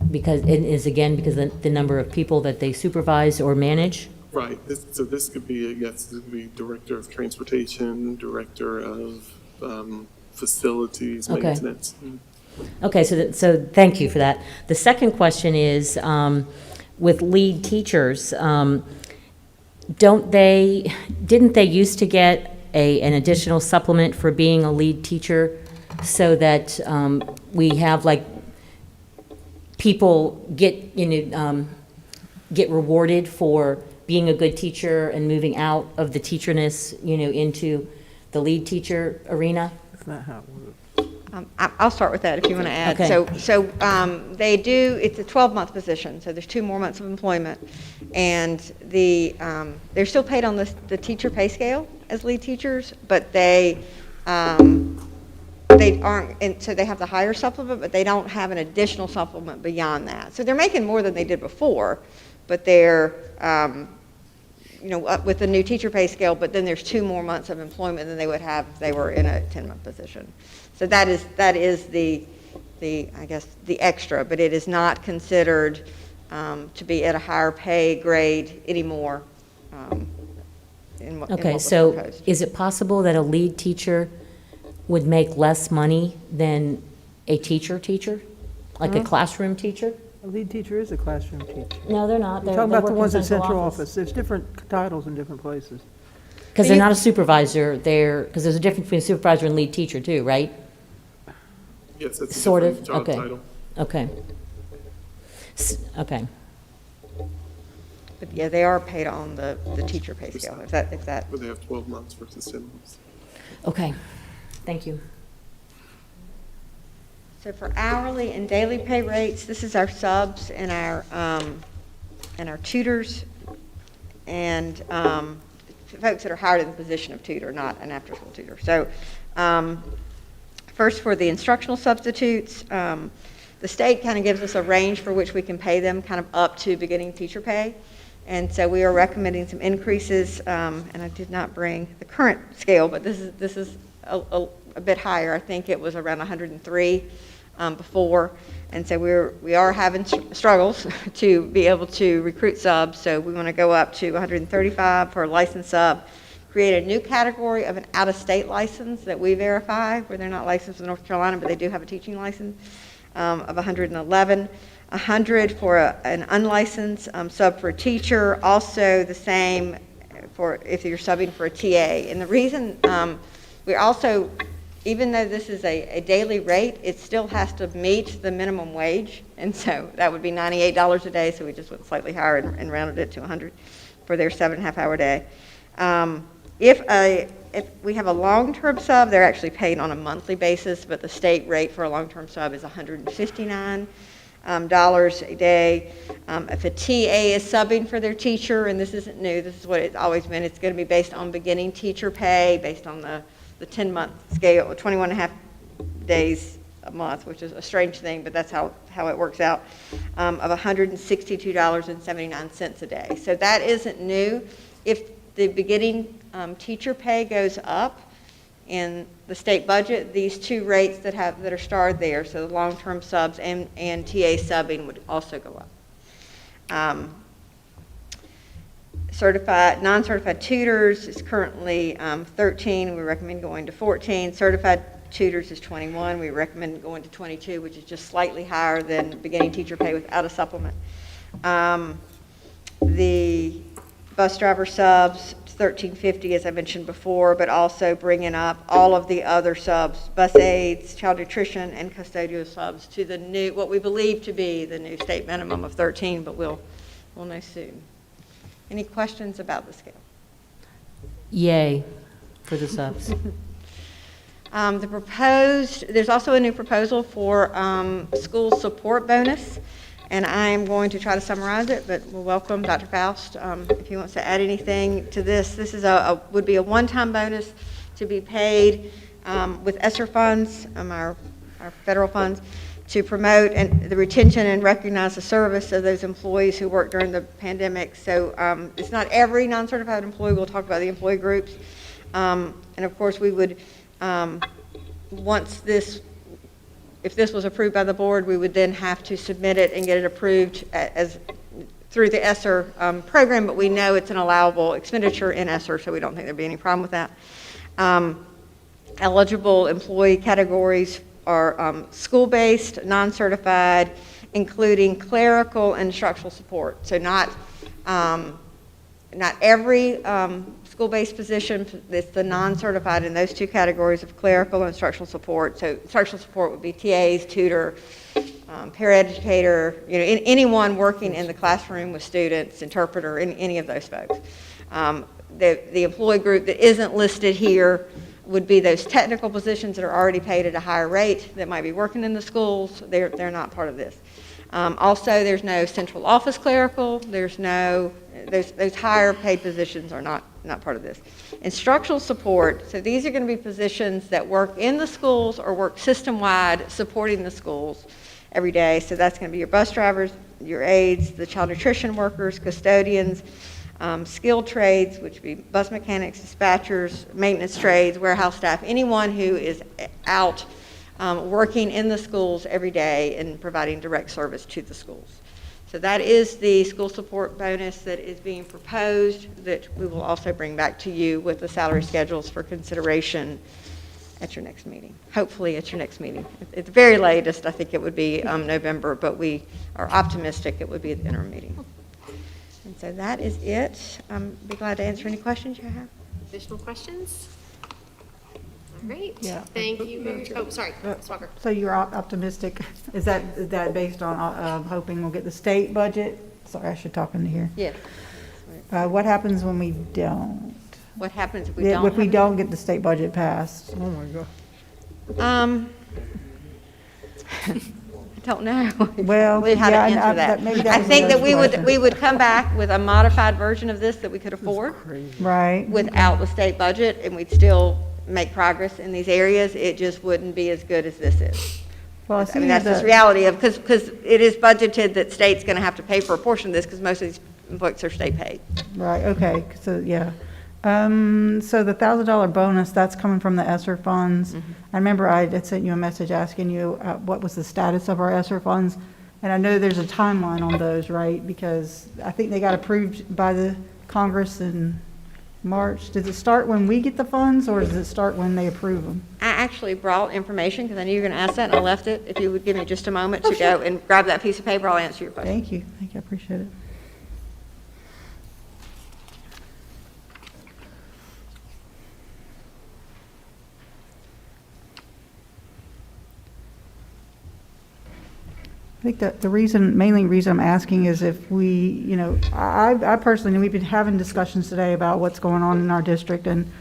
[SPEAKER 20] because it is, again, because the number of people that they supervise or manage?
[SPEAKER 21] Right, so this could be, this could be director of transportation, director of facilities,
[SPEAKER 20] Okay.
[SPEAKER 21] maintenance.
[SPEAKER 20] Okay, so thank you for that. The second question is, with lead teachers, didn't they used to get an additional supplement for being a lead teacher so that we have like people get rewarded for being a good teacher and moving out of the teacherness, into the lead teacher arena?
[SPEAKER 22] That's not how it works.
[SPEAKER 19] I'll start with that if you want to add.
[SPEAKER 20] Okay.
[SPEAKER 19] So they do, it's a 12-month position, so there's 2 more months of employment. And they're still paid on the teacher pay scale as lead teachers, but they aren't, and so they have the higher supplement, but they don't have an additional supplement beyond that. So they're making more than they did before, but they're, up with the new teacher pay scale, but then there's 2 more months of employment than they would have if they were in a 10-month position. So that is the I guess, the extra, but it is not considered to be at a higher pay grade anymore.
[SPEAKER 20] Okay, so is it possible that a lead teacher would make less money than a teacher, like a classroom teacher?
[SPEAKER 22] A lead teacher is a classroom teacher.
[SPEAKER 20] No, they're not.
[SPEAKER 22] You're talking about the ones in central office. There's different titles in different places.
[SPEAKER 20] Because they're not a supervisor, because there's a difference between a supervisor and lead teacher too, right?
[SPEAKER 21] Yes, that's a
[SPEAKER 20] Sort of,
[SPEAKER 21] different job
[SPEAKER 20] okay.
[SPEAKER 21] title.
[SPEAKER 20] Okay. Okay.
[SPEAKER 19] But yeah, they are paid on the teacher pay scale, if that.
[SPEAKER 21] But they have 12 months versus 10 months.
[SPEAKER 20] Okay, thank you.
[SPEAKER 19] So for hourly and daily pay rates, this is our subs and our tutors and folks that are hired in the position of tutor, not an after-school tutor. So first for the instructional substitutes, the state kind of gives us a range for which we can pay them kind of up to beginning teacher pay. And so we are recommending some increases, and I did not bring the current scale, but this is a bit higher. I think it was around 103 before. And so we are having struggles to be able to recruit subs. So we want to go up to 135 for a licensed sub, create a new category of an out-of-state license that we verify, where they're not licensed in North Carolina, but they do have a teaching license, of 111. 100 for an unlicensed sub for a teacher, also the same for if you're subbing for a TA. And the reason we also, even though this is a daily rate, it still has to meet the minimum wage. And so that would be $98 a day, so we just went slightly higher and rounded it to 100 for their 7.5-hour day. If we have a long-term sub, they're actually paid on a monthly basis, but the state rate for a long-term sub is $159 a day. If a TA is subbing for their teacher, and this isn't new, this is what it's always been, it's going to be based on beginning teacher pay, based on the 10-month scale, 21.5 days a month, which is a strange thing, but that's how it works out, of $162.79 a day. So that isn't new. If the beginning teacher pay goes up in the state budget, these two rates that are starred there, so the long-term subs and TA subbing would also go up. Non-certified tutors is currently 13. We recommend going to 14. Certified tutors is 21. We recommend going to 22, which is just slightly higher than beginning teacher pay without a supplement. The bus driver subs, $13.50, as I mentioned before, but also bringing up all of the other subs, bus aides, child nutrition, and custodial subs to the new, what we believe to be the new state minimum of 13, but we'll know soon. Any questions about the scale?
[SPEAKER 20] Yay. for the subs.
[SPEAKER 19] There's also a new proposal for school support bonus, and I'm going to try to summarize it, but we'll welcome Dr. Faust if he wants to add anything to this. This is would be a one-time bonus to be paid with Esser funds, our federal funds, to promote the retention and recognize the service of those employees who worked during the pandemic. So it's not every non-certified employee. We'll talk about the employee groups. And of course, we would, if this was approved by the board, we would then have to submit it and get it approved through the Esser program, but we know it's an allowable expenditure in Esser, so we don't think there'd be any problem with that. Eligible employee categories are school-based, non-certified, including clerical and instructional support. So not every school-based position, it's the non-certified in those two categories of clerical and instructional support. So instructional support would be TAs, tutor, paraeducator, anyone working in the classroom with students, interpreter, any of those folks. The employee group that isn't listed here would be those technical positions that are already paid at a higher rate that might be working in the schools. They're not part of this. Also, there's no central office clerical. Those higher paid positions are not part of this. Instructional support, so these are going to be positions that work in the schools or work system-wide supporting the schools every day. So that's going to be your bus drivers, your aides, the child nutrition workers, custodians, skilled trades, which would be bus mechanics, dispatchers, maintenance trades, warehouse staff, anyone who is out working in the schools every day and providing direct service to the schools. So that is the school support bonus that is being proposed that we will also bring back to you with the salary schedules for consideration at your next meeting, hopefully at your next meeting. At the very latest, I think it would be November, but we are optimistic it would be at the interim meeting. And so that is it. Be glad to answer any questions you have.
[SPEAKER 1] Additional questions? All right.
[SPEAKER 5] Yeah.
[SPEAKER 1] Thank you. Sorry, Ms. Walker.
[SPEAKER 5] So you're optimistic, is that based on hoping we'll get the state budget? Sorry, I should talk into here.
[SPEAKER 19] Yes.
[SPEAKER 5] What happens when we don't?
[SPEAKER 19] What happens if we don't?
[SPEAKER 5] If we don't get the state budget passed?
[SPEAKER 22] Oh, my God.
[SPEAKER 19] I don't know.
[SPEAKER 5] Well,
[SPEAKER 19] We'd have to answer that.
[SPEAKER 5] maybe that
[SPEAKER 19] I
[SPEAKER 5] was
[SPEAKER 19] think
[SPEAKER 5] the
[SPEAKER 19] that we
[SPEAKER 5] question.
[SPEAKER 19] would come back with a modified version of this that we could afford
[SPEAKER 5] Right.
[SPEAKER 19] without the state budget, and we'd still make progress in these areas. It just wouldn't be as good as this is.
[SPEAKER 5] Well,
[SPEAKER 19] I mean, that's just reality of, because it is budgeted that state's going to have to pay for a portion of this because most of these books are state paid.
[SPEAKER 5] Right, okay, so, yeah. So the $1,000 bonus, that's coming from the Esser funds. I remember I had sent you a message asking you what was the status of our Esser funds. And I know there's a timeline on those, right? Because I think they got approved by the Congress in March. Does it start when we get the funds, or does it start when they approve them?
[SPEAKER 19] I actually brought information because I knew you were going to ask that, and I left it. If you would give me just a moment to go and grab that piece of paper, I'll answer your question.
[SPEAKER 5] Thank you, I appreciate it. I think that the mainly reason I'm asking is if we, I personally, we've been having discussions today about what's going on in our district, and,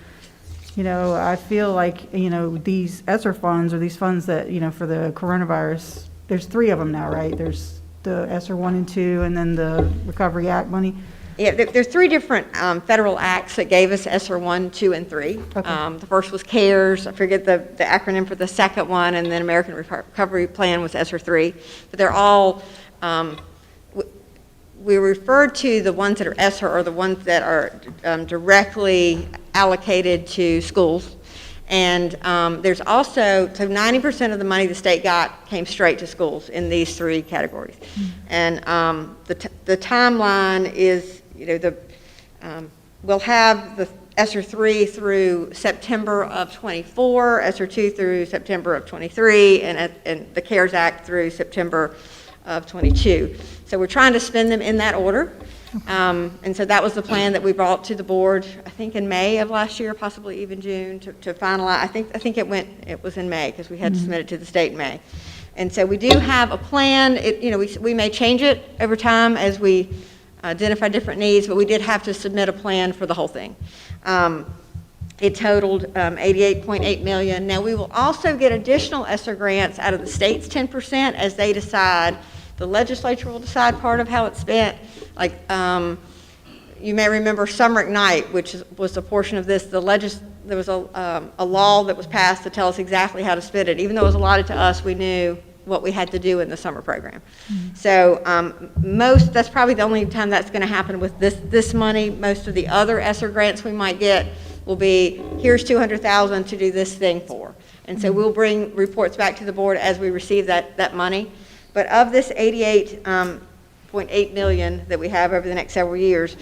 [SPEAKER 5] I feel like, these ESSER funds, or these funds that, for the coronavirus, there's 3 of them now, right? There's the ESSER 1 and 2, and then the Recovery Act money.
[SPEAKER 19] Yeah, there's 3 different federal acts that gave us ESSER 1, 2, and 3.
[SPEAKER 5] Okay.
[SPEAKER 19] The first was CARES, I forget the acronym for the second one, and then American Recovery Plan was ESSER 3. But they're all, we refer to the ones that are ESSER, or the ones that are directly allocated to schools. And there's also, so 90% of the money the state got came straight to schools in these 3 categories. And the timeline is, we'll have the ESSER 3 through September of 24, ESSER 2 through September of 23, and the CARES Act through September of 22. So we're trying to spend them in that order. And so that was the plan that we brought to the board, I think in May of last year, possibly even June, to finalize. I think it was in May, because we had to submit it to the state in May. And so we do have a plan. We may change it over time as we identify different needs, but we did have to submit a plan for the whole thing. It totaled 88.8 million. Now, we will also get additional ESSER grants out of the state's 10% as they decide. The legislature will decide part of how it's spent. Like, you may remember Summer Ignite, which was a portion of this. There was a law that was passed to tell us exactly how to spend it. Even though it was allotted to us, we knew what we had to do in the summer program. So that's probably the only time that's going to happen with this money. Most of the other ESSER grants we might get will be, here's $200,000 to do this thing for. And so we'll bring reports back to the board as we receive that money. But of this 88.8 million that we have over the next several years,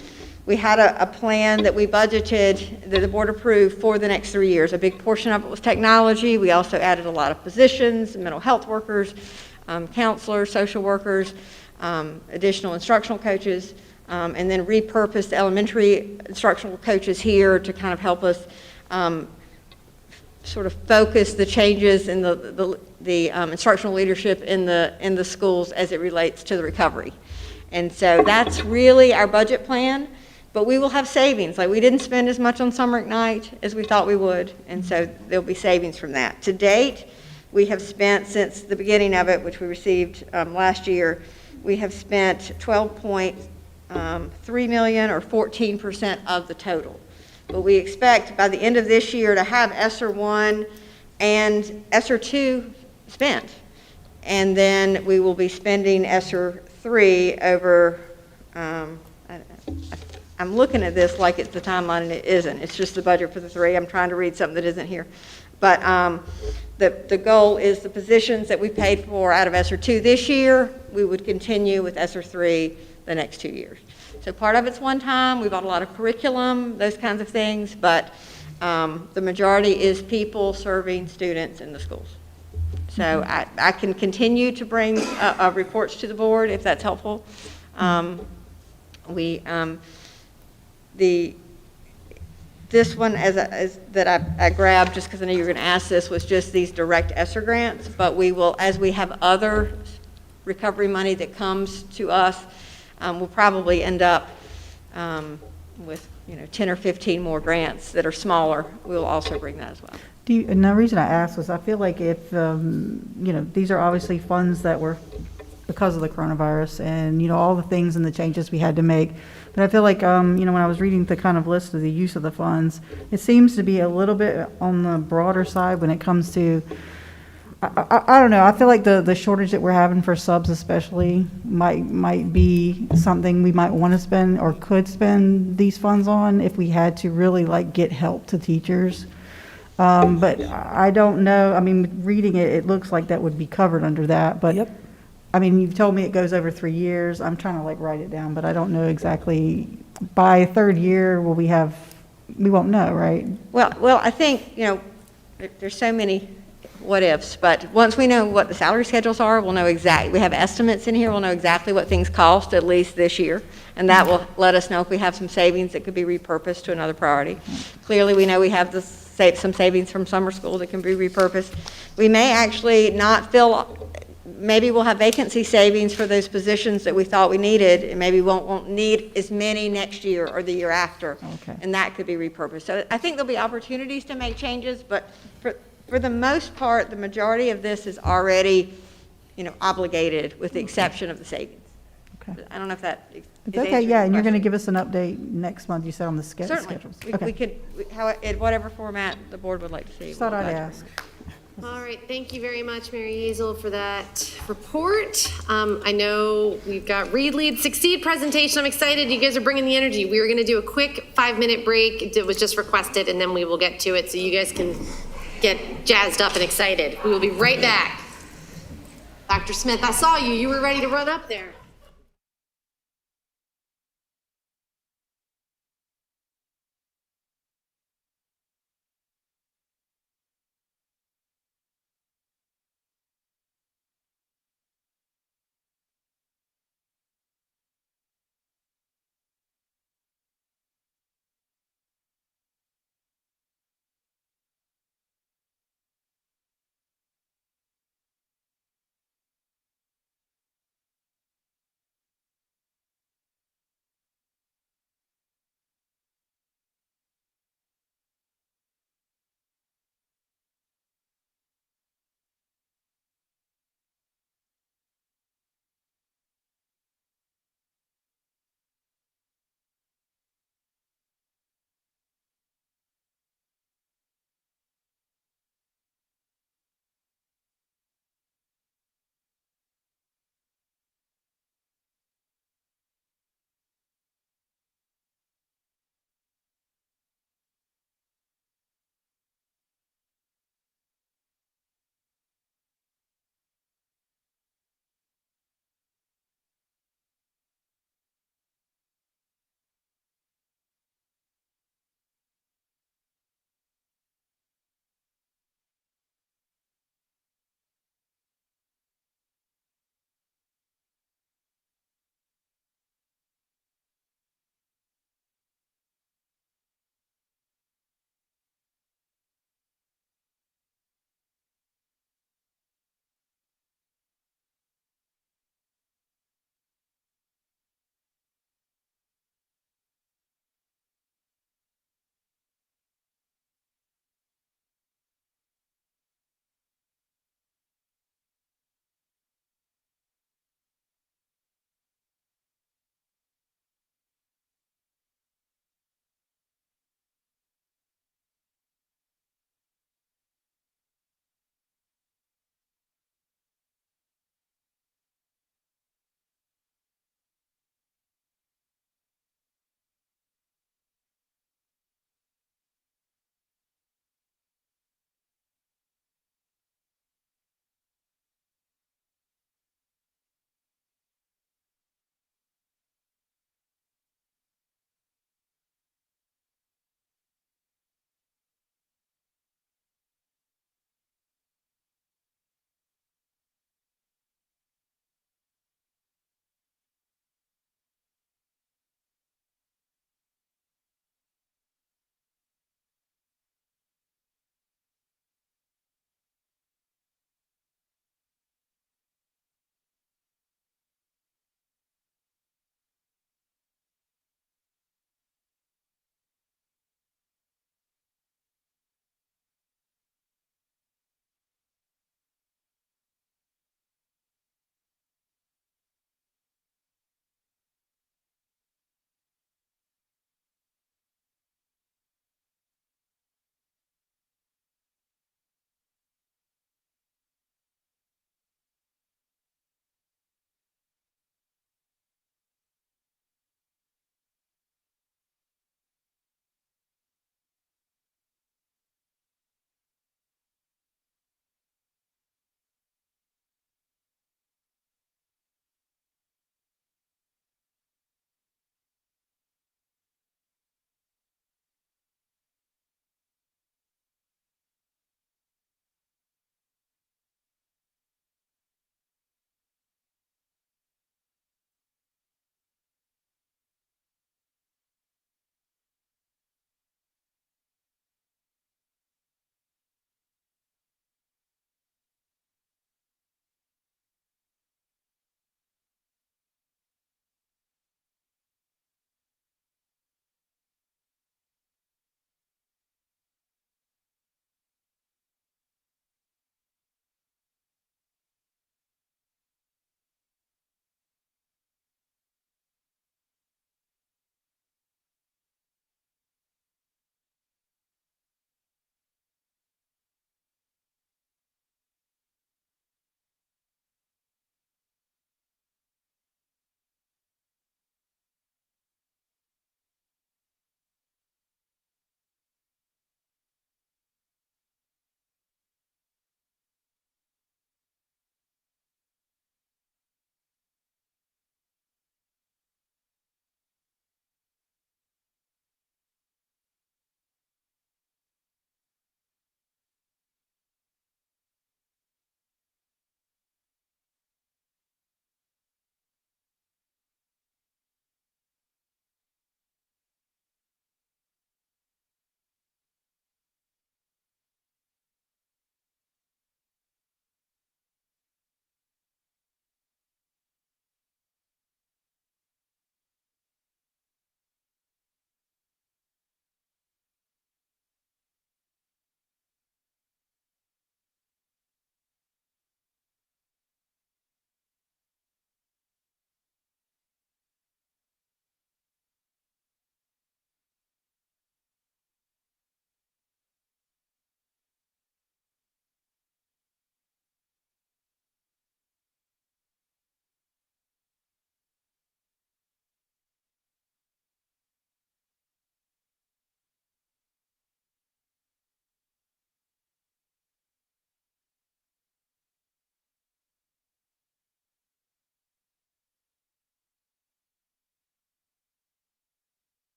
[SPEAKER 19] we had a plan that we budgeted, that the board approved for the next 3 years. A big portion of it was technology. We also added a lot of positions, mental health workers, counselors, social workers, additional instructional coaches, and then repurposed elementary instructional coaches here to kind of help us sort of focus the changes in the instructional leadership in the schools as it relates to the recovery. And so that's really our budget plan. But we will have savings. Like, we didn't spend as much on Summer Ignite as we thought we would, and so there'll be savings from that. To date, we have spent, since the beginning of it, which we received last year, we have spent 12.3 million, or 14% of the total. But we expect by the end of this year to have ESSER 1 and ESSER 2 spent. And then we will be spending ESSER 3 over, I'm looking at this like it's the timeline, and it isn't. It's just the budget for the 3. I'm trying to read something that isn't here. But the goal is the positions that we paid for out of ESSER 2 this year, we would continue with ESSER 3 the next 2 years. So part of it's one time. We bought a lot of curriculum, those kinds of things, but the majority is people serving students in the schools. So I can continue to bring reports to the board if that's helpful. This one that I grabbed just because I knew you were going to ask this was just these direct ESSER grants, but we will, as we have other recovery money that comes to us, we'll probably end up with 10 or 15 more grants that are smaller. We'll also bring that as well.
[SPEAKER 5] And the reason I asked was I feel like if, these are obviously funds that were because of the coronavirus and, all the things and the changes we had to make. But I feel like, when I was reading the kind of list of the use of the funds, it seems to be a little bit on the broader side when it comes to, I don't know, I feel like the shortage that we're having for subs especially might be something we might want to spend or could spend these funds on if we had to really get help to teachers. But I don't know, reading it, it looks like that would be covered under that, but yep. You've told me it goes over 3 years. I'm trying to write it down, but I don't know exactly. By 3rd year, we won't know, right?
[SPEAKER 19] Well, I think, there's so many what ifs, but once we know what the salary schedules are, we'll know exactly. We have estimates in here. We'll know exactly what things cost at least this year, and that will let us know if we have some savings that could be repurposed to another priority. Clearly, we know we have some savings from summer school that can be repurposed. We may actually not fill. Maybe we'll have vacancy savings for those positions that we thought we needed, and maybe won't need as many next year or the year after. Okay. And that could be repurposed. So I think there'll be opportunities to make changes, but for the most part, the majority of this is already, obligated with the exception of the savings. Okay. I don't know if that is
[SPEAKER 5] okay, yeah, and you're going to give us an update next month, you said, on the schedules.
[SPEAKER 19] Certainly. We could, in whatever format the board would like to see.
[SPEAKER 5] Just thought I'd ask.
[SPEAKER 1] All right, thank you very much, Mary Hazel, for that report. I know we've got Read, Lead, Succeed presentation. I'm excited. You guys are bringing the energy. We were going to do a quick 5-minute break. It was just requested, and then we will get to it so you guys can get jazzed up and excited. We will be right back. Dr. Smith, I saw you. You were ready to run up there.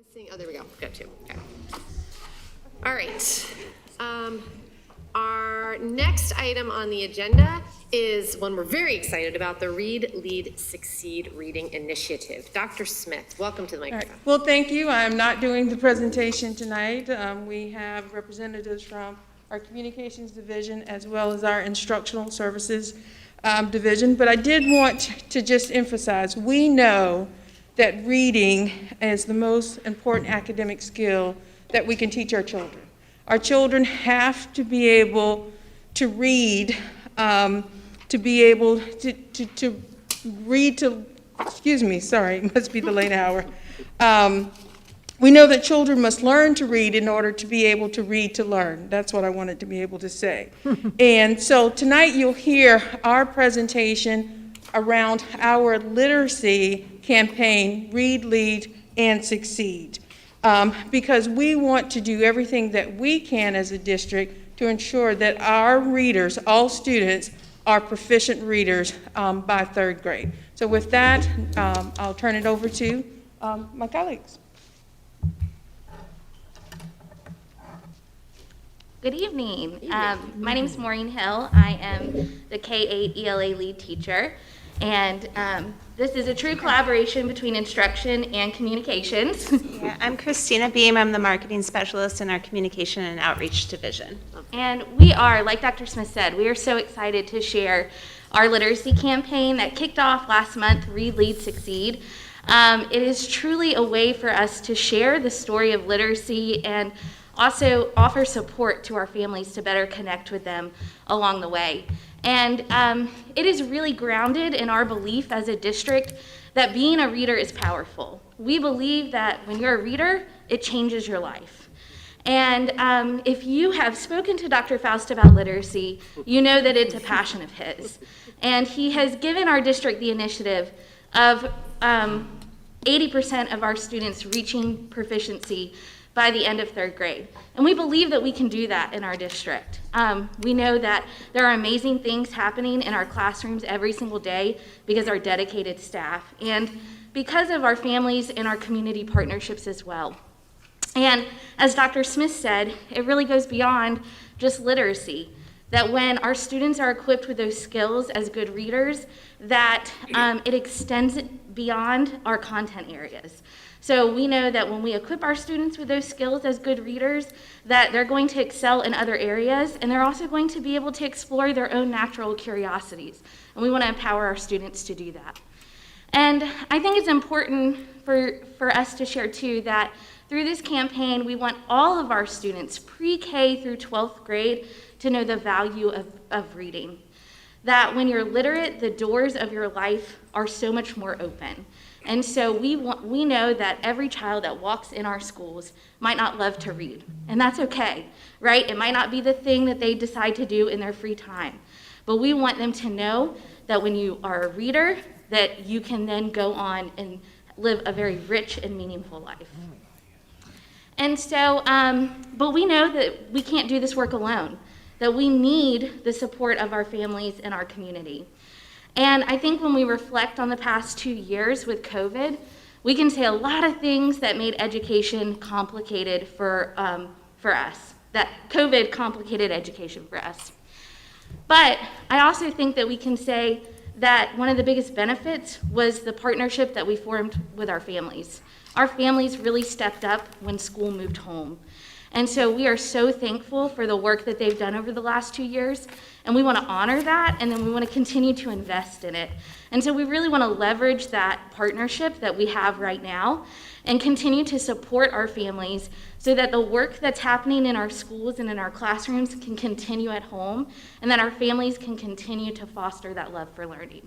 [SPEAKER 1] missing, oh, there we go, got two, okay. All right. Our next item on the agenda is one we're very excited about, the Read, Lead, Succeed Reading Initiative. Dr. Smith, welcome to the microphone.
[SPEAKER 9] Well, thank you. I'm not doing the presentation tonight. We have representatives from our Communications Division as well as our Instructional Services Division, but I did want to just emphasize, we know that reading is the most important academic skill that we can teach our children. Our children have to be able to read, to be able to read to, excuse me, sorry, it must be the late hour. We know that children must learn to read in order to be able to read to learn. That's what I wanted to be able to say. And so tonight you'll hear our presentation around our literacy campaign, Read, Lead, and Succeed. Because we want to do everything that we can as a district to ensure that our readers, all students, are proficient readers by third grade. So with that, I'll turn it over to my colleagues.
[SPEAKER 6] Good evening. My name is Maureen Hill. I am the K-8 ELA lead teacher. And this is a true collaboration between instruction and communications.
[SPEAKER 10] Yeah, I'm Christina Beam. I'm the marketing specialist in our communication and outreach division.
[SPEAKER 6] And we are, like Dr. Smith said, we are so excited to share our literacy campaign that kicked off last month, Read, Lead, Succeed. It is truly a way for us to share the story of literacy and also offer support to our families to better connect with them along the way. And it is really grounded in our belief as a district that being a reader is powerful. We believe that when you're a reader, it changes your life. And if you have spoken to Dr. Faust about literacy, you know that it's a passion of his. And he has given our district the initiative of 80% of our students reaching proficiency by the end of third grade. And we believe that we can do that in our district. We know that there are amazing things happening in our classrooms every single day because of our dedicated staff and because of our families and our community partnerships as well. And as Dr. Smith said, it really goes beyond just literacy, that when our students are equipped with those skills as good readers, that it extends it beyond our content areas. So we know that when we equip our students with those skills as good readers, that they're going to excel in other areas, and they're also going to be able to explore their own natural curiosities. And we want to empower our students to do that. And I think it's important for us to share too that through this campaign, we want all of our students, pre-K through 12th grade, to know the value of reading. That when you're literate, the doors of your life are so much more open. And so we know that every child that walks in our schools might not love to read, and that's okay, right? It might not be the thing that they decide to do in their free time, but we want them to know that when you are a reader, that you can then go on and live a very rich and meaningful life. And so, but we know that we can't do this work alone, that we need the support of our families and our community. And I think when we reflect on the past 2 years with COVID, we can say a lot of things that made education complicated for us, that COVID complicated education for us. But I also think that we can say that one of the biggest benefits was the partnership that we formed with our families. Our families really stepped up when school moved home. And so we are so thankful for the work that they've done over the last 2 years, and we want to honor that, and then we want to continue to invest in it. And so we really want to leverage that partnership that we have right now and continue to support our families so that the work that's happening in our schools and in our classrooms can continue at home, and that our families can continue to foster that love for learning.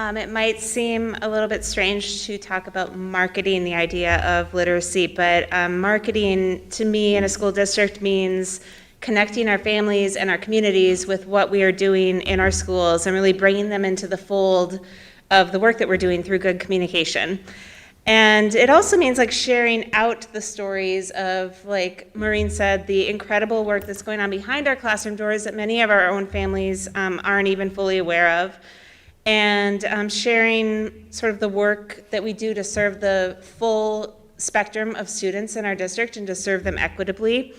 [SPEAKER 10] It might seem a little bit strange to talk about marketing the idea of literacy, but marketing to me in a school district means connecting our families and our communities with what we are doing in our schools and really bringing them into the fold of the work that we're doing through good communication. And it also means like sharing out the stories of, like Maureen said, the incredible work that's going on behind our classroom doors that many of our own families aren't even fully aware of. and sharing sort of the work that we do to serve the full spectrum of students in our district and to serve them equitably,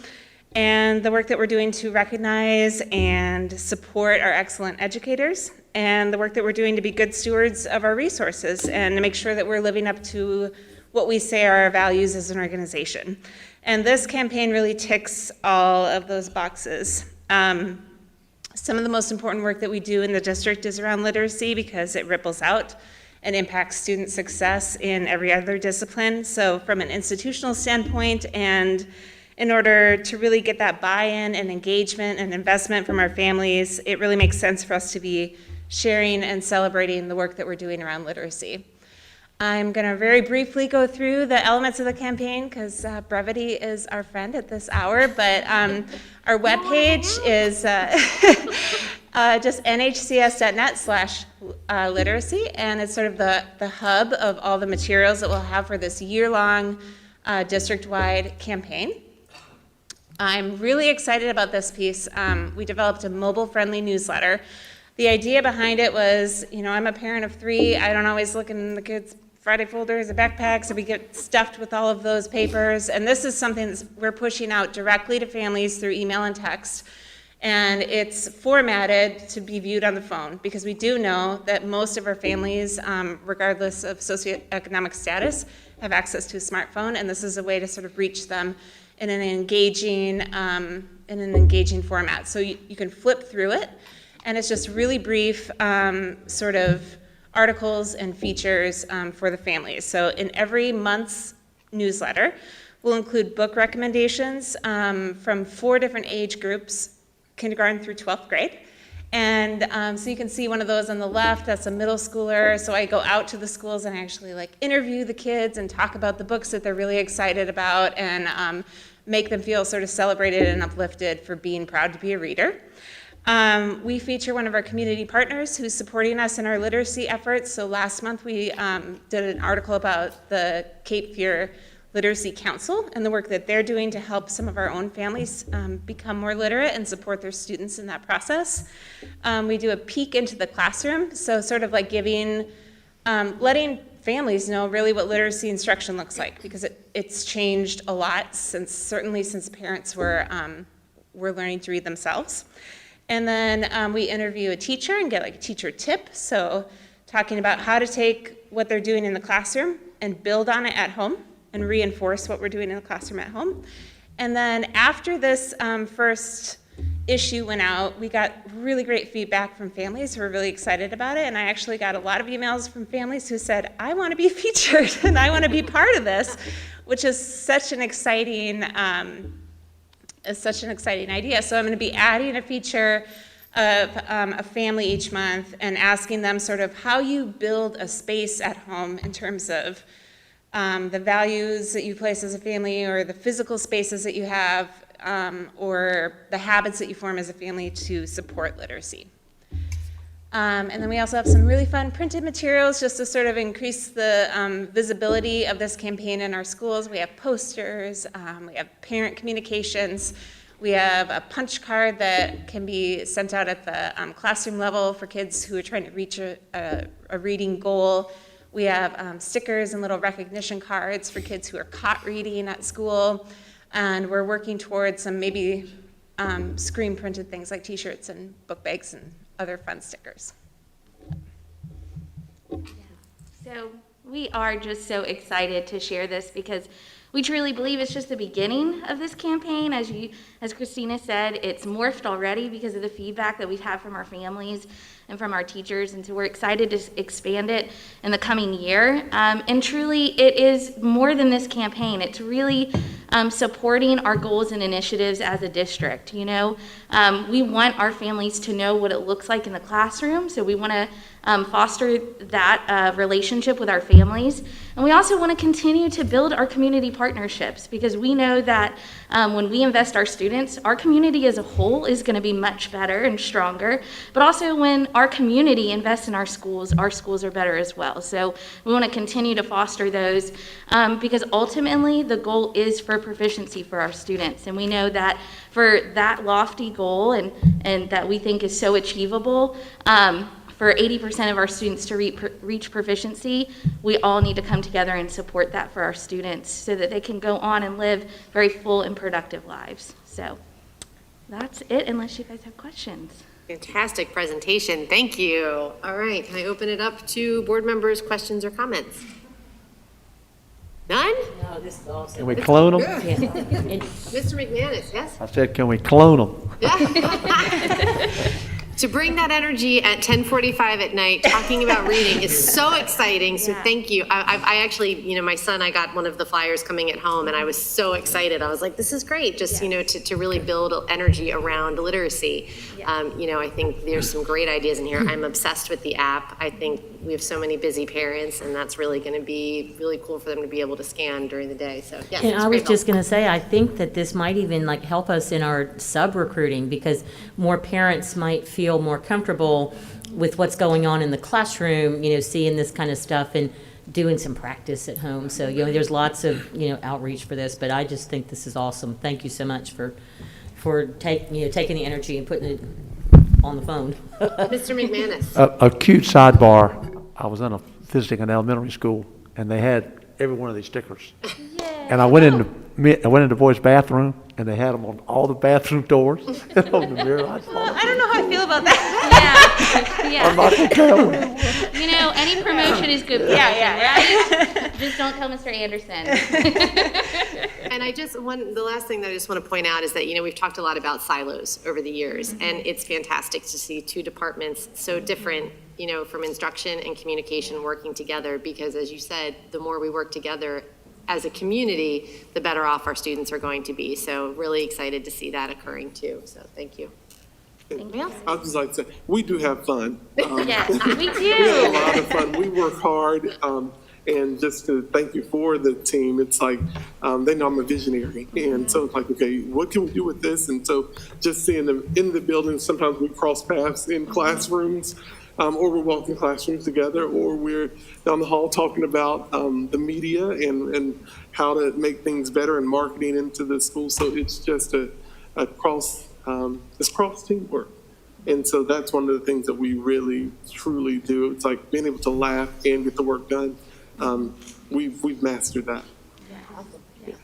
[SPEAKER 10] and the work that we're doing to recognize and support our excellent educators, and the work that we're doing to be good stewards of our resources and to make sure that we're living up to what we say are our values as an organization. And this campaign really ticks all of those boxes. Some of the most important work that we do in the district is around literacy because it ripples out and impacts student success in every other discipline. So from an institutional standpoint, and in order to really get that buy-in and engagement and investment from our families, it really makes sense for us to be sharing and celebrating the work that we're doing around literacy. I'm going to very briefly go through the elements of the campaign because brevity is our friend at this hour, but our webpage is just nhcs.net/literacy, and it's sort of the hub of all the materials that we'll have for this year-long district-wide campaign. I'm really excited about this piece. We developed a mobile-friendly newsletter. The idea behind it was, I'm a parent of 3. I don't always look in the kids' Friday folders or backpacks, so we get stuffed with all of those papers. And this is something that we're pushing out directly to families through email and text. And it's formatted to be viewed on the phone because we do know that most of our families, regardless of socioeconomic status, have access to a smartphone. And this is a way to sort of reach them in an engaging format. So you can flip through it, and it's just really brief sort of articles and features for the families. So in every month's newsletter, we'll include book recommendations from 4 different age groups, kindergarten through 12th grade. And so you can see one of those on the left, that's a middle schooler. So I go out to the schools and I actually interview the kids and talk about the books that they're really excited about and make them feel sort of celebrated and uplifted for being proud to be a reader. We feature one of our community partners who's supporting us in our literacy efforts. So last month we did an article about the Cape Fear Literacy Council and the work that they're doing to help some of our own families become more literate and support their students in that process. We do a peek into the classroom, so sort of like letting families know really what literacy instruction looks like, because it's changed a lot certainly since parents were learning to read themselves. And then we interview a teacher and get a teacher tip, so talking about how to take what they're doing in the classroom and build on it at home and reinforce what we're doing in the classroom at home. And then after this first issue went out, we got really great feedback from families who were really excited about it, and I actually got a lot of emails from families who said, I want to be featured and I want to be part of this, which is such an exciting idea. So I'm going to be adding a feature of a family each month and asking them sort of how you build a space at home in terms of the values that you place as a family or the physical spaces that you have or the habits that you form as a family to support literacy. And then we also have some really fun printed materials just to sort of increase the visibility of this campaign in our schools. We have posters, we have parent communications, we have a punch card that can be sent out at the classroom level for kids who are trying to reach a reading goal. We have stickers and little recognition cards for kids who are caught reading at school. And we're working towards some maybe screen printed things like t-shirts and book bags and other fun stickers.
[SPEAKER 6] So we are just so excited to share this because we truly believe it's just the beginning of this campaign. As Christina said, it's morphed already because of the feedback that we've had from our families and from our teachers, and so we're excited to expand it in the coming year. And truly, it is more than this campaign. It's really supporting our goals and initiatives as a district. We want our families to know what it looks like in the classroom, so we want to foster that relationship with our families. And we also want to continue to build our community partnerships because we know that when we invest our students, our community as a whole is going to be much better and stronger. But also when our community invests in our schools are better as well. So we want to continue to foster those because ultimately the goal is for proficiency for our students. And we know that for that lofty goal and that we think is so achievable, for 80% of our students to reach proficiency, we all need to come together and support that for our students so that they can go on and live very full and productive lives. So that's it, unless you guys have questions.
[SPEAKER 1] Fantastic presentation. Thank you. All right, can I open it up to board members' questions or comments? None?
[SPEAKER 20] No, this is awesome.
[SPEAKER 2] Can we clone them?
[SPEAKER 1] Yeah. Mr. McManus, yes?
[SPEAKER 2] I said, can we clone them?
[SPEAKER 1] To bring that energy at 10:45 at night, talking about reading is so exciting, so thank you. I actually, my son, I got one of the flyers coming at home, and I was so excited. I was like, this is great, just, to really build energy around literacy. I think there's some great ideas in here. I'm obsessed with the app. I think we have so many busy parents, and that's really going to be really cool for them to be able to scan during the day, so yes.
[SPEAKER 20] And I was just going to say, I think that this might even help us in our sub-recruiting, because more parents might feel more comfortable with what's going on in the classroom, seeing this kind of stuff and doing some practice at home. So, there's lots of, outreach for this, but I just think this is awesome. Thank you so much for taking the energy and putting it on the phone.
[SPEAKER 1] Mr. McManus.
[SPEAKER 2] A cute sidebar. I was visiting an elementary school, and they had every one of these stickers. And I went into boys' bathroom, and they had them on all the bathroom doors and on the mirror. I
[SPEAKER 6] don't know how I feel about that. Yeah.
[SPEAKER 2] I'm not okay.
[SPEAKER 6] Any promotion is good promotion, right? Just don't tell Mr. Anderson.
[SPEAKER 1] And the last thing that I just want to point out is that, we've talked a lot about silos over the years, and it's fantastic to see two departments so different, from instruction and communication working together, because as you said, the more we work together as a community, the better off our students are going to be. So really excited to see that occurring too. So thank you. Anything else?
[SPEAKER 21] I'd just like to say, we do have fun.
[SPEAKER 6] Yes, we do.
[SPEAKER 21] We have a lot of fun. We work hard. And just to thank you for the team, it's like, they know I'm a visionary. And so it's like, okay, what can we do with this? And so just seeing them in the building, sometimes we cross paths in classrooms, or we're walking classrooms together, or we're down the hall talking about the media and how to make things better and marketing into the school. So it's just it's cross teamwork. And so that's one of the things that we really, truly do. It's like being able to laugh and get the work done. We've mastered that.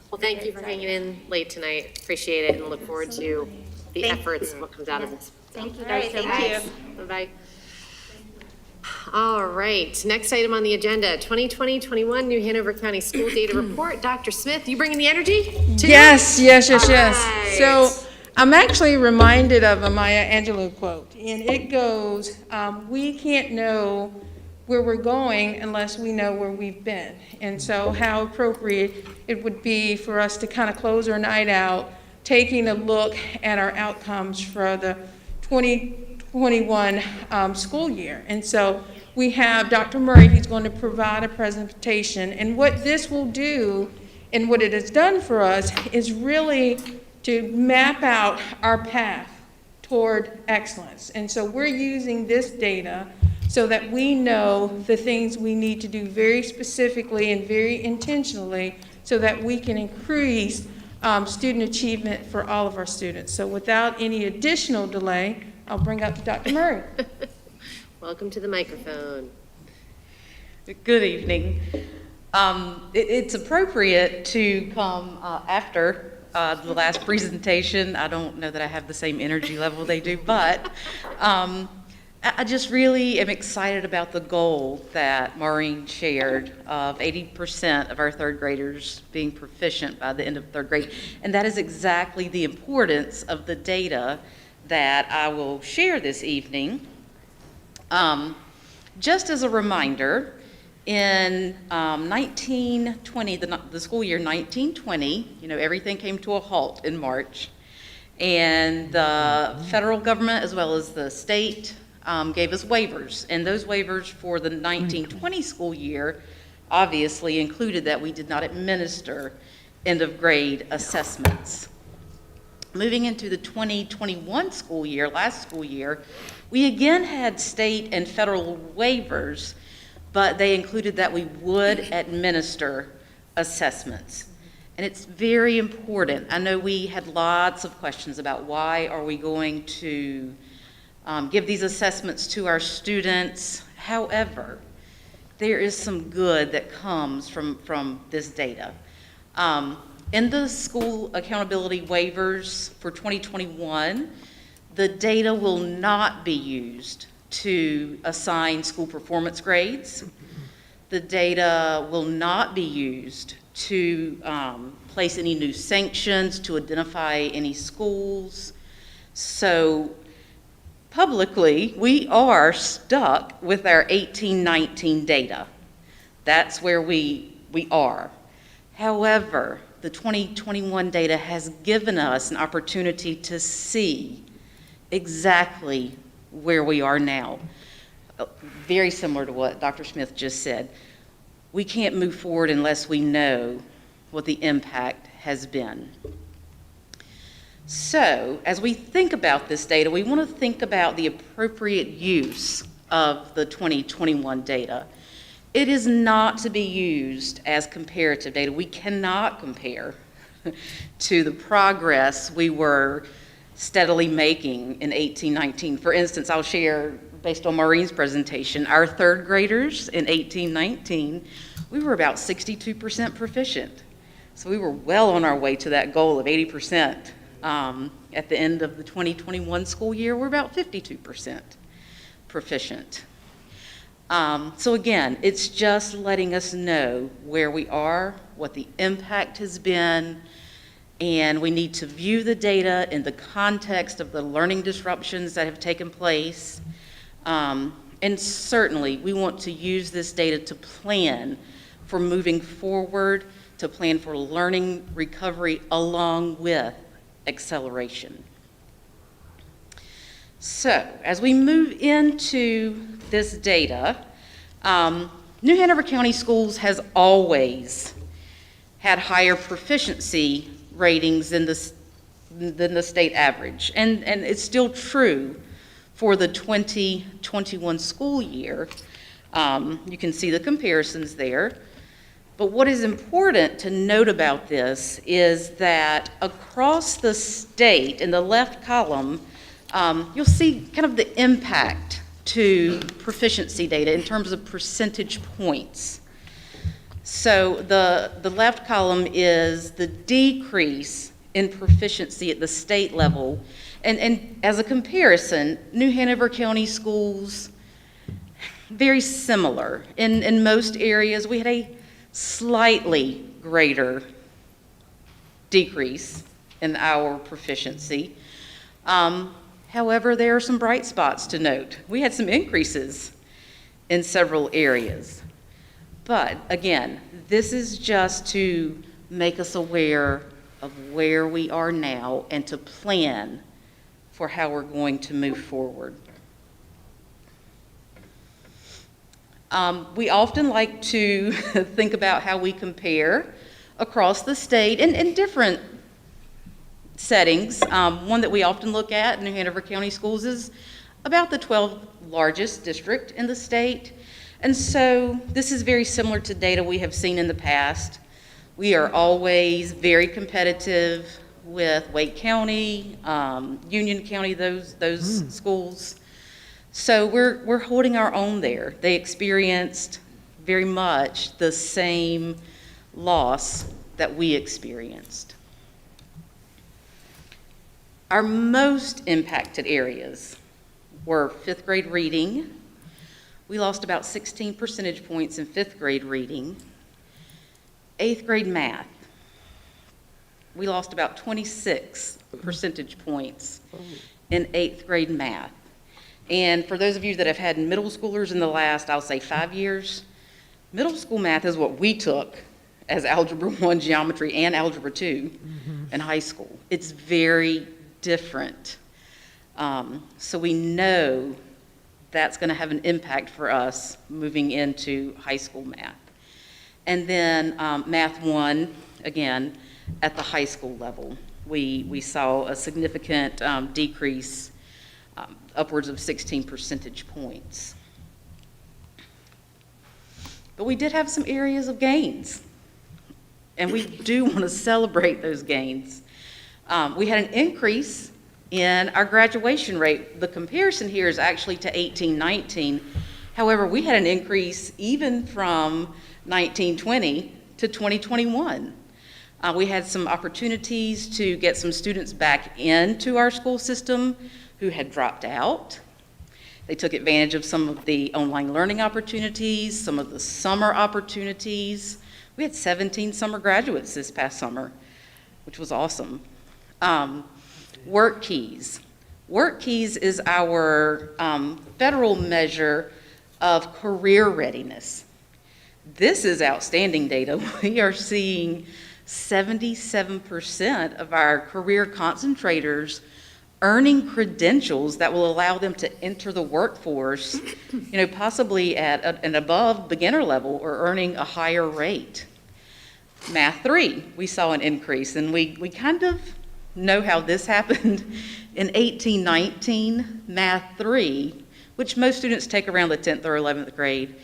[SPEAKER 1] Well, thank you for hanging in late tonight. Appreciate it and look forward to the efforts and what comes out of this.
[SPEAKER 6] Thank you guys so much.
[SPEAKER 1] Bye-bye. All right, next item on the agenda, 2020-21 New Hanover County School Data Report. Dr. Smith, you bringing the energy too?
[SPEAKER 9] Yes.
[SPEAKER 1] Right.
[SPEAKER 9] So I'm actually reminded of a Maya Angelou quote, and it goes, we can't know where we're going unless we know where we've been. And so how appropriate it would be for us to kind of close our night out, taking a look at our outcomes for the 2021 school year. And so we have Dr. Murray, who's going to provide a presentation. And what this will do, and what it has done for us, is really to map out our path toward excellence. And so we're using this data so that we know the things we need to do very specifically and very intentionally so that we can increase student achievement for all of our students. So without any additional delay, I'll bring up Dr. Murray.
[SPEAKER 1] Welcome to the microphone.
[SPEAKER 11] Good evening. It's appropriate to come after the last presentation. I don't know that I have the same energy level they do, but I just really am excited about the goal that Maureen shared of 80% of our third graders being proficient by the end of third grade. And that is exactly the importance of the data that I will share this evening. Just as a reminder, in 1920, the school year 1920, everything came to a halt in March. And the federal government, as well as the state, gave us waivers. And those waivers for the 1920 school year obviously included that we did not administer end of grade assessments. Moving into the 2021 school year, last school year, we again had state and federal waivers, but they included that we would administer assessments. And it's very important. I know we had lots of questions about why are we going to give these assessments to our students. However, there is some good that comes from this data. In the school accountability waivers for 2021, the data will not be used to assign school performance grades. The data will not be used to place any new sanctions, to identify any schools. So publicly, we are stuck with our 18-19 data. That's where we are. However, the 2021 data has given us an opportunity to see exactly where we are now. Very similar to what Dr. Smith just said. We can't move forward unless we know what the impact has been. So, as we think about this data, we want to think about the appropriate use of the 2021 data. It is not to be used as comparative data. We cannot compare to the progress we were steadily making in 18-19. For instance, I'll share, based on Maureen's presentation, our third graders in 18-19, we were about 62% proficient. So we were well on our way to that goal of 80%. At the end of the 2021 school year, we're about 52% proficient. So again, it's just letting us know where we are, what the impact has been, and we need to view the data in the context of the learning disruptions that have taken place. And certainly, we want to use this data to plan for moving forward, to plan for learning recovery along with acceleration. So, as we move into this data, New Hanover County Schools has always had higher proficiency ratings than the state average. And it's still true for the 2021 school year. You can see the comparisons there. But what is important to note about this is that across the state, in the left column, you'll see kind of the impact to proficiency data in terms of percentage points. So the left column is the decrease in proficiency at the state level. And as a comparison, New Hanover County Schools, very similar. In most areas, we had a slightly greater decrease in our proficiency. However, there are some bright spots to note. We had some increases in several areas. But again, this is just to make us aware of where we are now and to plan for how we're going to move forward. We often like to think about how we compare across the state in different settings. One that we often look at in New Hanover County Schools is about the 12th largest district in the state. And so this is very similar to data we have seen in the past. We are always very competitive with Wake County, Union County, those schools. So we're holding our own there. They experienced very much the same loss that we experienced. Our most impacted areas were fifth grade reading. We lost about 16 percentage points in fifth grade reading. Eighth grade math. We lost about 26 percentage points in eighth grade math. And for those of you that have had middle schoolers in the last, I'll say 5 years, middle school math is what we took as Algebra 1 geometry and Algebra 2 in high school. It's very different. So we know that's going to have an impact for us moving into high school math. And then Math 1, again, at the high school level, we saw a significant decrease, upwards of 16 percentage points. But we did have some areas of gains, and we do want to celebrate those gains. We had an increase in our graduation rate. The comparison here is actually to 18-19. However, we had an increase even from 19-20 to 2021. We had some opportunities to get some students back into our school system who had dropped out. They took advantage of some of the online learning opportunities, some of the summer opportunities. We had 17 summer graduates this past summer, which was awesome. Work Keys. Work Keys is our federal measure of career readiness. This is outstanding data. We are seeing 77% of our career concentrators earning credentials that will allow them to enter the workforce, possibly at an above beginner level or earning a higher rate. Math 3, we saw an increase, and we kind of know how this happened. In 18-19, Math 3, which most students take around the 10th or 11th grade,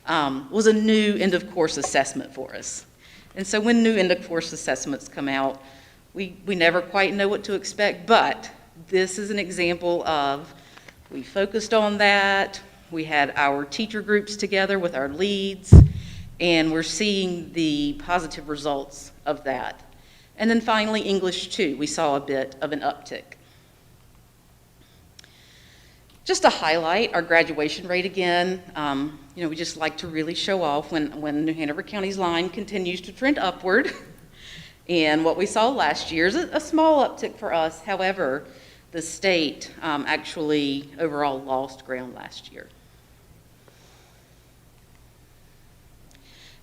[SPEAKER 11] was a new end-of-course assessment for us. And so when new end-of-course assessments come out, we never quite know what to expect, but this is an example of, we focused on that, we had our teacher groups together with our leads, and we're seeing the positive results of that. And then finally, English 2, we saw a bit of an uptick. Just to highlight our graduation rate again, we just like to really show off when New Hanover County's line continues to trend upward. And what we saw last year is a small uptick for us. However, the state actually overall lost ground last year.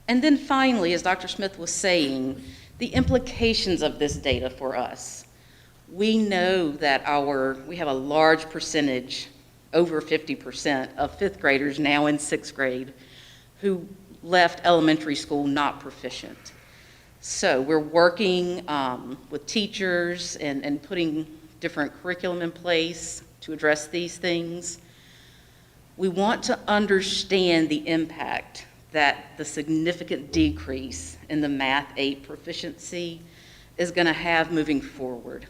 [SPEAKER 11] And then finally, as Dr. Smith was saying, the implications of this data for us. We know that we have a large percentage, over 50% of fifth graders now in sixth grade who left elementary school not proficient. So we're working with teachers and putting different curriculum in place to address these things. We want to understand the impact that the significant decrease in the Math 8 proficiency is going to have moving forward.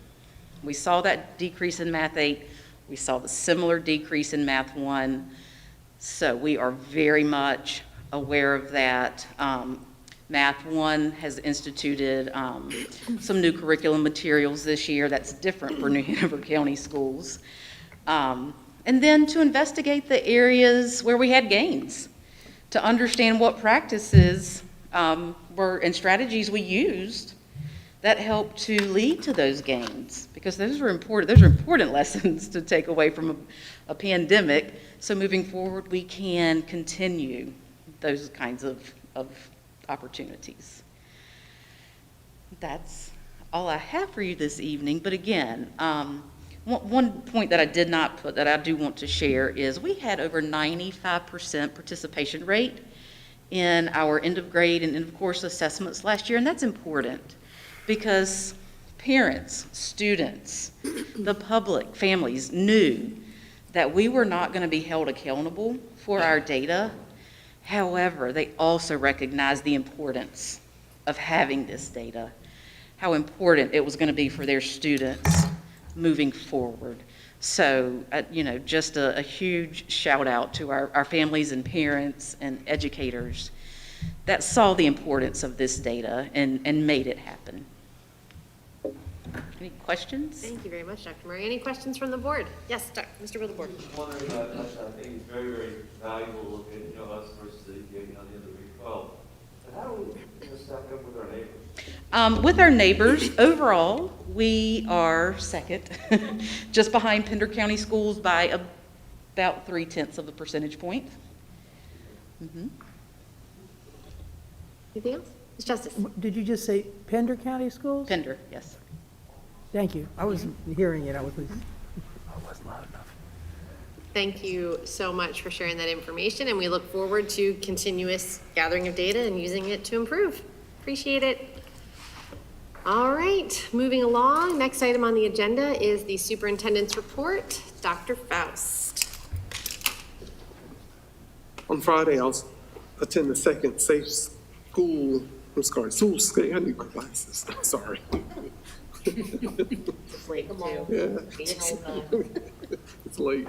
[SPEAKER 11] We saw that decrease in Math 8. We saw the similar decrease in Math 1. So we are very much aware of that. Math 1 has instituted some new curriculum materials this year that's different for New Hanover County schools. And then to investigate the areas where we had gains, to understand what practices and strategies we used that helped to lead to those gains, because those are important lessons to take away from a pandemic. So moving forward, we can continue those kinds of opportunities. That's all I have for you this evening. But again, one point that I did not put that I do want to share is we had over 95% participation rate in our end of grade and end of course assessments last year, and that's important because parents, students, the public, families knew that we were not going to be held accountable for our data. However, they also recognized the importance of having this data, how important it was going to be for their students moving forward. So, just a huge shout out to our families and parents and educators that saw the importance of this data and made it happen. Any questions?
[SPEAKER 1] Thank you very much, Dr. Murray. Any questions from the board? Yes, Mr. Wildeboard.
[SPEAKER 18] I'm just wondering about that. I think it's very, very valuable to look at, us versus the end of grade 12. But how do we stack up with our neighbors?
[SPEAKER 11] With our neighbors, overall, we are second, just behind Pender County Schools by about 0.3 of a percentage point. Mm-hmm.
[SPEAKER 1] Anything else? Ms. Justice.
[SPEAKER 22] Did you just say Pender County Schools?
[SPEAKER 11] Pender, yes.
[SPEAKER 22] Thank you. I wasn't hearing it. I wasn't loud enough.
[SPEAKER 1] Thank you so much for sharing that information, and we look forward to continuous gathering of data and using it to improve. Appreciate it. All right, moving along. Next item on the agenda is the superintendent's report. Dr. Faust.
[SPEAKER 21] On Friday, I'll attend the second Safe School, I need my glasses, sorry.
[SPEAKER 1] It's late too.
[SPEAKER 21] Yeah. It's late.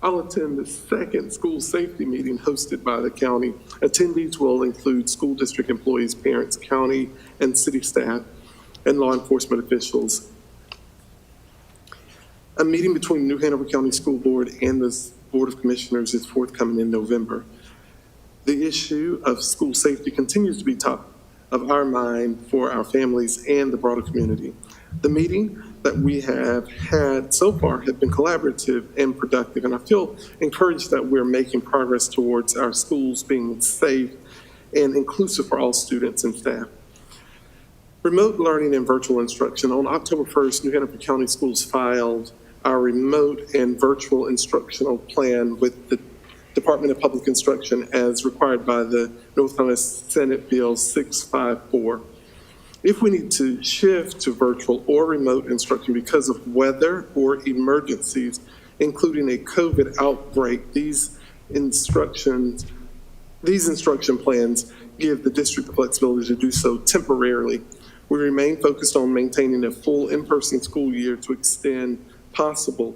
[SPEAKER 21] I'll attend the second school safety meeting hosted by the county. Attendees will include school district employees, parents, county and city staff, and law enforcement officials. A meeting between New Hanover County School Board and the Board of Commissioners is forthcoming in November. The issue of school safety continues to be top of our mind for our families and the broader community. The meeting that we have had so far have been collaborative and productive, and I feel encouraged that we're making progress towards our schools being safe and inclusive for all students and staff. Remote learning and virtual instruction. On October 1st, New Hanover County Schools filed our remote and virtual instructional plan with the Department of Public Instruction as required by the North Carolina Senate Bill 654. If we need to shift to virtual or remote instruction because of weather or emergencies, including a COVID outbreak, these instruction plans give the district the flexibility to do so temporarily. We remain focused on maintaining a full in-person school year to the extent possible,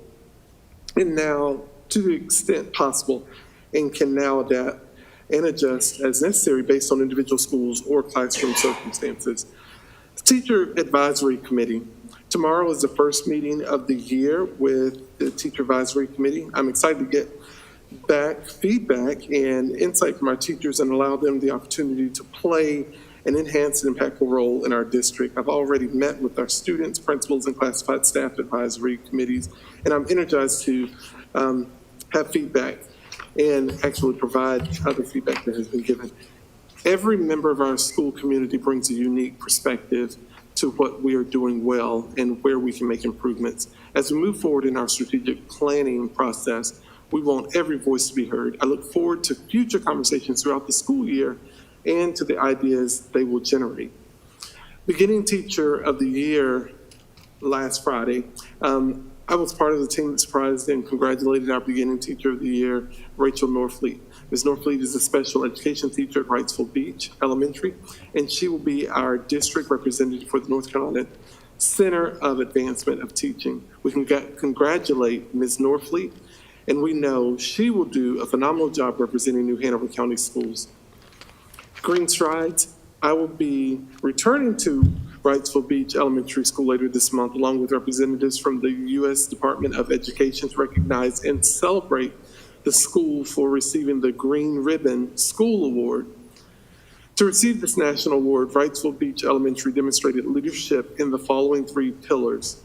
[SPEAKER 21] and can now adapt and adjust as necessary based on individual schools or classroom circumstances. Teacher Advisory Committee. Tomorrow is the first meeting of the year with the Teacher Advisory Committee. I'm excited to get back feedback and insight from our teachers and allow them the opportunity to play an enhanced and impactful role in our district. I've already met with our students, principals, and classified staff advisory committees, and I'm energized to have feedback and actually provide other feedback that has been given. Every member of our school community brings a unique perspective to what we are doing well and where we can make improvements. As we move forward in our strategic planning process, we want every voice to be heard. I look forward to future conversations throughout the school year and to the ideas they will generate. Beginning Teacher of the Year last Friday, I was part of the team that surprised and congratulated our beginning Teacher of the Year, Rachel Norfleet. Ms. Norfleet is a special education teacher at Wrightsville Beach Elementary, and she will be our district representative for the North Carolina Center of Advancement of Teaching. We can congratulate Ms. Norfleet, and we know she will do a phenomenal job representing New Hanover County Schools. Green Strides, I will be returning to Wrightsville Beach Elementary School later this month, along with representatives from the U.S. Department of Education to recognize and celebrate the school for receiving the Green Ribbon School Award. To receive this national award, Wrightsville Beach Elementary demonstrated leadership in the following three pillars: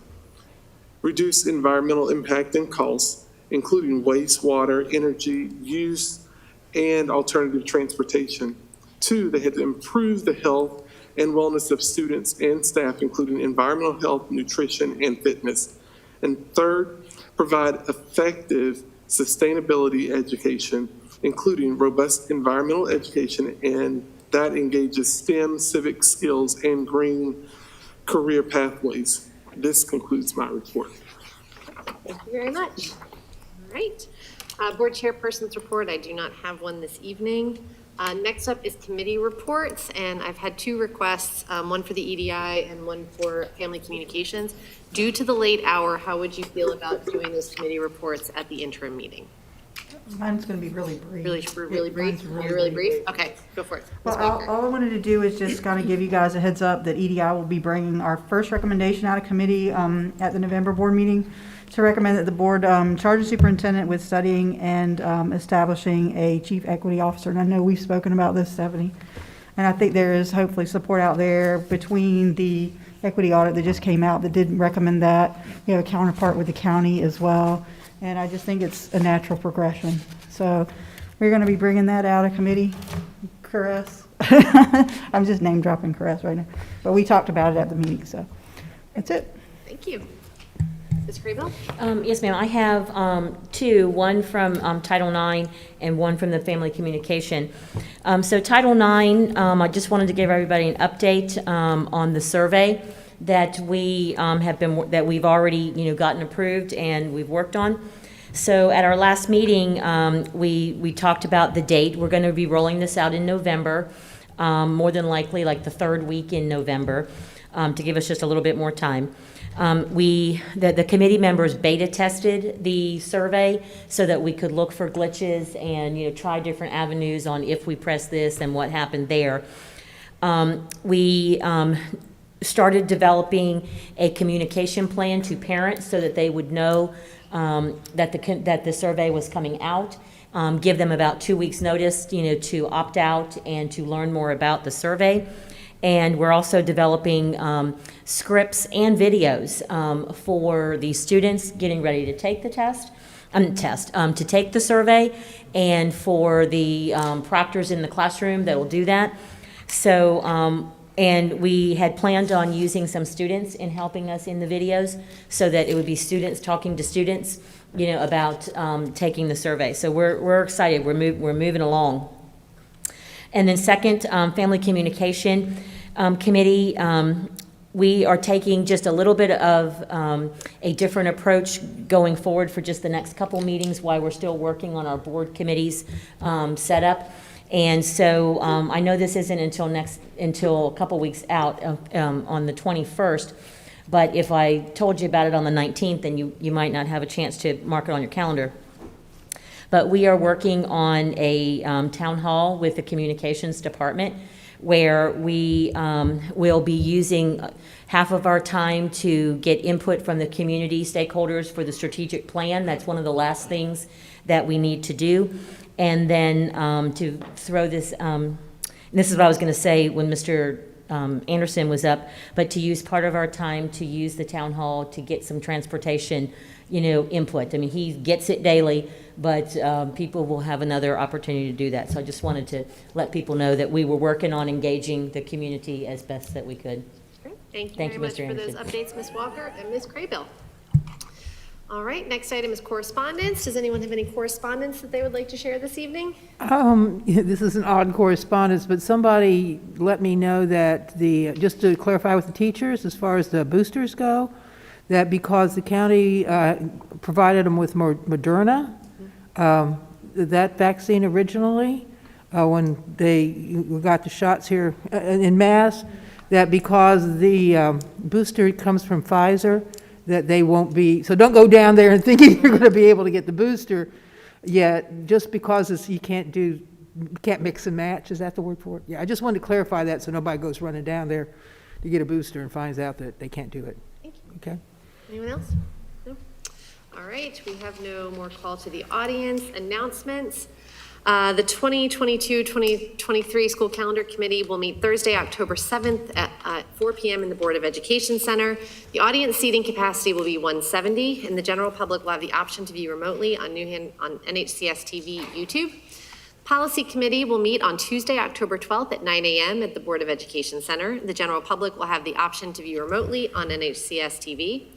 [SPEAKER 21] reduce environmental impact and costs, including wastewater, energy use, and alternative transportation. 2, they had to improve the health and wellness of students and staff, including environmental health, nutrition, and fitness. And 3rd, provide effective sustainability education, including robust environmental education, and that engages STEM, civic skills, and green career pathways. This concludes my report.
[SPEAKER 1] Thank you very much. All right. Board Chairperson's report. I do not have one this evening. Next up is committee reports, and I've had 2 requests, one for the EDI and one for Family Communications. Due to the late hour, how would you feel about doing those committee reports at the interim meeting?
[SPEAKER 5] Mine's going to be really brief.
[SPEAKER 1] Really brief?
[SPEAKER 5] Mine's
[SPEAKER 1] Really brief? Okay, go for it.
[SPEAKER 5] Well, all I wanted to do is just kind of give you guys a heads up that EDI will be bringing our first recommendation out of committee at the November board meeting to recommend that the board charge the superintendent with studying and establishing a chief equity officer. And I know we've spoken about this, Stephanie, and I think there is hopefully support out there between the equity audit that just came out that did recommend that. We have a counterpart with the county as well, and I just think it's a natural progression. So we're going to be bringing that out of committee. Caress. I'm just name dropping Caress right now, but we talked about it at the meeting, so that's it.
[SPEAKER 1] Thank you. Ms. Craybill?
[SPEAKER 20] Yes, ma'am. I have 2, one from Title IX and one from the Family Communication. So Title IX, I just wanted to give everybody an update on the survey that we that we've already gotten approved and we've worked on. So at our last meeting, we talked about the date. We're going to be rolling this out in November, more than likely like the 3rd week in November. to give us just a little bit more time. The committee members beta tested the survey so that we could look for glitches and, try different avenues on if we press this and what happened there. We started developing a communication plan to parents so that they would know that the survey was coming out. Give them about 2 weeks' notice, to opt out and to learn more about the survey. And we're also developing scripts and videos for the students getting ready to take the to take the survey, and for the proctors in the classroom that will do that. So, and we had planned on using some students in helping us in the videos so that it would be students talking to students, about taking the survey. So we're excited. We're moving along. And then second, Family Communication Committee, we are taking just a little bit of a different approach going forward for just the next couple meetings while we're still working on our board committees setup. And so I know this isn't until a couple weeks out on the 21st, but if I told you about it on the 19th, then you might not have a chance to mark it on your calendar. But we are working on a town hall with the communications department where we will be using half of our time to get input from the community stakeholders for the strategic plan. That's one of the last things that we need to do. And then to throw this, and this is what I was going to say when Mr. Anderson was up, but to use part of our time to use the town hall to get some transportation, input. I mean, he gets it daily, but people will have another opportunity to do that. So I just wanted to let people know that we were working on engaging the community as best that we could.
[SPEAKER 1] Great. Thank you
[SPEAKER 20] Thank
[SPEAKER 1] very
[SPEAKER 20] you,
[SPEAKER 1] much
[SPEAKER 20] Mr.
[SPEAKER 1] for those
[SPEAKER 20] Anderson.
[SPEAKER 1] updates, Ms. Walker and Ms. Craybill. All right, next item is correspondence. Does anyone have any correspondence that they would like to share this evening?
[SPEAKER 22] This is an odd correspondence, but somebody let me know that just to clarify with the teachers, as far as the boosters go, that because the county provided them with Moderna, that vaccine originally, when they got the shots here in mass, that because the booster comes from Pfizer, that they won't be, so don't go down there and thinking you're going to be able to get the booster yet, just because you can't mix and match. Is that the word for it? Yeah, I just wanted to clarify that so nobody goes running down there to get a booster and finds out that they can't do it.
[SPEAKER 1] Thank you.
[SPEAKER 22] Okay?
[SPEAKER 1] Anyone else? No? All right, we have no more call to the audience. Announcements. The 2022-2023 School Calendar Committee will meet Thursday, October 7th at 4 p.m. in the Board of Education Center. The audience seating capacity will be 170, and the general public will have the option to view remotely on NHCS TV YouTube. Policy Committee will meet on Tuesday, October 12th at 9 a.m. at the Board of Education Center. The general public will have the option to view remotely on NHCS TV.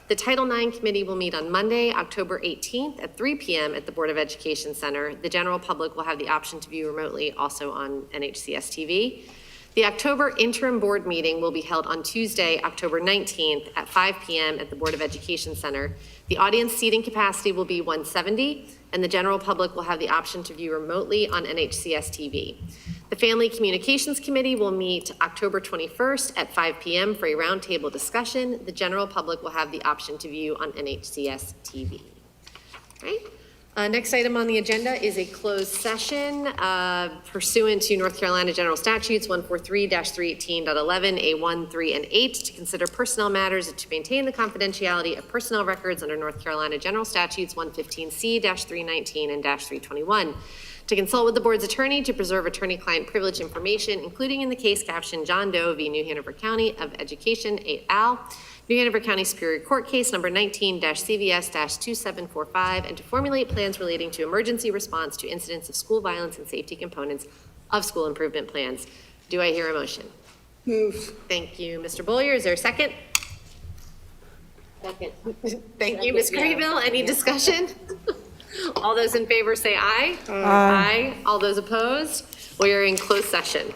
[SPEAKER 1] The Title IX Committee will meet on Monday, October 18th at 3 p.m. at the Board of Education Center. The general public will have the option to view remotely also on NHCS TV. The October interim board meeting will be held on Tuesday, October 19th at 5 p.m. at the Board of Education Center. The audience seating capacity will be 170, and the general public will have the option to view remotely on NHCS TV. The Family Communications Committee will meet October 21st at 5 p.m. for a roundtable discussion. The general public will have the option to view on NHCS TV. All right. Next item on the agenda is a closed session pursuant to North Carolina General Statutes 143-318.11, A1, 3, and 8 to consider personnel matters and to maintain the confidentiality of personnel records under North Carolina General Statutes 115C-319 and -321. To consult with the board's attorney to preserve attorney-client privilege information, including in the case captioned John Doe v. New Hanover County of Education et al., New Hanover County Superior Court Case number 19-CVS-2745, and to formulate plans relating to emergency response to incidents of school violence and safety components of school improvement plans. Do I hear a motion?
[SPEAKER 24] Move.
[SPEAKER 1] Thank you, Mr. Bollier. Is there a second? Second. Thank you, Ms. Craybill. Any discussion? All those in favor say aye. Aye. All those opposed? We are in closed session.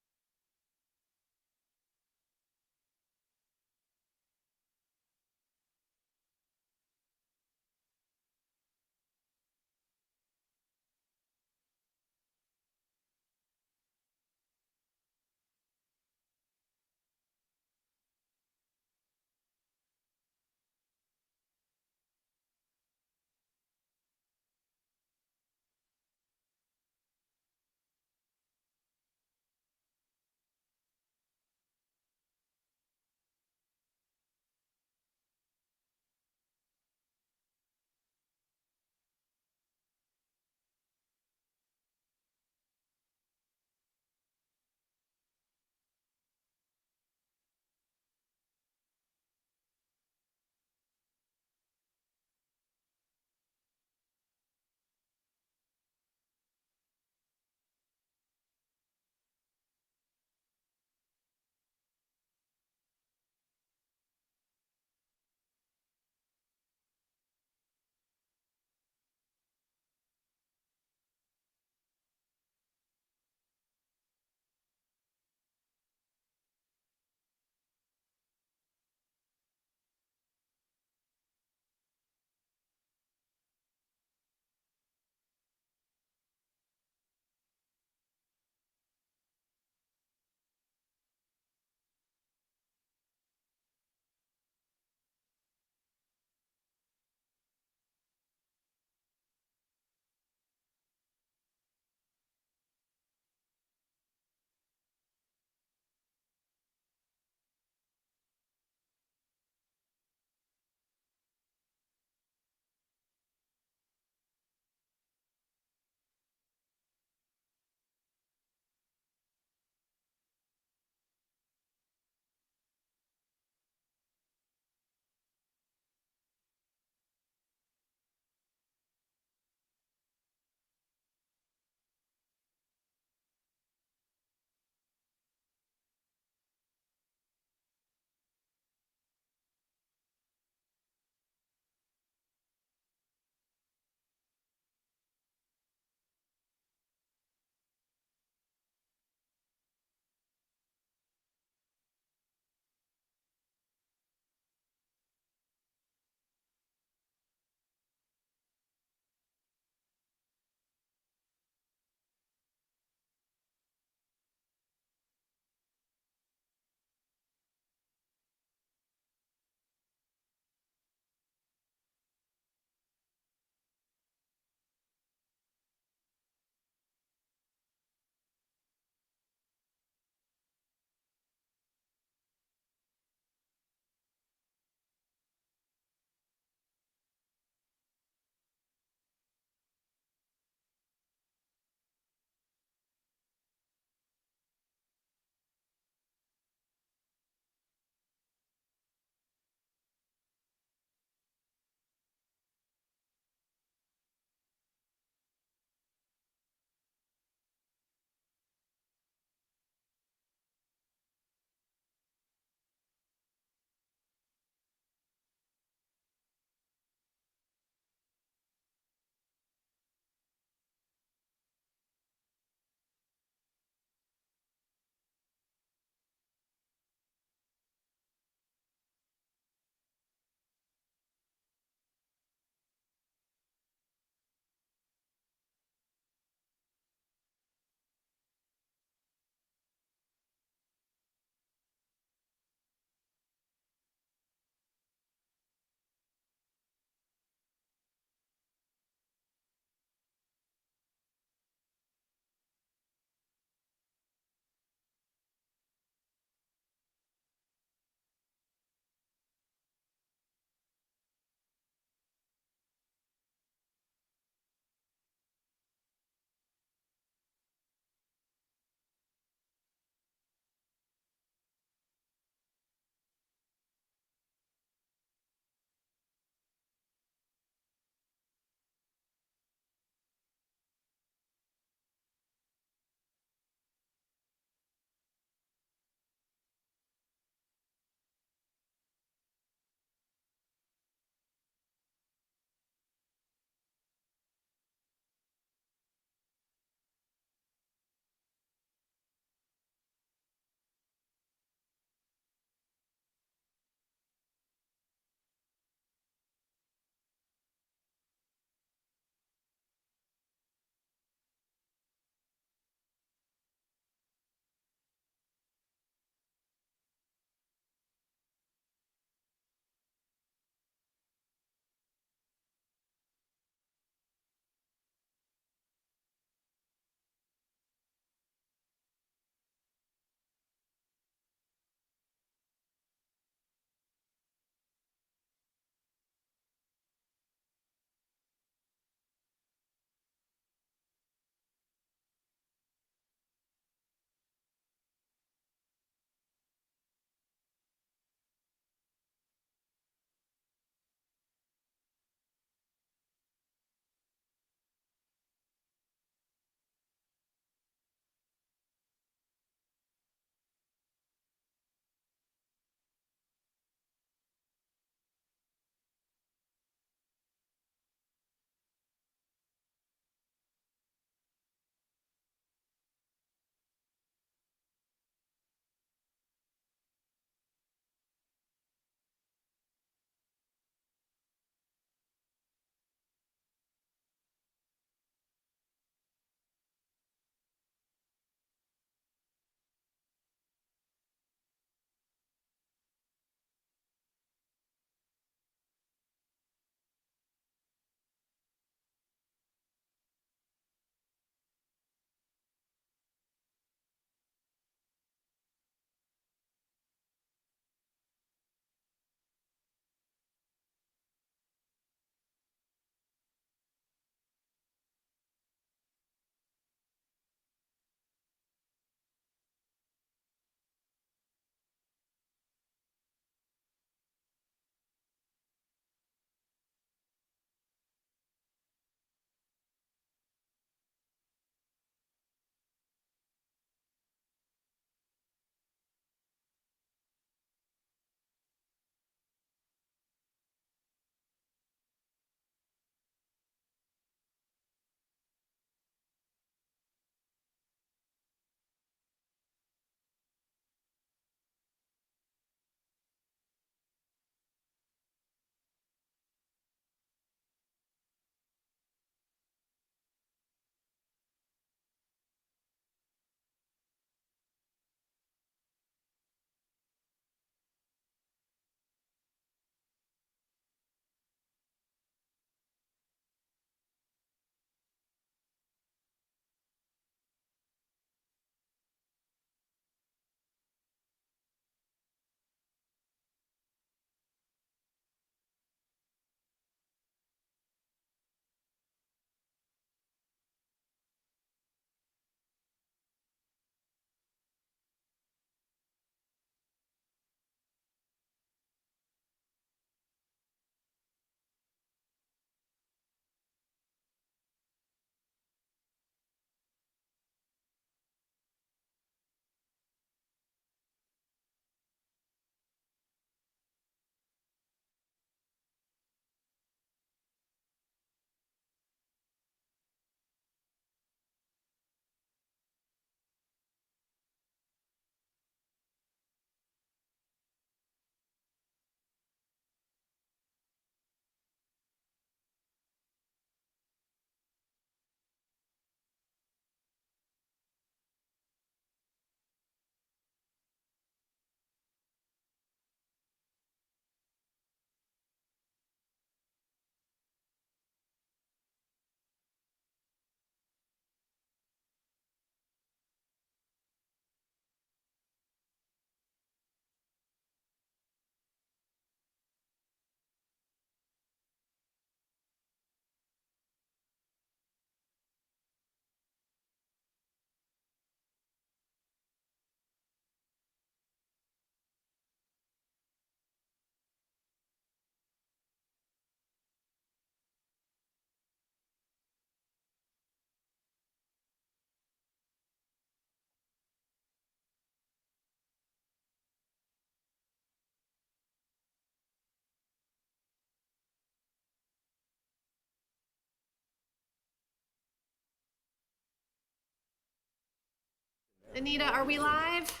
[SPEAKER 1] Anita, are we live?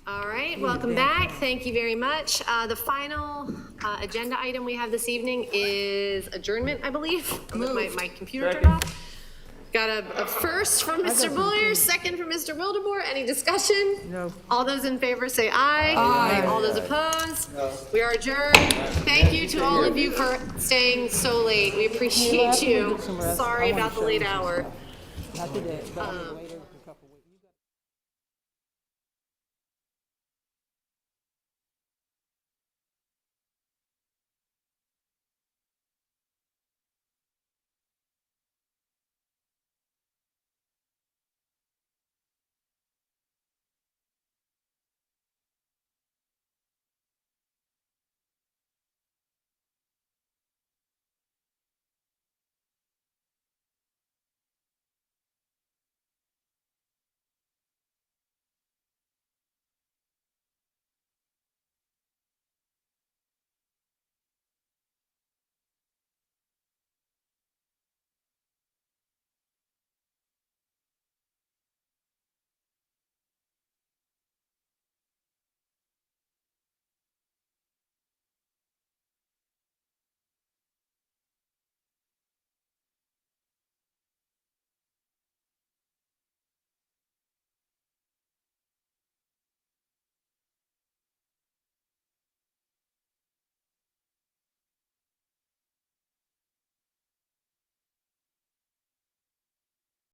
[SPEAKER 1] All right, welcome back. Thank you very much. The final agenda item we have this evening is adjournment, I believe. My computer turned off. Got a first from Mr. Boyer, second from Mr. Wildebohr. Any discussion?
[SPEAKER 22] No.
[SPEAKER 1] All those in favor say aye.
[SPEAKER 24] Aye.
[SPEAKER 1] All those opposed? No. We are adjourned. Thank you to all of you for staying so late. We appreciate you. Sorry about the late hour.
[SPEAKER 22] Not today, but anyway.